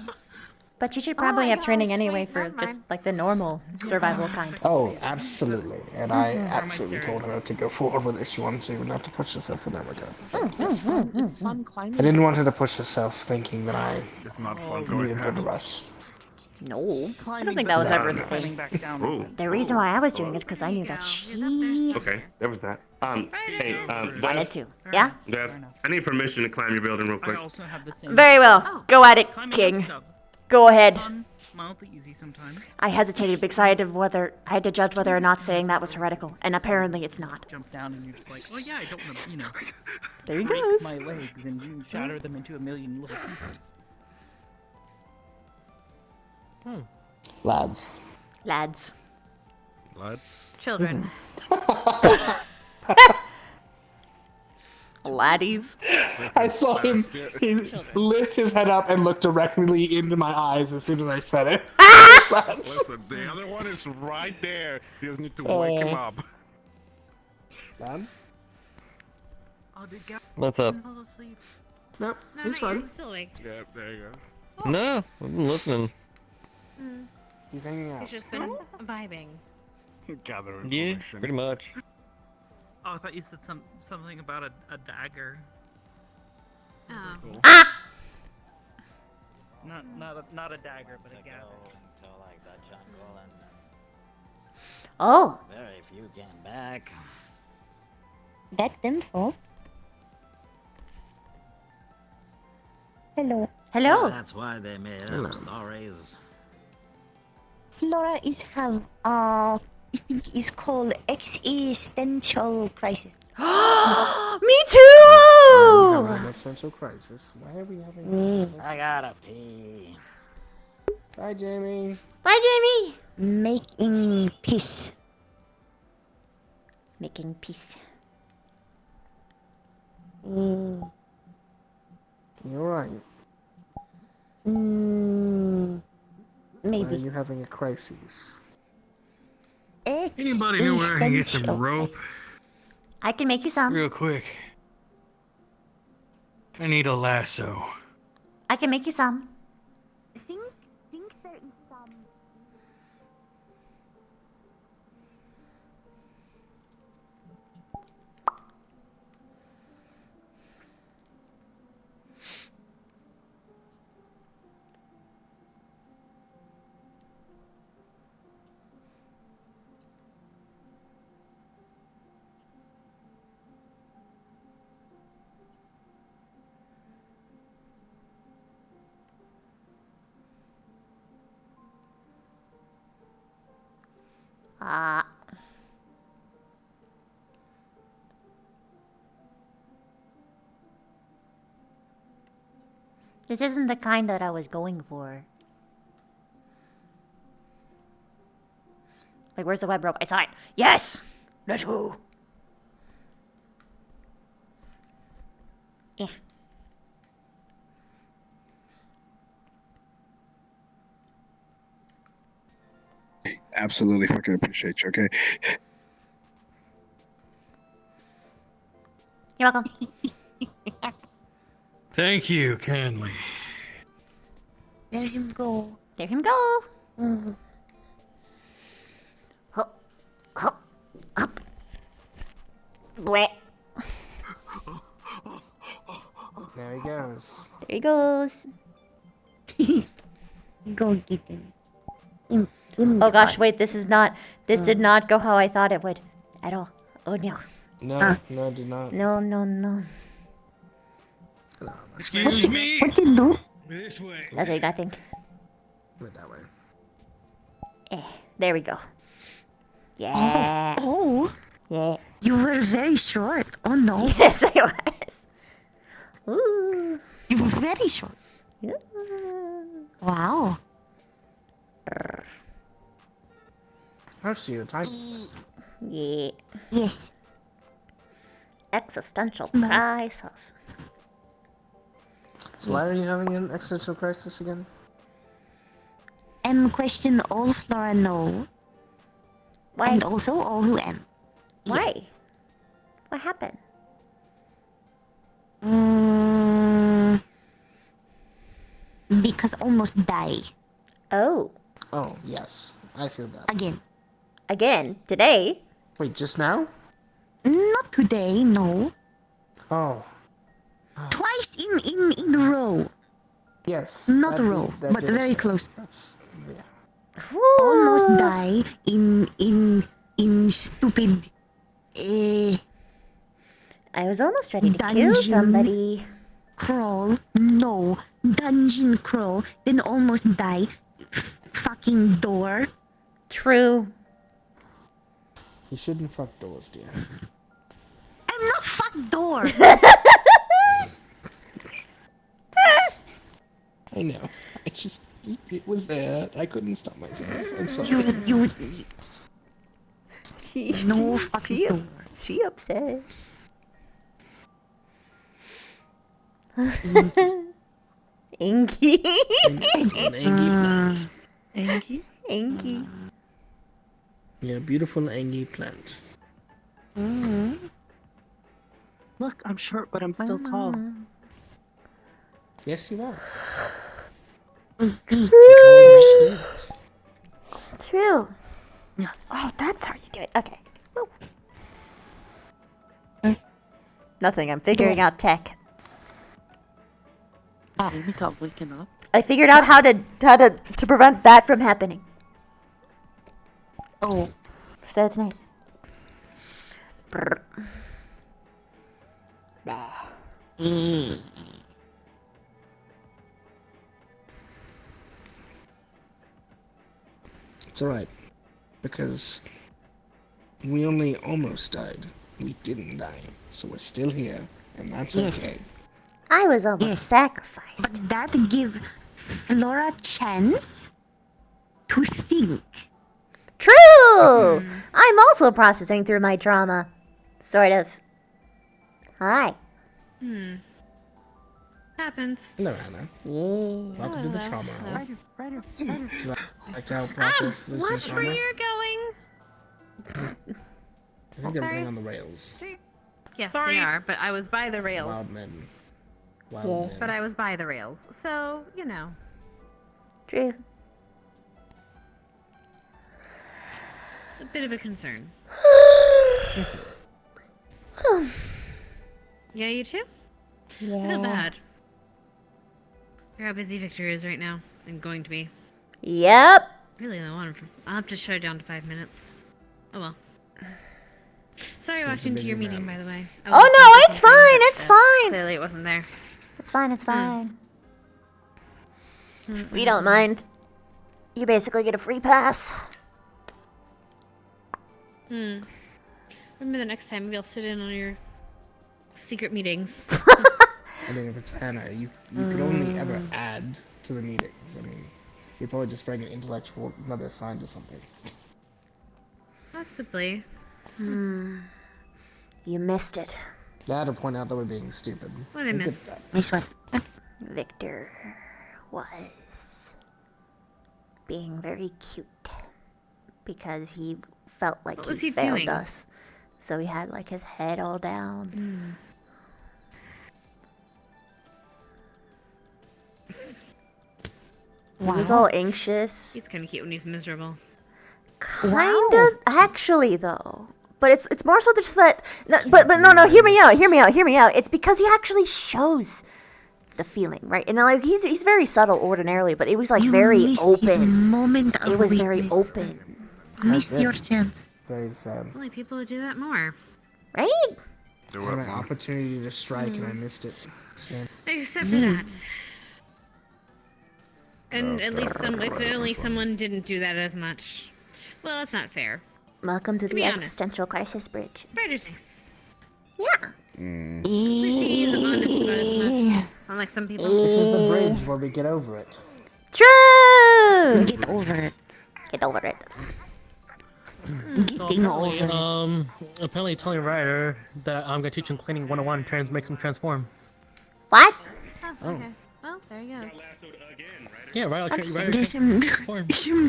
But you should probably have training anyway for just like the normal survival kind. Oh, absolutely. And I absolutely told her to go forward with it if she wanted to, not to push herself in that regard. It's fun climbing. I didn't want her to push herself thinking that I It's not fun going needed her to past. rush. No, I don't think that was ever the thing. The reason why I was doing it is because I knew that she Okay, that was that. Hey, wanted to. Yeah? Dev, I need permission to climb your building real quick. Very well. Go at it, King. Go ahead. Mildly easy sometimes. I hesitated because I had to judge whether or not saying that was heretical, and apparently it's not. Jump down and you're just like, oh yeah, I don't want to, There he break goes. my legs and you shatter them into a million little pieces. Lads. Lads. Children. Laddies. I saw him. He lifted his head up and looked directly into my eyes as soon as I said it. Listen, the other one is right there. You just need to wake him up. Lad? Oh, did Gavin What's up? fall asleep? Nope, No, he's not fine. yet. He's still awake. Yeah, there you go. No, I've been listening. He's hanging out. He's just been vibing. Gather Yeah, information. pretty much. Oh, I thought you said something about a dagger. Oh. Not a dagger, but a gabber. Oh. Very few came back. That's them fault. Hello. Hello. That's why they made up stories. Flora is have I think it's called existential crisis. Me We're too. having an existential crisis. Why are we having? I gotta pee. Bye, Jamie. Bye, Jamie. Making peace. Making peace. You're right. Why are Maybe. you having a crisis? Anybody know where I can get some Existential. rope? I can make you some. Real quick. I need a lasso. I can make you some. This isn't the kind that I was going for. Like, where's the web rope? I saw it. Yes! Let's go. Yeah. Absolutely fucking appreciate you, okay? You're welcome. Thank you, kindly. Let him go. There him go. Hop. Hop. Hop. Bleh. There he goes. There he goes. Go get him. Oh gosh, wait, this did not go how I thought it would. At all. Oh no. No, no, it did not. No, no, no. Excuse me? What you do? This way. Nothing. Went that way. There we go. Yeah. Oh. Yeah. You were very short. Oh no. Yes, I was. Ooh. You were very short. Wow. How's you? Time. Yeah. Yes. Existential crisis. So why are you having an existential crisis again? Question all Flora know. Why? And also all who am. Why? What happened? Because almost die. Oh. Oh, yes. I feel that. Again. Again? Today? Wait, just now? Not today, no. Oh. Twice in a row. Yes. Not a row, but very close. Almost die in stupid. I was almost ready to kill somebody. Crawl, no. Dungeon crawl, then almost die. Fucking door. True. You shouldn't fuck doors, dear. I'm not fuck door. I know. It was there. I couldn't stop myself. I'm sorry. No fucking door. She upset. Inky. Angie. Inky. Yeah, beautiful Angie plant. Look, I'm short, but I'm still tall. Yes, you are. True. Yes. Oh, that's how you do it. Okay. Woo. Nothing. I'm figuring out tech. Amy got waken up. I figured out how to prevent that from happening. Oh. So it's nice. Brr. Bah. It's alright. Because we only almost died. We didn't die. So we're still here. And that's okay. I was almost sacrificed. But that gives Flora a chance to think. True! I'm also processing through my trauma. Sort of. Hi. Happens. Hello, Anna. Yeah. Welcome to the trauma hole. Ryder. Would you like to help process this Watch where trauma? you're going. I think they're running on the rails. Yes, they are, but I was by the rails. Wild men. Yeah. Men. But I was by the rails, so, you know. True. It's a bit of a concern. Yeah, you too? I feel Yeah. bad. You're how busy Victor is right now, and going to be. Yep. Really, I want him for. I'll have to shut it down to 5 minutes. Oh well. Sorry I walked into your meeting, by the way. Oh no, it's fine, it's fine. Clearly it wasn't there. It's fine, it's fine. We don't mind. You basically get a free pass. Remember the next time, maybe I'll sit in on your secret meetings. I mean, if it's Hannah, you could only ever add to the meetings. I mean, you'd probably just bring an intellectual another sign to something. Possibly. You missed it. I had to point out that we're being stupid. What did I Look at miss? that. Miss what? Victor was being very cute because he felt like What was he he failed doing? us. So he had like his head all down. He was all anxious. He's kind of cute when he's miserable. Kind of, actually, though. But it's more so just that. But no. Hear me out. It's because he actually shows the feeling, right? And like he's very subtle ordinarily, but it was like very missed his open. moment of It was very weakness. open, Missed your chance. Very sad. Only people would do that more. right? I had an opportunity to strike and I missed it. Sam. Except for that. And at least if only someone didn't do that as much. Well, that's not fair. Welcome to To the be honest. existential crisis bridge. Spider's nice. Yeah. At least he's honest about his much. Unlike some people. This is the bridge where we get over it. True. Get over it. Get over it. Getting over it. Apparently telling Ryder that I'm gonna teach him cleaning 101 makes him transform. What? Oh, okay. Well, there he goes. Yeah, Ryder There's him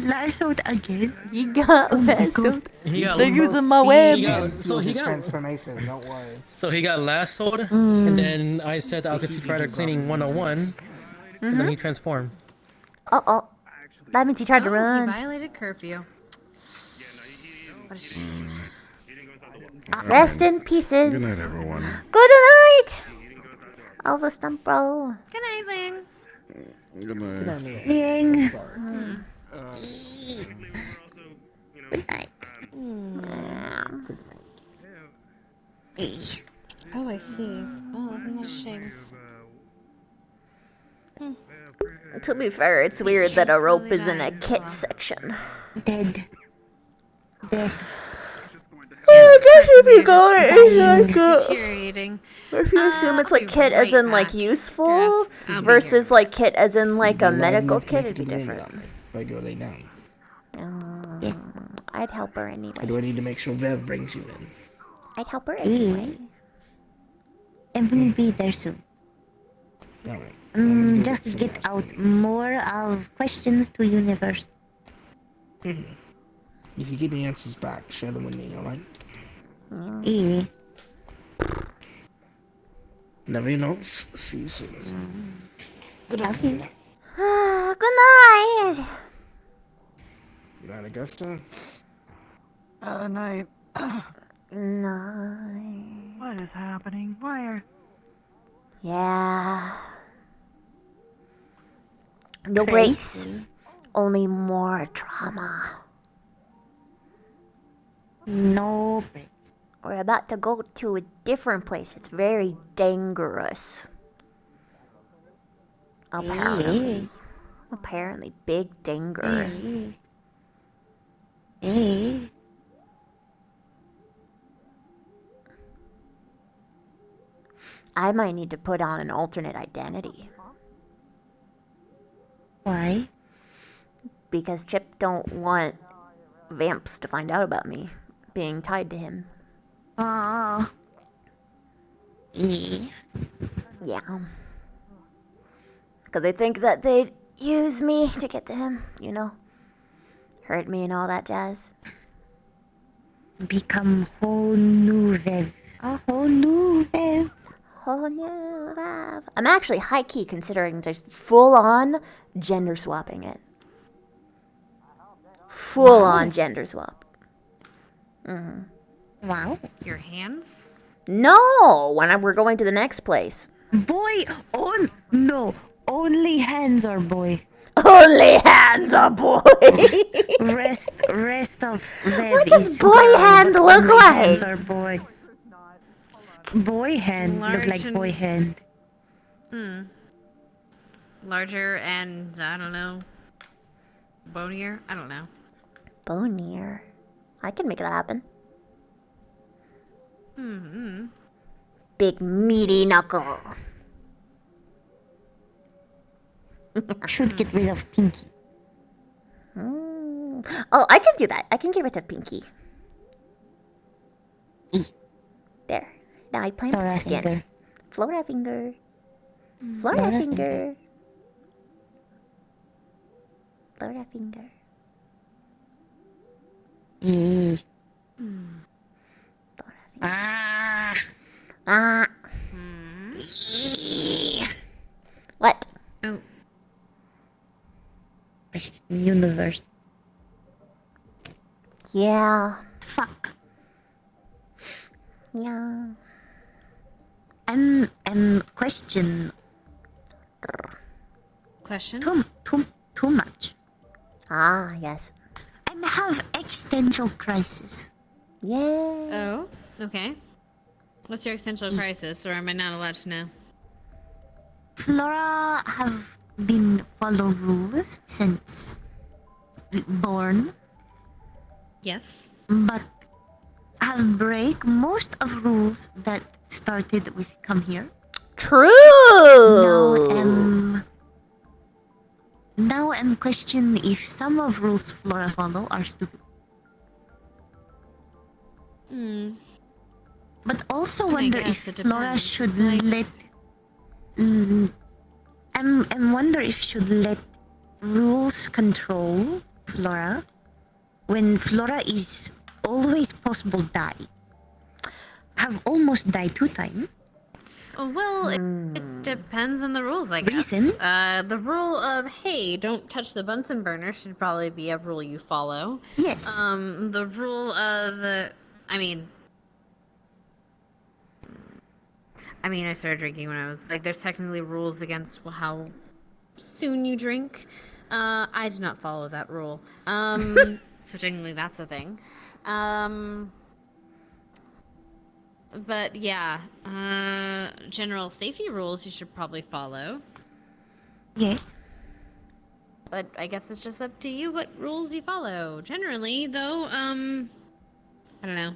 lassoed again. You got lassoed. He got They're using my web. He got transformation, don't worry. So he got lassoed, and then I said that I was gonna teach Ryder cleaning 101, and then he transformed. Uh-oh. That means he tried to Oh, run. he violated curfew. What a shame. Rest in pieces. Good night, everyone. Good night. Alva Stumpro. Good night, Ling. Good night. Ling. Good night. Oh, I see. Oh, isn't that a shame? To be fair, it's weird that a rope is in a kit section. Dead. I guess if you go it's like Deteriorating. if you assume it's like kit as in like useful versus like kit as in like a medical kit, it'd be different. I go lay down. I'd help her anyway. Or do I need to make sure Vev brings you in? I'd help her anyway. And we'll be there soon. Alright. Just get out more of questions to universe. If you give me answers back, share them with me, alright? Yeah. Never know. See you soon. Good night. Good night. Good night, Augusta. Night. Night. What is happening? Why are... Yeah. No breaks. Only more drama. No breaks. We're about to go to a different place. It's very dangerous. Apparently. Apparently, big danger. I might need to put on an alternate identity. Why? Because Chip don't want Vamps to find out about me being tied to him. Yeah. Because they think that they'd use me to get to him, you know? Hurt me and all that jazz. Become whole new Vev. A whole new Vev. Whole new Vev. I'm actually high-key considering just full-on gender swapping it. Full-on gender swap. Wow. Your hands? No! We're going to the next place. Boy, no. Only hands are boy. Only hands are boy! rest of Vev What does is boy girl, hand but look only like? Hands are boy. Boy hand look like boy hand. Larger and, I don't know, bonier? I don't know. Bonier. I can make that happen. Big meaty knuckle. Should get rid of Pinky. Oh, I can do that. I can get rid of Pinky. There. Now I plant the skin. Finger. Flora finger. Flora finger. Flora finger. What? Oh. Rest in the universe. Yeah. Fuck. Yeah. Question. Question? Too much. Ah, yes. I have existential crisis. Yeah. Oh, okay. What's your existential crisis, or am I not allowed to know? Flora have been follow rules since born, Yes. but have break most of rules that started with come here. True. Now I'm question if some of rules Flora follow are stupid. But also wonder if Flora should let. I'm wonder if should let rules control Flora when Flora is always possible die. Have almost died 2 times. Well, it depends on the rules, I guess. Reason? The rule of, hey, don't touch the Bunsen burner should probably be a rule you follow. Yes. The rule of, I started drinking when I was, there's technically rules against how soon you drink. I did not follow that rule. So technically that's the thing. But yeah, general safety rules you should probably follow. Yes. But I guess it's just up to you what rules you follow. Generally, though, I don't know.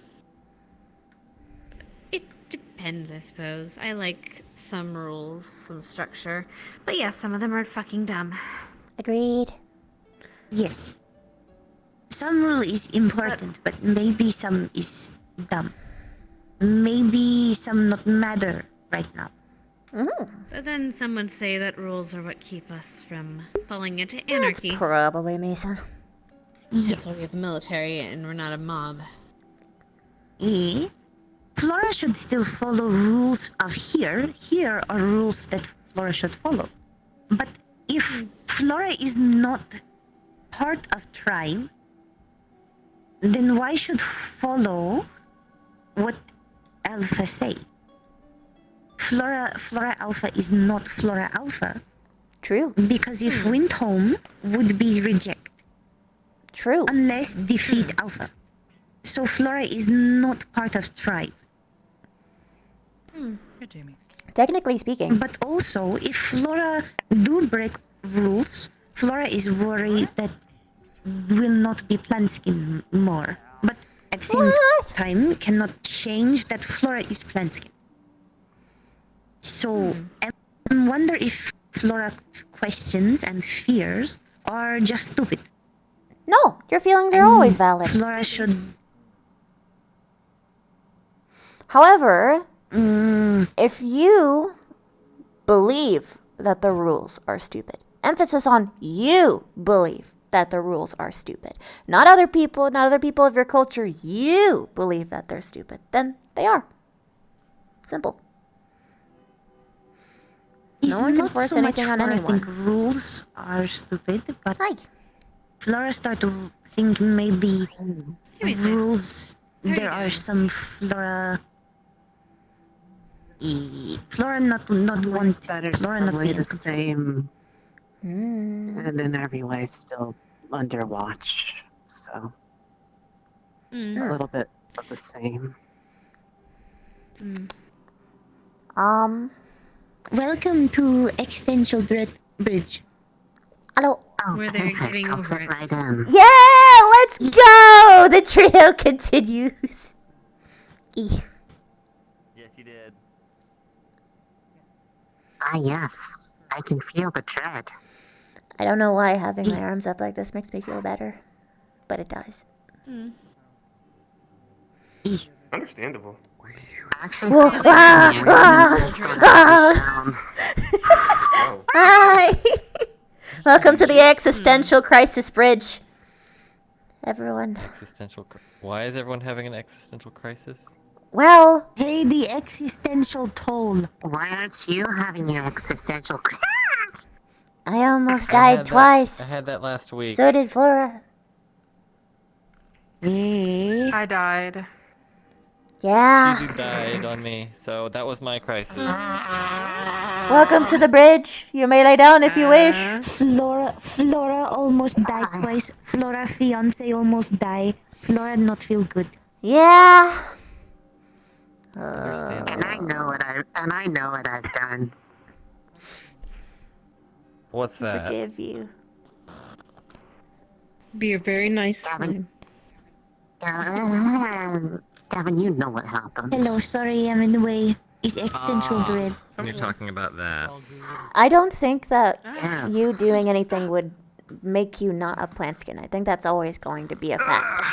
It depends, I suppose. I like some rules, some structure. But yeah, some of them are fucking dumb. Agreed. Yes. Some rule is important, but maybe some is dumb. Maybe some not matter right now. But then some would say that rules are what keep us from falling into anarchy. That's probably Mason. That's why we have the military and we're not a mob. Flora should still follow rules of here. Here are rules that Flora should follow. But if Flora is not part of tribe, then why should follow what Alpha say? Flora Alpha is not Flora Alpha. True. Because if Windhome would be reject. True. Unless defeat Alpha. So Flora is not part of tribe. Good, Jamie. Technically speaking. But also, if Flora do break rules, Flora is worried that will not be Planskin more. But at the same time, cannot change that Flora is Planskin. So, I wonder if Flora questions and fears are just stupid. No, your feelings are always valid. Flora should... However, if you believe that the rules are stupid, emphasis on you believe that the rules are stupid, not other people of your culture, you believe that they're stupid, then they are. Simple. No one can force anything on anyone. I think rules are stupid, but Flora start to think maybe rules. There are some Flora. Flora not want. Flora not Probably being the same, and in every way still under watch. So a little bit of the same. Welcome to Extension Bridge. Hello. Where they're getting over it. Yeah, let's go! The trio continues. Yes, you did. Ah, yes. I can feel the dread. I don't know why having my arms up like this makes me feel better, but it does. Understandable. Actually, Whoa, Hi! Welcome to the Existential Crisis Bridge. Everyone. Why is everyone having an existential crisis? Well... Hey, the existential toll. Why aren't you having your existential crisis? I almost I had died twice. I had that last week. So did Flora. I died. Yeah. Shizu died on me, so that was my crisis. Welcome to the bridge. You may lay down if you wish. Flora almost died twice. Flora fiance almost died. Flora not feel good. Yeah. And I know what I've done. What's that? Forgive you. Be a very nice slime. Gavin, you know what happened. Hello, sorry, I'm in the way. It's existential dread. You're talking about that. I don't think that you doing anything would make you not a Planskin. I think that's always going to be a fact.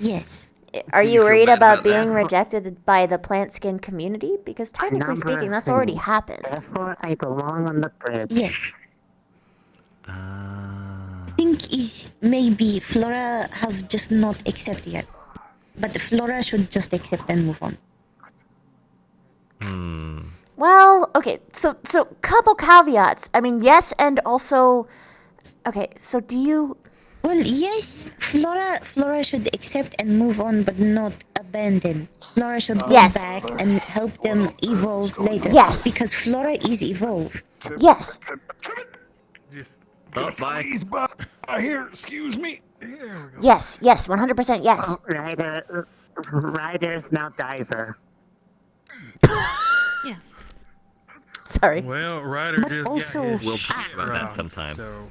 Yes. Are So you you feel worried bad about about being that? rejected by the Plantskin community? Because technically speaking, that's already happened. Therefore, I belong on the bridge. Yes. Think is maybe Flora have just not accepted yet. But Flora should just accept and move on. Well, okay, so couple caveats. I mean, yes, and also, okay. So do you? Well, yes, Flora should accept and move on, but not abandon. Flora should go Yes. back and help them evolve later. Yes. Because Flora is evolved. Yes. Oh, bye. Please, by here, excuse me. There we go. Yes. Yes. 100% yes. Oh, Ryder's now diver. Yes. Sorry. Well, Ryder But just also- got his We'll talk about that round, sometime. So.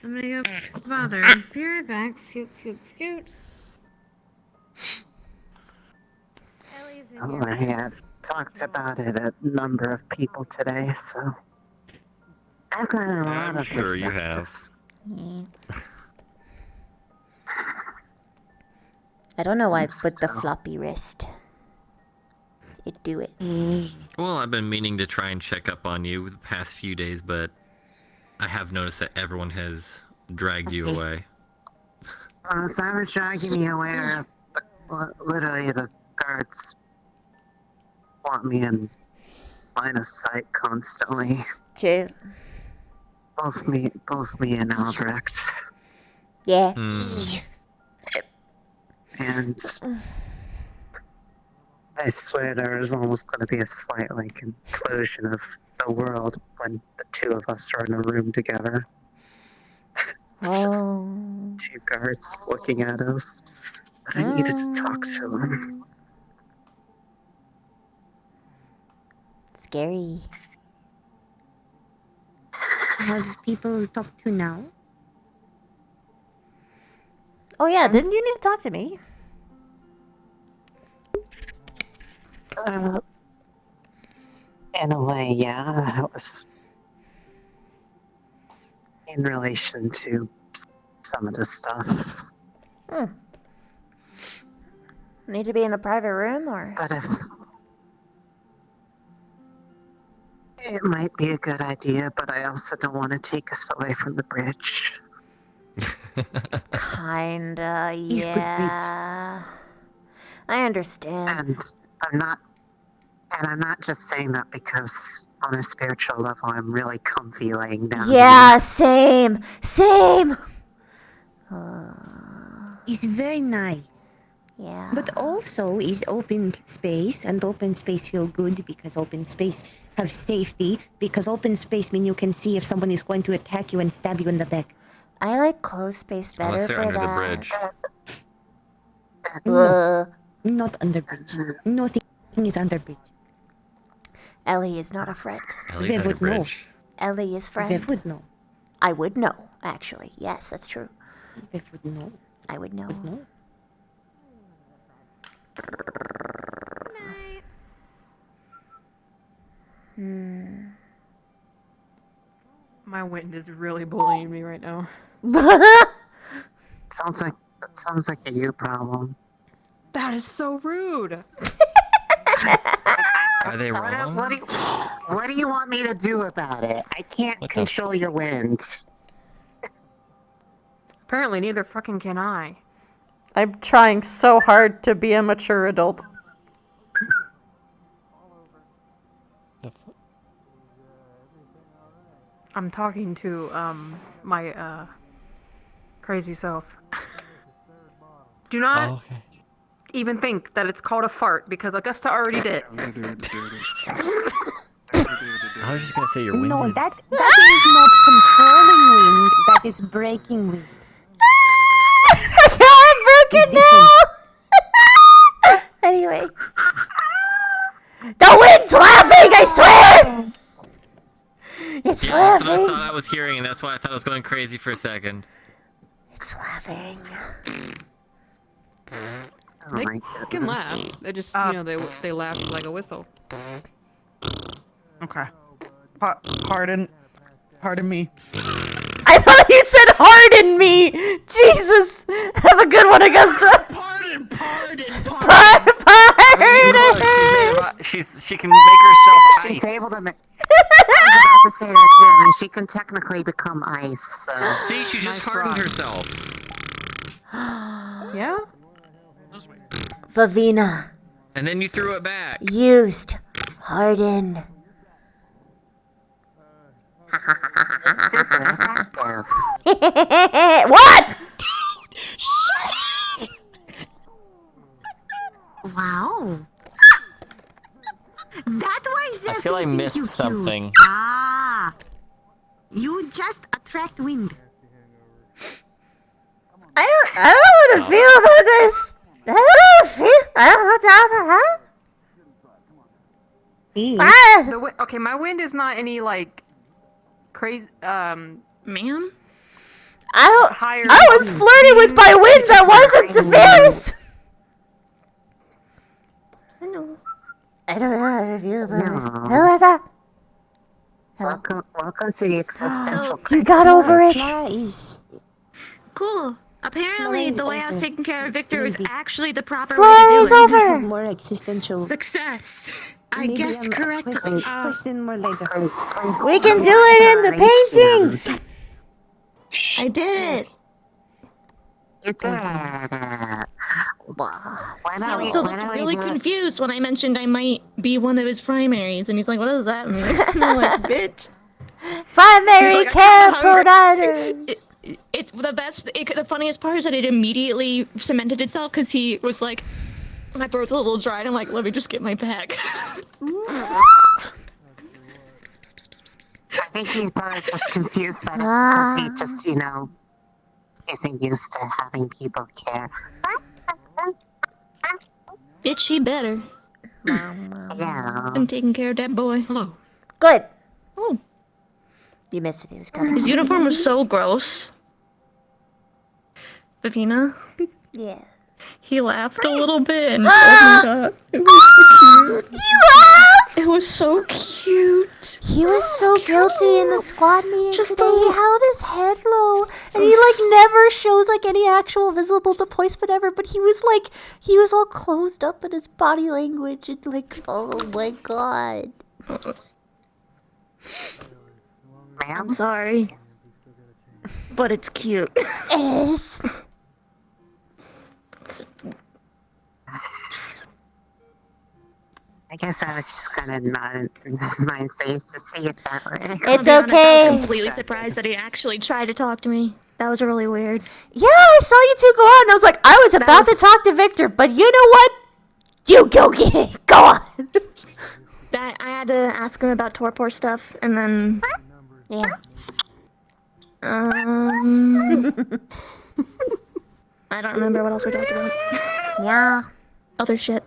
I'm gonna go bother. Be right back. Scoot, scoot, scoot. Oh, I have talked about it a number of people today, so I've got a lot I'm of sure you have. perspectives. I don't know why I I'm put the still- floppy wrist. It do it. Well, I've been meaning to try and check up on you the past few days, but I have noticed that everyone has dragged you away. Someone's dragging me away. Literally, the guards want me in line of sight constantly. True. Both me and Albrecht. Yeah. And I swear there is almost going to be a slight implosion of the world when the two of us are in a room together. Oh. Two guards looking at us. But I needed to talk to them. Scary. Have people talked to now? Oh yeah, didn't you need to talk to me? In a way, yeah. It was in relation to some of the stuff. Need to be in a private room or? But if it might be a good idea, but I also don't want to take us away from the bridge. Kinda, He's good yeah. I understand. And I'm not just saying that because on a spiritual level I'm really comfy laying down. Yeah, same. Same. It's very nice. Yeah. But also is open space, and open space feel good because open space have safety, because open space mean you can see if someone is going to attack you and stab you in the back. I like closed space better Unless they're for under that. the bridge. No, not under bridge. Nothing is under bridge. Ellie is not a friend. Ellie's They under would know. bridge. Ellie is friend. They would know. I would know, actually. Yes, that's true. They would know. I would know. Would know. My wind is really bullying me right now. Sounds like a you problem. That is so rude. Are they wrong? What do you want me to do about it? I can't control your wind. Apparently, neither fucking can I. I'm trying so hard to be a mature adult. I'm talking to my crazy self. Do not Oh, okay. even think that it's called a fart because Augusta already did. I was just gonna say you're windy. No, that is not controlling wind. That is breaking wind. I'm broken now! Anyway. The wind's laughing, I swear! It's Yeah, that's what I laughing. thought I was hearing, and that's why I thought I was going crazy for a second. It's laughing. Oh They my can goodness. laugh. They just, they laugh like a whistle. Okay. Pardon me. I thought you said harden me! Jesus! Have a good one, Augusta! Pardon! Pardon! She can make herself She's ice. able to make. I was about to say that too. I mean, she can technically become ice. So. See, she just Nice hardened rock. herself. Yeah? Vavina. And then you threw it back. Used. Harden. What? Wow. That was I feel I everything, missed QQ. something. Ah. You just attract wind. I don't know what to feel about this. I don't know what to Ah! Okay, my wind is not any like crazy. Ma'am. I was flirting with my wind that wasn't Safaris. I don't know how to feel about this. Hello there. Welcome to the existential crisis. You got over it. Cool. Apparently, the way I was taking care of Victor is actually the proper Flurry's way to do it. over. More existential. Success. I guessed correctly. Question more later. We can do it in the paintings. I did it. You did it. I also looked really confused when I mentioned I might be one of his primaries, and he's like, "What does that mean?" I'm like, "Bitch." Primary He's like, care "I'm hungry." provider. It's the best. The funniest part is that it immediately cemented itself because he was like, "My throat's a little dry," and I'm like, "Let me just get my bag." I think he's probably just confused by that because he just, isn't used to having people care. Itchy better. Yeah. I'm taking care of that boy. Hello. Good. Oh. You missed it. He was coming. His uniform was so gross. Vivina? Yeah. He laughed a little bit and oh my god. It was so cute. You laughed! It was so cute. He was so guilty in the squad meeting today. He held his head low, and he never shows any actual visible displacement ever. But he was all closed up in his body language and oh my god. I'm sorry, but it's cute. It is. I guess I was just kind of not in my face to see it that way. It's I'll be honest, okay. I was completely surprised that he actually tried to talk to me. That was really weird. Yeah, I saw you two go on. I was like, I was about to talk to Victor, but you know what? You go get it. Go on. That I had to ask him about Torpor stuff, and then yeah. I don't remember what else we talked about. Yeah. Other shit.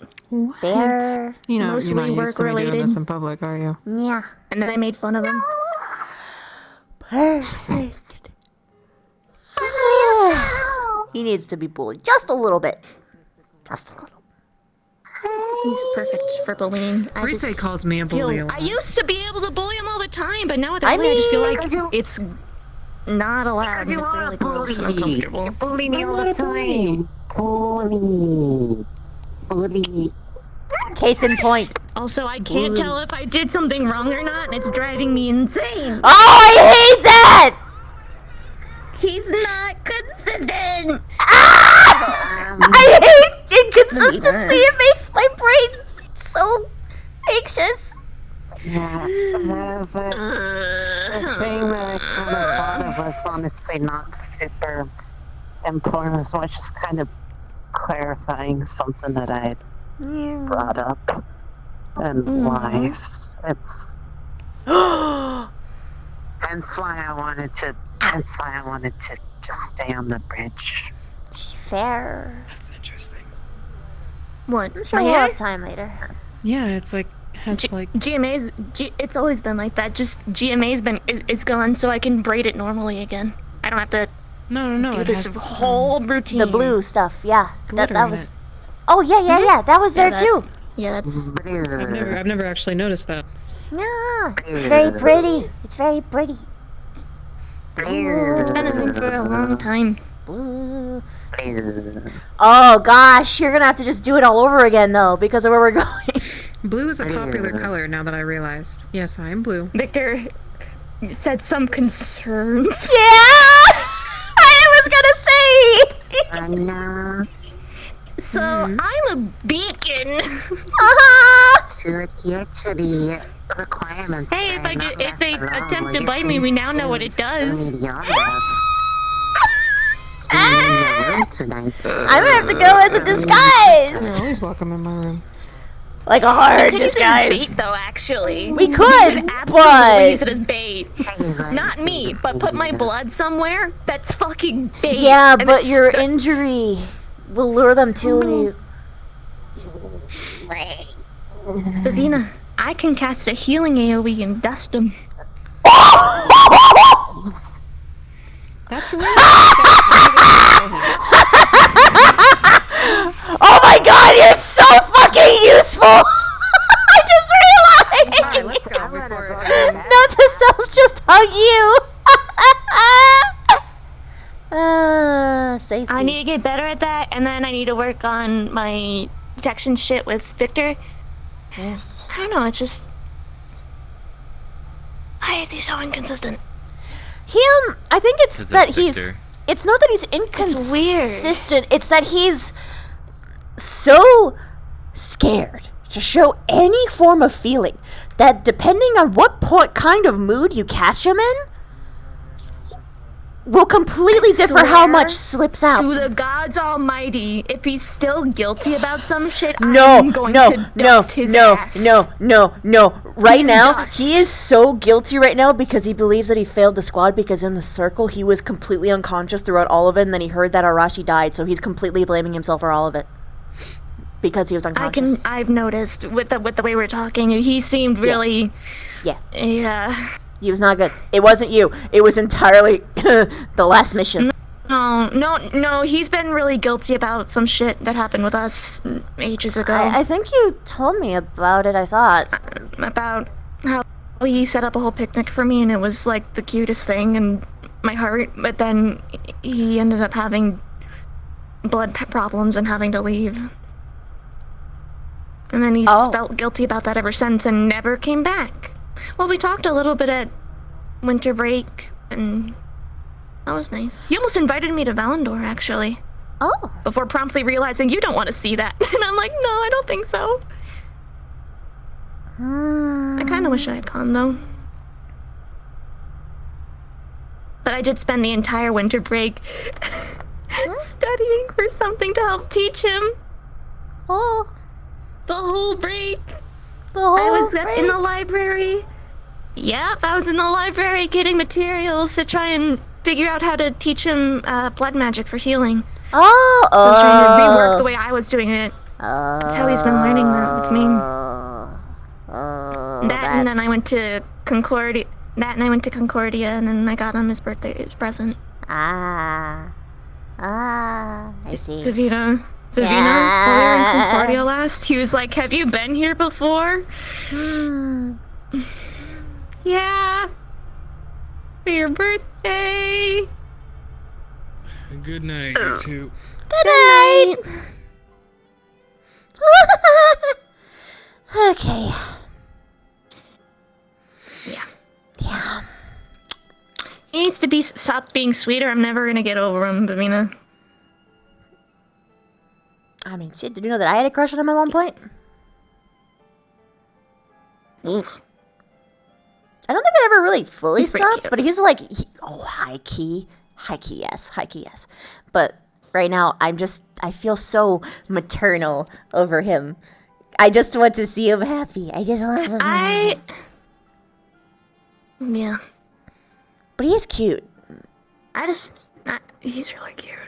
There. Mostly you're not work used to me doing related. this in public, are you? Yeah. And then I made fun of him. Perfect. He needs to be bullied just a little bit. Just a little. He's perfect for bullying. Rise calls me a bully a lot. I used to be able to bully him all the time, but now with Ellie, I just feel like it's not allowed. And it's really gross and uncomfortable. You bully me all the time. Bully. Case in point. Also, I can't tell if I did something wrong or not, and it's driving me insane. Oh, I hate that! He's not consistent. I hate inconsistency. It makes my brain so anxious. Yeah, the thing that I kind of thought of was honestly not super important as much as kind of clarifying something that I had brought up and why it's hence why I wanted to just stay on the bridge. Fair. That's interesting. What? I'm sure we'll have time later. Yeah, it's like GMA's. It's always been like that. Just GMA's it's gone, so I can braid it normally again. I don't have to. No. Do It this has, whole routine. The blue stuff, yeah. glitter That in was. it. Oh yeah. That was there too. Yeah, that's. I've never actually noticed that. Yeah, it's very pretty. It's very pretty. It's been a thing for a long time. Blue. Oh gosh, you're gonna have to just do it all over again though, because of where we're going. Blue is a popular color now that I realized. Yes, I am blue. Victor said some concerns. Yeah, I was gonna say. So I'm a beacon. To adhere to the requirements. Hey, and not if they left alone, attempt will to you bite me, we please now know what it does. do me the honor of being in your room tonight? I'm gonna have to go as a disguise. You're always welcome in my room. Like a We hard could use it disguise. as bait, though. Actually, We could, absolutely but use it as bait. Not me, but put my blood somewhere. That's fucking bait. yeah, And but it's your injury will lure them to you. Davina, I can cast a healing AoE and dust them. That's really Oh my god, you're so fucking useful! I just realized! Alright, let's go before Note to self, just hug you! Safety. I need to get better at that, and then I need to work on my detection shit with Victor. Yes. I don't know, it's just... Why is he so inconsistent? I think it's 'Cause that that's he's... Victor. It's not that he's weird. inconsistent, it's that he's so scared to show any form of feeling that depending on what kind of mood you catch him in, will completely differ how much slips out. To the gods almighty, if he's still guilty about some shit, No, I'm going no, to no, dust his ass. no. Right He's now, dust. he is so guilty right now because he believes that he failed the squad because in the circle, he was completely unconscious throughout all of it, and then he heard that Arashi died, so he's completely blaming himself for all of it. Because he was unconscious. I've noticed with the way we're talking, he seemed really... Yeah. Yeah. He was not good. It wasn't you. It was entirely the last mission. No, he's been really guilty about some shit that happened with us ages ago. I think you told me about it, I thought. About how he set up a whole picnic for me and it was like the cutest thing in my heart, but then he ended up having blood problems and having to leave. And then he felt guilty about that ever since and never came back. Well, we talked a little bit at winter break, and that was nice. He almost invited me to Valandor, actually. Oh. Before promptly realizing you don't want to see that. And I'm like, no, I don't think so. I kind of wish I had gone, though. But I did spend the entire winter break studying for something to help teach him. Oh. The whole break. I was in the library. Yep, I was in the library getting materials to try and figure out how to teach him blood magic for healing. Oh, So I was trying to rework the way I was doing it. That's how he's been learning that with me. And then I went to Concordia. And then I got him his birthday present. I see. Davina, when we were in Concordia last, he was like, "Have you been here before?" Yeah. For your birthday. Good night, you two. Good night. Okay. Yeah. He needs to stop being sweet or I'm never gonna get over him, Davina. I mean, shit, did you know that I had a crush on him at one point? Oof. I don't think I ever really fully stopped, but he's like, high key, yes. But right now, I feel so maternal over him. I just want to see him happy. I just love him. Yeah. But he's cute. He's really cute.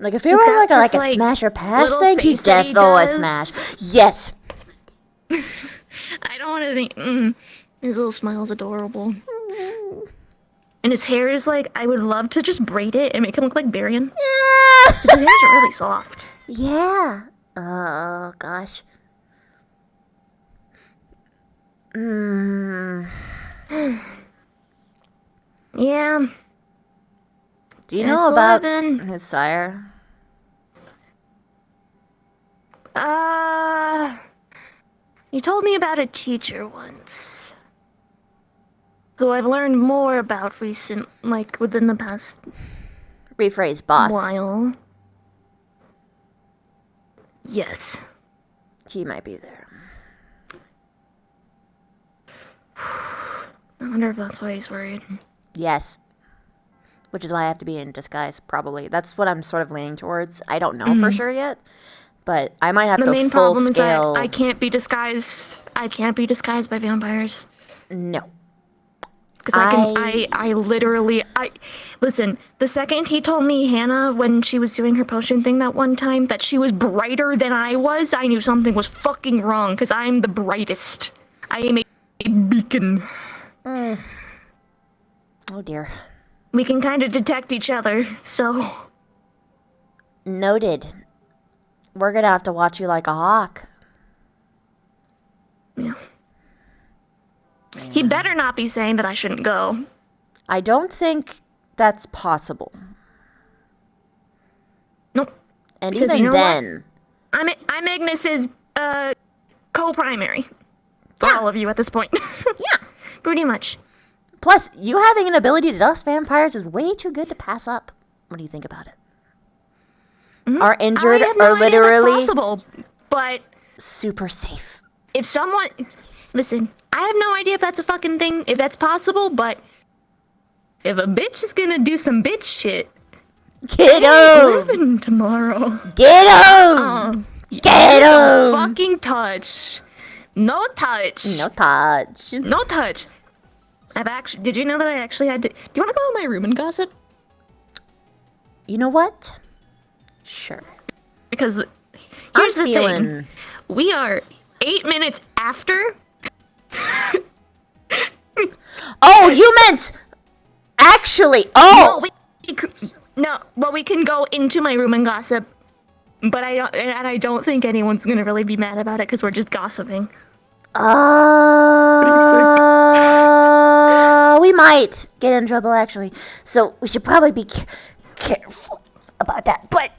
Like, if he were like a smash or pass thing, he's definitely a smash. Yes. I don't want to think. His little smile's adorable. And his hair is like, I would love to just braid it and make him look like Barian. Yeah. His hair's really soft. Yeah. Oh, gosh. Yeah. Do you know about his sire? You told me about a teacher once. Who I've learned more about within the past... Rephrase, boss. While. Yes. He might be there. I wonder if that's why he's worried. Yes. Which is why I have to be in disguise, probably. That's what I'm sort of leaning towards. I don't know for sure yet, but I might have The to main full problem scale. is that I can't be disguised. I can't be disguised by vampires. No. Because I literally, listen, the second he told me Hannah, when she was doing her potion thing that one time, that she was brighter than I was, I knew something was fucking wrong, because I'm the brightest. I am a beacon. Oh dear. We can kind of detect each other, so... Noted. We're gonna have to watch you like a hawk. Yeah. He better not be saying that I shouldn't go. I don't think that's possible. Nope. And Because even you know then... what? I'm Agnes's, co-primary. For all of you at this point. Yeah. Pretty much. Plus, you having an ability to dust vampires is way too good to pass up. What do you think about it? Our injured I have no are idea that's literally possible, but super safe. If someone... Listen, I have no idea if that's a fucking thing, if that's possible, but... If a bitch is gonna do some bitch shit... Get him! Tomorrow. Get him! Get him! Fucking touch. No touch. No touch. No touch. Did you know that I actually had to... Do you want to go to my room and gossip? You know what? Sure. Because here's the feeling... thing. We are 8 minutes after... Oh, you meant... Actually, oh! Well, we can go into my room and gossip. But I don't think anyone's gonna really be mad about it because we're just gossiping. We might get in trouble, actually. So we should probably be careful about that. But,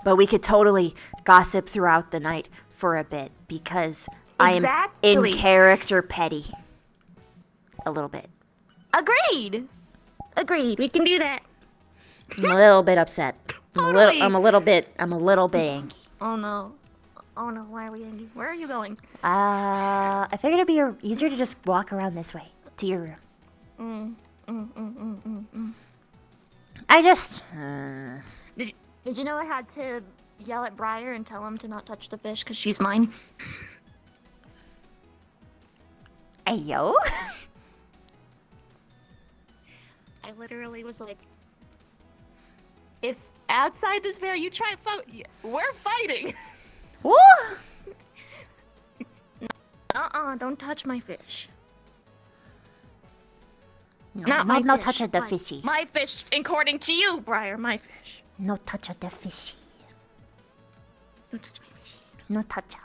But we could totally gossip throughout the night for a bit because I am in character petty. A little bit. Agreed. We can do that. I'm a little bit upset. Totally. I'm a little bit angry. Oh no, why are we angry? Where are you going? I figured it'd be easier to just walk around this way to your room. I just... Did you know I had to yell at Briar and tell him to not touch the fish because she's mine? Ayo? I literally was like, if outside this fair you try and fight, we're fighting. What? Don't touch my fish. No, no touch of the fishy. My fish, according to you, Briar, my fish. No touch of the fishy. No touch my fish. No touch.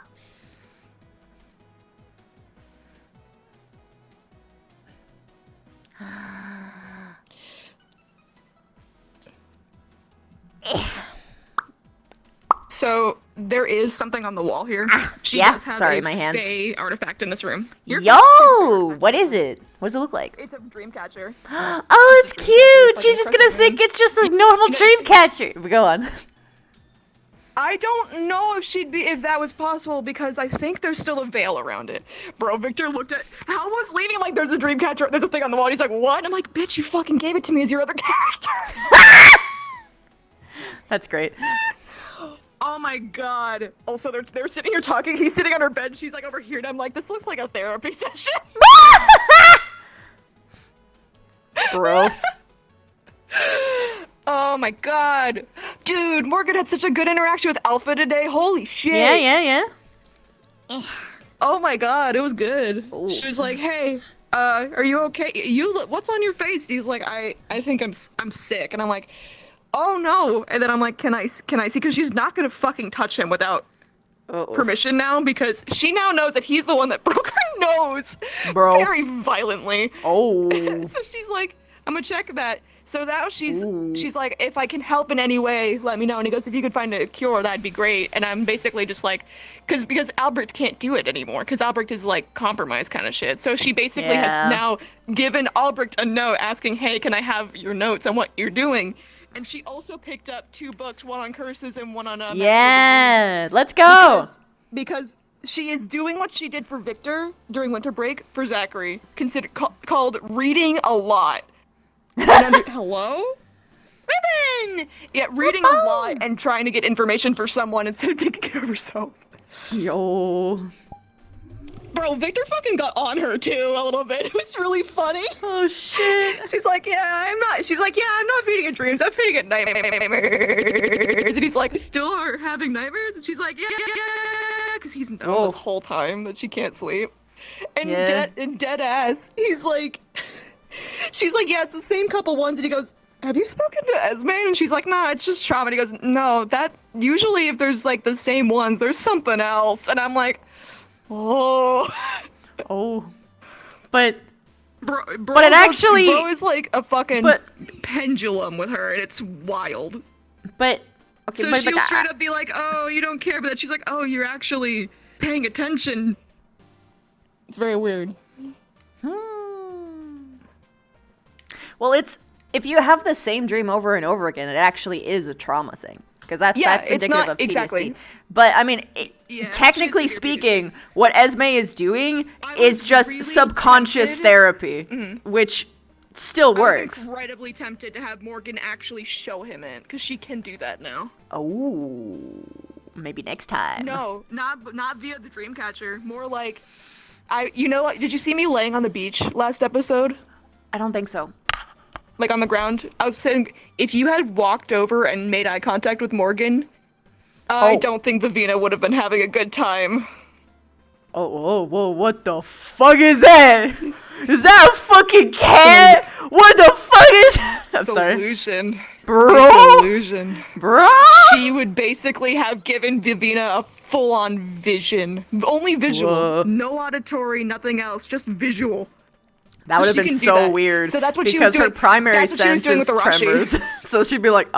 So there is something on the wall here. She yeah, does have sorry, a my hands. Fey artifact in this room. Yo, what is it? What does it look like? It's a dream catcher. Oh, it's cute. She's just gonna think it's just a normal dream catcher. Go on. I don't know if that was possible because I think there's still a veil around it. Bro, Victor looked at Hal was leaning like there's a dream catcher, there's a thing on the wall. And he's like, what? And I'm like, bitch, you fucking gave it to me as your other character. That's great. Oh my god. Also, they're sitting here talking. He's sitting on her bed. She's like over here, and I'm like, this looks like a therapy session. Bro. Oh my god. Dude, Morgan had such a good interaction with Alpha today. Holy shit. Yeah. Oh my god, it was good. Ooh. She was like, hey, are you okay? What's on your face? He's like, I think I'm sick. And I'm like, oh no. And then I'm like, can I see? Because she's not gonna fucking touch him without permission now, because she now knows that he's the one that broke her nose. Bro. Very violently. Oh. So she's like, I'm gonna check that. So now she's like, if I can help in any way, let me know. And he goes, if you could find a cure, that'd be great. And I'm basically just like, because Albrecht can't do it anymore, because Albrecht is like compromised kind of shit. So she basically has now given Albrecht a note asking, hey, can I have your notes on what you're doing? and she also picked up 2 books, one on curses and one on Yeah, let's go. Because she is doing what she did for Victor during winter break for Zachary, called reading a lot. Hello? Women! Yeah, reading a lot and trying to get information for someone instead of taking care of herself. Yo. Bro, Victor fucking got on her too a little bit. It was really funny. Oh shit. She's like, I'm not feeding it dreams, I'm feeding it nightmares. And he's like, you still are having nightmares? And she's like, yeah, because he's known this whole time that she can't sleep. And dead ass, he's like, she's like, yeah, it's the same couple ones. And he goes, have you spoken to Esme? And she's like, nah, it's just trauma. And he goes, no, that usually if there's like the same ones, there's something else. And I'm like, oh, but bro, it actually bro is like a fucking pendulum with her, and it's wild. But so she'll straight up be like, oh, you don't care, but then she's like, oh, you're actually paying attention. It's very weird. Well, it's if you have the same dream over and over again, it actually is a trauma thing. Because that's indicative of PTSD. Exactly. But I mean, technically speaking, what Esme is doing is just really subconscious therapy, which still works. I was incredibly tempted to have Morgan actually show him it, because she can do that now. Oh, maybe next time. No, not via the Dreamcatcher. More like, you know what? Did you see me laying on the beach last episode? I don't think so. Like on the ground. I was saying, if you had walked over and made eye contact with Morgan, I don't think Vivina would have been having a good time. Whoa, what the fuck is that? Is that a fucking cat? What the fuck is? I'm sorry. Delusion. Bro. Delusion. Bro. She would basically have given Vivina a full-on vision. Only visual. Whoa. No auditory, nothing else, just visual. That would have been so weird. So that's what because she was doing. Her primary That's what sense she was doing is with tremors. So she'd be like,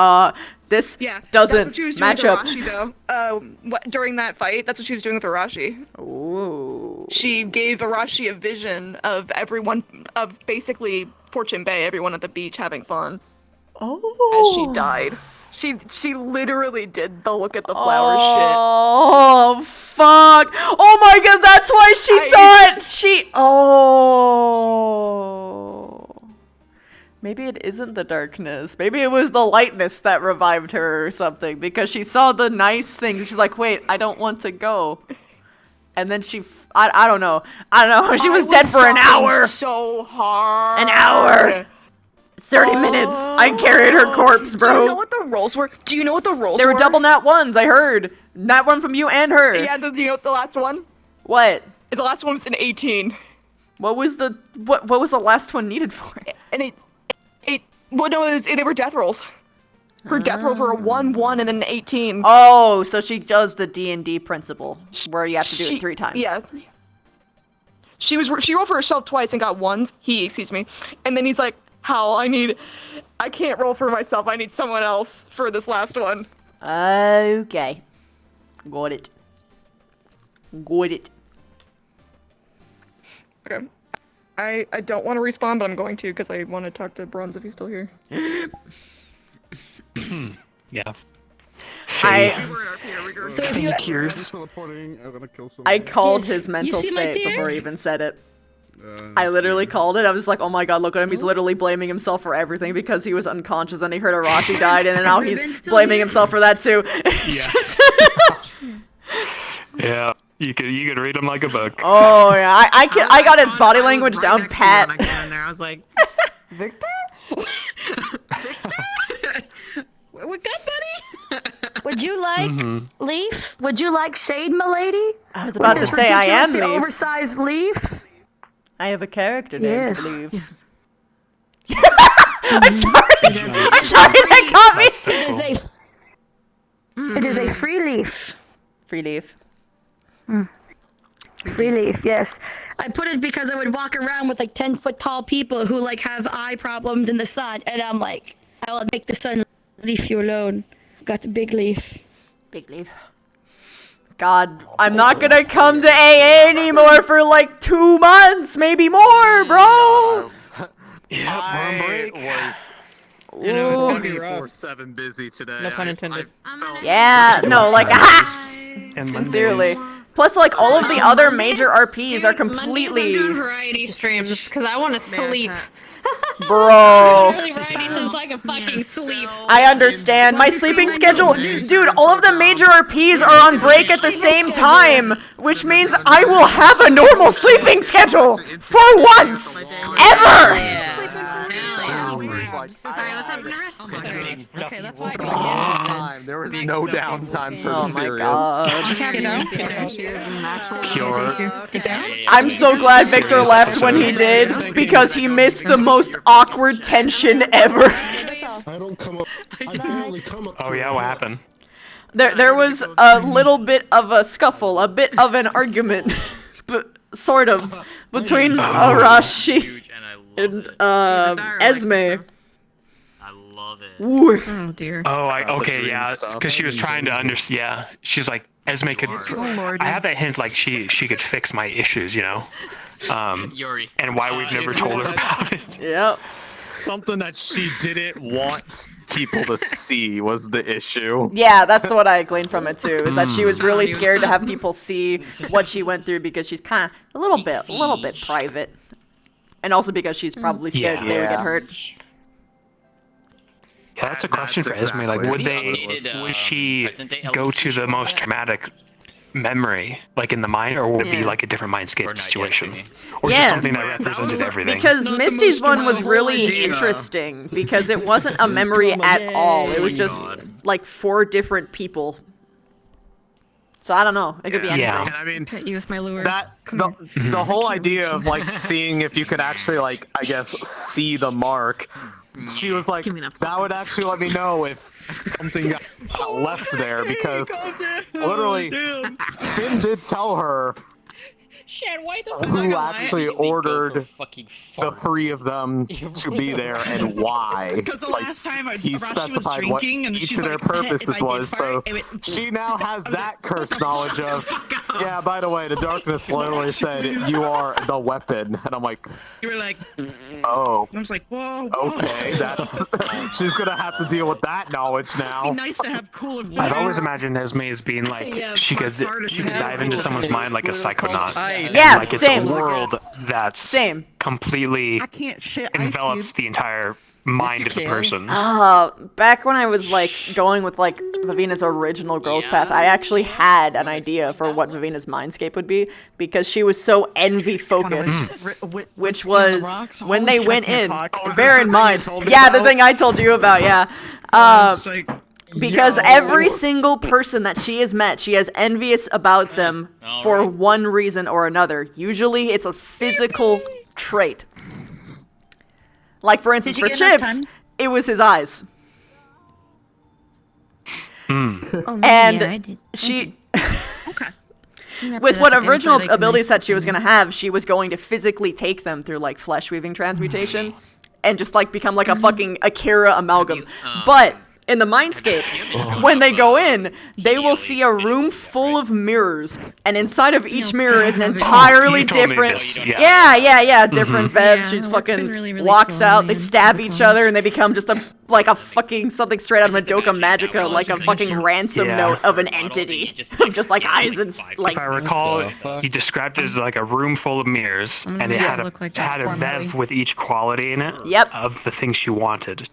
this doesn't that's what she was doing match with up. Arashi, though. During that fight, that's what she was doing with Arashi. Ooh. She gave Arashi a vision of everyone, of basically Fortune Bay, everyone at the beach having fun. Oh. As she died. She literally did the look at the flower shit. Oh, fuck. Oh my god, that's why she thought she... Oh. Maybe it isn't the darkness. Maybe it was the lightness that revived her or something. Because she saw the nice things. She's like, wait, I don't want to go. And then she... I don't know. She was dead for an hour. So hard. An hour. 30 minutes. I carried her corpse, bro. Do you know what the roles were? They were double nat ones, I heard. Nat one from you and her. Yeah, do you know what the last one? What? The last one was an 18. What was the last one needed for? And they were death rolls. Her death rolls were a 1-1 and then an 18. Oh, so she does the D&D principle where you have to do it 3 times. Yeah. She rolled for herself twice and got ones. Excuse me. And then he's like, I can't roll for myself. I need someone else for this last one. Okay. Got it. Okay. I don't want to respawn, but I'm going to because I want to talk to Bronze if he's still here. Yeah. So if you I called his mental state before he even said it. I literally called it. I was like, oh my god, look at him. He's literally blaming himself for everything because he was unconscious and he heard Arashi died and then now he's blaming himself for that too. Yeah, you could read him like a book. Oh yeah, I got his body language down pat. I was like, Victor? What good, buddy? Would you like Leaf? Would you like shade, milady? I was about to say I am Leaf. Oversized Leaf. I have a character named Leaf. Yes. I'm sorry. I'm sorry. That got me. It is a free leaf. Free leaf. Free leaf, yes. I put it because I would walk around with like 10-foot tall people who like have eye problems in the sun, and I'm like, I will make the sun leave you alone. Got the big leaf. Big leaf. God, I'm not gonna come to AA anymore for like 2 months, maybe more, bro. Yeah, You know, it's gonna be Ooh. rough. 24/7 busy today. No pun intended. Yeah, no, like, And sincerely. Plus, like, all of the other major RPs are completely... variety streams because I want to sleep. Bro. Really variety so I can fucking sleep. I understand. My sleeping schedule... Dude, all of the major RPs are on break at the same time, which means I will have a normal sleeping schedule for once! Ever! Sorry, what's up, Nora? Okay, that's why Time. There was no downtime for Oh the my serious. God. I'm so glad Victor left when he did, because he missed the most awkward tension ever. I don't come up. I barely come up. Oh yeah, what happened? There was a little bit of a scuffle, a bit of an argument, but sort of, between Arashi and Esme. Ooh. Oh dear. Oh, okay, yeah, because she was trying to understand. Yeah, she's like, Esme could. I had that hint, like she could fix my issues, you know, and why we've never told her about it. Yep. Something that she didn't want people to see was the issue. Yeah, that's what I gleaned from it too. Is that she was really scared to have people see what she went through because she's kind of a little bit private, and also because she's probably scared they would get hurt. Yeah, that's a question for Esme. Like, would she go to the most traumatic memory, like in the mind, or would it be like a different mindscape situation, or just something that represented everything? Because Misty's one was really interesting because it wasn't a memory at all. It was just like 4 different people. So I don't know. It could be anything. And I mean, Hit you with my lure. The whole idea of like seeing if you could actually like, I guess, see the mark. She was like, that would actually let me know if something got left there, because literally Finn did tell her who actually ordered the 3 of them to be there and why. Because the last time he Arashi was specified what drinking, and each she's of their like, purposes was, so she now has that cursed knowledge of, yeah, by the way, the darkness literally said, you are the weapon. And I'm like, you were like, oh. I was like, whoa. Okay, that's, she's gonna have to deal with that knowledge now. It'd be nice to have cooler food. I've always imagined Esme as being like, she could dive into someone's mind like a psychonaut. Yeah, like it's same. a world that's completely envelops the entire mind of the person. Back when I was like going with like Vivina's original growth path, I actually had an idea for what Vivina's mindscape would be, because she was so envy focused, which was when they went in. Bear in mind, the thing I told you about, because every single person that she has met, she is envious about them for one reason or another. Usually it's a physical trait. Like, for instance, for Chips, it was his eyes. And she... With what original ability set she was going to have, she was going to physically take them through, like, flesh-weaving transmutation and just, like, become, like, a fucking Akira amalgam. But... in the mindscape, when they go in, they will see a room full of mirrors, and inside of each mirror is an entirely different... different Vev. She's fucking walks out, they stab each other, and they become just like a fucking something straight out of Madoka Magica, like a fucking ransom note of an entity. Just like eyes and like... If I recall, he described it as like a room full of mirrors, and it had a Vev with each quality in it of the thing she wanted.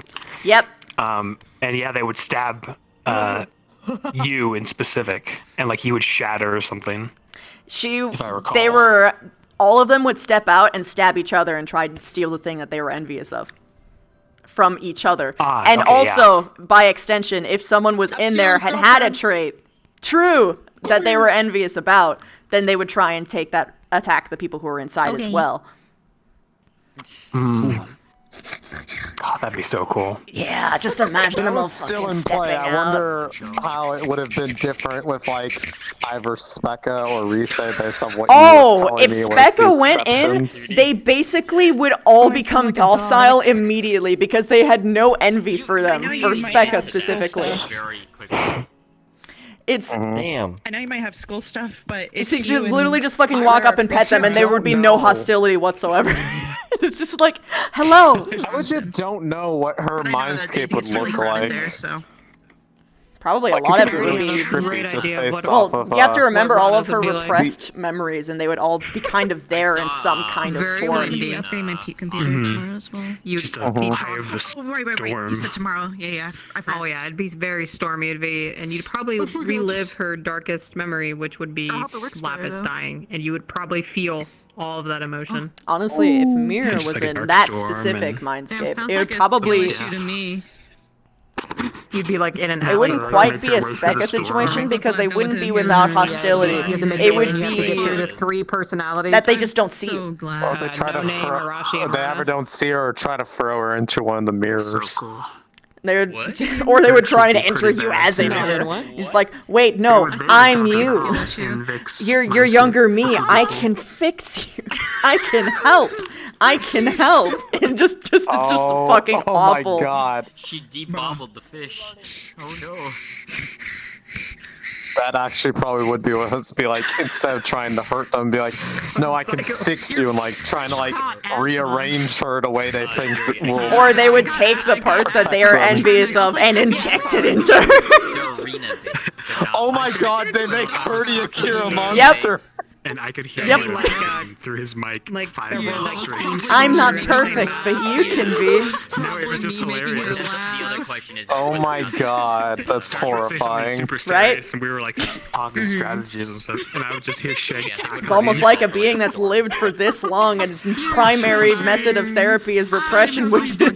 And yeah, they would stab you in specific, and like you would shatter or something. If I recall. All of them would step out and stab each other and try and steal the thing that they were envious of from each other. By extension, if someone was in there had a trait, that they were envious about, then they would try and attack the people who were inside as well. Oh, that'd be so cool. Yeah, just imagine them all still in play. I wonder how it would have been different with like either Specca or Rise based on what you were telling me. If Specca went in, they basically would all become docile immediately because they had no envy for them, for Specca specifically. It's damn. I know you might have school stuff, but if you could literally just fucking walk up and pet them, and there would be no hostility whatsoever. It's just like, hello. I legit don't know what her mindscape would look like. Probably Like, a lot it of could it would be be. trippy just based Well, off of, you have to remember what all of Rona's her would be like. repressed memories, and they would all be kind of there in some kind of Very form. windy. Upgrading my computer tomorrow as well. You'd Just be a power- eye of the storm. Right. You said tomorrow. Yeah. I forgot. Oh yeah, it'd be very stormy. It'd be, and you'd probably relive her darkest memory, which would be I hope it works better, Lapis though. dying, and you would probably feel all of that emotion. Honestly, if Mir Just was like a in dark that storm specific and- mindscape, sounds it like would a probably. skill issue to me. You'd be like in an alley. It wouldn't Like, quite make be their a way through the Specca situation storm. because they I'm so wouldn't glad be to without hear that. hostility. You have to make It your way, would and you have to get through the be 3 personalities. that they just don't see So you. glad. Or they try to No Name, Arashi, and they Hana. ever don't see her or try to throw her into one of the mirrors. They would, or they would try to Actually enter pretty you bad, as a too. mirror. He's like, wait, no, I'm you. You're younger me. I can fix you. I can help. I can help. And it's just fucking awful. Oh my god. She debobbled the fish. Oh no. That actually probably would be what it would be like, instead of trying to hurt them, be like, no, I can fix you, and like trying to like rearrange her the way they think will. Or they would take the parts that they are envious of and inject it into her. Oh my god, they make her the Akira monster. Yep. And I could hear Yep. him laughing through his mic like 5 several, years like, straight. scenes. I'm not perfect, but you can be. No, it was just hilarious. The other question is. Oh my god, that's horrifying. Super Right? serious, and we were like talking strategies and stuff, and I would just hear Shay cackling. It's almost like a being that's lived for this long and its primary method of therapy is repression, what's it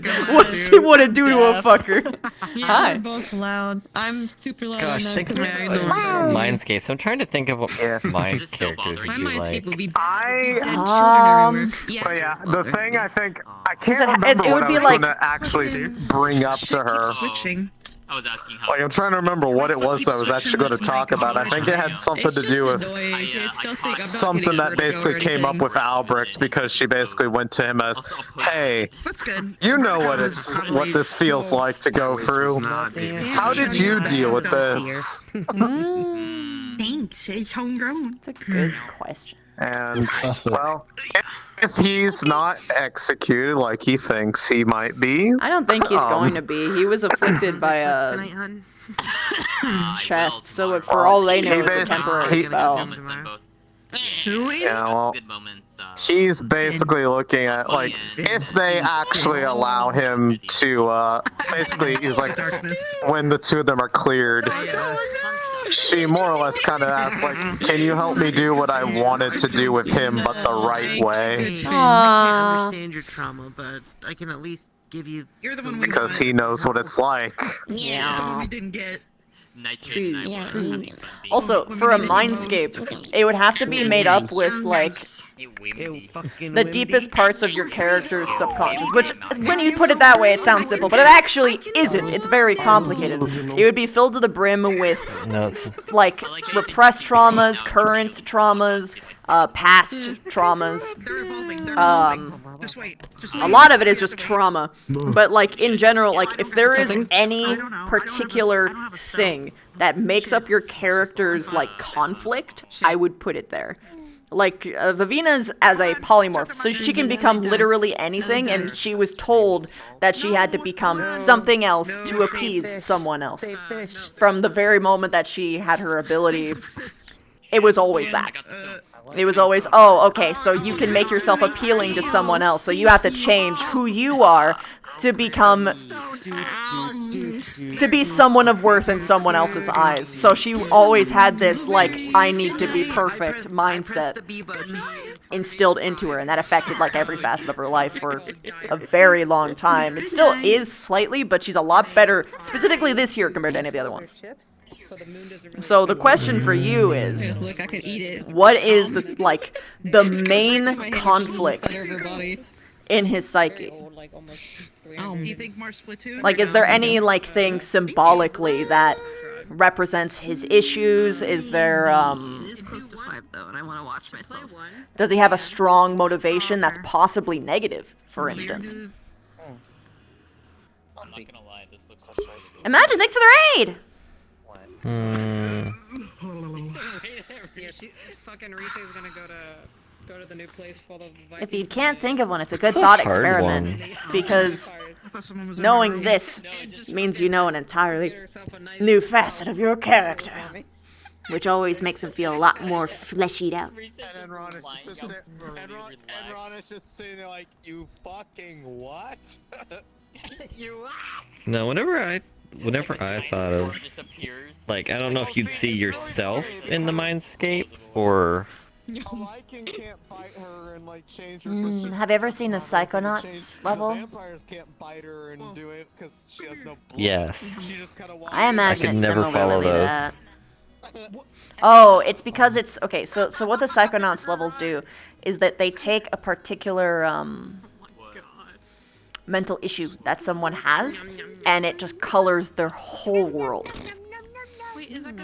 do to a fucker? Yeah, Hi. we're both loud. I'm super loud Gosh, right now think of because like, my Mindscapes. I'm trying to think of what my characters would my be mindscape like. will be I dead children everywhere. But yeah, the thing I think I Because can't remember it what would I be was like- going to actually bring up to her. Switching. I was asking how. Like, I'm trying to remember what it was that I was actually going to talk about. I think it had something to do with something that basically came up with Albrecht, because she basically went to him as, "Hey, That's good. you know what this feels like to go through. How did you deal with this?" Thanks. It's homegrown. That's a good question. And well, if he's not executed like he thinks he might be, I don't think he's going to be. He was afflicted by a hun. chest, so for all they know, He it's a bas- temporary he- spell. yeah, well, he's basically looking at, like, if they actually allow him to, basically, he's like, when the two of them are cleared, she more or less kind of asks, like, can you help me do what I wanted to do with him, but the right way? I can't understand your trauma, but I can at least give you. You're the one Because he knows what it's like. Yeah. We didn't get. Also, for a mindscape, it would have to be made up with, like, the deepest parts of your character's subconscious. Which, when you put it that way, it sounds simple, but it actually isn't. It's very complicated. It would be filled to the brim with, like, repressed traumas, current traumas, past traumas. A lot of it is just trauma. But, like, in general, like, if there is any particular thing that makes up your character's, like, conflict, I would put it there. Like, Vivina's as a polymorph, so she can become literally anything, and she was told that she had to become something else to appease someone else. From the very moment that she had her ability, it was always that. It was always, oh, okay, so you can make yourself appealing to someone else, so you have to change who you are to become, to be someone of worth in someone else's eyes. So she always had this, like, I need to be perfect mindset instilled into her, and that affected, like, every facet of her life for a very long time. It still is slightly, but she's a lot better, specifically this year, compared to any of the other ones. So the question for you is, Look, I could eat it. what is the, like, the main conflict in his psyche? Do you think more Splatoon? Like, is there any, like, thing symbolically that represents his issues? Is there, It is close to 5 though, and I want to watch myself. does he have a strong motivation that's possibly negative, for instance? Imagine, thanks for the raid! Yeah, fucking Rise's gonna go to Go to the new place for the If you can't think of one, it's a good It's a thought hard experiment. one. Because knowing this means you know an entirely new facet of your character. Which always makes him feel a lot more fleshied out. And then Ron is just sitting there, and Ron is just sitting there like, you fucking what? You what? No, whenever I thought of, like, I don't know if you'd see yourself in the mindscape, or... Lycan can't bite her and like change her. Have you ever seen the Psychonauts level? Vampires can't bite her and do it because she has no blood. Yes. She just kind of I imagine I could it's never follow similarly those. that. Oh, it's because it's okay. So what the Psychonauts levels do is that they take a particular mental issue that someone has, and it just colors their whole world.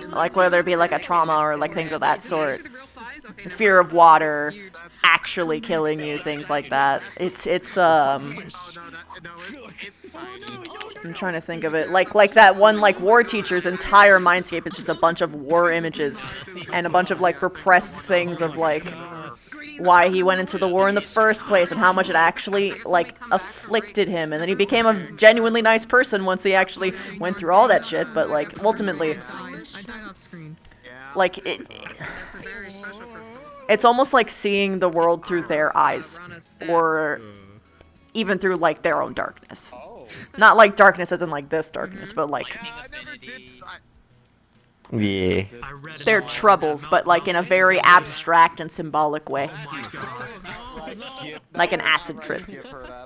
Like whether it be like a trauma or like things of that sort. Fear of water, actually killing you, things like that. I'm trying to think of it. Like that one like war teacher's entire mindscape is just a bunch of war images and a bunch of like repressed things of like why he went into the war in the first place and how much it actually like afflicted him, and then he became a genuinely nice person once he actually went through all that shit, but like ultimately like it's almost like seeing the world through their eyes, or even through like their own darkness. Not like darkness as in like this darkness, but like Yeah. their troubles, but like in a very abstract and symbolic way. Like an acid trip.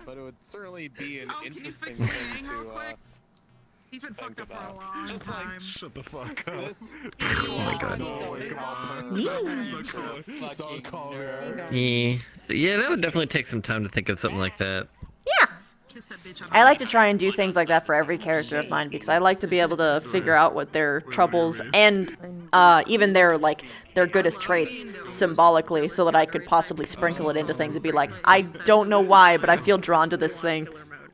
But it would certainly be an interesting thing to He's been fucked up for a long time. Shut the fuck up. Oh my god. Don't call her. Yeah, that would definitely take some time to think of something like that. Yeah. I like to try and do things like that for every character of mine because I like to be able to figure out what their troubles and even their goodest traits symbolically, so that I could possibly sprinkle it into things and be like, I don't know why, but I feel drawn to this thing.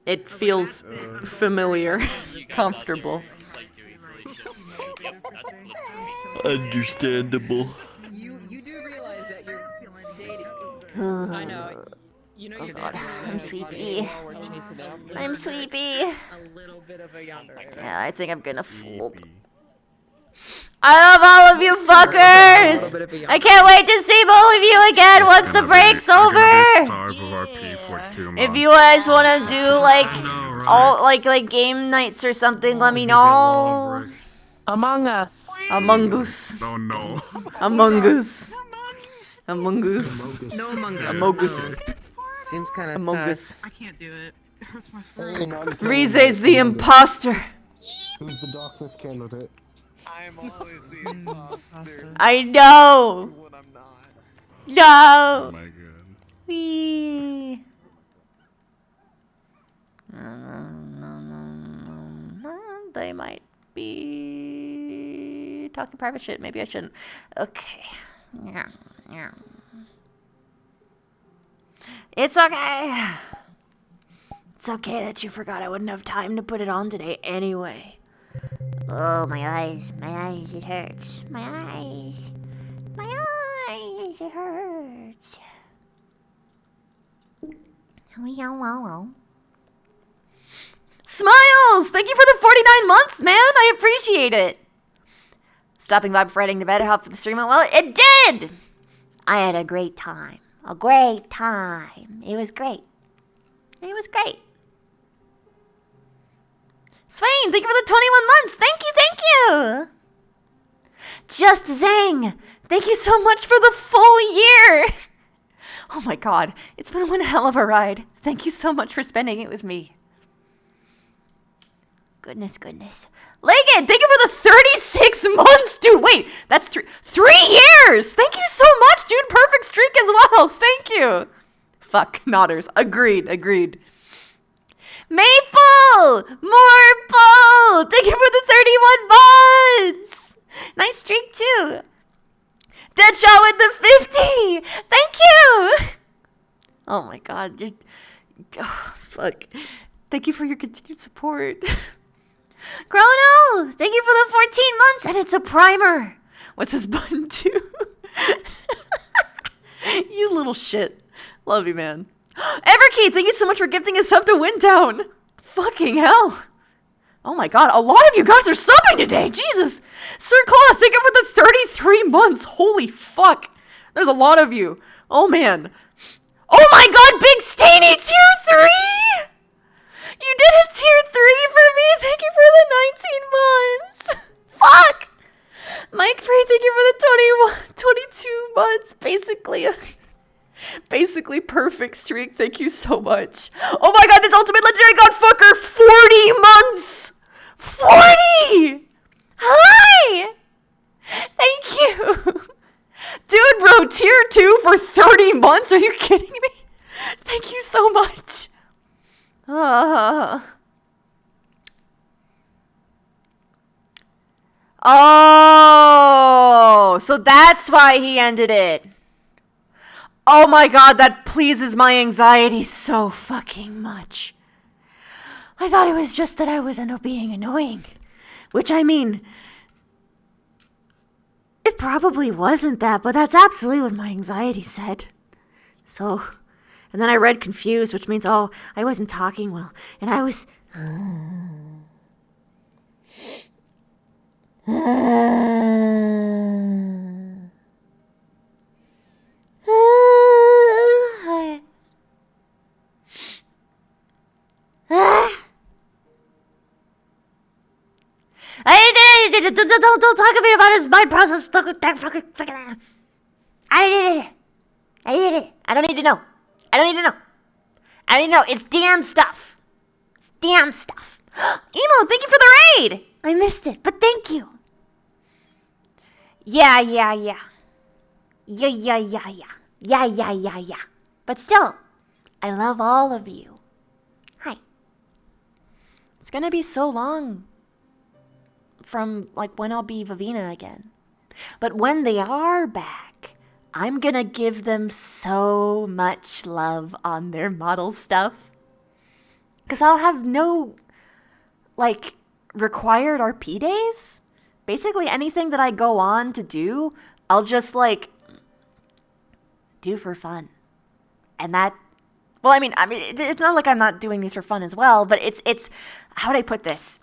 It feels familiar, comfortable. Understandable. You do realize that you're dating. I know. You know Oh you're god, dating. I'm sleepy. I'm sleepy. A little bit of a yonder. Yeah, I think I'm gonna flop. I love all of you fuckers! I can't wait to see both of you again once the break's over! If you guys wanna do like all like game nights or something, let me know. Among Us. Among Us. Oh no. Among Us. Among Us. No Among Us. Among Us. Seems kind of Among sus. Us. I can't do it. It hurts my throat. Rize's the imposter. Who's the darkness candidate? I'm always the imposter. I know. When I'm not. No. Oh my god. Wee. They might be talking private shit. Maybe I shouldn't. Okay. Yeah. Yeah. It's okay. It's okay that you forgot I wouldn't have time to put it on today anyway. Oh, my eyes, it hurts. My eyes, it hurts. Smiles! Thank you for the 49 months, man! I appreciate it! Stopping by before heading to bed helped for the stream went well. It did! I had a great time. A great time. It was great. It was great. Swain, thank you for the 21 months. Thank you. Just Zang, thank you so much for the full year. Oh my god, it's been one hell of a ride. Thank you so much for spending it with me. Goodness. Legan, thank you for the 36 months, dude. Wait, that's 3 years. Thank you so much, dude. Perfect streak as well. Thank you. Fuck, nodders. Agreed. Maple! Morple! Thank you for the 31 months! Nice streak, too. Deadshot with the 50! Thank you! Oh my god, fuck. Thank you for your continued support. Chrono! Thank you for the 14 months, and it's a primer. What's this button do? You little shit. Love you, man. Everkey, thank you so much for gifting us up to Windtown. Fucking hell. Oh my god, a lot of you guys are subbing today. Jesus. Sir Claw, thank you for the 33 months. Holy fuck. There's a lot of you. Oh man. Oh my god, Big Stainy, tier 3! You did a tier 3 for me. Thank you for the 19 months. Fuck. Mike Free, thank you for the 22 months. Basically perfect streak. Thank you so much. Oh my god, this ultimate legendary god fucker, 40 months. 40! Hi! Thank you. Dude, bro, tier 2 for 30 months? Are you kidding me? Thank you so much. Oh, so that's why he ended it. Oh my god, that pleases my anxiety so fucking much. I thought it was just that I was being annoying. Which, I mean, it probably wasn't that, but that's absolutely what my anxiety said. So, and then I read confused, which means, oh, I wasn't talking well. And I was... Don't talk to me about his mind process. Stuck with that fucking. I did it. I don't need to know. I don't need to know. It's damn stuff. Emo, thank you for the raid. I missed it, but thank you. Yeah. But still, I love all of you. Hi. It's gonna be so long from like when I'll be Vivina again. But when they are back, I'm gonna give them so much love on their model stuff. Because I'll have no, like, required RP days. Basically anything that I go on to do, I'll just, like, do for fun. And that, well, I mean, it's not like I'm not doing these for fun as well, but it's, how would I put this?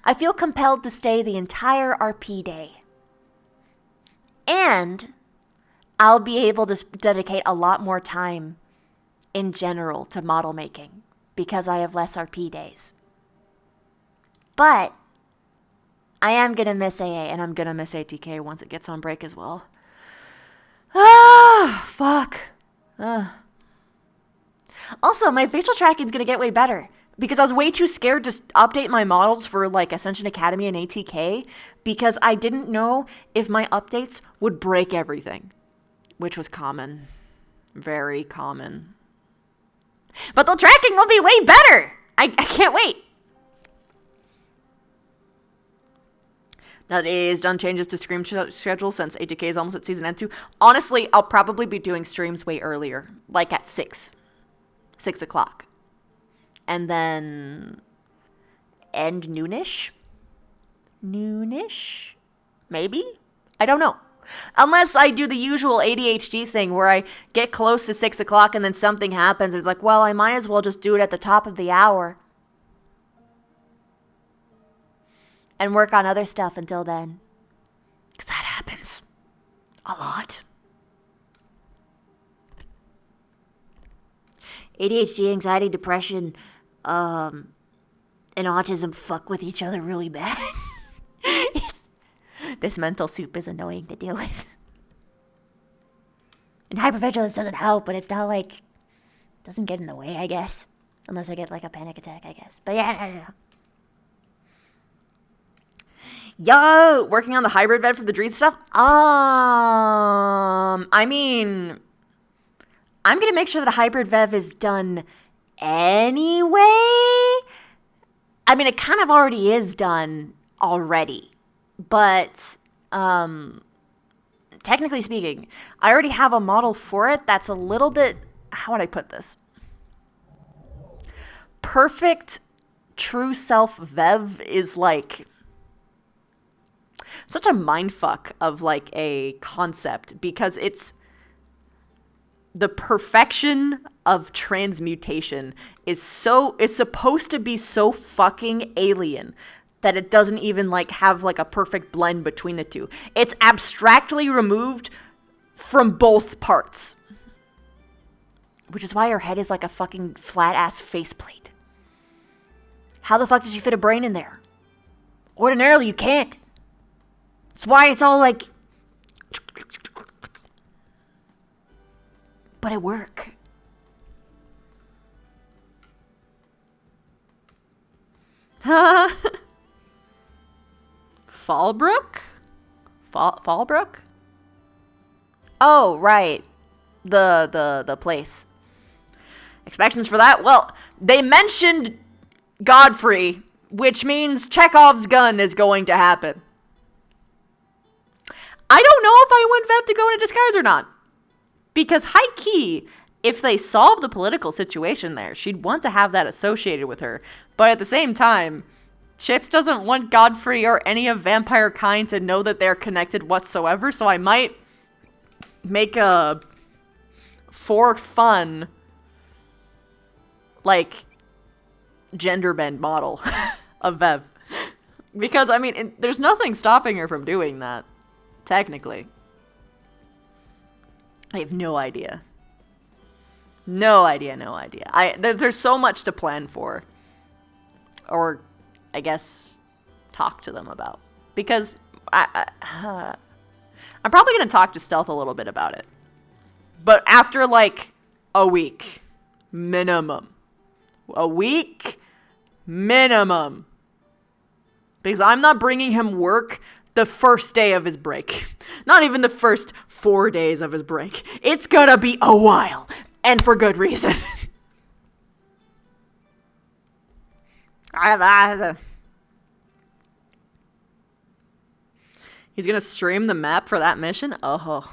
I feel compelled to stay the entire RP day. And I'll be able to dedicate a lot more time in general to model making because I have less RP days. But I am going to miss AA and I'm going to miss ATK once it gets on break as well. Fuck. Also, my facial tracking is going to get way better. Because I was way too scared to update my models for like Ascension Academy and ATK because I didn't know if my updates would break everything, which was common. Very common. But the tracking will be way better! I can't wait! Now that AA has done changes to stream schedule since ATK is almost at season end 2. Honestly, I'll probably be doing streams way earlier, like at 6 o'clock. And then end noonish? Maybe? I don't know. Unless I do the usual ADHD thing where I get close to 6 o'clock and then something happens. It's like, well, I might as well just do it at the top of the hour. And work on other stuff until then. Because that happens a lot. ADHD, anxiety, depression, and autism fuck with each other really bad. This mental soup is annoying to deal with. And hypervigilance doesn't help, but it's not like, it doesn't get in the way, I guess. Unless I get like a panic attack, I guess. But yeah. Yo, working on the hybrid vet for the Dreed stuff? I mean, I'm gonna make sure that a hybrid Vev is done anyway. I mean, it kind of already is done already, but technically speaking, I already have a model for it that's a little bit, how would I put this? Perfect true self Vev is like such a mindfuck of like a concept, because it's the perfection of transmutation is supposed to be so fucking alien that it doesn't even like have like a perfect blend between the two. It's abstractly removed from both parts. Which is why her head is like a fucking flat ass faceplate. How the fuck did you fit a brain in there? Ordinarily you can't. That's why it's all like, but it work. Fallbrook? Fallbrook? Oh, right. The place. Expectations for that? Well, they mentioned Godfrey, which means Chekhov's gun is going to happen. I don't know if I want Vev to go into disguise or not. Because high key, if they solve the political situation there, she'd want to have that associated with her. But at the same time, Chips doesn't want Godfrey or any of vampire kind to know that they're connected whatsoever, so I might make a, for fun, like, gender bend model of Vev. Because, I mean, there's nothing stopping her from doing that, technically. I have no idea. No idea. There's so much to plan for. Or, I guess, talk to them about. Because I'm probably going to talk to Stealth a little bit about it. But after, like, a week. Minimum. A week? Minimum. Because I'm not bringing him work the first day of his break. Not even the first 4 days of his break. It's gonna be a while. And for good reason. He's gonna stream the map for that mission? Oh.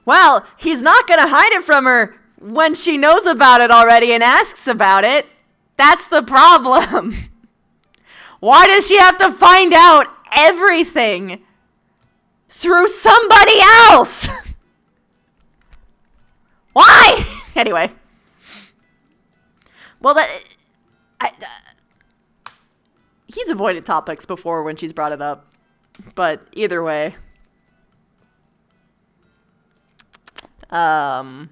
Well, he's not gonna hide it from her when she knows about it already and asks about it. That's the problem. Why does she have to find out everything through somebody else? Why? Anyway. Well, he's avoided topics before when she's brought it up. But either way. I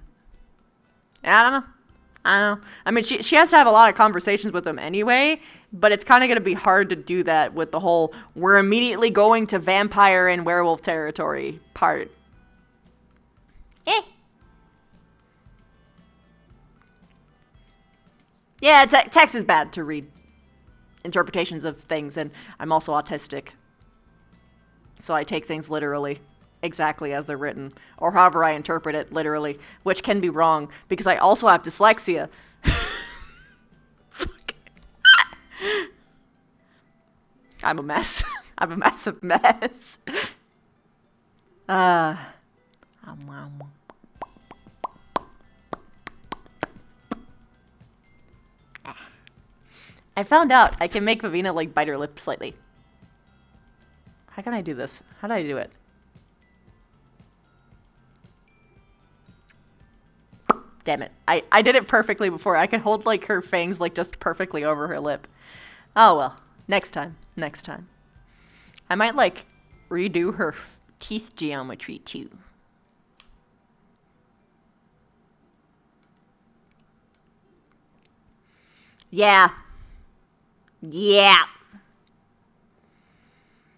don't know. I mean, she has to have a lot of conversations with him anyway, but it's kind of going to be hard to do that with the whole we're immediately going to vampire and werewolf territory part. Yeah, text is bad to read interpretations of things, and I'm also autistic. So I take things literally. Exactly as they're written, or however I interpret it literally, which can be wrong because I also have dyslexia. Fuck. I'm a mess. I'm a massive mess. I found out I can make Vivina like bite her lip slightly. How can I do this? How do I do it? Damn it. I did it perfectly before. I could hold, like, her fangs, like, just perfectly over her lip. Oh, well. Next time. Next time. I might, like, redo her teeth geometry, too. Yeah. Yeah.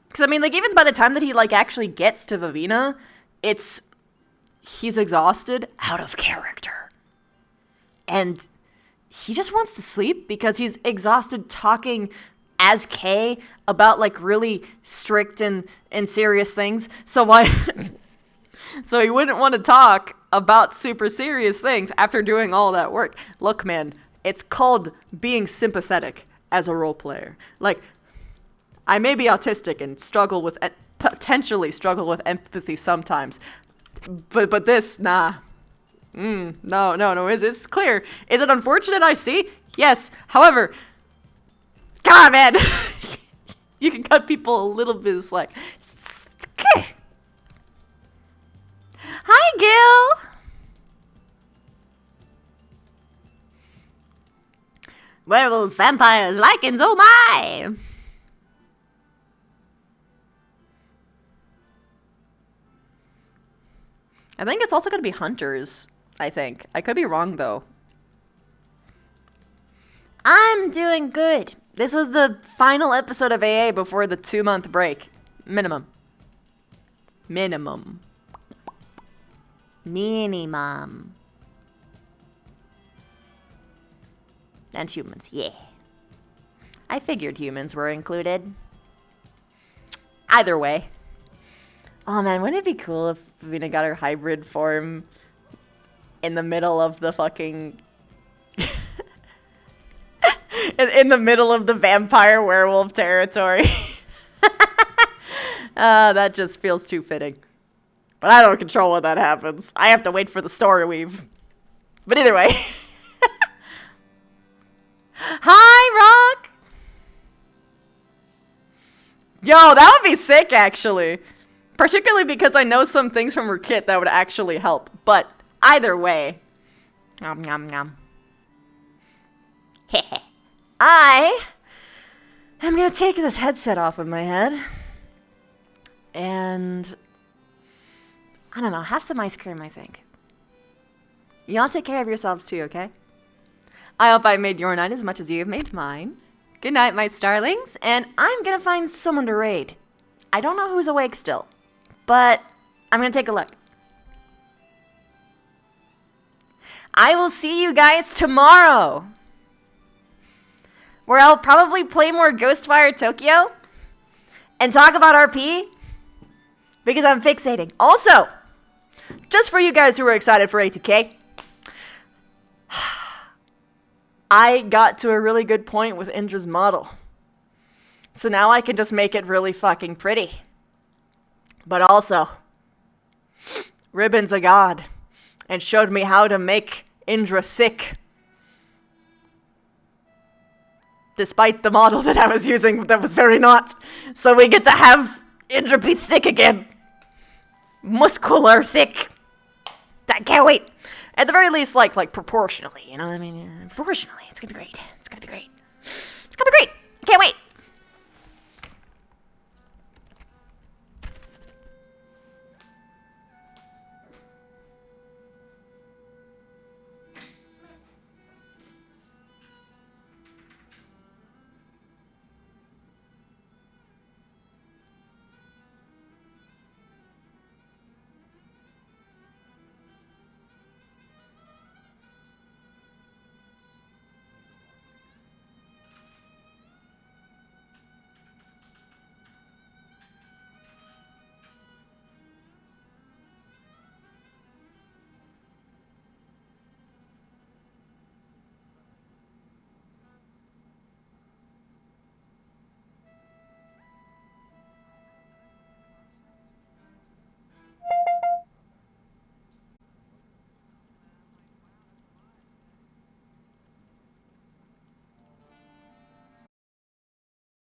Because, I mean, like, even by the time that he, like, actually gets to Vivina, he's exhausted out of character. And he just wants to sleep because he's exhausted talking as Kay about, like, really strict and serious things. So so he wouldn't want to talk about super serious things after doing all that work. Look, man, it's called being sympathetic as a role player. Like, I may be autistic and potentially struggle with empathy sometimes. But this, nah. No, it's clear. Is it unfortunate? I see. Yes. However, come on, man. You can cut people a little bit of slack. Hi, Gil. Werewolves, vampires, lichens, oh my! I think it's also going to be hunters, I think. I could be wrong, though. I'm doing good. This was the final episode of AA before the 2-month break. Minimum. Minimum. And humans, yeah. I figured humans were included. Either way. Oh man, wouldn't it be cool if Vina got her hybrid form in the middle of the fucking... in the middle of the vampire werewolf territory? That just feels too fitting. But I don't control when that happens. I have to wait for the story weave. But either way. Hi, Rock! Yo, that would be sick, actually. Particularly because I know some things from her kit that would actually help. But either way. Nom nom nom. Heh. I am gonna take this headset off of my head. And I don't know, have some ice cream, I think. Y'all take care of yourselves too, okay? I hope I made your night as much as you have made mine. Good night, my starlings, and I'm gonna find someone to raid. I don't know who's awake still, but I'm gonna take a look. I will see you guys tomorrow, where I'll probably play more Ghostwire Tokyo and talk about RP, because I'm fixating. Also, just for you guys who are excited for ATK, I got to a really good point with Indra's model. So now I can just make it really fucking pretty. But also, Ribbon's a god and showed me how to make Indra thick. Despite the model that I was using that was very not. So we get to have Indra be thick again. Muscular thick. I can't wait. At the very least, like proportionally, you know what I mean? Proportionally. It's gonna be great. It's gonna be great. It's gonna be great. I can't wait.